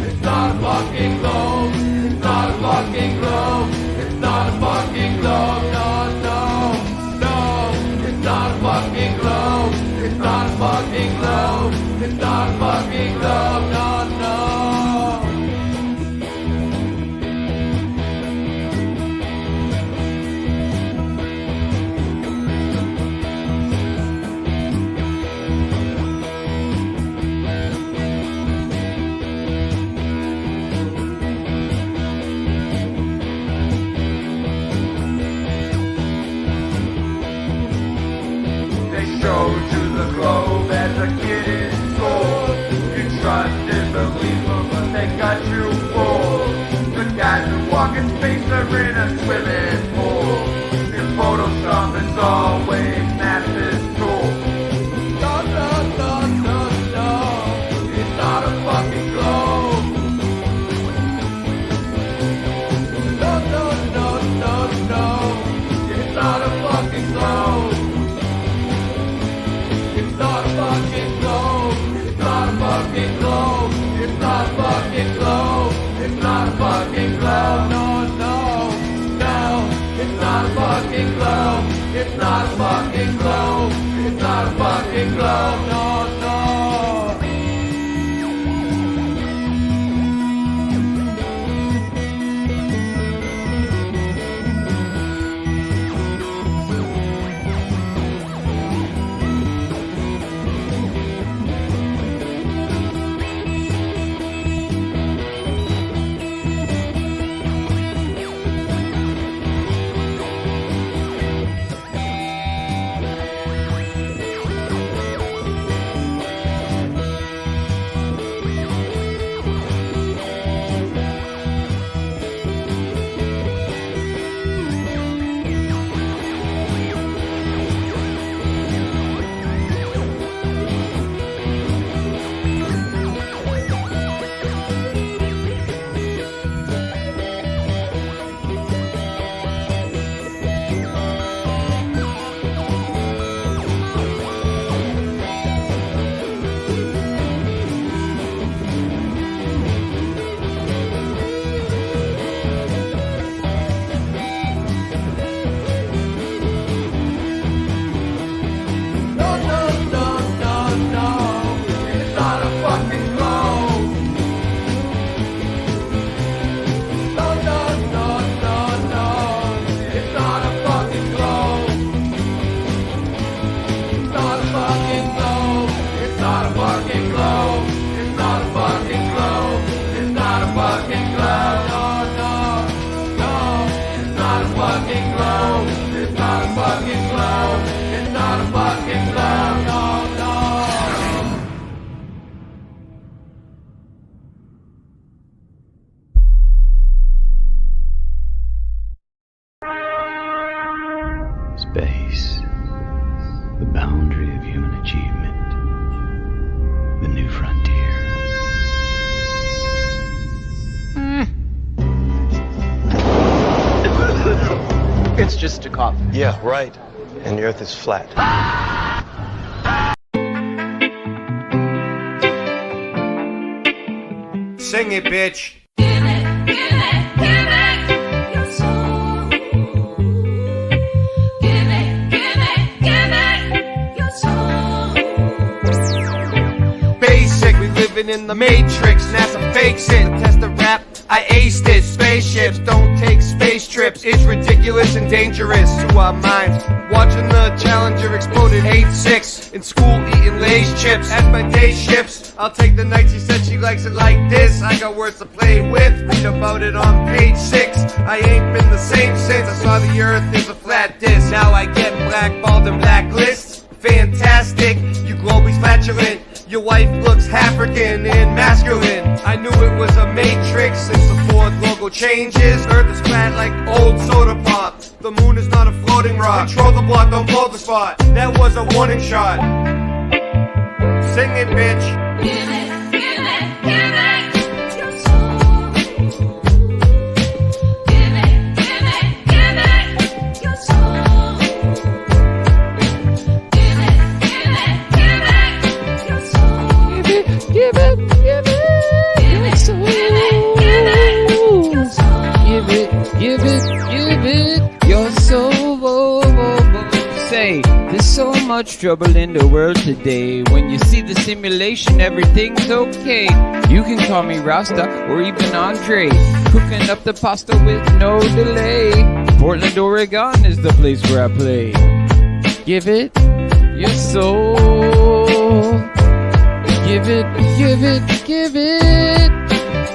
It's not a fucking globe. It's not a fucking globe. No, no. too full. The guys who walk in space are in a swimming pool. And Photoshop is always Master's tool. No, no, no, no, no. It's not a fucking globe. No, no, no, no, no. It's not a fucking globe. It's not a fucking globe. It's not a fucking globe. It's not a fucking globe. It's not a fucking globe. No, no, no. It's not a fucking globe. It's not a fucking globe. It's not a fucking globe. No, no. Space, the boundary of human achievement, the new frontier. It's just a cough. Yeah, right. And the Earth is flat. Sing it, bitch. Basic, we living in the Matrix. NASA fakes it. Test the rap, I aced it. Spaceships don't take space trips. It's ridiculous and dangerous to our minds. Watching the Challenger explode at 8-6. In school eating Lay's chips. As my day shifts, I'll take the night. She said she likes it like this. I got words to play with. Read about it on page 6. I ain't been the same since I saw the Earth is a flat disc. Now I get blackballed and blacklists. Fantastic, you globies flatulent. Your wife looks African and masculine. I knew it was a matrix since the Ford logo changes. Earth is flat like old soda pop. The moon is not a floating rock. Control the block, don't blow the spot. That was a warning shot. Sing it, bitch. Give it, give it, give it. Your soul. Give it, give it, give it. Your soul. Give it, give it, give it. Your soul. Give it, give it, give it. Your soul. Give it, your soul. Give it, give it, give it. Your soul. Say, there's so much trouble in the world today. When you see the simulation, everything's okay. You can call me Rasta or even Andre. Cooking up the pasta with no delay. Portland, Oregon is the place where I play. Give it your soul. Give it, give it, give it.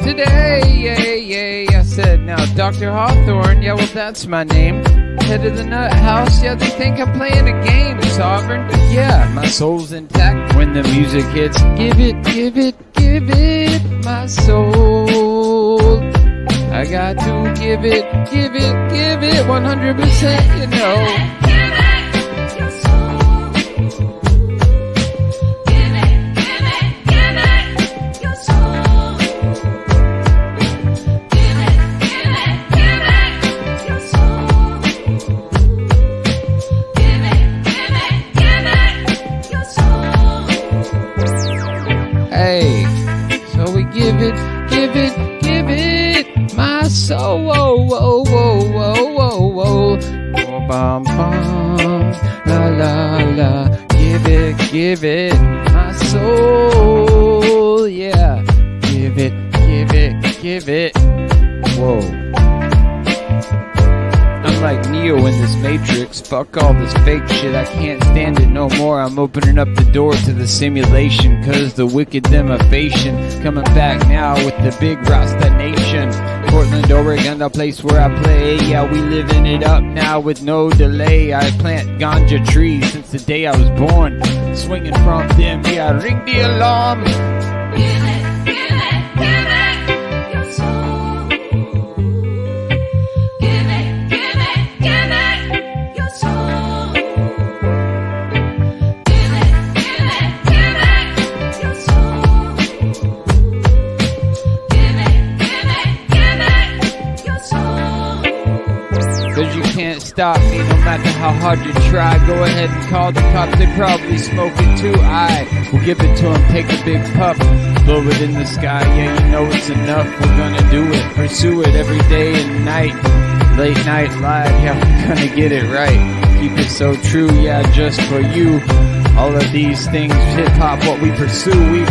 Today, yeah, I said. Now, Dr. Hawthorne, yeah, well, that's my name. Head of the nut house, yeah, they think I'm playing a game. Sovereign, yeah, my soul's intact when the music hits. Give it, give it, give it, my soul. got to give it 100%, you know. Hey, so we give it my soul. Whoa, whoa, whoa, whoa, whoa, whoa. Oh, bum, bum, la, la, la. Give it my soul. Yeah, give it. Whoa. I'm like Neo in this Matrix. Fuck all this fake shit, I can't stand it no more. I'm opening up the door to the simulation, cause the wicked demifation coming back now with the big Rasta nation. Portland, Oregon, the place where I play. Yeah, we living it up now with no delay. I plant ganja trees since the day I was born. Swinging from them, yeah, ring the alarm. Cause you can't stop me no matter how hard you try. Go ahead and call the cops, they probably smoke it too. I will give it to them, take a big puff, blow it in the sky, yeah, you know it's enough. We're gonna do it, pursue it every day and night. Late night live, yeah, we're gonna get it right. Keep it so true, yeah, just for you. All of these things, hip-hop, what we pursue, we...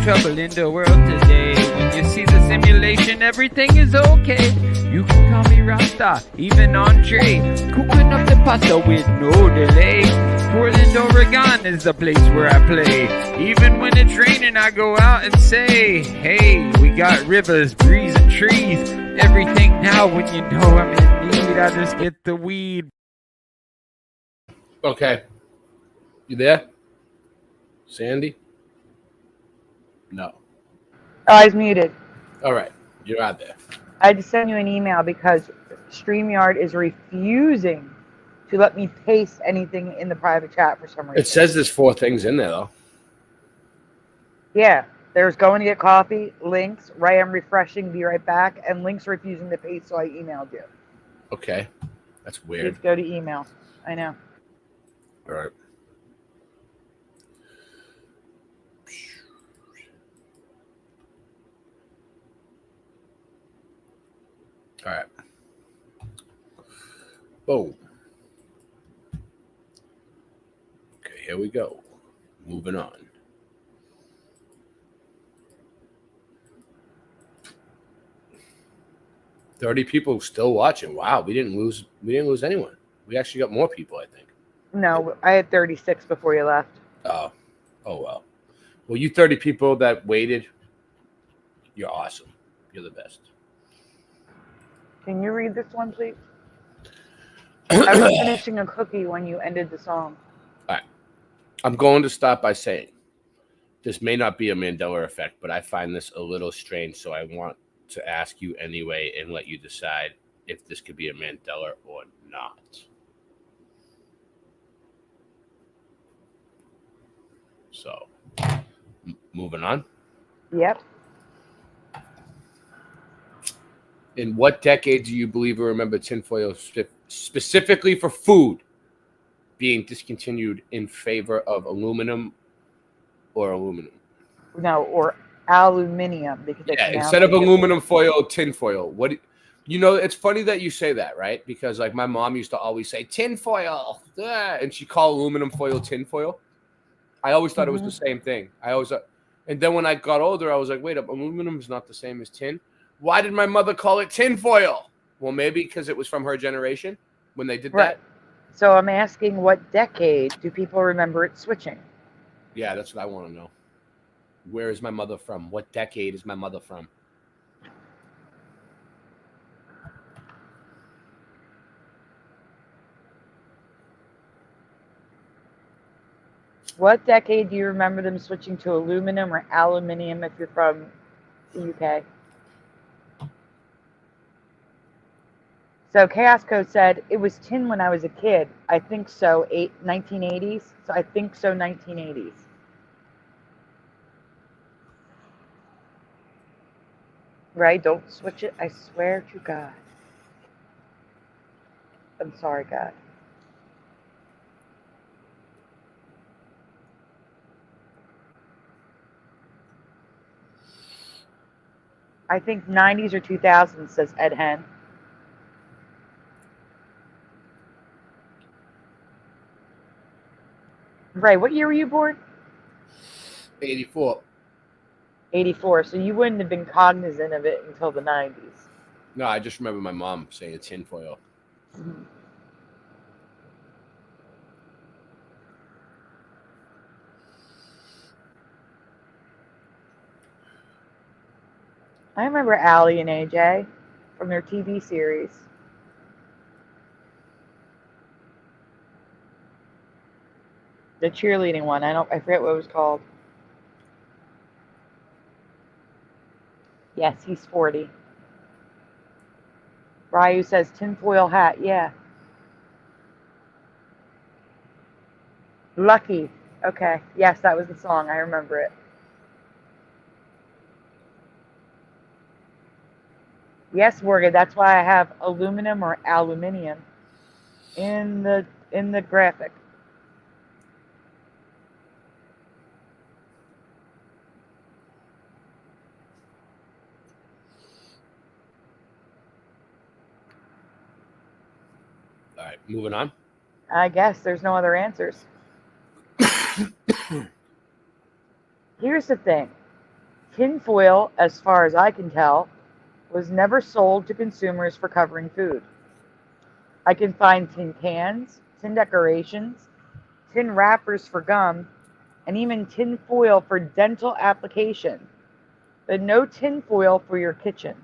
Trouble in the world today. When you see the simulation, everything is okay. You can call me Rasta, even Andre. Cooking up the pasta with no delay. Portland, Oregon is the place where I play. Even when it's raining, I go out and say, hey, we got rivers, breeze, and trees. Everything now when you know I'm in need, I just get the weed. Okay. You there? Sandy? No. Oh, I was muted. All right. You're out there. I had to send you an email because StreamYard is refusing to let me paste anything in the private chat for some reason. It says there's 4 things in there, though. Yeah. There's going to get coffee, links, right, I'm refreshing, be right back, and links refusing to paste, so I emailed you. Okay. That's weird. Let's go to email. I know. All right. All right. Boom. Okay, here we go. Moving on. $30 people still watching. Wow, we didn't lose anyone. We actually got more people, I think. No, I had 36 before you left. Oh well. Well, you 30 people that waited, you're awesome. You're the best. Can you read this one, please? I was finishing a cookie when you ended the song. All right. I'm going to start by saying this may not be a Mandela effect, but I find this a little strange, so I want to ask you anyway and let you decide if this could be a Mandela or not. So, moving on. Yep. In what decade do you believe or remember tinfoil specifically for food being discontinued in favor of aluminum or aluminum? No, or aluminium. Because Instead of aluminum foil, tinfoil. What? You know, it's funny that you say that, right? Because like my mom used to always say tinfoil, and she called aluminum foil tinfoil. I always thought it was the same thing. And then when I got older, I was like, wait up, aluminum is not the same as tin. Why did my mother call it tinfoil? Well, maybe because it was from her generation when they did that. So I'm asking, what decade do people remember it switching? Yeah, that's what I want to know. Where is my mother from? What decade is my mother from? What decade do you remember them switching to aluminum or aluminium if you're from the UK? So Chaos Code said, it was tin when I was a kid. I think so, 1980s. So I think so, 1980s. Right? Don't switch it. I swear to God. I'm sorry, God. I think 90s or 2000s, says Ed Hen. Ray, what year were you born? 84. 84. So you wouldn't have been cognizant of it until the 90s. No, I just remember my mom saying tinfoil. Mm-hmm. I remember Allie and AJ from their TV series. The cheerleading one. I forget what it was called. Yes, he's 40. Ryu says tinfoil hat. Yeah. Lucky. Okay. Yes, that was the song. I remember it. Yes, Morgan. That's why I have aluminum or aluminium in the graphic. All right, moving on. I guess there's no other answers. Here's the thing. Tinfoil, as far as I can tell, was never sold to consumers for covering food. I can find tin cans, tin decorations, tin wrappers for gum, and even tin foil for dental application. But no tin foil for your kitchen.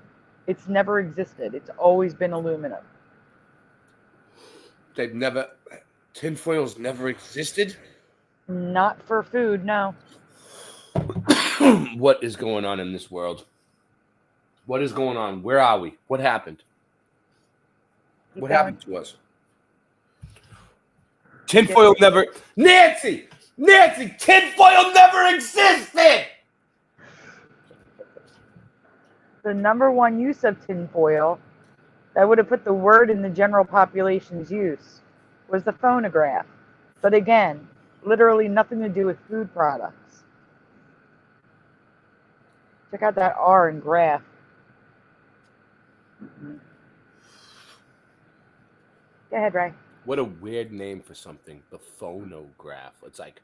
It's never existed. It's always been aluminum. Tinfoil's never existed? Not for food, no. What is going on in this world? What is going on? Where are we? What happened? What happened to us? Tinfoil never... Nancy! Tinfoil never existed! The number one use of tinfoil that would have put the word in the general population's use was the phonograph. But again, literally nothing to do with food products. Check out that R in graph. Go ahead, Ray. What a weird name for something. The phonograph. It's like,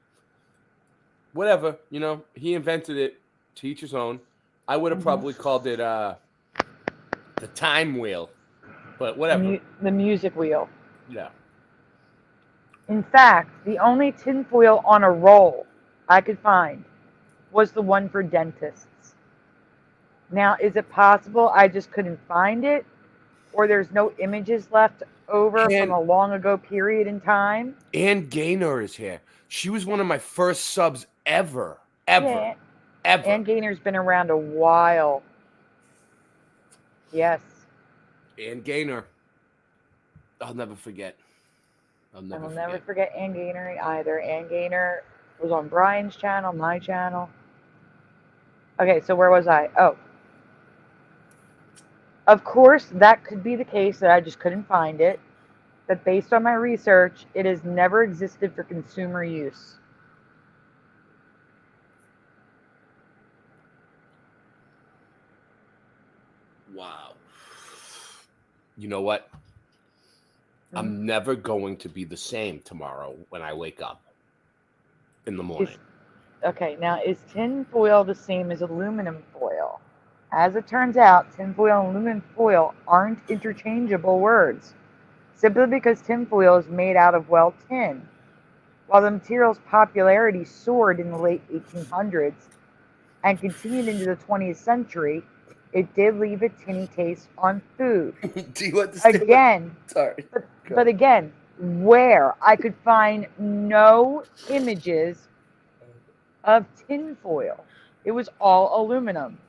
whatever. You know, he invented it. To each his own. I would have probably called it the time wheel. But whatever. The music wheel. Yeah. In fact, the only tinfoil on a roll I could find was the one for dentists. Now, is it possible I just couldn't find it? Or there's no images left over from a long ago period in time? Ann Gaynor is here. She was one of my first subs ever. Ever. Ann Gaynor's been around a while. Yes. Ann Gaynor. I'll never forget. I'll never forget Ann Gaynor either. Ann Gaynor was on Brian's channel, my channel. Okay, so where was I? Oh. Of course, that could be the case that I just couldn't find it. But based on my research, it has never existed for consumer use. Wow. You know what? I'm never going to be the same tomorrow when I wake up in the morning. Okay, now is tin foil the same as aluminum foil? As it turns out, tin foil and aluminum foil aren't interchangeable words. simply because tinfoil is made out of, well, tin. While the material's popularity soared in the late 1800s and continued into the 20th century, it did leave a tinny taste on food. Do you understand? Again, Sorry. but again, where I could find no images of tinfoil. It was all aluminum.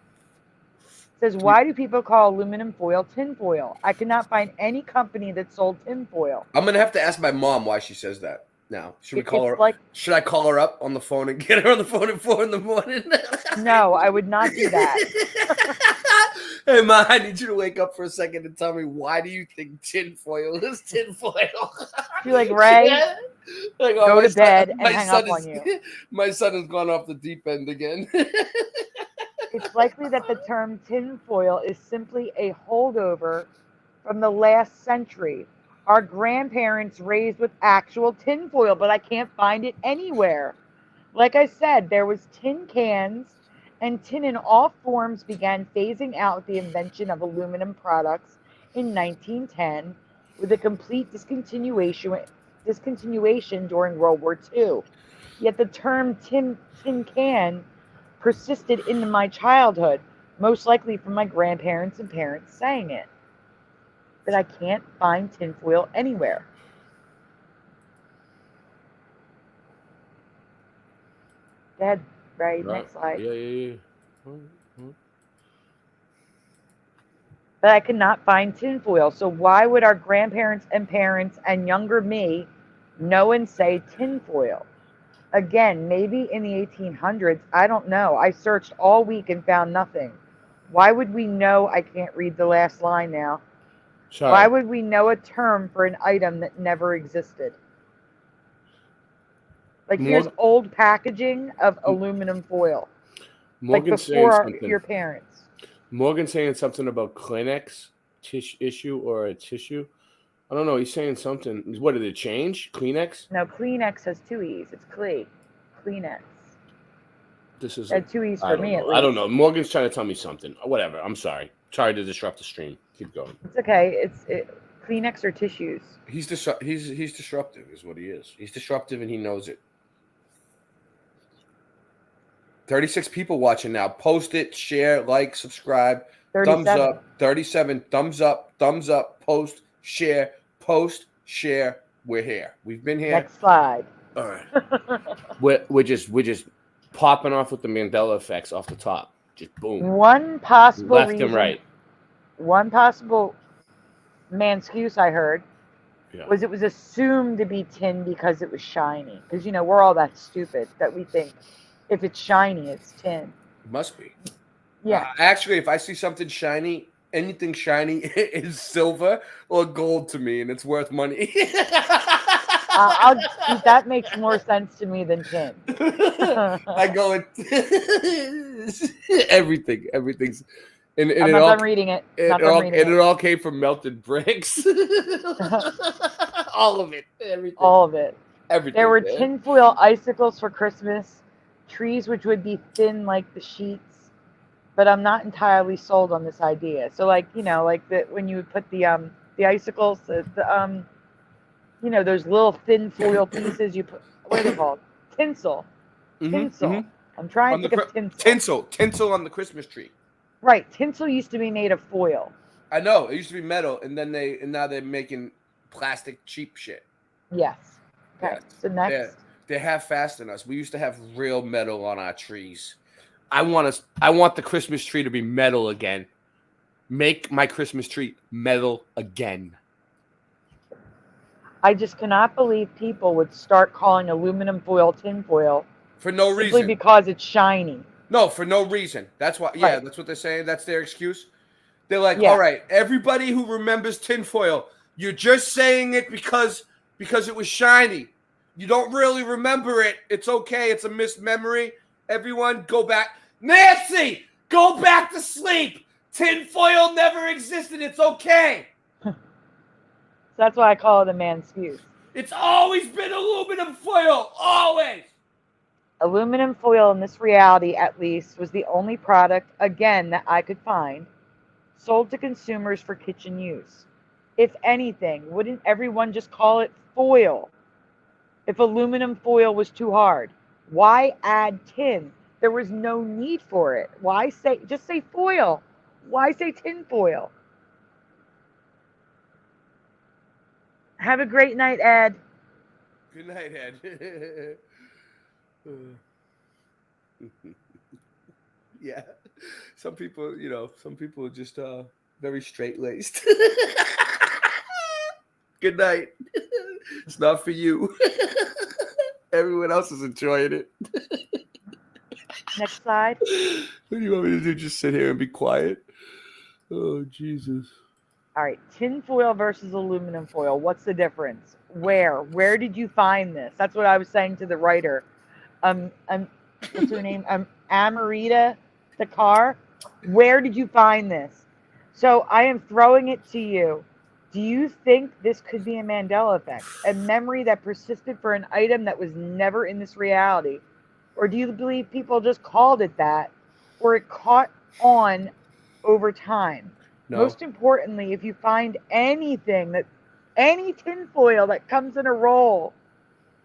It says, why do people call aluminum foil tinfoil? I could not find any company that sold tinfoil. I'm gonna have to ask my mom why she says that. Now, should we call her? Like, should I call her up on the phone and get her on the phone at 4 in the morning? No, I would not do that. Hey, Ma, I need you to wake up for a second and tell me, why do you think tinfoil is tinfoil? You're like, Ray, Yeah. Like, go to bed and my hang son up on you. My son has gone off the deep end again. It's likely that the term tinfoil is simply a holdover from the last century. Our grandparents raised with actual tinfoil, but I can't find it anywhere. Like I said, there was tin cans, and tin in all forms began phasing out with the invention of aluminum products in 1910, with a complete discontinuation during World War II. Yet the term tin can persisted into my childhood, most likely from my grandparents and parents saying it. But I can't find tinfoil anywhere. Go ahead, right? Next slide. Yeah. But I could not find tinfoil. So why would our grandparents and parents and younger me know and say tinfoil? Again, maybe in the 1800s. I don't know. I searched all week and found nothing. Why would we know? I can't read the last line now. Sorry. Why would we know a term for an item that never existed? Like, here's old packaging of aluminum foil. Morgan's like before saying something. your parents. Morgan's saying something about Kleenex issue or a tissue. I don't know. He's saying something. What did it change? Kleenex? No, Kleenex has two E's. It's Kleenex. This is had two E's for me at least. I don't know. Morgan's trying to tell me something. Whatever. I'm sorry. Sorry to disrupt the stream. Keep going. It's okay. Kleenex or tissues. He's disruptive, is what he is. He's disruptive, and he knows it. 36 people watching now. Post it, share, like, subscribe. 37. Thumbs up. 37. Thumbs up. Post, share. We're here. We've been here. Next slide. All right. we're just popping off with the Mandela effects off the top. Just boom. One possible left reason, and right. One possible excuse I heard was it was assumed to be tin because it was shiny. Because, we're all that stupid that we think if it's shiny, it's tin. It must be. Yeah. Actually, if I see something shiny, anything shiny is silver or gold to me, and it's worth money. That makes more sense to me than tin. I go everything's. And I'm not done reading it. It all came from melted bricks. All of it. Everything. All of it. Everything. There were tinfoil icicles for Christmas, trees which would be thin like the sheets, but I'm not entirely sold on this idea. So, when you would put the icicles, those little thin foil pieces you put. What are they called? Tinsel. Tinsel. Mm-hmm. I'm trying to think of tinsel. Tinsel on the Christmas tree. Right, tinsel used to be made of foil. I know it used to be metal, and now they're making plastic cheap shit. Yes. Okay. Yeah. So next, they have fast in us. We used to have real metal on our trees. I want the Christmas tree to be metal again. Make my Christmas tree metal again. I just cannot believe people would start calling aluminum foil tinfoil for no reason. Simply because it's shiny. No, for no reason. That's why. Yeah, That's what they're saying. That's their excuse. They're like, all right, everybody who remembers tinfoil, you're just saying it because it was shiny. You don't really remember it. It's okay. It's a missed memory. Everyone, go back. Nancy, go back to sleep. Tinfoil never existed. It's okay. That's why I call it a man's excuse. It's always been aluminum foil. Always. Aluminum foil, in this reality at least, was the only product, again, that I could find, sold to consumers for kitchen use. if anything? Wouldn't everyone just call it foil? If aluminum foil was too hard, why add tin? There was no need for it. Why just say foil? Why say tin foil? Have a great night, Ed. Good night, Ed. Yeah. Some people, some people are just very straight-laced. Good night. It's not for you. Everyone else is enjoying it. Next slide. What do you want me to do? Just sit here and be quiet? Oh, Jesus. All right, tin foil versus aluminum foil. What's the difference? Where did you find this? That's what I was saying to the writer. What's her name? Amarita Thakar. Where did you find this? So I am throwing it to you. Do you think this could be a Mandela effect, a memory that persisted for an item that was never in this reality? Or do you believe people just called it that, or it caught on over time? No. Most importantly, if you find any tinfoil that comes in a roll,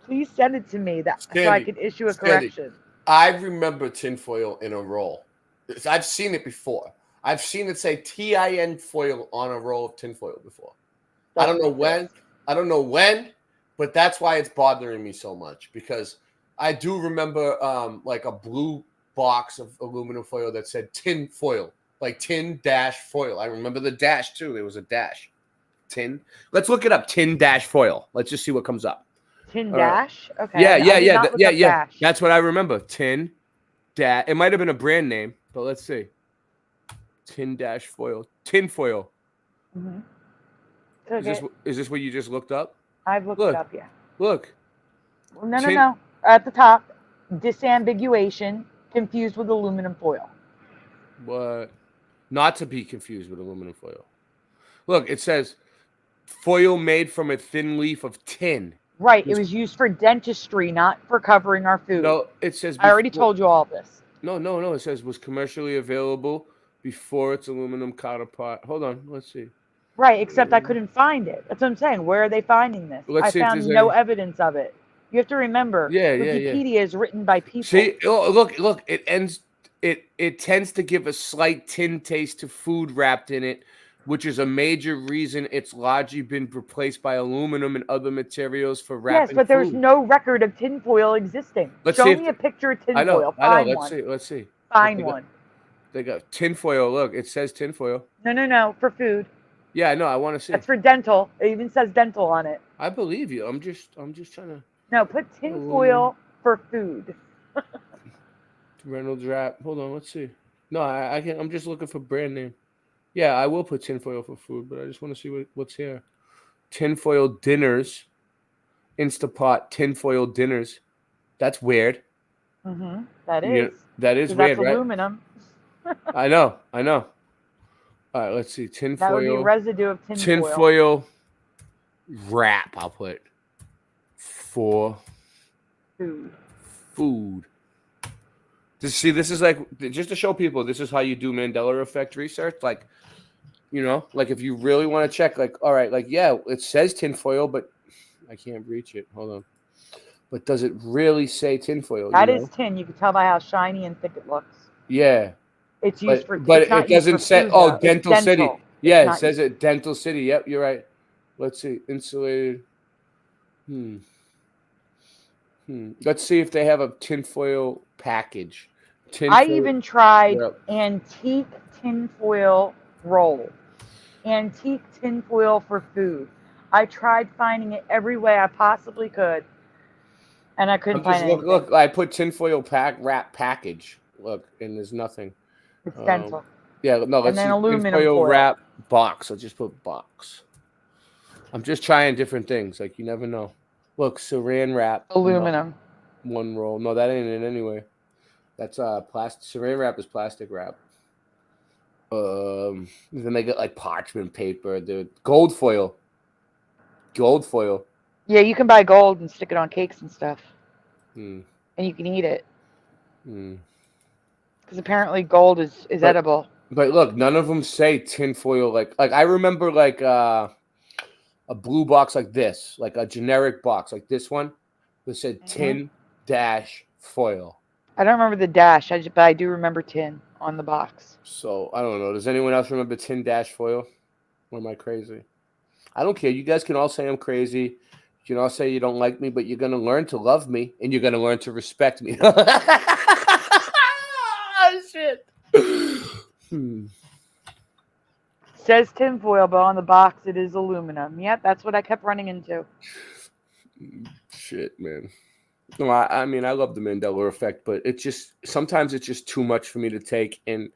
please send it to me so I can issue a correction. I remember tinfoil in a roll. I've seen it before. I've seen it say TIN foil on a roll of tinfoil before. I don't know when, but that's why it's bothering me so much, because I do remember like a blue box of aluminum foil that said tin foil, like tin dash foil. I remember the dash too. There was a dash. Tin. Let's look it up. Tin dash foil. Let's just see what comes up. Tin dash? Okay. Yeah. That's what I remember. Tin dash. It might have been a brand name, but let's see. Tin dash foil. Tin foil. Mm-hmm. Is this what you just looked up? I've looked it up, yeah. Look. No. At the top, disambiguation, confused with aluminum foil. What? Not to be confused with aluminum foil. Look, it says foil made from a thin leaf of tin. Right. It was used for dentistry, not for covering our food. No, it says... I already told you all this. No. It says was commercially available before its aluminum counterpart. Hold on. Let's see. Right, except I couldn't find it. That's what I'm saying. Where are they finding this? I found no evidence of it. You have to remember, Wikipedia is written by people. See, look, it tends to give a slight tin taste to food wrapped in it, which is a major reason it's largely been replaced by aluminum and other materials for wrapping. Yes, but there's no record of tinfoil existing. Show me a picture of tinfoil. I know. Let's see. Find one. They got tinfoil. Look, it says tinfoil. No, for food. Yeah, no, I want to see. That's for dental. It even says dental on it. I believe you. I'm just trying to. No, put tinfoil for food. Reynolds wrap. Hold on, let's see. No, I can't. I'm just looking for brand name. Yeah, I will put tinfoil for food, but I just want to see what's here. Tinfoil dinners, Instapot tinfoil dinners. That's weird. Mm-hmm. That is. That is weird, that's aluminum. I know. All right, let's see. Tinfoil. That would be residue of tinfoil. Tinfoil wrap. I'll put for food. This is like, just to show people, this is how you do Mandela effect research. Like, like if you really want to check, like, all right, like, yeah, it says tinfoil, but I can't reach it. Hold on. But does it really say tinfoil? That is tin. You can tell by how shiny and thick it looks. Yeah. It's used for, but it doesn't say. Food, Dental City. dental. Yeah, it says it. Dental City. Yep, you're right. Let's see. Insulated. Let's see if they have a tinfoil package. I even tried antique tinfoil roll. Antique tinfoil for food. I tried finding it every way I possibly could, and I couldn't find anything. Look, I put tinfoil wrap package. Look, and there's nothing. It's dental. Yeah, no, let's see. Aluminum tinfoil foil. Wrap box. I'll just put box. I'm just trying different things. Like, you never know. Look, saran wrap. Aluminum. One roll. No, that ain't it anyway. That's plastic. Saran wrap is plastic wrap. Then they get like parchment paper. The gold foil. Yeah, you can buy gold and stick it on cakes and stuff. And you can eat it. Because apparently gold is edible. But look, none of them say tinfoil. Like I remember, like a blue box like this, like a generic box like this one, that said tin dash foil. I don't remember the dash, but I do remember tin on the box. So I don't know. Does anyone else remember tin dash foil? Or am I crazy? I don't care. You guys can all say I'm crazy. You can all say you don't like me, but you're gonna learn to love me and you're gonna learn to respect me. Oh, shit. Says tinfoil, but on the box it is aluminum. Yep, that's what I kept running into. Shit, man. No, I mean, I love the Mandela effect, but sometimes it's just too much for me to take. And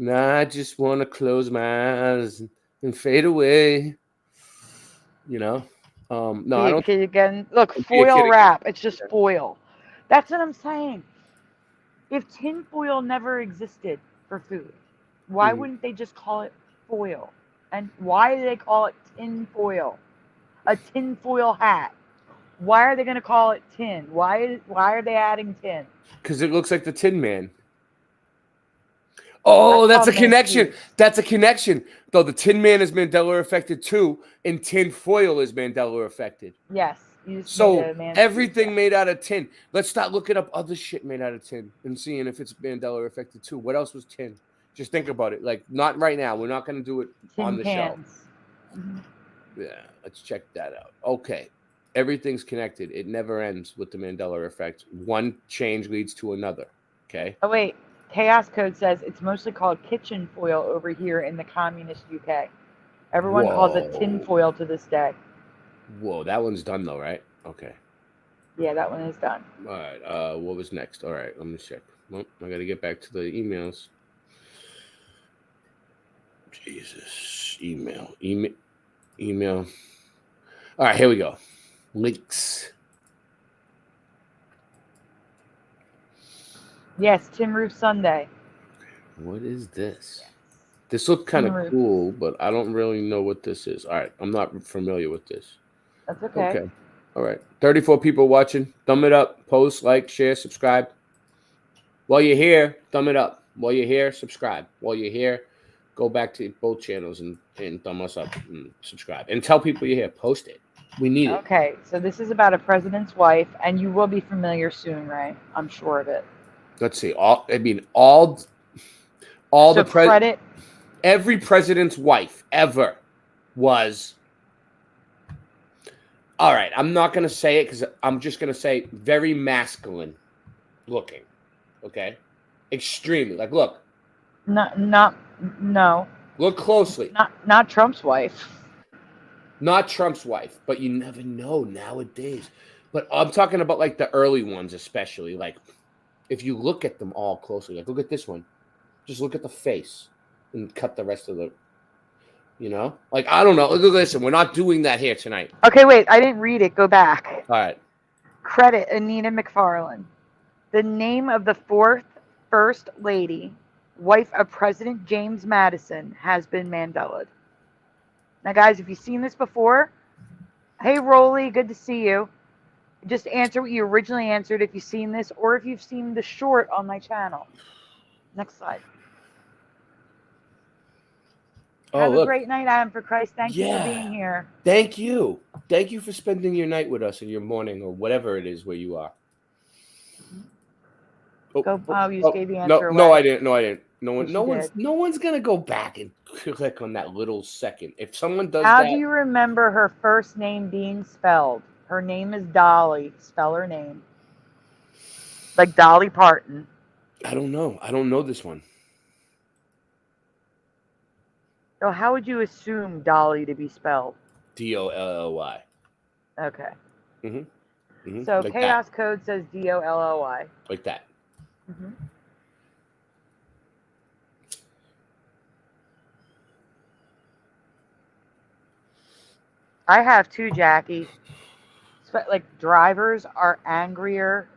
I just want to close my eyes and fade away. You know? No, I don't. Kid again. Look, foil wrap. It's just foil. That's what I'm saying. If tinfoil never existed for food, why wouldn't they just call it foil? And why do they call it tinfoil? A tinfoil hat. Why are they going to call it tin? Why are they adding tin? Because it looks like the Tin Man. Oh, that's a connection. That's a connection. Though the Tin Man is Mandela affected too, and tin foil is Mandela affected. Yes. So everything made out of tin. Let's start looking up other shit made out of tin and seeing if it's Mandela affected too. What else was tin? Just think about it. Like, not right now. We're not going to do it on the show. Yeah, let's check that out. Okay. Everything's connected. It never ends with the Mandela effect. One change leads to another. Okay. Oh, wait. Chaos Code says it's mostly called kitchen foil over here in the communist UK. Everyone calls it tin foil to this day. Whoa, that one's done though, right? Okay. Yeah, that one is done. All right. What was next? All right, let me check. Well, I got to get back to the emails. Jesus. Email. All right, here we go. Links. Yes, Tin Roof Sunday. What is this? This looks kind of cool, but I don't really know what this is. All right, I'm not familiar with this. That's okay. Okay. All right. 34 people watching. Thumb it up. Post, like, share, subscribe. While you're here, thumb it up. While you're here, subscribe. While you're here, go back to both channels and thumb us up and subscribe. And tell people you're here. Post it. We need it. Okay, so this is about a president's wife, and you will be familiar soon, right? I'm sure of it. Let's see. All the credit. Every president's wife ever was. All right, I'm not gonna say it because I'm just gonna say very masculine looking. Okay, extremely. Like, look. No. Look closely. Not Trump's wife. Not Trump's wife, but you never know nowadays. But I'm talking about like the early ones, especially. Like, if you look at them all closely, like look at this one. Just look at the face and cut the rest of the. You know, like, I don't know. Listen, we're not doing that here tonight. Okay, wait. I didn't read it. Go back. All right. Credit Anita MacFarlane. The name of the first lady, wife of President James Madison, has been Mandelaed. Now, guys, if you've seen this before, hey, Rolly, good to see you. Just answer what you originally answered if you've seen this, or if you've seen the short on my channel. Next slide. Have a great night, Adam, for Christ. Thank you for being here. Thank you. Thank you for spending your night with us, and your morning, or whatever it is where you are. You just gave the answer away. No, I didn't. No one's gonna go back and click on that little second. If someone does How that, do you remember her first name being spelled? Her name is Dolly. Spell her name. Like Dolly Parton. I don't know. I don't know this one. So how would you assume Dolly to be spelled? Dolly. Okay. Mm-hmm. So like Chaos that. Code says Dolly. Like that. Mm-hmm. I have too, Jackie. Like, drivers are angrier.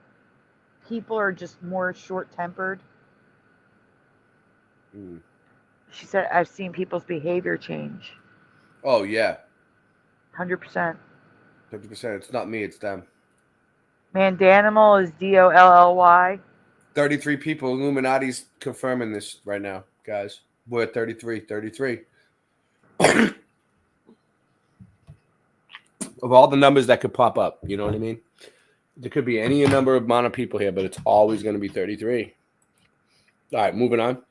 People are just more short-tempered. She said, I've seen people's behavior change. Oh, yeah. 100%. 50%. It's not me, it's them. Mandanimal is Dolly. 33 people. Illuminati's confirming this right now, guys. We're at 33. of all the numbers that could pop up. You know what I mean? There could be any number of amount of people here, but it's always going to be 33. All right, moving on.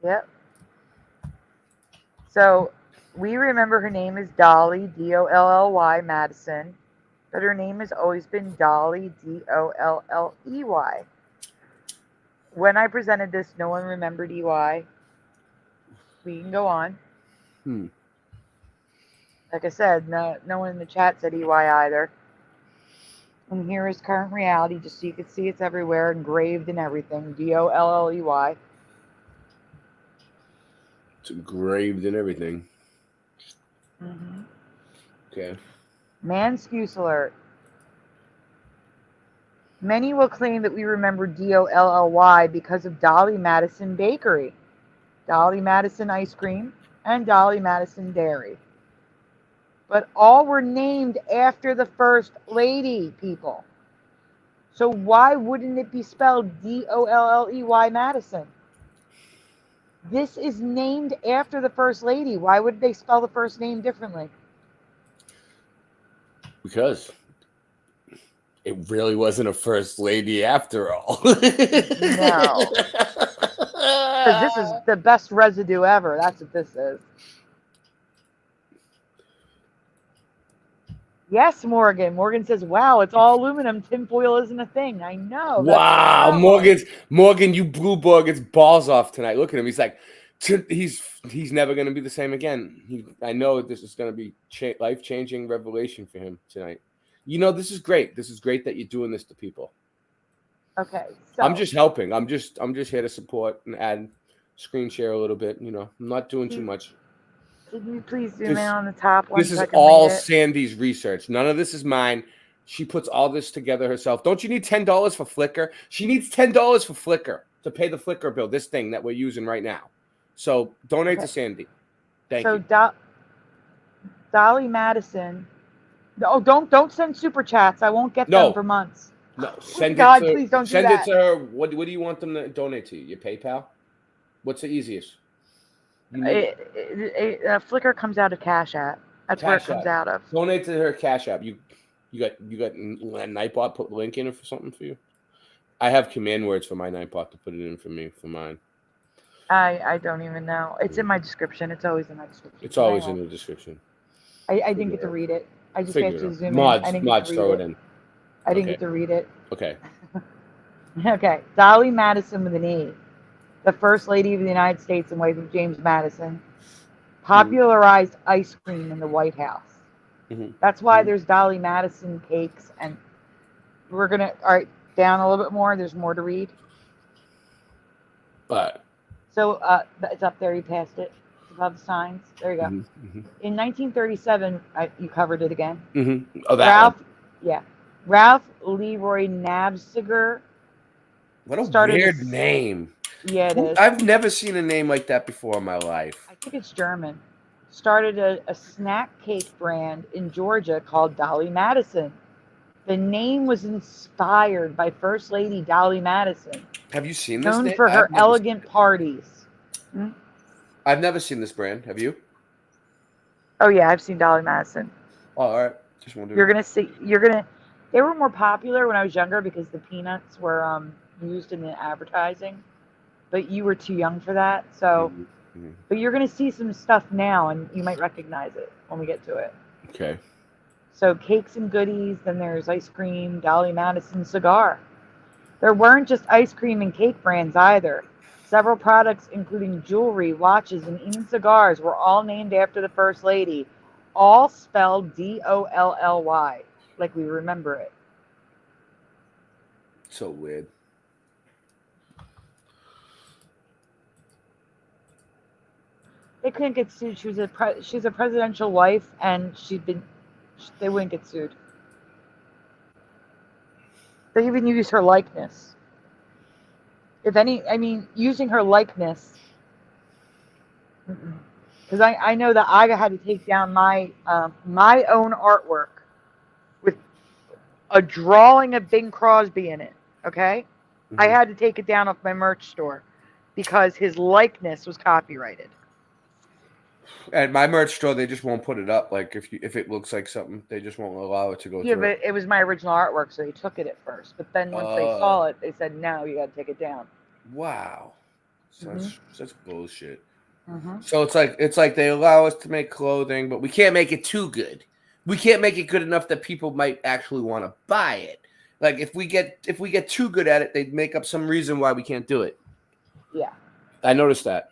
Yep. So we remember her name is Dolly, D-O-L-L-Y, Madison, but her name has always been Dolly, D-O-L-L-E-Y. When I presented this, no one remembered E-Y. We can go on. Like I said, no one in the chat said EY either. And here is current reality, just so you can see it's everywhere, engraved and everything. D-O-L-L-E-Y. It's engraved in everything. Mm-hmm. Okay. Manscuse alert. Many will claim that we remember D-O-L-L-Y because of Dolly Madison Bakery, Dolly Madison Ice Cream, and Dolly Madison Dairy. But all were named after the first lady, people. So why wouldn't it be spelled D-O-L-L-E-Y Madison? This is named after the first lady. Why would they spell the first name differently? Because it really wasn't a first lady after all. No. Because this is the best residue ever. That's what this is. Yes, Morgan. Morgan says, wow, it's all aluminum. Tinfoil isn't a thing. I know. Wow, Morgan, you blew Morgan's balls off tonight. Look at him. He's like, he's never going to be the same again. I know this is going to be life-changing revelation for him tonight. You know, this is great. This is great that you're doing this to people. Okay. So I'm just helping. I'm just here to support and add screen share a little bit. You know, I'm not doing too much. Can you please zoom in on the top one? This so is I can all read it? Sandy's research. None of this is mine. She puts all this together herself. Don't you need $10 for Flickr? She needs $10 for Flickr to pay the Flickr bill, this thing that we're using right now. So donate to Sandy. Thank you. Dolly Madison. Oh, don't send super chats. I won't get them for months. No, send God, it to, please don't send do it that. to her. What do you want them to donate to you? Your PayPal? What's the easiest? Flickr comes out of Cash App. That's where it comes out of. Donate to her Cash App. You got Nightbot put the link in for something for you? I have command words for my Nightbot to put it in for me for mine. I don't even know. It's in my description. It's always in my description. It's always in the description. I didn't get to read it. I just have to zoom in. I didn't Mods, get to read throw it in. I didn't get to read it. Okay. Okay. Dolly Madison with an E. The First Lady of the United States and wife of James Madison, popularized ice cream in the White House. That's why there's Dolly Madison cakes. And we're going to, all right, down a little bit more. There's more to read. But. So it's up there. You passed it. Above the signs. There you go. In 1937, you covered it again. Oh, that one. Yeah. Ralph Leroy Nabsiger. What a weird name. Yeah, it is. I've never seen a name like that before in my life. I think it's German. Started a snack cake brand in Georgia called Dolly Madison. The name was inspired by First Lady Dolly Madison. Have you seen this? Known for her elegant parties. I've never seen this brand. Have you? Oh yeah, I've seen Dolly Madison. Oh, all right. Just wondering. They were more popular when I was younger because the peanuts were used in the advertising. But you were too young for that, so. But you're going to see some stuff now, and you might recognize it when we get to it. Okay. So cakes and goodies, then there's ice cream, Dolly Madison cigar. There weren't just ice cream and cake brands either. Several products, including jewelry, watches, and even cigars, were all named after the First Lady, all spelled D-O-L-L-Y, like we remember it. So weird. They couldn't get sued. She was a presidential wife, and they wouldn't get sued. They even use her likeness. Using her likeness. Because I know that I had to take down my own artwork with a drawing of Bing Crosby in it. Okay, I had to take it down off my merch store because his likeness was copyrighted. At my merch store, they just won't put it up. Like if it looks like something, they just won't allow it to go Yeah, through. but it was my original artwork, so they took it at first. But then once they saw it, they said, no, you got to take it down. Wow. Such bullshit. Mm-hmm. So it's like they allow us to make clothing, but we can't make it too good. We can't make it good enough that people might actually want to buy it. Like if we get too good at it, they'd make up some reason why we can't do it. Yeah. I noticed that.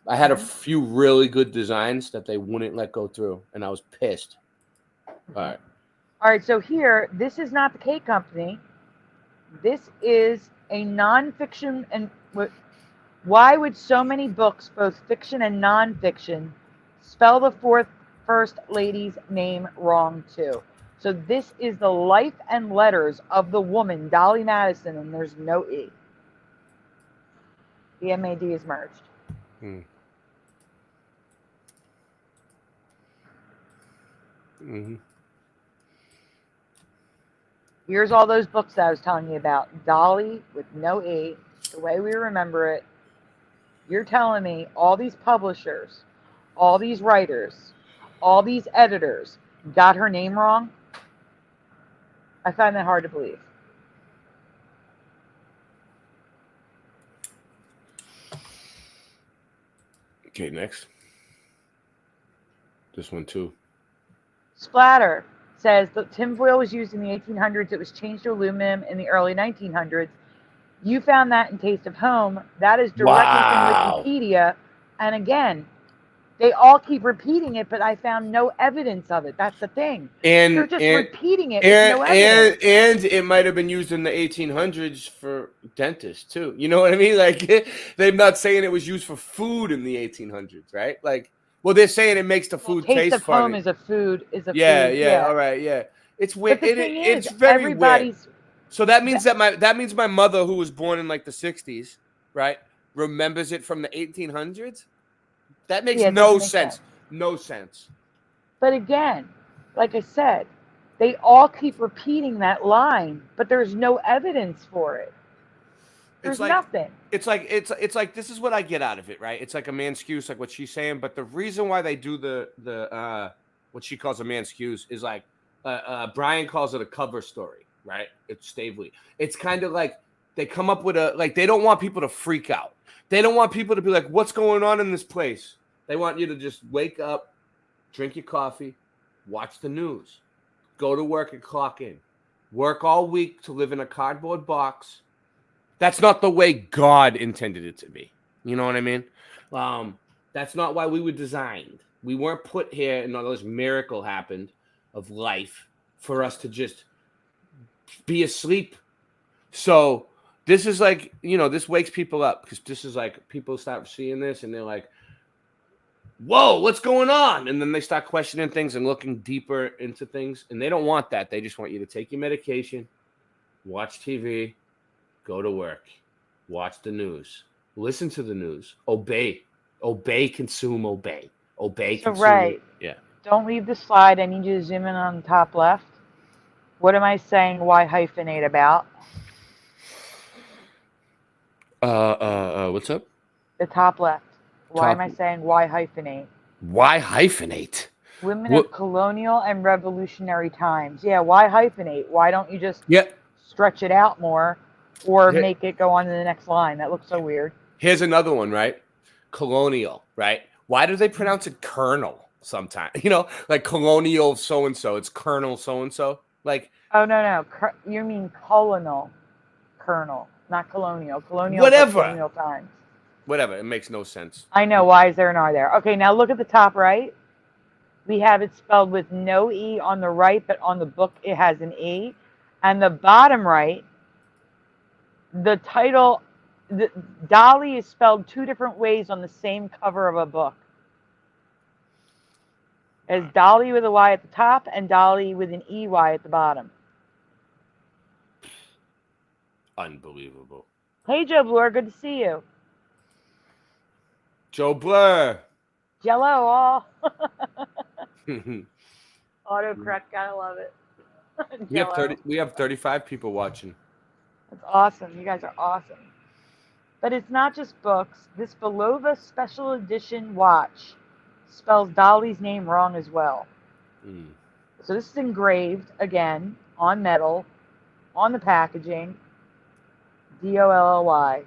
I had a few really good designs that they wouldn't let go through, and I was pissed. All right, so here, this is not the Cake Company. This is a nonfiction, and why would so many books, both fiction and nonfiction, spell the first lady's name wrong too? So this is the life and letters of the woman, Dolly Madison, and there's no E. The MAD is merged. Mm-hmm. Here's all those books that I was telling you about. Dolly with no E, the way we remember it. You're telling me all these publishers, all these writers, all these editors got her name wrong? I find that hard to believe. Okay, next. This one too. Splatter says that tinfoil was used in the 1800s. It was changed to aluminum in the early 1900s. You found that in Taste of Home. That is directly from Wikipedia. And again, they all keep repeating it, but I found no evidence of it. That's the thing. They're just repeating it with no evidence. And it might have been used in the 1800s for dentists too. You know what I mean? Like they're not saying it was used for food in the 1800s, right? Like, well, they're saying it makes the food taste funny. Taste of Home is a food. Yeah. All right, yeah. It's weird. It's very weird. So that means my mother, who was born in like the 60s, right, remembers it from the 1800s. That makes no sense. No sense. But again, like I said, they all keep repeating that line, but there's no evidence for it. There's nothing. It's like this is what I get out of it, right? It's like a man's excuse, like what she's saying. But the reason why they do the what she calls a man's excuse is like Brian calls it a cover story, right? It's Stavely. It's kind of like they come up with they don't want people to freak out. They don't want people to be like, what's going on in this place? They want you to just wake up, drink your coffee, watch the news, go to work and clock in, work all week to live in a cardboard box. That's not the way God intended it to be. You know what I mean? That's not why we were designed. We weren't put here and all this miracle happened of life for us to just be asleep. So this is like, this wakes people up because this is like people start seeing this and they're like, whoa, what's going on? And then they start questioning things and looking deeper into things. And they don't want that. They just want you to take your medication, watch TV, go to work, watch the news, listen to the news, obey, consume, obey, consume. Right. Yeah. Don't leave the slide. I need you to zoom in on the top left. What am I saying? Why hyphenate about? What's up? The top left. Why am I saying why hyphenate? Why hyphenate? Women of colonial and revolutionary times. Yeah, why hyphenate? Why don't you just stretch it out more or make it go on to the next line? That looks so weird. Here's another one, right? Colonial, right? Why do they pronounce it colonel sometimes? Like colonial so-and-so. It's colonel so-and-so. Like, oh, no. You mean colonel. Colonel, not colonial. Colonial. Whatever. Colonial times. Whatever. It makes no sense. I know. Why is there an R there? Okay, now look at the top right. We have it spelled with no E on the right, but on the book it has an E. And the bottom right, the title, Dolly is spelled two different ways on the same cover of a book. There's Dolly with a Y at the top and Dolly with an EY at the bottom. Unbelievable. Hey, Joe Blur, good to see you. Joe Blur. Jello all. Autocorrect, gotta love it. We have 35 people watching. That's awesome. You guys are awesome. But it's not just books. This Belova special edition watch spells Dolly's name wrong as well. Mm. So this is engraved again on metal, on the packaging. Dolly.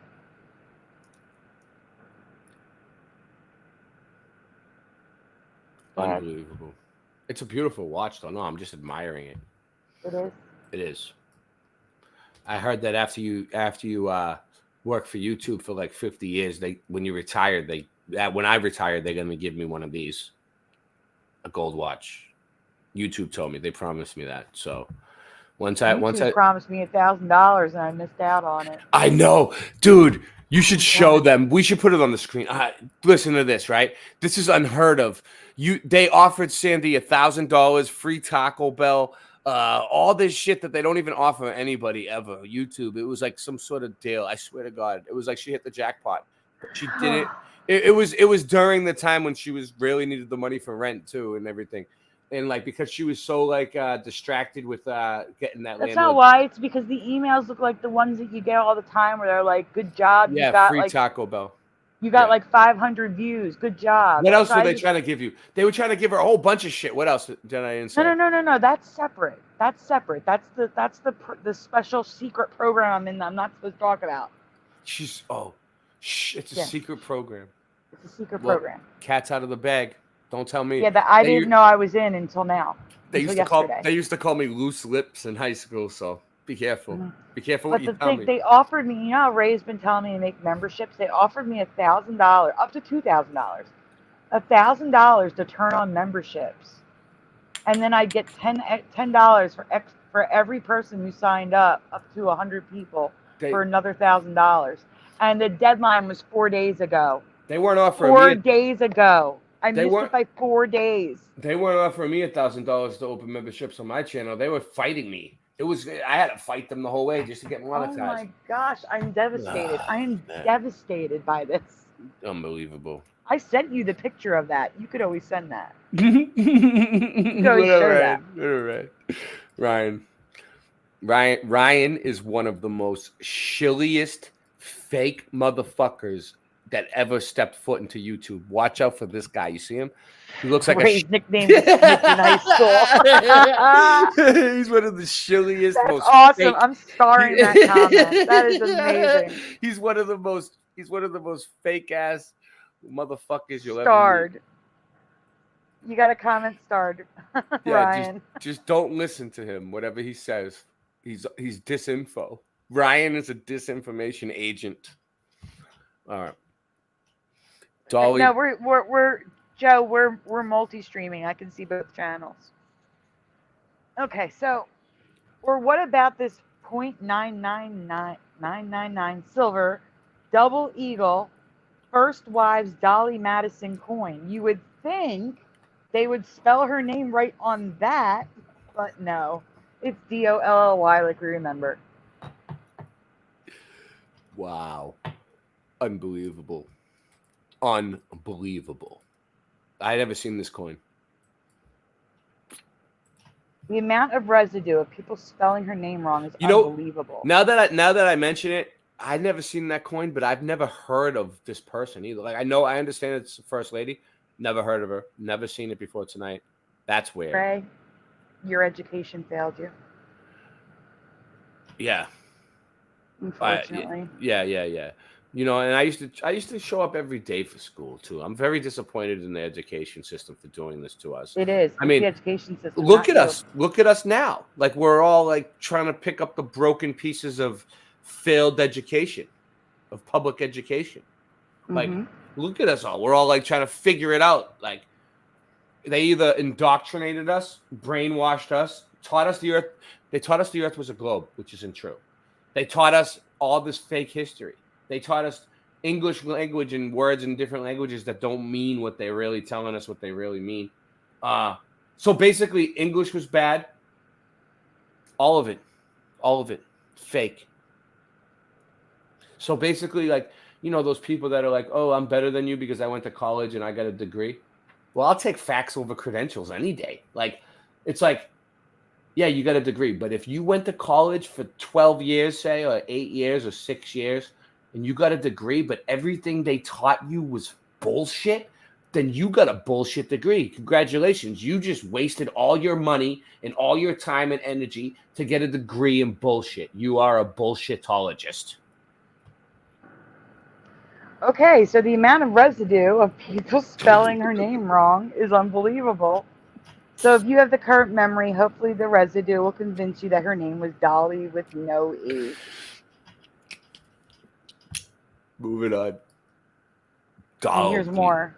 Unbelievable. It's a beautiful watch, though. No, I'm just admiring it. It is. It is. I heard that after you work for YouTube for like 50 years, when you retired, when I retired, they're gonna give me one of these, a gold watch. YouTube told me, they promised me that. So once I promised me $1,000 and I missed out on it. I know, dude. You should show them. We should put it on the screen. Listen to this, right? This is unheard of. They offered Sandy $1,000, free Taco Bell, all this shit that they don't even offer anybody ever. YouTube. It was like some sort of deal. I swear to God, it was like she hit the jackpot. She did it. It was during the time when she was really needed the money for rent too and everything. And like because she was so like distracted with getting that. That's not why. It's because the emails look like the ones that you get all the time, where they're like, "Good job, yeah, you got free like Taco Bell. You got like 500 views. Good job." What else were they trying to give you? They were trying to give her a whole bunch of shit. What else did I insert? No. That's separate. That's separate. That's the special secret program I'm in that I'm not supposed to talk about. It's a secret program. It's a secret program. Cat's out of the bag. Don't tell me. Yeah, that I didn't know I was in until now. They used to call me loose lips in high school. So be careful. Mm-hmm. Be careful what you tell me. They offered me. You know how Ray's been telling me to make memberships. They offered me $1,000, up to $2,000, $1,000 to turn on memberships, and then I'd get $10 for every person who signed up to 100 people for another $1,000. And the deadline was 4 days ago. They weren't offering 4 days ago. I missed it by 4 days. They weren't offering me $1,000 to open memberships on my channel. They were fighting me. I had to fight them the whole way just to get monetized. Oh my gosh, I'm devastated. I am devastated by this. Unbelievable. I sent you the picture of that. You could always send that. You could always show that. All right. Ryan is one of the most shilliest fake motherfuckers that ever stepped foot into YouTube. Watch out for this guy. You see him? He looks like Ray's nickname is Snitch in high school. He's one of the shilliest. That's most awesome. fake. I'm starring that comment. That is amazing. He's one of the most fake ass motherfuckers you'll starred. ever meet. You got a comment starred. Yeah, Ryan. Just don't listen to him. Whatever he says, he's disinfo. Ryan is a disinformation agent. All right. Dolly. No, we're Joe. We're multi-streaming. I can see both channels. Okay, so, or what about this 0.999999 silver double eagle First Wives Dolly Madison coin? You would think they would spell her name right on that, but no, it's Dolly like we remember. Wow. Unbelievable. Unbelievable. I never seen this coin. The amount of residue of people spelling her name wrong is unbelievable. Now that I mention it, I've never seen that coin, but I've never heard of this person either. Like I understand it's the first lady. Never heard of her. Never seen it before tonight. That's weird. Ray, your education failed you. Yeah. Unfortunately. Yeah. You know, and I used to show up every day for school too. I'm very disappointed in the education system for doing this to us. It is. I mean, the education system. Look at us. Look at us now. Like we're all like trying to pick up the broken pieces of failed education, of public education. Like, look at us all. We're all like trying to figure it out. Like they either indoctrinated us, brainwashed us, taught us the earth. They taught us the earth was a globe, which isn't true. They taught us all this fake history. They taught us English language and words in different languages that don't mean what they're really telling us what they really mean. So basically, English was bad. All of it, fake. So basically, like, you know, those people that are like, oh, I'm better than you because I went to college and I got a degree. Well, I'll take facts over credentials any day. Like, it's like, yeah, you got a degree. But if you went to college for 12 years, say, or 8 years or 6 years, and you got a degree, but everything they taught you was bullshit, then you got a bullshit degree. Congratulations. You just wasted all your money and all your time and energy to get a degree in bullshit. You are a bullshitologist. Okay, so the amount of residue of people spelling her name wrong is unbelievable. So if you have the current memory, hopefully the residue will convince you that her name was Dolly with no E. Moving on. And Dolly. here's more.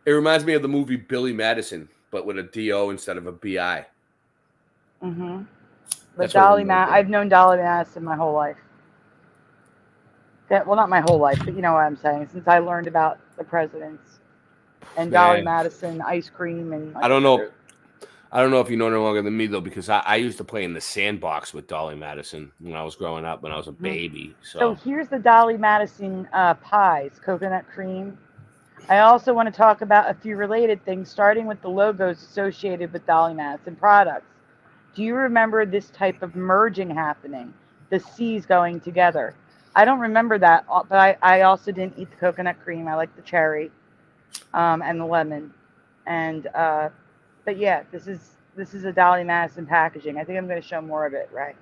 It reminds me of the movie Billy Madison, but with a D-O instead of a B-I. Mm-hmm. But That's what Dolly, it reminds me of. I've known Dolly Madison my whole life. Well, not my whole life, but you know what I'm saying. Since I learned about the presidents and Dolly Man. Madison, ice cream, and I don't know. I don't know if you know her longer than me, though, because I used to play in the sandbox with Dolly Madison when I was growing up, when I was a baby. So here's the Dolly Madison pies, coconut cream. I also want to talk about a few related things, starting with the logos associated with Dolly Madison products. Do you remember this type of merging happening? The C's going together. I don't remember that, but I also didn't eat the coconut cream. I like the cherry and the lemon. And but yeah, this is a Dolly Madison packaging. I think I'm going to show more of it, right?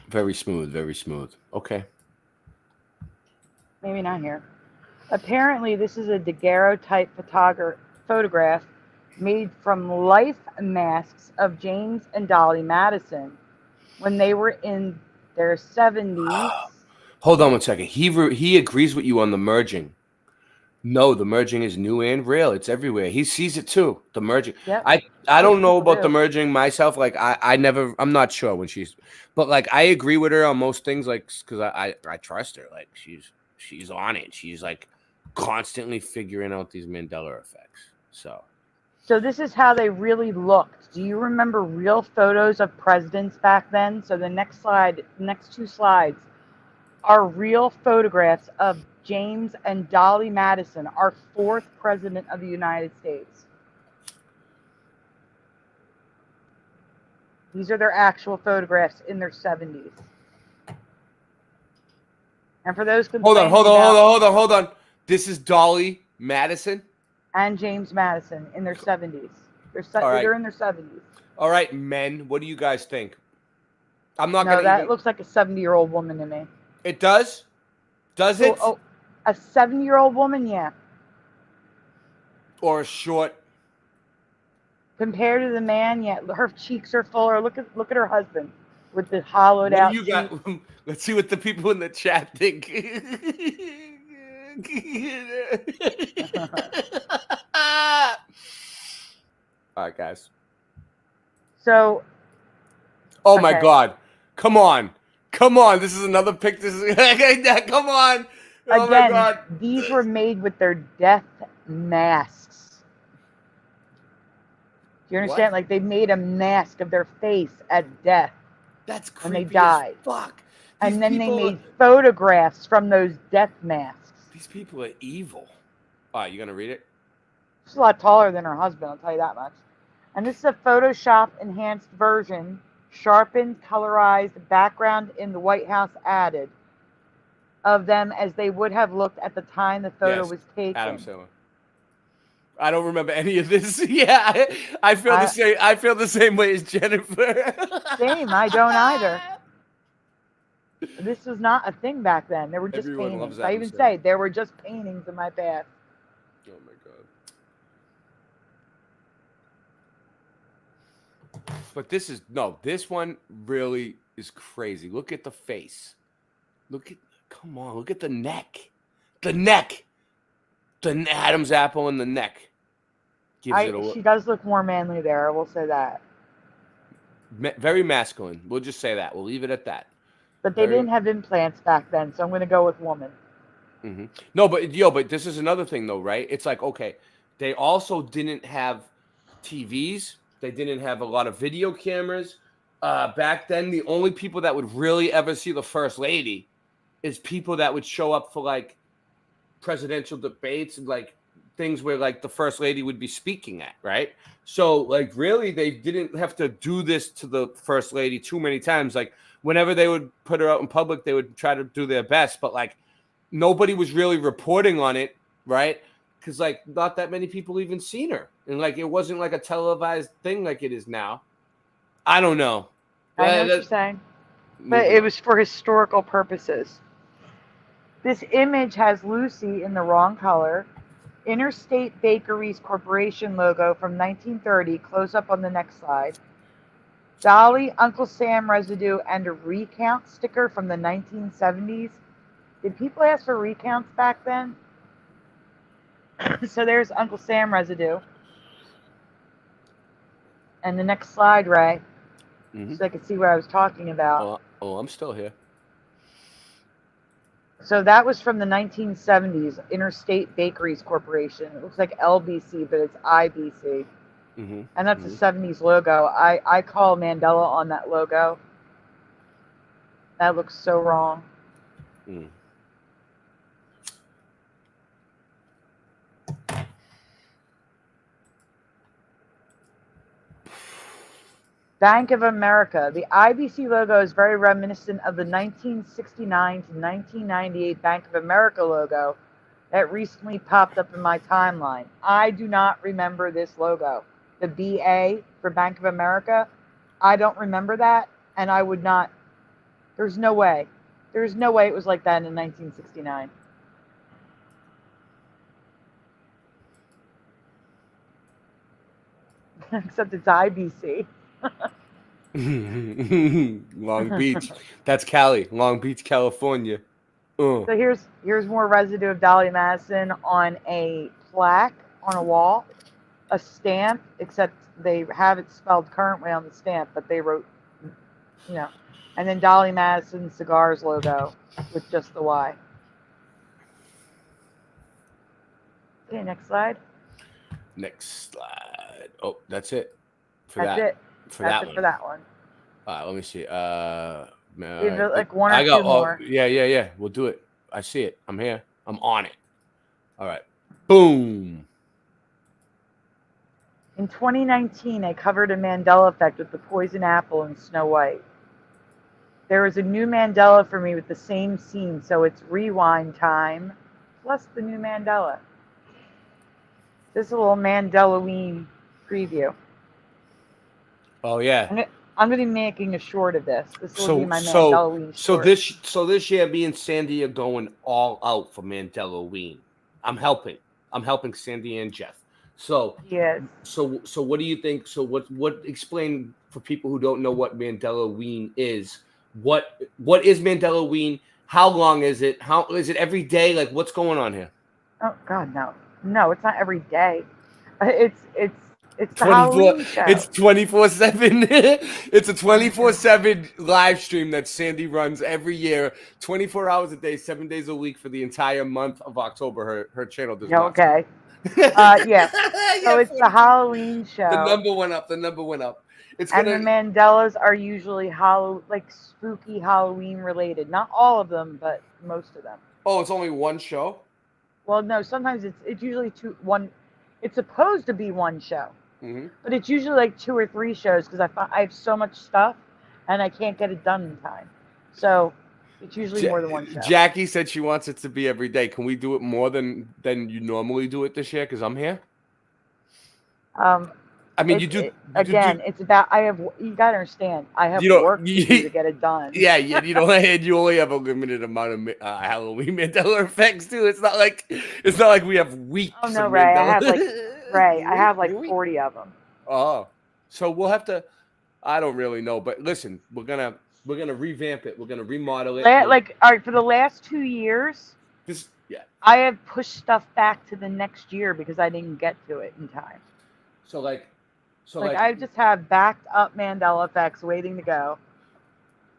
Very smooth, very smooth. Okay. Maybe not here. Apparently, this is a daguerreotype photograph made from life masks of James and Dolly Madison when they were in their 70s. Hold on one second. He agrees with you on the merging. No, the merging is new and real. It's everywhere. He sees it too. The merging. Yep. I don't know about the merging myself. Like I'm not sure when but like I agree with her on most things. Like because I trust her. Like she's on it. She's like constantly figuring out these Mandela effects. So this is how they really looked. Do you remember real photos of presidents back then? So the next two slides are real photographs of James and Dolly Madison, our fourth president of the United States. These are their actual photographs in their 70s. And for those complaining Hold on. This is Dolly Madison and James Madison in their 70s. All right. They're in their 70s. All right, men. What do you guys think? I'm not No, gonna. that looks like a 70-year-old woman to me. It does. Does it? Oh, a 70-year-old woman, yeah. Or a short. Compared to the man, yeah, her cheeks are fuller. Look at her husband with the hollowed out. You got. Let's see what the people in the chat think. All right, guys. So. Oh my God! Come on! This is another pic. Come on! Oh Again, my God! These were made with their death masks. Do you understand? What? Like they made a mask of their face at death. That's when they creepy died. as fuck. And then they made photographs from those death masks. These people are evil. All right, you gonna read it? She's a lot taller than her husband, I'll tell you that much. And this is a Photoshop enhanced version, sharpened, colorized, background in the White House added of them as they would have looked at the time the photo was taken. Adam Sandler. I don't remember any of this. Yeah, I feel the same. I feel the same way as Jennifer. Same, I don't either. This was not a thing back then. There were just Everyone loves paintings. I even Adam say there were just paintings in my past. Oh my God. But this one really is crazy. Look at the face. Come on, look at the neck. The Adam's apple in the neck. She does look more manly there, I will say that. Very masculine. We'll just say that. We'll leave it at that. But they didn't have implants back then, so I'm going to go with woman. Mm-hmm. No, but this is another thing, though, right? It's like, okay, they also didn't have TVs. They didn't have a lot of video cameras. Back then, the only people that would really ever see the first lady is people that would show up for, like, presidential debates and, like, things where, like, the first lady would be speaking at, right? So, like, really, they didn't have to do this to the first lady too many times. Like, whenever they would put her out in public, they would try to do their best. But, like, nobody was really reporting on it right? Because like not that many people even seen her, and like it wasn't like a televised thing like it is now. I don't know. I know what you're saying, but it was for historical purposes. This image has Lucy in the wrong color. Interstate Bakeries Corporation logo from 1930, close up on the next slide. Dolly, Uncle Sam residue, and a recount sticker from the 1970s. Did people ask for recounts back then? So there's Uncle Sam residue. And the next slide, Ray, so I could see what I was talking about. Oh, I'm still here. So that was from the 1970s, Interstate Bakeries Corporation. It looks like LBC, but it's IBC. And that's a 70s logo. I call Mandela on that logo. That looks so wrong. Bank of America. The IBC logo is very reminiscent of the 1969 to 1998 Bank of America logo that recently popped up in my timeline. I do not remember this logo. The BA for Bank of America, I don't remember that, and I would not. There's no way. There's no way it was like that in 1969. Except it's IBC. Long Beach. That's Cali. Long Beach, California. So here's more residue of Dolly Madison on a plaque on a wall, a stamp, except they have it spelled currently on the stamp, but they wrote, and then Dolly Madison Cigars logo with just the Y. Okay, next slide. Next slide. Oh, that's it. That's it. For That's that it one. for that one. Let me see. Give it like one or two more. Yeah. We'll do it. I see it. I'm here. I'm on it. All right. Boom. In 2019, I covered a Mandela effect with the poison apple and Snow White. There is a new Mandela for me with the same scene, so it's rewind time plus the new Mandela. This is a little Mandela-ween preview. Oh yeah. I'm going to be making a short of this. This will be my Mandela-ween short. So this year, me and Sandy are going all out for Mandela-ween. I'm helping Sandy and Jeff. So yes. So what do you think? So what explain for people who don't know what Mandela-ween is? What is Mandela-ween? How long is it? How is it every day? Like what's going on here? Oh God, no, it's not every day. It's the Halloween show. It's 24/7. It's a 24/7 live stream that Sandy runs every year, 24 hours a day, 7 days a week for the entire month of October. Her channel does not. Okay. Yeah. So it's the Halloween show. The number went up. The Mandelas are usually spooky Halloween related. Not all of them, but most of them. Oh, it's only one show? Well, no. Sometimes it's usually one. It's supposed to be one show. But it's usually like 2 or 3 shows because I have so much stuff and I can't get it done in time. So it's usually more than one show. Jackie said she wants it to be every day. Can we do it more than you normally do it this year? Because I'm here. I mean, it's about. You gotta understand. I have work to do to get it done. Yeah. You only have a limited amount of Halloween Mandela effects too. It's not like we have weeks. Oh no, Ray! I have like 40 of them. Oh, so we'll have to. I don't really know, but listen, we're gonna revamp it. We're gonna remodel it. All right, for the last 2 years, I have pushed stuff back to the next year because I didn't get to it in time. So I just have backed up Mandela effects waiting to go.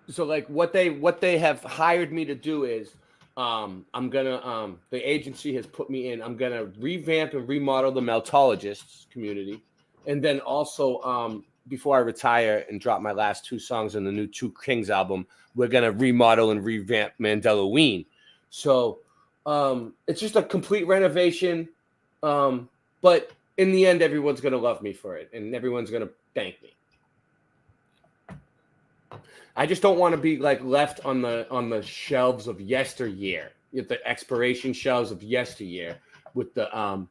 So what they have hired me to do is I'm gonna the agency has put me in. I'm gonna revamp and remodel the Meltologists community, and then also before I retire and drop my last 2 songs in the new Two Kings album, we're gonna remodel and revamp Mandela-ween. So it's just a complete renovation, but in the end, everyone's gonna love me for it, and everyone's gonna thank me. I just don't want to be left on the shelves of yesteryear, the expiration shelves of yesteryear. the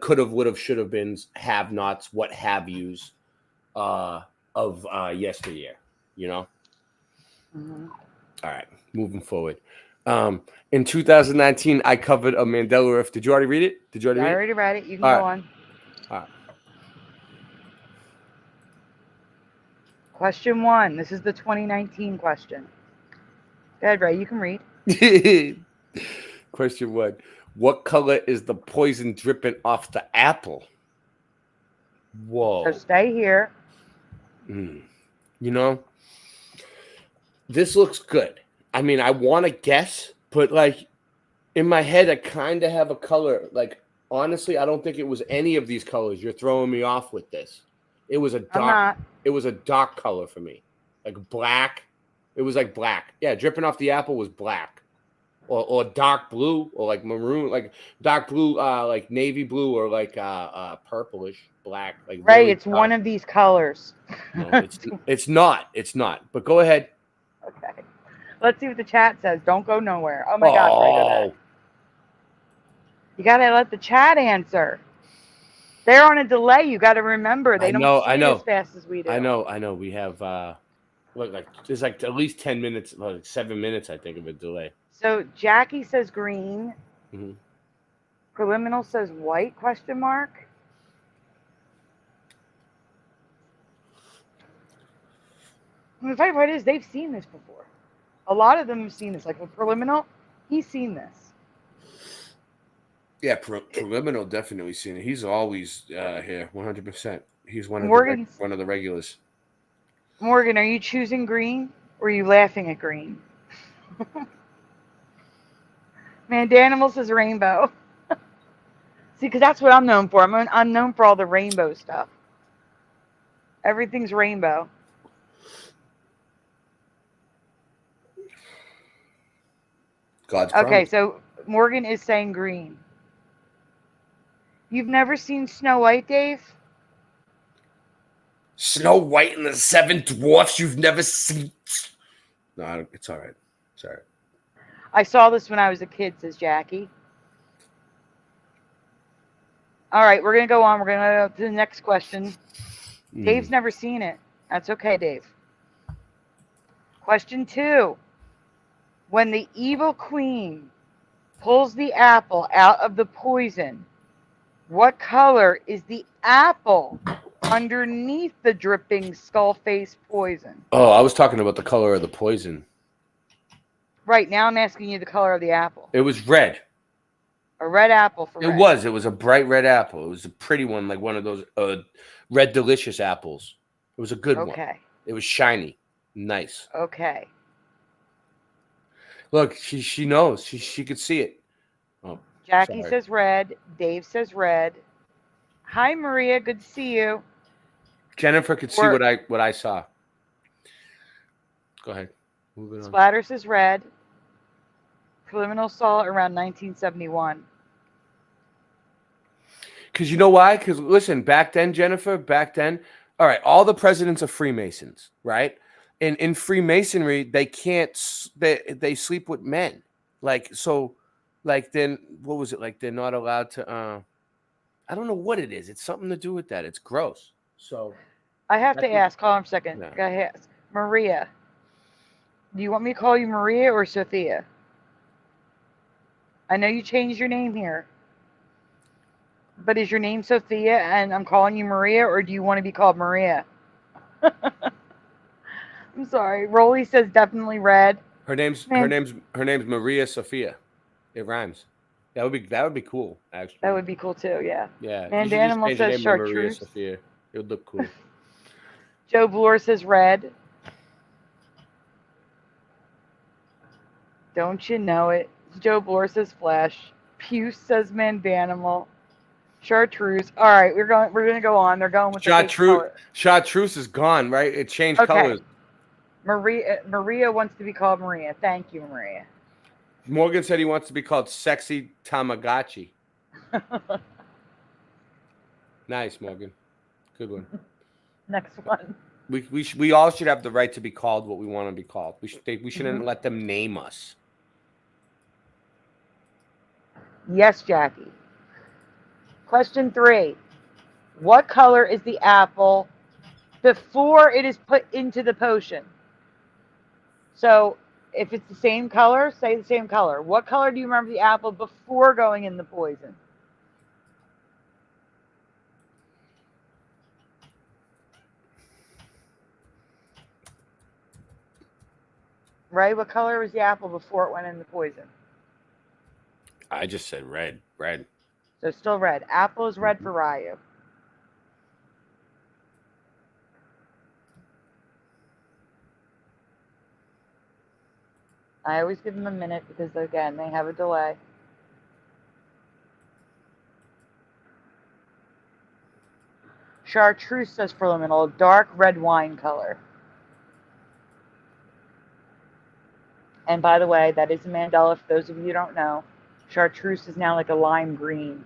could have, would have, should have beens, have nots, what have yous of yesteryear. You know. Mhm. All right, moving forward. In 2019, I covered a Mandela effect. Did you already read it? I already read it. You can All go right. on. All right. Question 1. This is the 2019 question. Go ahead, Ray. You can read. Question 1. What color is the poison dripping off the apple? Whoa. So stay here. You know, this looks good. I mean, I want to guess, but like in my head, I kind of have a color. Like, honestly, I don't think it was any of these colors. You're throwing me off with this. It was a dark. It was a dark color for me, like black. It was like black. Yeah, dripping off the apple was black, or dark blue, or like maroon, like dark blue, like navy blue, or like purplish black. Like Ray, really it's dark. one of these colors. No, it's not. It's not. But go ahead. Okay. Let's see what the chat says. Don't go nowhere. Oh my gosh, Ray, go ahead. You gotta let the chat answer. They're on a delay. You got to remember. They don't see it as fast as we do. I know. We have like there's like at least 10 minutes, like 7 minutes, I think, of a delay. So Jackie says green. Mm-hmm. Preliminal says white, question mark. I mean, the funny part is they've seen this before. A lot of them have seen this. Like with Preliminal, he's seen this. Yeah, Preliminal definitely seen it. He's always here, 100%. He's one of the regulars. Morgan, are you choosing green or are you laughing at green? Mandanimal says rainbow. See, because that's what I'm known for. I'm known for all the rainbow stuff. Everything's rainbow. God's okay, promise. So Morgan is saying green. You've never seen Snow White, Dave? Snow White and the Seven Dwarfs you've never seen? No, it's all right. It's all right. I saw this when I was a kid, says Jackie. All right, we're going to go on. We're going to go to the next question. Dave's never seen it. That's okay, Dave. Question 2. When the evil queen pulls the apple out of the poison, what color is the apple underneath the dripping skull face poison? Oh, I was talking about the color of the poison. Right, now I'm asking you the color of the apple. It was red. A red apple for It Ray. was. It was a bright red apple. It was a pretty one, like one of those red delicious apples. It was a good one. Okay. It was shiny. Nice. Okay. Look, she knows. She could see it. Oh, Jackie sorry. says red. Dave says red. Hi, Maria. Good to see you. Jennifer could see what I saw. Go ahead. Moving on. Splatter says red. Preliminal saw it around 1971. Because you know why? Because listen, back then, Jennifer, all right, all the presidents are Freemasons, right? And in Freemasonry, they can't, they sleep with men. Like, so, like, then, what was it? Like, they're not allowed to, I don't know what it is. It's something to do with that. It's gross. So. I have to ask. Hold on a second. No. Go ahead. Maria. Do you want me to call you Maria or Sophia? I know you changed your name here. But is your name Sophia and I'm calling you Maria, or do you want to be called Maria? I'm sorry. Rolly says definitely red. Her name's Maria Sophia. It rhymes. That would be cool, actually. That would be cool too, yeah. Yeah. And you should just Animal change your says name to Maria chartreuse. Sophia. It would look cool. Joe Bloor says red. Don't you know it? Joe Bloor says flesh. Puce says Mandanimal. Chartreuse. All right, we're gonna go on. They're going with the fake color. Chartreuse is gone, right? It changed colors. Maria wants to be called Maria. Thank you, Maria. Morgan said he wants to be called Sexy Tamagotchi. Nice, Morgan. Good one. Next one. We all should have the right to be called what we want to be called. We shouldn't let them name us. Yes, Jackie. Question 3. What color is the apple before it is put into the potion? So if it's the same color, say the same color. What color do you remember the apple before going in the poison? Right? What color was the apple before it went in the poison? I just said red. Red. So still red. Apple is red for Ryu. I always give them a minute because, again, they have a delay. Chartreuse says for liminal, dark red wine color. And by the way, that is a Mandela. For those of you who don't know, chartreuse is now like a lime green,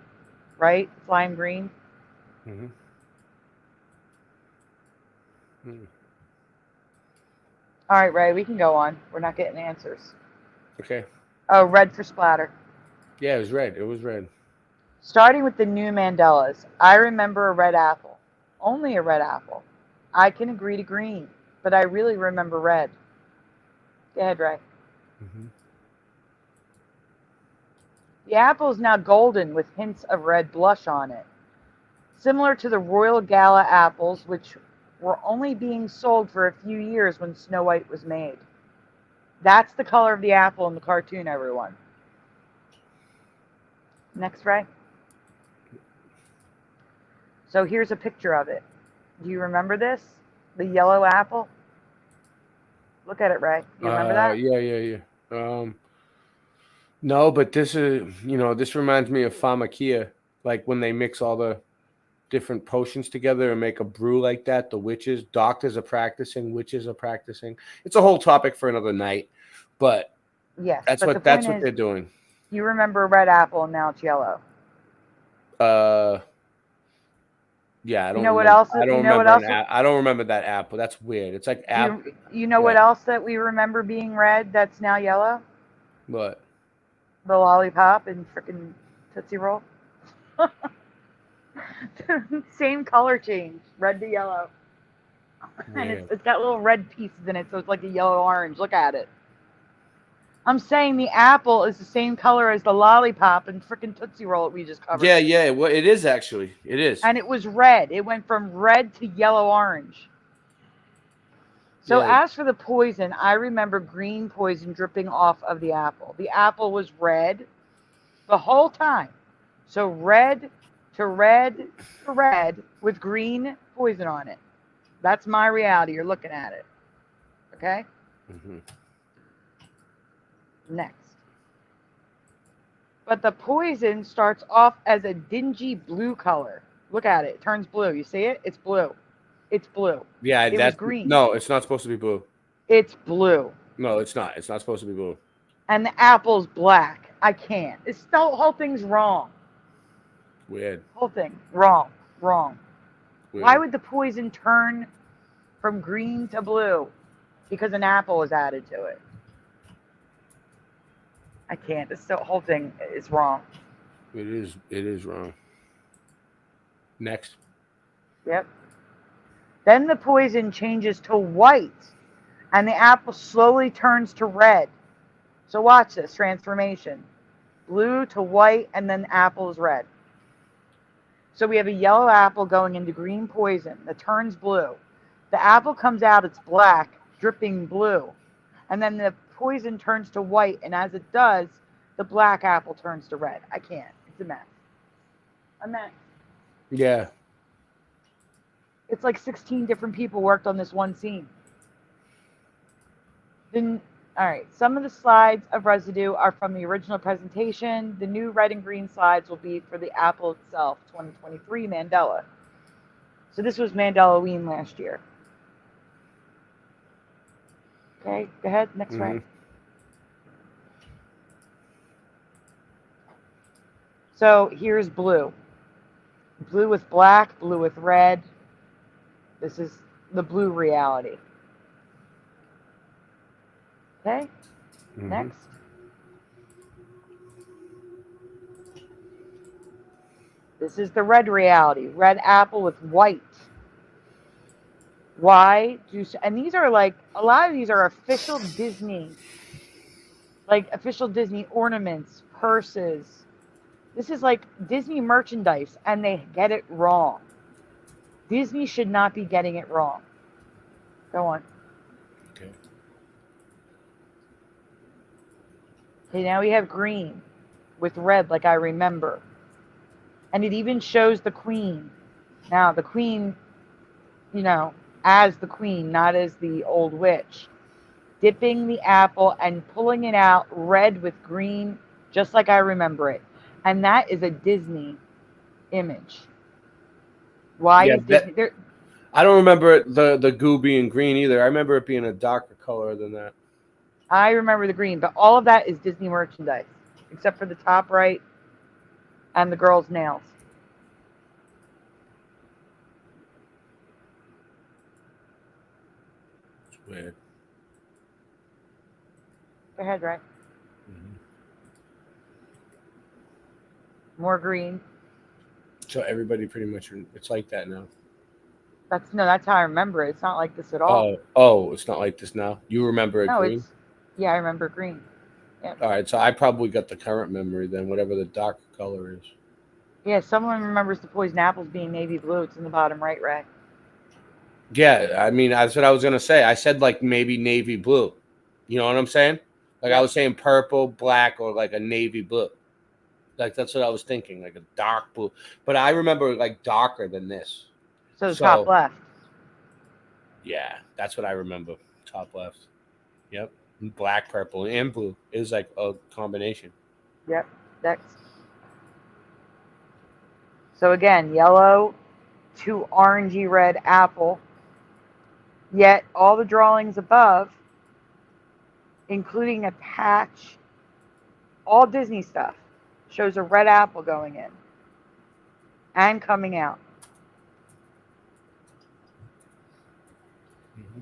right? It's lime green. Mm-hmm. Mm. All right, Ray, we can go on. We're not getting answers. Okay. Oh, red for splatter. Yeah, it was red. It was red. Starting with the new Mandelas, I remember a red apple. Only a red apple. I can agree to green, but I really remember red. Go ahead, Ray. Mm-hmm. The apple is now golden with hints of red blush on it. Similar to the Royal Gala apples, which were only being sold for a few years when Snow White was made. That's the color of the apple in the cartoon, everyone. Next, Ray. So here's a picture of it. Do you remember this? The yellow apple? Look at it, Ray. You remember that? Yeah. No, but this is, this reminds me of pharmakia, like when they mix all the different potions together and make a brew like that. The witches, doctors are practicing, witches are practicing. It's a whole topic for another night, but yes, that's but what they're doing. You remember a red apple and now it's yellow. Yeah, I don't. You know what else? I don't remember. I don't remember that apple. That's weird. It's like apple. You know what else that we remember being red that's now yellow? What? The lollipop and frickin' Tootsie Roll. Same color change, red to yellow. And it's got little red pieces in it, so it's like a yellow orange. Look at it. I'm saying the apple is the same color as the lollipop and frickin' Tootsie Roll that we just covered. Yeah. Well, it is actually. It is. And it was red. It went from red to yellow orange. So as for the poison, I remember green poison dripping off of the apple. The apple was red the whole time. So red to red to red with green poison on it. That's my reality. You're looking at it. Okay? Mm-hmm. Next. But the poison starts off as a dingy blue color. Look at it. It turns blue. You see it? It's blue. It's blue. Yeah, that's green. No, it's not supposed to be blue. It's blue. No, it's not. It's not supposed to be blue. And the apple's black. I can't. The whole thing's wrong. Weird. Whole thing. Wrong. Wrong. Weird. Why would the poison turn from green to blue? Because an apple was added to it. I can't. This whole thing is wrong. It is wrong. Next. Yep. Then the poison changes to white, and the apple slowly turns to red. So watch this transformation. Blue to white, and then the apple is red. So we have a yellow apple going into green poison that turns blue. The apple comes out, it's black, dripping blue. And then the poison turns to white, and as it does, the black apple turns to red. I can't. It's a mess. A mess. Yeah. It's like 16 different people worked on this one scene. Then, all right, some of the slides of residue are from the original presentation. The new red and green slides will be for the apple itself, 2023 Mandela. So this was Mandela-ween last year. Okay, go ahead, next round. So here's blue. Blue with black, blue with red. This is the blue reality. Okay, next. This is the red reality. Red apple with white. Why do, and these are like, a lot of these are official Disney, like official Disney ornaments, purses. This is like Disney merchandise, and they get it wrong. Disney should not be getting it wrong. Go on. Okay. Okay, now we have green with red, like I remember. And it even shows the queen. Now, the queen, you know, as the queen, not as the old witch. Dipping the apple and pulling it out red with green, just like I remember it. And that is a Disney image. Why Yeah, is Disney there? I don't remember the goo being green either. I remember it being a darker color than that. I remember the green, but all of that is Disney merchandise, except for the top right and the girl's nails. It's weird. Go ahead, right? Mm-hmm. More green. So everybody pretty much, it's like that now. That's how I remember it. It's not like this at all. Oh, it's not like this now. You remember it green? Yeah, I remember green. Yeah. All right, so I probably got the current memory then, whatever the dark color is. Yeah, someone remembers the poison apples being navy blue. It's in the bottom right, Ray. Yeah, I mean, that's what I was gonna say. I said like maybe navy blue. You know what I'm saying? Like I was saying purple, black, or like a navy blue. Like that's what I was thinking, like a dark blue. But I remember like darker than this. So top left. Yeah, that's what I remember. Top left. Yep. Black, purple, and blue. It was like a combination. Yep. Next. So again, yellow to orangey red apple. Yet all the drawings above, including a patch, all Disney stuff, shows a red apple going in and coming out. Mm-hmm.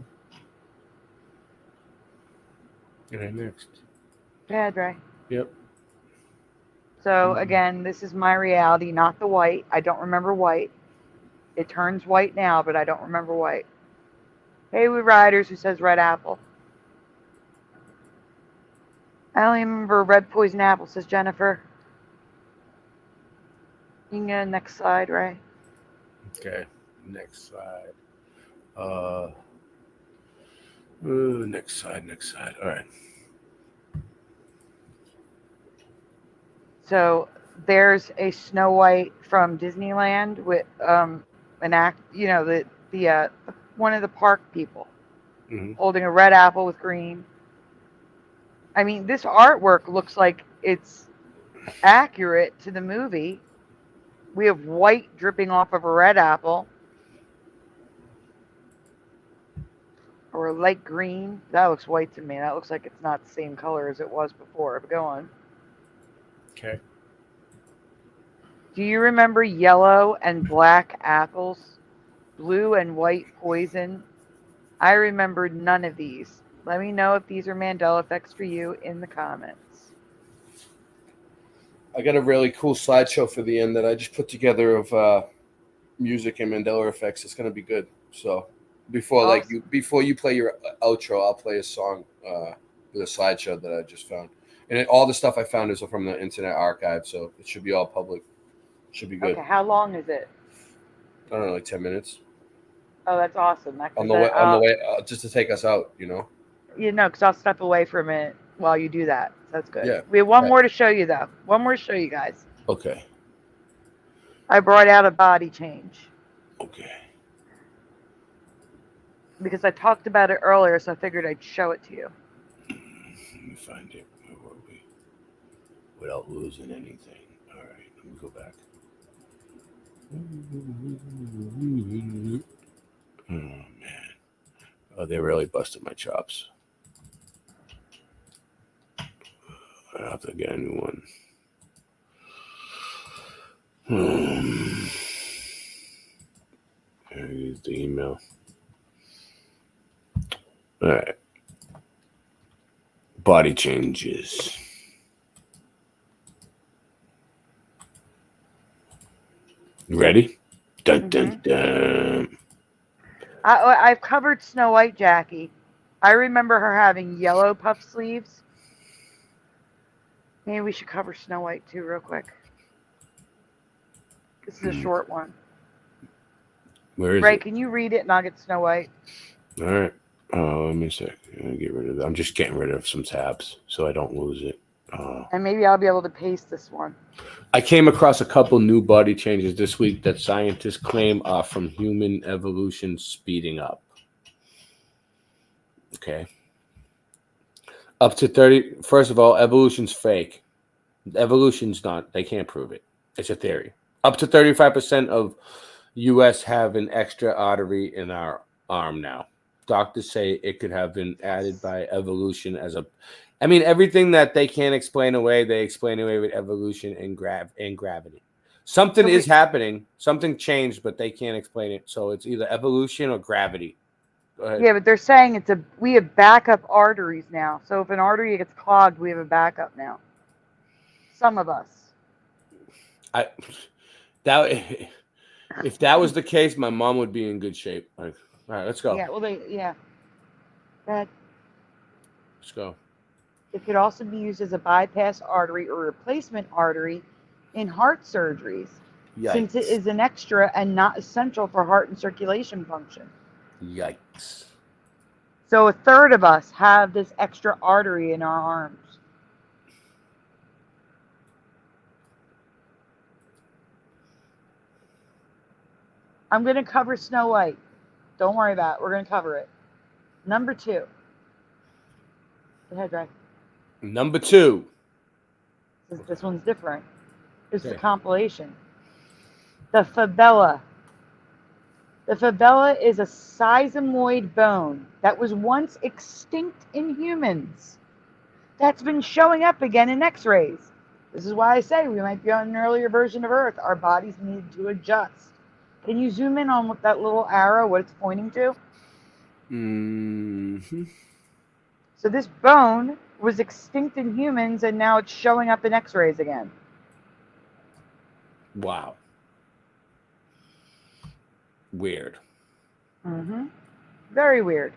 Okay, next. Go ahead, Ray. Yep. So again, this is my reality, not the white. I don't remember white. It turns white now, but I don't remember white. Hey, we riders, who says red apple? I only remember red poison apple, says Jennifer. You can go to the next slide, Ray. Okay, next slide. Next slide. All right. So there's a Snow White from Disneyland with an act, you know, the one of the park people holding a red apple with green. I mean, this artwork looks like it's accurate to the movie. We have white dripping off of a red apple. Or a light green. That looks white to me. That looks like it's not the same color as it was before. But go on. Okay. Do you remember yellow and black apples? Blue and white poison? I remembered none of these. Let me know if these are Mandela effects for you in the comments. I got a really cool slideshow for the end that I just put together of music and Mandela effects. It's gonna be good. So before you play your outro, I'll play a song with a slideshow that I just found. And all the stuff I found is from the Internet Archive, so it should be all public. Should be good. Okay, how long is it? I don't know, like 10 minutes. Oh, that's awesome. On the way, just to take us out, you know. You know, because I'll step away for a minute while you do that. That's good. Yeah. We have one more to show you, though. One more to show you guys. Okay. I brought out a body change. Okay. Because I talked about it earlier, so I figured I'd show it to you. Let me find it. Where were we? Without losing anything. All right, let me go back. Oh, man. Oh, they really busted my chops. I have to get a new one. Here's the email. All right. Body changes. You ready? Dun, dun, Mm-hmm. dun. I've covered Snow White, Jackie. I remember her having yellow puff sleeves. Maybe we should cover Snow White too, real quick. This is a short one. Where is Ray, it? can you read it and I'll get Snow White? All right. Let me a sec. Get rid of that. I'm just getting rid of some tabs so I don't lose it. And maybe I'll be able to paste this one. I came across a couple new body changes this week that scientists claim are from human evolution speeding up. Okay. Up to 30. First of all, evolution's fake. Evolution's not. They can't prove it. It's a theory. Up to 35% of U.S. have an extra artery in our arm now. Doctors say it could have been added by evolution as a... I mean, everything that they can't explain away, they explain away with evolution and gravity. Something is happening. Something changed, but they can't explain it. So it's either evolution or gravity. Go ahead. Yeah, but they're saying we have backup arteries now. So if an artery gets clogged, we have a backup now. Some of us. If that was the case, my mom would be in good shape. All right, let's go. Yeah, well, Go ahead. Let's go. It could also be used as a bypass artery or replacement artery in heart surgeries, since it is an extra and not essential for heart and circulation function. Yikes. So a third of us have this extra artery in our arms. I'm going to cover Snow White. Don't worry about it. We're going to cover it. Number 2. Go ahead, Ray. Number 2. This one's different. This is a compilation. The fabella. The fabella is a sesamoid bone that was once extinct in humans. That's been showing up again in X-rays. This is why I say we might be on an earlier version of Earth. Our bodies need to adjust. Can you zoom in on that little arrow, what it's pointing to? Mm-hmm. So this bone was extinct in humans, and now it's showing up in X-rays again. Wow. Weird. Mm-hmm. Very weird.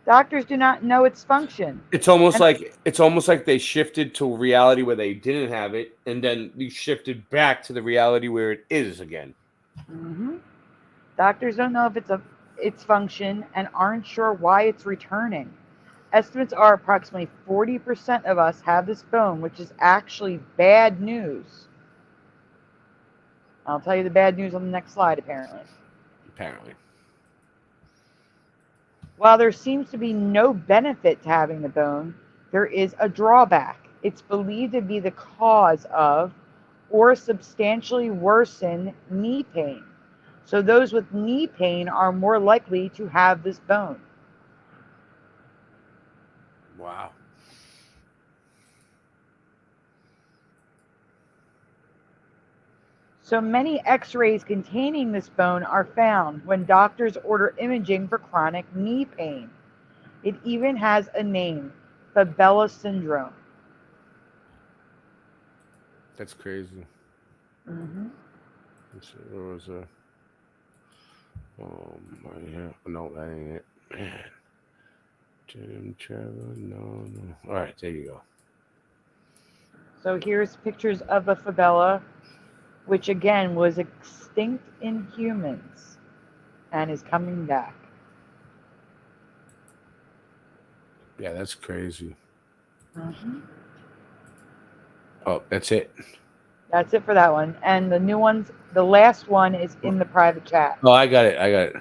Doctors do not know its function. It's almost like they shifted to a reality where they didn't have it, and then we shifted back to the reality where it is again. Mm-hmm. Doctors don't know if its function and aren't sure why it's returning. Estimates are approximately 40% of us have this bone, which is actually bad news. I'll tell you the bad news on the next slide, apparently. While there seems to be no benefit to having the bone, there is a drawback. It's believed to be the cause of or substantially worsen knee pain. So those with knee pain are more likely to have this bone. Wow. So many x-rays containing this bone are found when doctors order imaging for chronic knee pain. It even has a name, fabella syndrome. That's crazy. Mm-hmm. There was a... yeah. No, that ain't it. Man. Jim Trevor, no. All right, there you go. So here's pictures of a fabella, which again was extinct in humans and is coming back. Yeah, that's crazy. Mm-hmm. Oh, that's it. That's it for that one. And the new ones, the last one is in the private chat. Oh, I got it.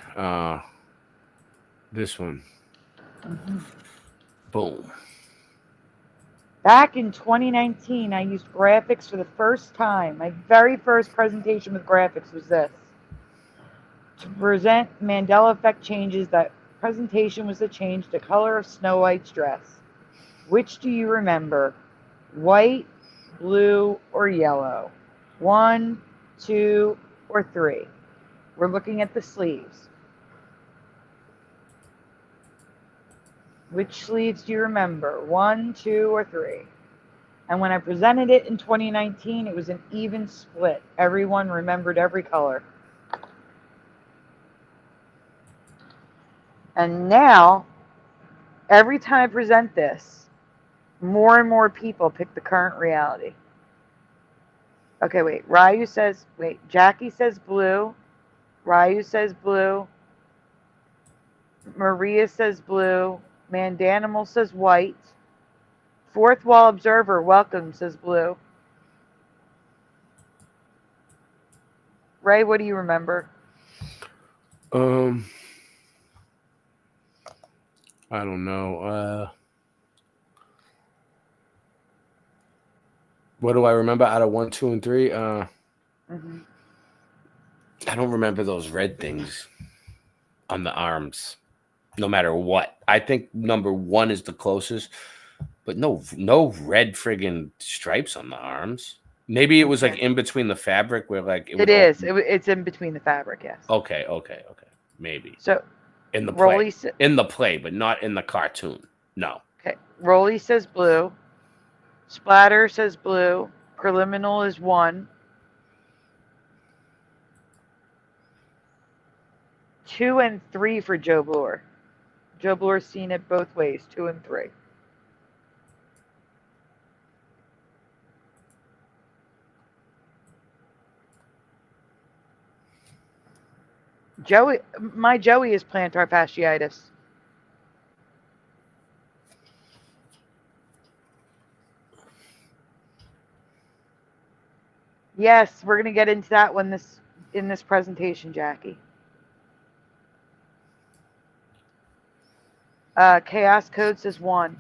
This one. Mm-hmm. Boom. Back in 2019, I used graphics for the first time. My very first presentation with graphics was this. To present Mandela effect changes, that presentation was to change the color of Snow White's dress. Which do you remember? White, blue, or yellow? 1, 2, or 3? We're looking at the sleeves. Which sleeves do you remember? 1, 2, or 3? And when I presented it in 2019, it was an even split. Everyone remembered every color. And now, every time I present this, more and more people pick the current reality. Okay, wait. Ryu says, wait, Jackie says blue. Ryu says blue. Maria says blue. Mandanimal says white. Fourth Wall Observer, welcome, says blue. Ray, what do you remember? I don't know. What do I remember out of 1, 2, and 3? I don't remember those red things on the arms, no matter what. I think number 1 is the closest, but no red friggin' stripes on the arms. Maybe it was like in between the fabric where like it is. It's in between the fabric, yes. Okay. Maybe. So in the play, but not in the cartoon. No. Okay. Rolly says blue. Splatter says blue. Preliminal is 1. 2 and 3 for Joe Bloor. Joe Bloor's seen it both ways, 2 and 3. My Joey is plantar fasciitis. Yes, we're going to get into that in this presentation, Jackie. Chaos Code says 1.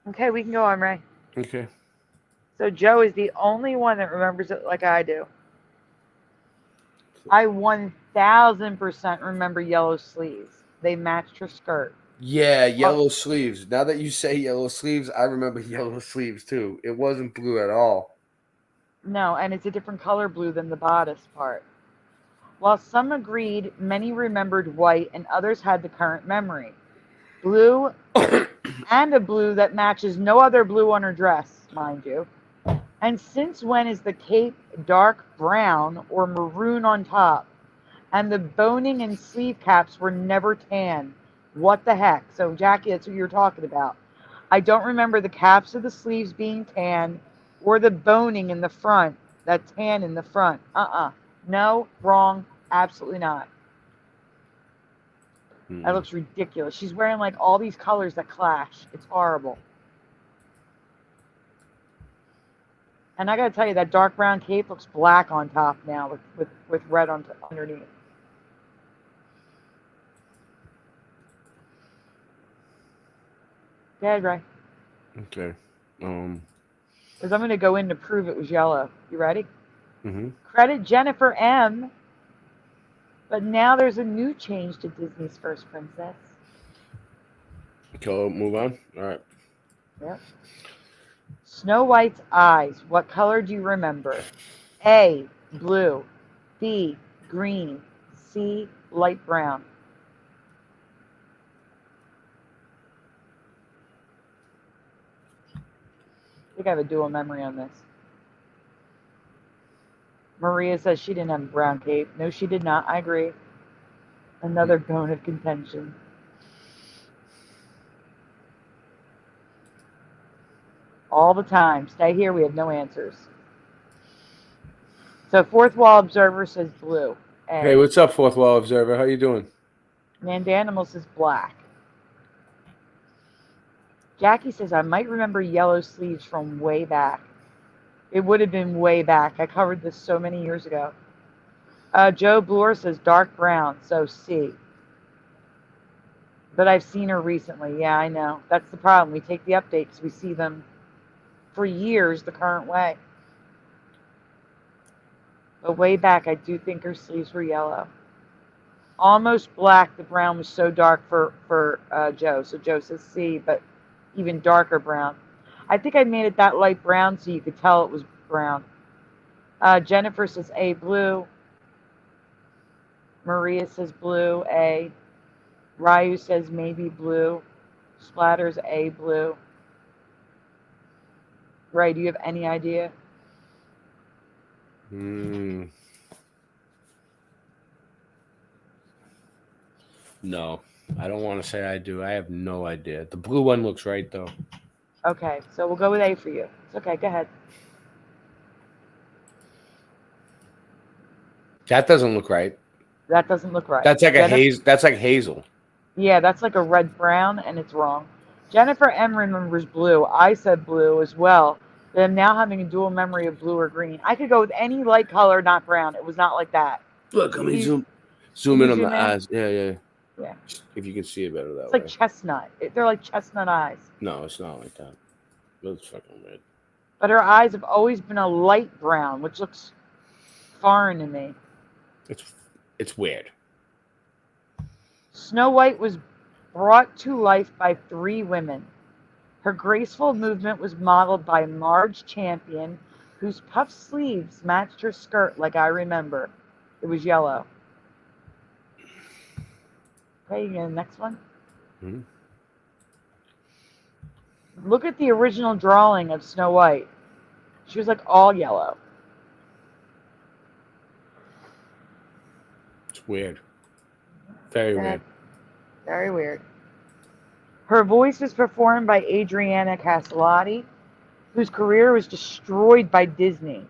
Okay, we can go on, Ray. Okay. So Joe is the only one that remembers it like I do. I 1000% remember yellow sleeves. They matched her skirt. Yeah, yellow sleeves. Now that you say yellow sleeves, I remember yellow sleeves too. It wasn't blue at all. No, and it's a different color blue than the bodice part. While some agreed, many remembered white and others had the current memory. Blue and a blue that matches no other blue on her dress, mind you. And since when is the cape dark brown or maroon on top? And the boning and sleeve caps were never tan. What the heck? So, Jackie, that's what you were talking about. I don't remember the caps of the sleeves being tan or the boning in the front, that tan in the front. No, wrong, absolutely not. That looks ridiculous. She's wearing like all these colors that clash. It's horrible. And I gotta tell you, that dark brown cape looks black on top now with red underneath. Go ahead, Ray. Okay. Because I'm gonna go in to prove it was yellow. You ready? Mm-hmm. Credit Jennifer M. But now there's a new change to Disney's First Princess. Okay, move on. All right. Yep. Snow White's eyes. What color do you remember? A, blue. B, green. C, light brown. I think I have a dual memory on this. Maria says she didn't have a brown cape. No, she did not. I agree. Another bone of contention. All the time. Stay here. We have no answers. So Fourth Wall Observer says blue. A. Hey, what's up, Fourth Wall Observer? How you doing? Mandanimal says black. Jackie says, I might remember yellow sleeves from way back. It would have been way back. I covered this so many years ago. Joe Bloor says dark brown, so C. But I've seen her recently. Yeah, I know. That's the problem. We take the updates. We see them for years the current way. But way back, I do think her sleeves were yellow. Almost black. The brown was so dark for Joe. So Joe says C, but even darker brown. I think I made it that light brown so you could tell it was brown. Jennifer says A, blue. Maria says blue, A. Ryu says maybe blue. Splatters A, blue. Ray, do you have any idea? No, I don't want to say I do. I have no idea. The blue one looks right, though. Okay, so we'll go with A for you. It's okay, go ahead. That doesn't look right. That doesn't look right. That's like a haze. That's like hazel. Yeah, that's like a red brown, and it's wrong. Jennifer M remembers blue. I said blue as well. But I'm now having a dual memory of blue or green. I could go with any light color, not brown. It was not like that. Look, let me zoom in on the eyes. Yeah. Yeah. If you can see it better that It's way. like chestnut. They're like chestnut eyes. No, it's not like that. That's fucking weird. But her eyes have always been a light brown, which looks foreign to me. It's weird. Snow White was brought to life by 3 women. Her graceful movement was modeled by Marge Champion, whose puffed sleeves matched her skirt like I remember. It was yellow. Okay, you get the next one? Mm-hmm. Look at the original drawing of Snow White. She was like all yellow. It's weird. Very weird. Very weird. Her voice was performed by Adriana Castellotti, whose career was destroyed by Disney,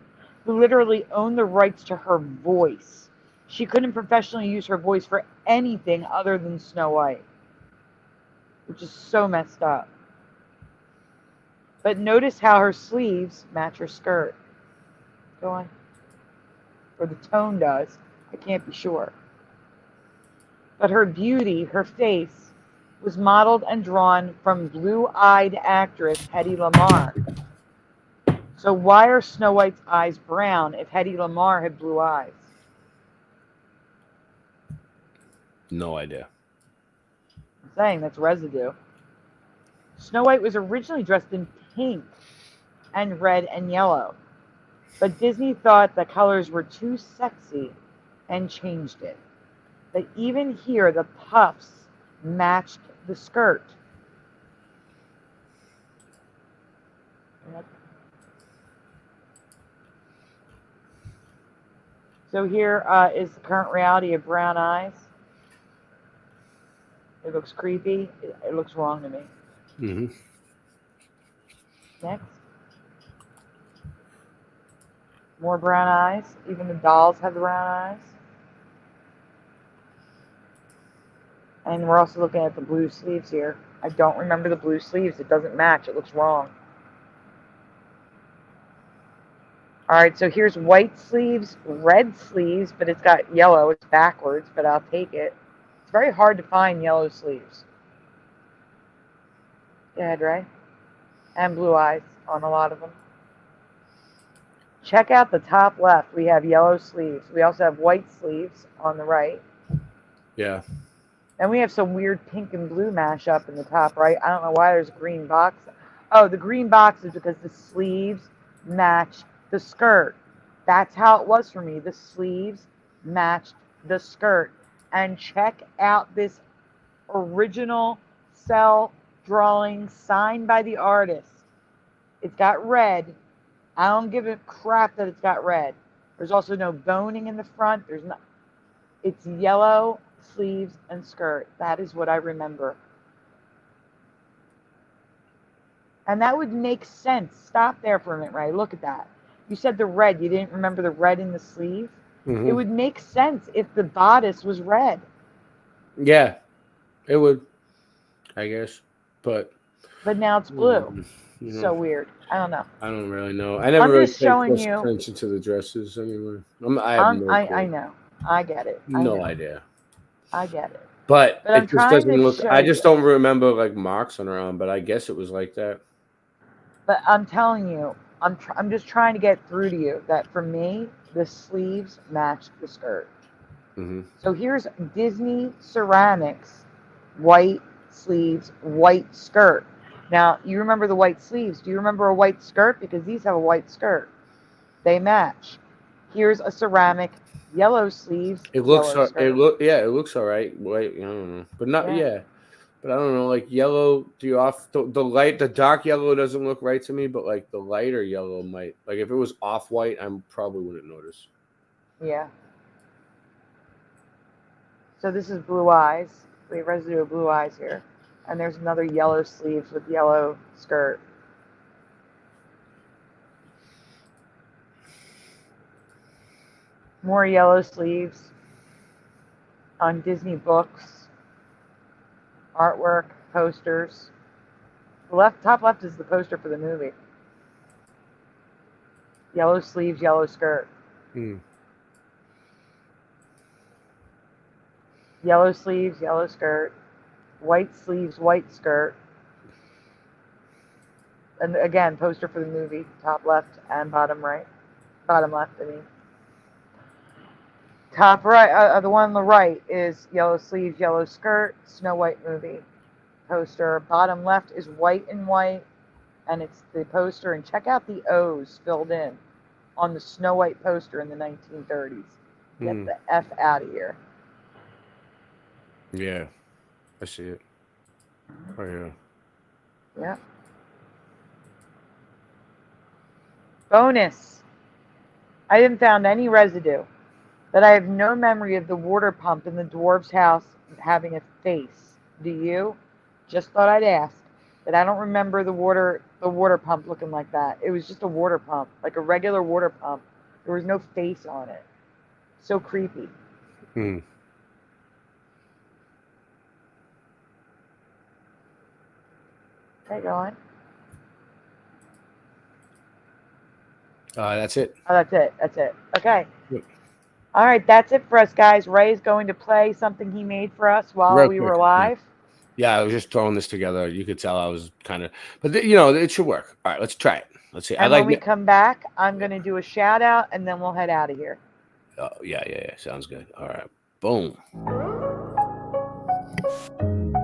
who literally owned the rights to her voice. She couldn't professionally use her voice for anything other than Snow White, which is so messed up. But notice how her sleeves match her skirt. Go on. Or the tone does. I can't be sure. But her beauty, her face, was modeled and drawn from blue-eyed actress Hedy Lamarr. So why are Snow White's eyes brown if Hedy Lamarr had blue eyes? No idea. I'm saying that's residue. Snow White was originally dressed in pink and red and yellow, but Disney thought the colors were too sexy and changed it. But even here, the puffs matched the skirt. So here is the current reality of brown eyes. It looks creepy. It looks wrong to me. Mm-hmm. Next. More brown eyes. Even the dolls have the brown eyes. And we're also looking at the blue sleeves here. I don't remember the blue sleeves. It doesn't match. It looks wrong. All right, so here's white sleeves, red sleeves, but it's got yellow. It's backwards, but I'll take it. It's very hard to find yellow sleeves. Go ahead, Ray. And blue eyes on a lot of them. Check out the top left. We have yellow sleeves. We also have white sleeves on the right. Yeah. And we have some weird pink and blue mashup in the top right. I don't know why there's a green box. Oh, the green box is because the sleeves match the skirt. That's how it was for me. The sleeves matched the skirt. And check out this original cell drawing signed by the artist. It's got red. I don't give a crap that it's got red. There's also no boning in the front. There's not. It's yellow sleeves and skirt. That is what I remember. And that would make sense. Stop there for a minute, right? Look at that. You said the red. You didn't remember the red in the sleeve? Mm-hmm. It would make sense if the bodice was red. Yeah, it would, I guess. But now it's blue. You know, so weird. I don't know. I don't really know. I never really just paid showing close you. attention to the dresses anyway. I have no clue. I know. I get it. No idea. I get it. But I'm it just trying doesn't to look. show I just you. don't remember like marks on her arm. But I guess it was like that. But I'm telling you, I'm just trying to get through to you that for me, the sleeves matched the skirt. Mm-hmm. So here's Disney Ceramics, white sleeves, white skirt. Now, you remember the white sleeves. Do you remember a white skirt? Because these have a white skirt. They match. Here's a ceramic, yellow sleeves. It looks. Yellow skirt. It looks all right. Wait, I don't know, but not. Yeah. But I don't know, like yellow. Do you off the light? The dark yellow doesn't look right to me, but like the lighter yellow might. Like if it was off white, I probably wouldn't notice. Yeah. So this is blue eyes. We have residue of blue eyes here. And there's another yellow sleeves with yellow skirt. More yellow sleeves on Disney books, artwork, posters. The top left is the poster for the movie. Yellow sleeves, yellow skirt. Yellow sleeves, yellow skirt. White sleeves, white skirt. And again, poster for the movie, top left and bottom right. Bottom left, I mean. Top right, the one on the right is yellow sleeves, yellow skirt, Snow White movie poster. Bottom left is white and white, and it's the poster. And check out the O's filled in on the Snow White poster in the 1930s. Get the F out of here. Yeah, I see it. Oh, yeah. Yeah. Bonus. I haven't found any residue. But I have no memory of the water pump in the dwarf's house having a face. Do you? Just thought I'd ask. But I don't remember the water pump looking like that. It was just a water pump, like a regular water pump. There was no face on it. So creepy. Okay, go on. That's it. Oh, that's it. That's it. Okay. Yep. All right, that's it for us, guys. Ray is going to play something he made for us while we were live. Yeah, I was just throwing this together. You could tell I was kind of, but it should work. All right, let's try it. Let's see. And when we come back, I'm going to do a shout out, and then we'll head out of here. Oh, yeah. Sounds good. All right. Boom.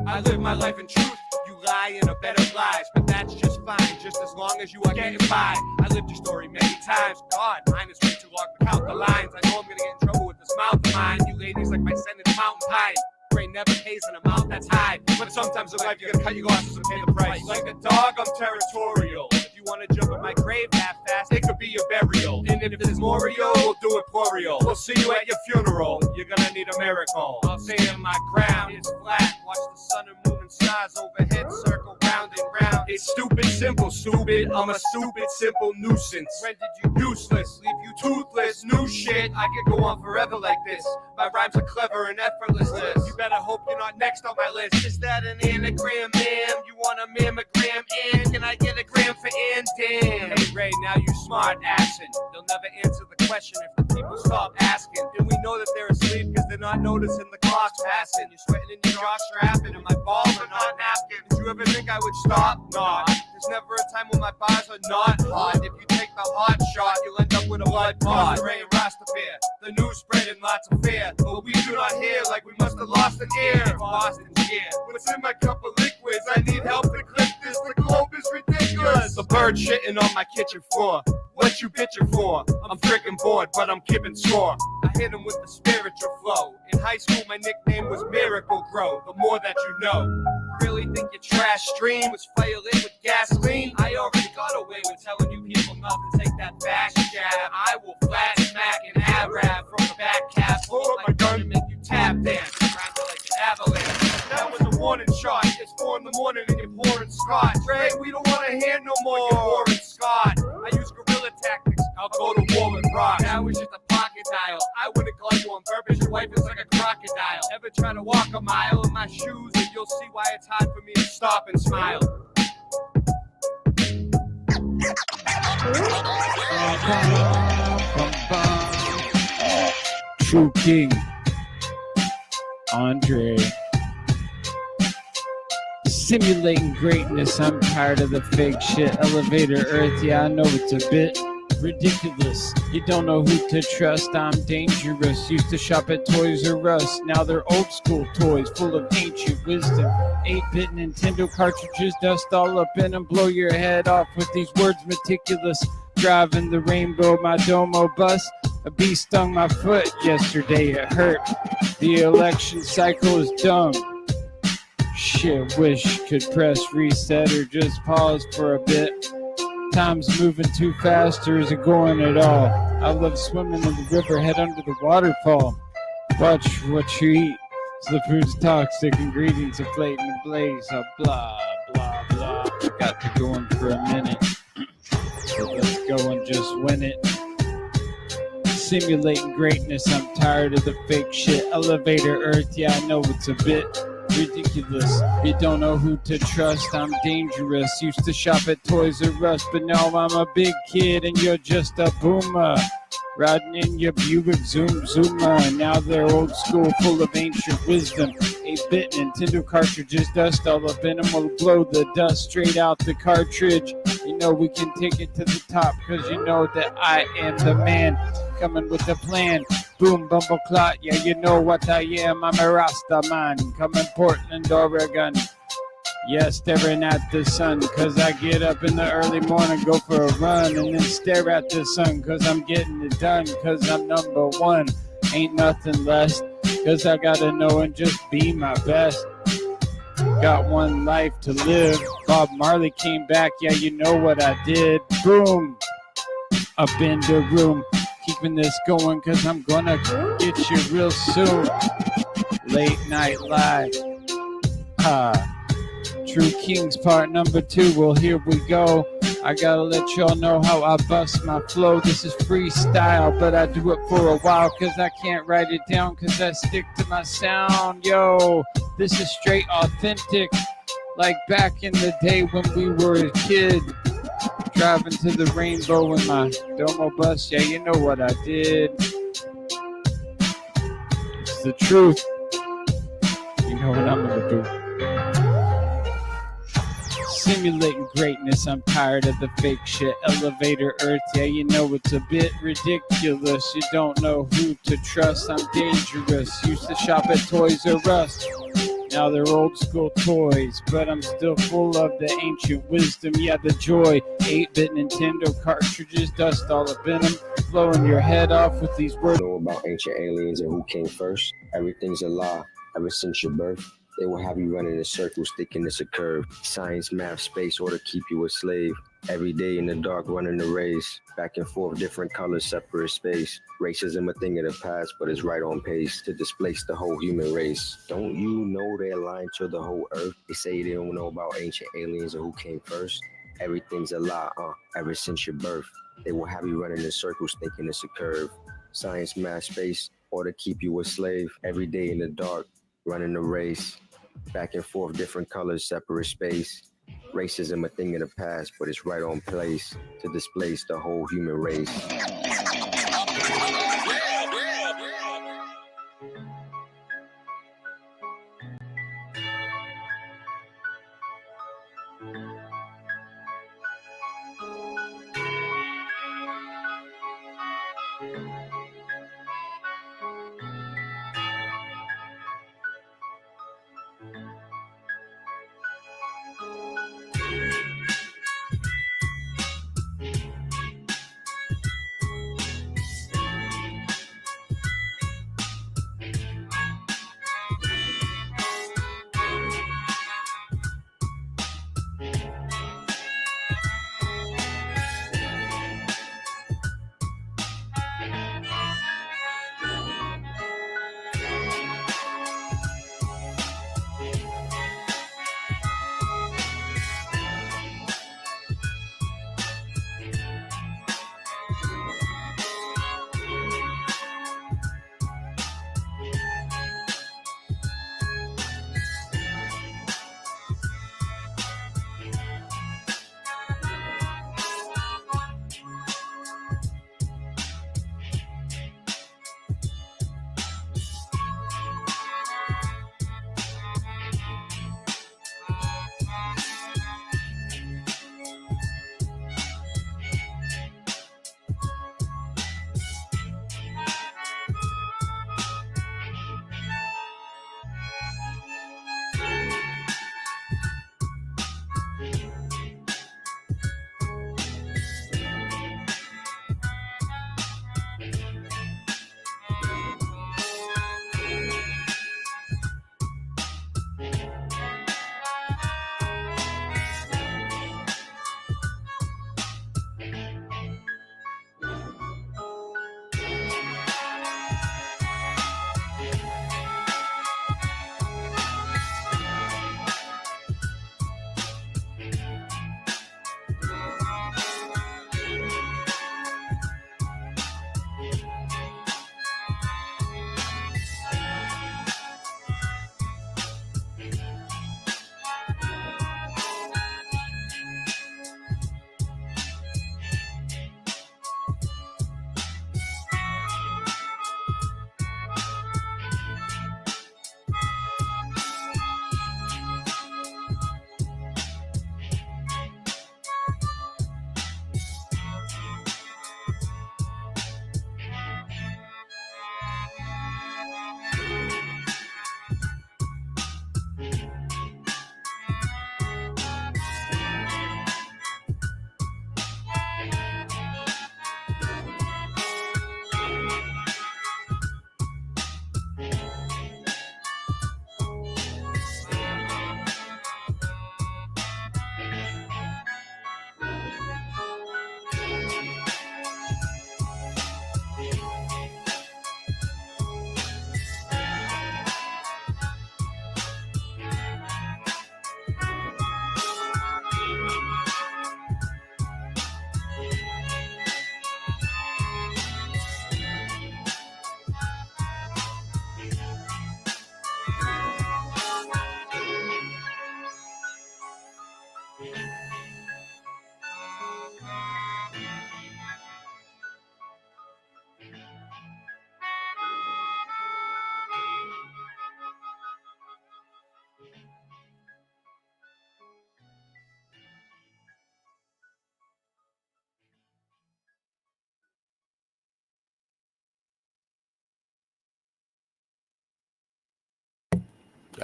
I live my life in truth. You lie in a bed of lies, but that's just fine, just as long as you are getting by. I lived your story many times. God, mine is way too long to count the lines. I know I'm gonna get in trouble with this mouth of mine. You ladies like my sentence mountain high. Brain never pays an amount that's high. But sometimes in life you gotta cut your losses and pay the price. Like a dog, I'm territorial. If you wanna jump in my grave that fast, it could be your burial. And if there's more real, we'll do it plural. We'll see you at your funeral. You're gonna need a miracle. I'll say in my ground is flat. Watch the sun and moon and stars overhead circle round and round. It's stupid, simple, stupid. I'm a stupid, simple nuisance. Rendered you useless, leave you toothless. New shit, I could go on forever like this. My rhymes are clever and effortless. You better hope you're not next on my list. Is that an anagram, ma'am? You want a mammogram in? Can I get a gram for in? Damn. Hey Ray, now you smart assing. They'll never answer the question if the people stop asking. And we know that they're asleep because they're not noticing the clock's passing. You're sweating in your jock strapping and my balls are not napkin. Did you ever think I would stop? Not. There's never a time when my bars are not hot. If you take the hot shot, you'll end up with a blood clot. Ray and Rastafari, the news spreading lots of fear. But we do not hear like we must have lost an ear. Boston's here. What's in my cup of liquids? I need help to clip this. The globe is ridiculous. The bird shitting on my kitchen floor. What you bitching for? I'm freaking bored, but I'm keeping score. I hit him with the spiritual flow. In high school, my nickname was Miracle Grow. The more that you know. Really think your trash stream was fire lit with gasoline? I already got away with telling you people not to take that fast jab. I will flat smack an ab rap from the back cast. Hold up my gun and make you tap dance. Grind like an avalanche. That was a warning shot. It's 4 in the morning and you're pouring scotch. Ray, we don't want to hear no more. You're pouring Scott. I use guerrilla tactics. I'll go to war with rock. Now it's just a pocket dial. I wouldn't call you on purpose. Your wife is like a crocodile. Ever try to walk a mile in my shoes and you'll see why it's hard for me to stop and smile. True King Andre. Simulating greatness, I'm tired of the fake shit. Elevator Earth, yeah, I know it's a bit ridiculous. You don't know who to trust, I'm dangerous. Used to shop at Toys R Us, now they're old school toys full of ancient wisdom. 8-bit Nintendo cartridges, dust all up in them, blow your head off with these words meticulous. Driving the rainbow, my Domo bus. A bee stung my foot yesterday, it hurt. The election cycle is dumb. Shit, wish could press reset or just pause for a bit. Time's moving too fast, or is it going at all? I love swimming in the river, head under the waterfall. Watch what you eat. So the food's toxic, ingredients inflating the blaze. Blah, blah, blah. I got to go in for a minute. So let's go and just win it. Simulating greatness, I'm tired of the fake shit. Elevator Earth, yeah, I know it's a bit ridiculous. You don't know who to trust, I'm dangerous. Used to shop at Toys R Us, but now I'm a big kid and you're just a boomer. Riding in your Buick Zoom Zoomer. Now they're old school, full of ancient wisdom. 8-bit Nintendo cartridges, dust all up in them will blow the dust straight out the cartridge. You know we can take it to the top, cause you know that I am the man. Coming with a plan. Boom, bumble clot, yeah, you know what I am. I'm a Rasta man, coming Portland, Oregon. Yeah, staring at the sun, cause I get up in the early morning, go for a run, and then stare at the sun, cause I'm getting it done, cause I'm number one. Ain't nothing less, cause I gotta know and just be my best. Got one life to live. Bob Marley came back, yeah, you know what I did. Boom, up in the room. Keeping this going, cause I'm gonna get you real soon. Late night live. True Kings part number 2. Well, here we go. I gotta let y'all know how I bust my flow. This is freestyle, but I do it for a while, cause I can't write it down, cause I stick to my sound. Yo, this is straight authentic. Like back in the day when we were a kid. Driving to the rainbow in my Domo bus, yeah, you know what I did. It's the truth. You know what I'm gonna do. Simulating greatness, I'm tired of the fake shit. Elevator Earth, yeah, you know it's a bit ridiculous. You don't know who to trust, I'm dangerous. Used to shop at Toys R Us. Now they're old school toys, but I'm still full of the ancient wisdom, yeah, the joy. 8-bit Nintendo cartridges, dust all up in them, blowing your head off with these words. Know about ancient aliens and who came first? Everything's a lie ever since your birth. They will have you running in circles, thinking it's a curve. Science, math, space, or to keep you a slave. Every day in the dark, running the race. Back and forth, different colors, separate space. Racism a thing of the past, but it's right on pace to displace the whole human race. Don't you know they're lying to the whole earth? They say they don't know about ancient aliens or who came first. Everything's a lie, ever since your birth. They will have you running in circles, thinking it's a curve. Science, math, space, or to keep you a slave. Every day in the dark, running the race. Back and forth, different colors, separate space. Racism a thing of the past, but it's right on place to displace the whole human race.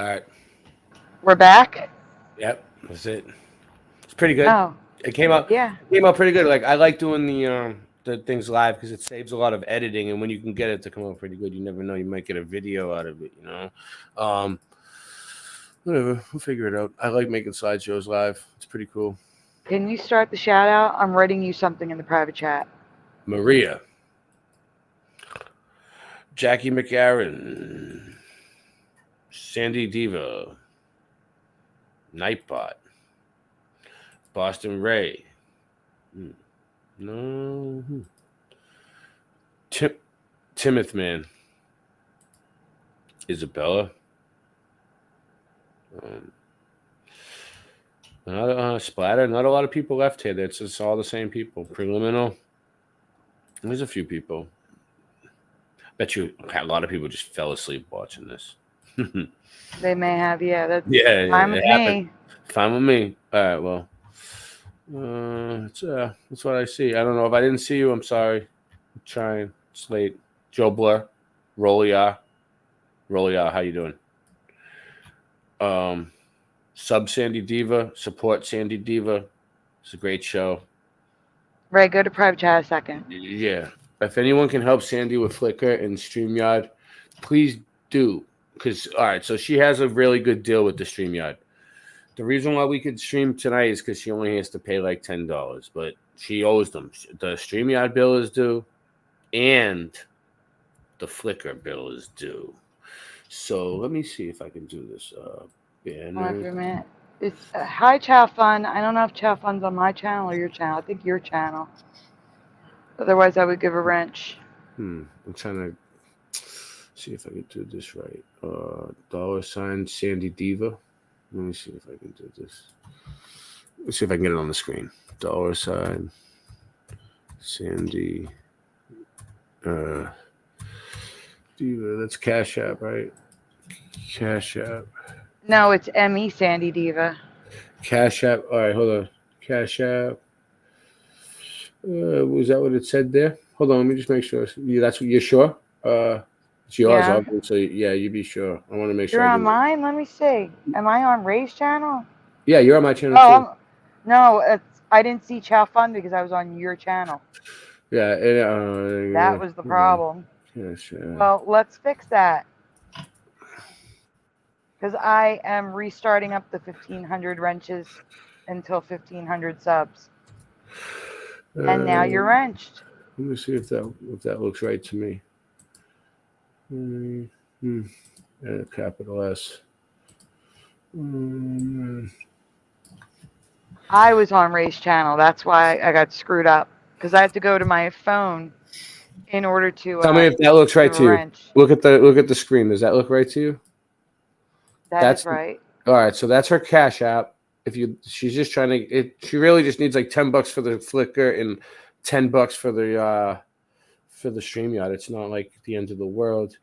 All right. We're back. Yep. That's it. It's pretty good. Oh. It came out. Yeah. It came out pretty good. Like I like doing the things live because it saves a lot of editing, and when you can get it to come out pretty good, you never know, you might get a video out of it. You know. Whatever. We'll figure it out. I like making slideshows live. It's pretty cool. Can you start the shout out? I'm writing you something in the private chat. Maria. Jackie McAaron. Sandy Diva. Nightbot. Boston Ray. No. Timoth Man. Isabella. Splatter. Not a lot of people left here. It's just all the same people. Preliminal. There's a few people. Bet you a lot of people just fell asleep watching this. They may have, yeah. That's Yeah, fine with me. Fine with me. All right, well. That's what I see. I don't know. If I didn't see you, I'm sorry. I'm trying. It's late. Joe Blur. Rolia, how you doing? Sub Sandy Diva. Support Sandy Diva. It's a great show. Right, go to private chat a second. Yeah. If anyone can help Sandy with Flickr and StreamYard, please do. Because, all right, so she has a really good deal with the StreamYard. The reason why we could stream tonight is because she only has to pay like $10, but she owes them. The StreamYard bill is due, and the Flickr bill is due. So let me see if I can do this. It's hi, Chow Fun. I don't know if Chow Fun's on my channel or your channel. I think your channel. Otherwise, I would give a wrench. I'm trying to see if I can do this right. $ Sandy Diva. Let me see if I can do this. Let's see if I can get it on the screen. $ Sandy Diva. That's Cash App, right? Cash App. No, it's M.E. Sandy Diva. Cash App. All right, hold on. Cash App. Was that what it said there? Hold on, let me just make sure. That's what you're sure? It's yours, Yeah. obviously. Yeah, you be sure. I want to make sure. You're on mine? Let me see. Am I on Ray's channel? Yeah, you're on my channel too. No, I didn't see Chow Fun because I was on your channel. Yeah. That was the problem. Yeah, sure. Well, let's fix that. Because I am restarting up the 1,500 wrenches until 1,500 subs. And now you're wrenched. Let me see if that looks right to me. Capital S. I was on Ray's channel. That's why I got screwed up. Because I had to go to my phone in order to. Tell me if that looks right to you. Look at the screen. Does that look right to you? That's right. All right, so that's her Cash App. She's just trying to. She really just needs like $10 for the Flickr and $10 for the StreamYard. It's not like the end of the world.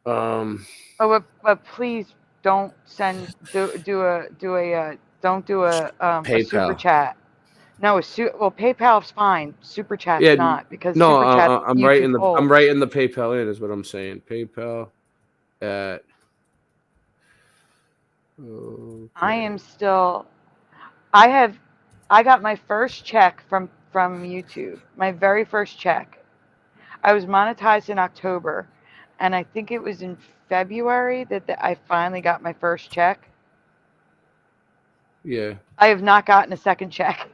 But please don't do a super chat. No, well, PayPal's fine. Super chat's not because super chat's I'm writing the PayPal in is what I'm saying. PayPal at. Okay. I got my first check from YouTube. My very first check. I was monetized in October, and I think it was in February that I finally got my first check. Yeah. I have not gotten a second check.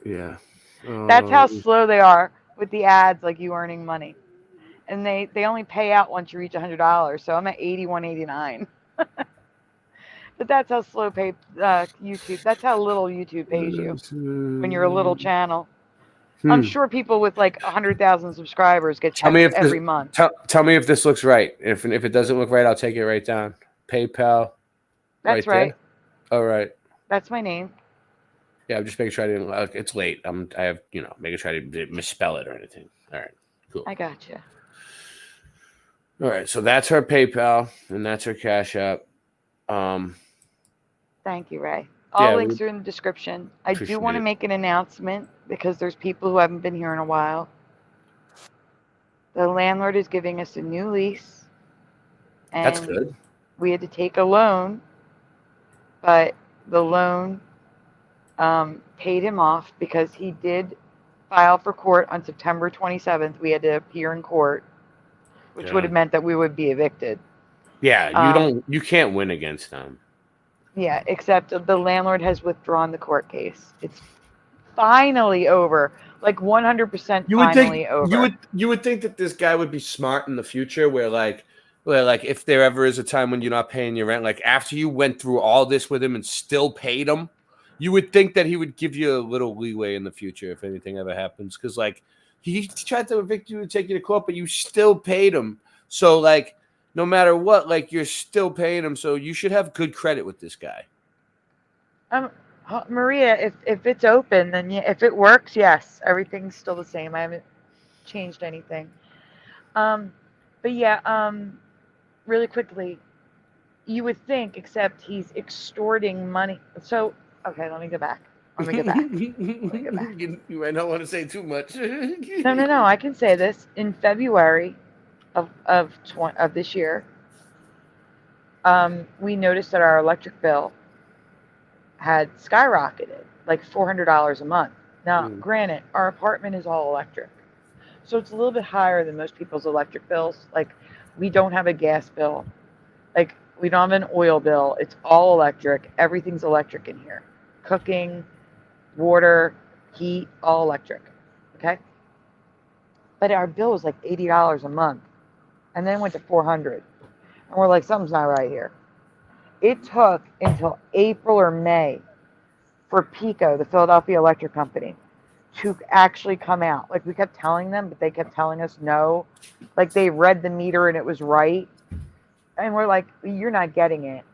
Yeah. That's how slow they are with the ads, like you earning money. And they only pay out once you reach $100, so I'm at $81.89. But that's how slow YouTube. That's how little YouTube pays you when you're a little channel. I'm sure people with like 100,000 subscribers get checks every month. Tell me if this looks right. If it doesn't look right, I'll take it right down. PayPal. That's right. All right. That's my name. Yeah, I'm just making sure I didn't. It's late. I have making sure I didn't misspell it or anything. All right. Cool. I gotcha. All right, so that's her PayPal and that's her Cash App. Thank you, Ray. All links are in the description. I do want to make an announcement because there's people who haven't been here in a while. The landlord is giving us a new lease. And That's good. we had to take a loan, but the loan paid him off because he did file for court on September 27th. We had to appear in court, which Yeah. would have meant that we would be evicted. Yeah, you can't win against them. Yeah, except the landlord has withdrawn the court case. It's finally over, like 100% finally over. You would think that this guy would be smart in the future, where like if there ever is a time when you're not paying your rent, like after you went through all this with him and still paid him, you would think that he would give you a little leeway in the future if anything ever happens, because like he tried to evict you and take you to court, but you still paid him. So like no matter what, like you're still paying him, so you should have good credit with this guy. Maria, if it's open, then yeah, if it works, yes, everything's still the same. I haven't changed anything. But yeah, really quickly, you would think, except he's extorting money. So, okay, let me go back. You might not want to say too much. No, I can say this. In February of this year, we noticed that our electric bill had skyrocketed, like $400 a month. Now, granted, our apartment is all electric, so it's a little bit higher than most people's electric bills. Like, we don't have a gas bill. Like, we don't have an oil bill. It's all electric. Everything's electric in here. Cooking, water, heat, all electric. Okay? But our bill was like $80 a month. And then went to $400. And we're like, something's not right here. It took until April or May for PECO, the Philadelphia Electric Company, to actually come out. Like, we kept telling them, but they kept telling us no. Like, they read the meter and it was right. And we're like, you're not getting it.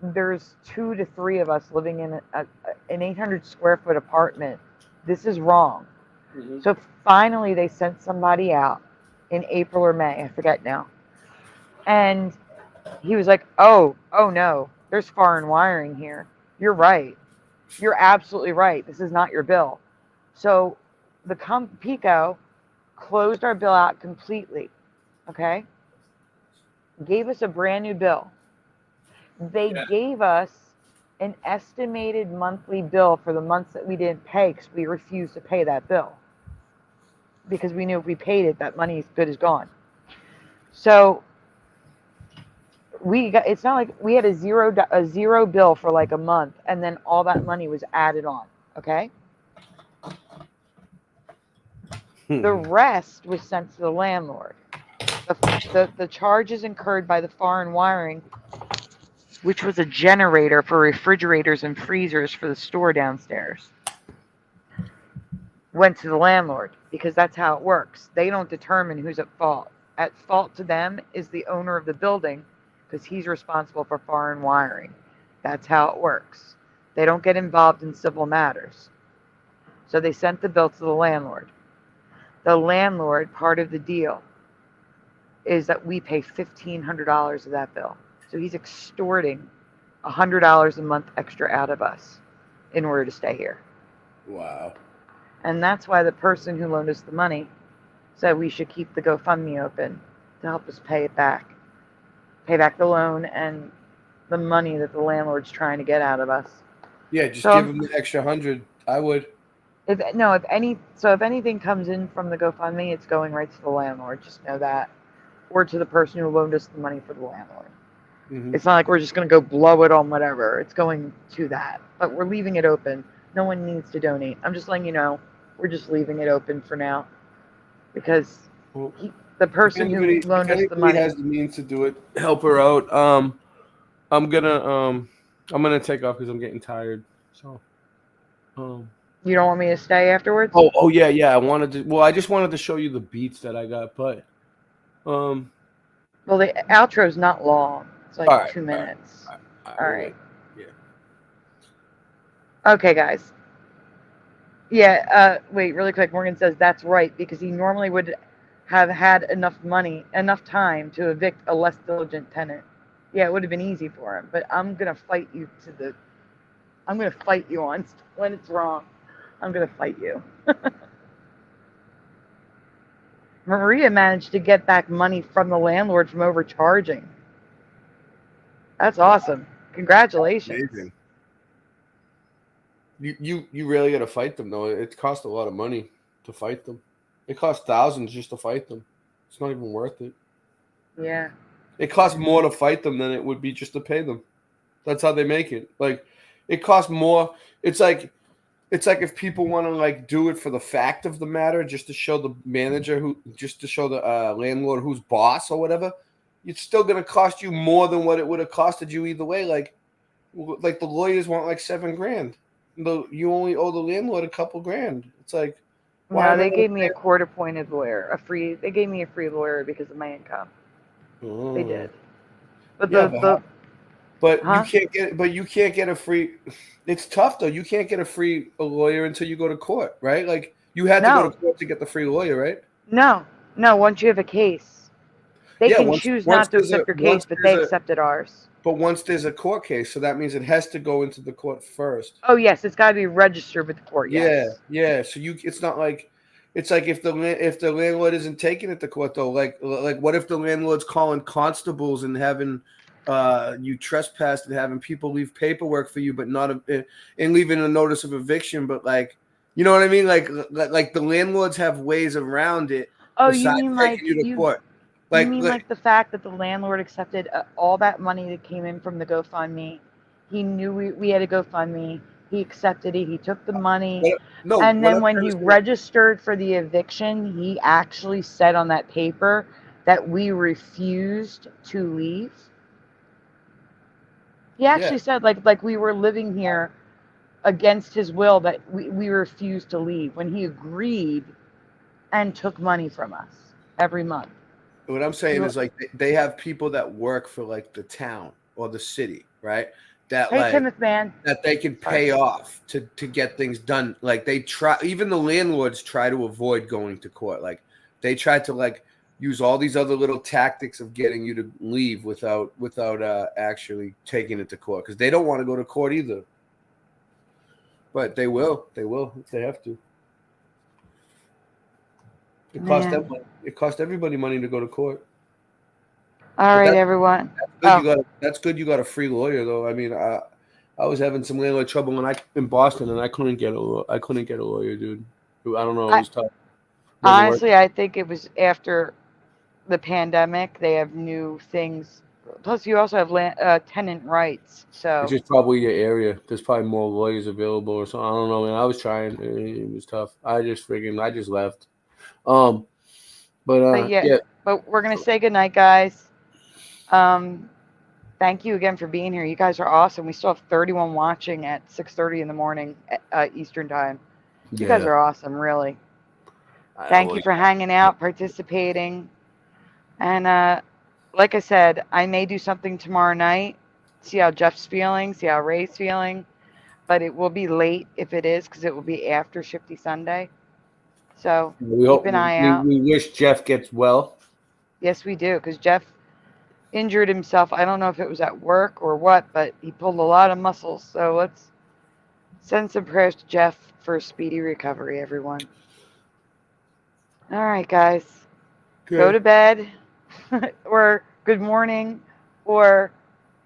There's 2 to 3 of us living in an 800 square foot apartment. This is wrong. So finally they sent somebody out in April or May. I forget now. And he was like, oh no, there's foreign wiring here. You're right. You're absolutely right. This is not your bill. So the PECO closed our bill out completely. Okay? Gave us a brand new bill. They gave us an estimated monthly bill for the months that we didn't pay because we refused to pay that bill. Because we knew if we paid it, that money is good as gone. So it's not like we had a zero bill for like a month and then all that money was added on. Okay? The rest was sent to the landlord. The charges incurred by the foreign wiring, which was a generator for refrigerators and freezers for the store downstairs, went to the landlord because that's how it works. They don't determine who's at fault. At fault to them is the owner of the building because he's responsible for foreign wiring. That's how it works. They don't get involved in civil matters. So they sent the bill to the landlord. The landlord, part of the deal, is that we pay $1,500 of that bill. So he's extorting $100 a month extra out of us in order to stay here. Wow. And that's why the person who loaned us the money said we should keep the GoFundMe open to help us pay it back. Pay back the loan and the money that the landlord's trying to get out of us. Yeah, just give him the extra 100. I would. If anything comes in from the GoFundMe, it's going right to the landlord. Just know that. Or to the person who loaned us the money for the landlord. It's not like we're just going to go blow it on whatever. It's going to that. But we're leaving it open. No one needs to donate. I'm just letting you know, we're just leaving it open for now. Because the person who loaned us the money has the means to do it. Help her out. I'm gonna take off because I'm getting tired. So You don't want me to stay afterwards? Oh yeah. I just wanted to show you the beats that I got, but well, the outro's not long. It's like 2 minutes. All right. Yeah. Okay, guys. Yeah, wait, really quick. Morgan says that's right because he normally would have had enough time to evict a less diligent tenant. Yeah, it would have been easy for him, but I'm going to fight you I'm going to fight you on when it's wrong. I'm going to fight you. Maria managed to get back money from the landlord from overcharging. That's awesome. Congratulations. Amazing. You really got to fight them though. It costs a lot of money to fight them. It costs thousands just to fight them. It's not even worth it. Yeah. It costs more to fight them than it would be just to pay them. That's how they make it. Like, it costs more. It's like if people want to like do it for the fact of the matter, just to show the manager just to show the landlord who's boss or whatever. It's still going to cost you more than what it would have costed you either way. Like the lawyers want like $7,000. You only owe the landlord a couple grand. It's like, why? No, they gave me a court-appointed lawyer. They gave me a free lawyer because of my income. They did. But you can't get a free. It's tough though. You can't get a free lawyer until you go to court, right? Like you had to go to court to get the free lawyer, right? No. Once you have a case, they can choose not to accept your case, but they accepted ours. But once there's a court case, so that means it has to go into the court first. Oh yes, it's got to be registered with the court. Yes. Yeah. So it's not like. It's like if the landlord isn't taking it to court though, like what if the landlord's calling constables and having you trespassed and having people leave paperwork for you, but not and leaving a notice of eviction, but like, you know what I mean? Like the landlords have ways around it. Oh, you mean like court. Like the fact that the landlord accepted all that money that came in from the GoFundMe. He knew we had a GoFundMe. He accepted it. He took the money. And then when he registered for the eviction, he actually said on that paper that we refused to leave. He actually said like we were living here against his will, that we refused to leave when he agreed and took money from us every month. What I'm saying is like they have people that work for like the town or the city, right? That that they can pay off to get things done. Like they try, even the landlords try to avoid going to court. Like they try to like use all these other little tactics of getting you to leave without actually taking it to court, because they don't want to go to court either. But they will if they have to. It costs them money. It costs everybody money to go to court. All right, everyone. That's good. You got a free lawyer, though. I mean, I was having some landlord trouble in Boston, and I couldn't get a lawyer, dude. I don't know. It was tough. Honestly, I think it was after the pandemic. They have new things. Plus, you also have tenant rights. So it's just probably your area. There's probably more lawyers available or something. I don't know, man. I was trying. It was tough. I just left. But we're gonna say goodnight, guys. Thank you again for being here. You guys are awesome. We still have 31 watching at 6:30 in the morning Eastern time. You guys are awesome, really. Thank you for hanging out, participating, and like I said, I may do something tomorrow night. See how Jeff's feeling, see how Ray's feeling, but it will be late if it is, because it will be after Shifty Sunday. So keep an eye out. We wish Jeff gets well. Yes, we do, because Jeff injured himself. I don't know if it was at work or what, but he pulled a lot of muscles. So let's send some prayers to Jeff for a speedy recovery, everyone. All right, guys. Go to bed, or good morning, or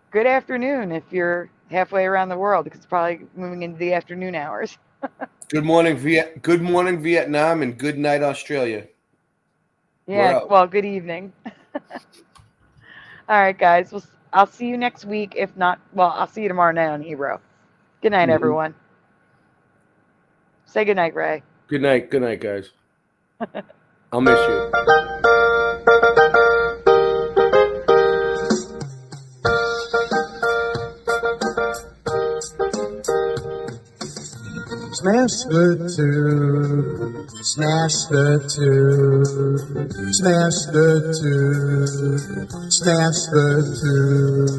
good afternoon if you're halfway around the world, because it's probably moving into the afternoon hours. Good morning, Vietnam, and good night, Australia. Yeah, well, good evening. All right, guys. I'll see you next week. If not, well, I'll see you tomorrow night on Hero. Good night, everyone. Say good night, Ray. Good night, guys. I'll miss you. Smash the tube, smash the tube, smash the tube, smash the tube.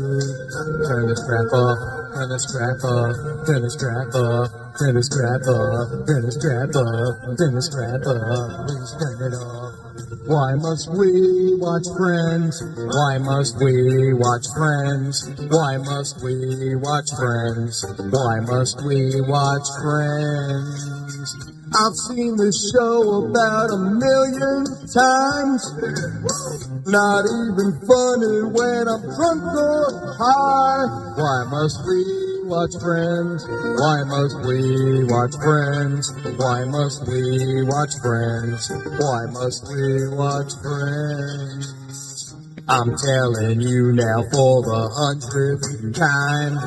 Turn the strap off, turn the strap off, turn the strap off, turn the strap off, turn the strap off, turn the strap off, please turn it off. Why must we watch Friends? Why must we watch Friends? Why must we watch Friends? Why must we watch Friends? I've seen this show about 1,000,000 times. Not even funny when I'm drunk or high. Why must we watch Friends? Why must we watch Friends? Why must we watch Friends? Why must we watch Friends? I'm telling you now for the 100th time.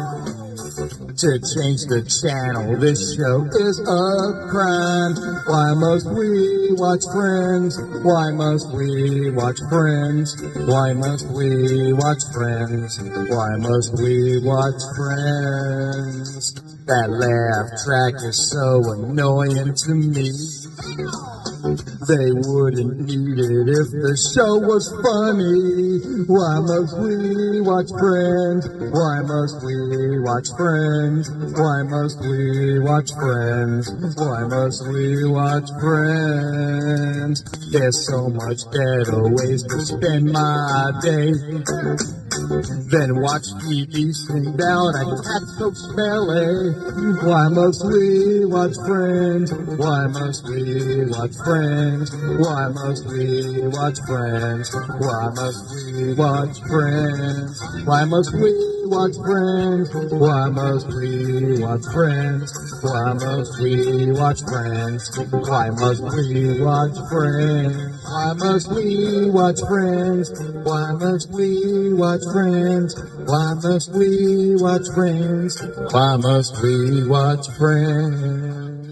To change the channel, this show is a crime. Why must we watch Friends? Why must we watch Friends? Why must we watch Friends? Why must we watch Friends? That laugh track is so annoying to me. They wouldn't need it if the show was funny. Why must we watch Friends? Why must we watch Friends? Why must we watch Friends? Why must we watch Friends? There's so much better ways to spend my day than watch TV sing down a cat so smelly. Why must we watch Friends? Why must we watch Friends? Why must we watch Friends? Why must we watch Friends? Why must we watch Friends? Why must we watch Friends? Why must we watch Friends? Why must we watch Friends? Why must we watch Friends? Why must we watch Friends? Why must we watch Friends? Why must we watch Friends?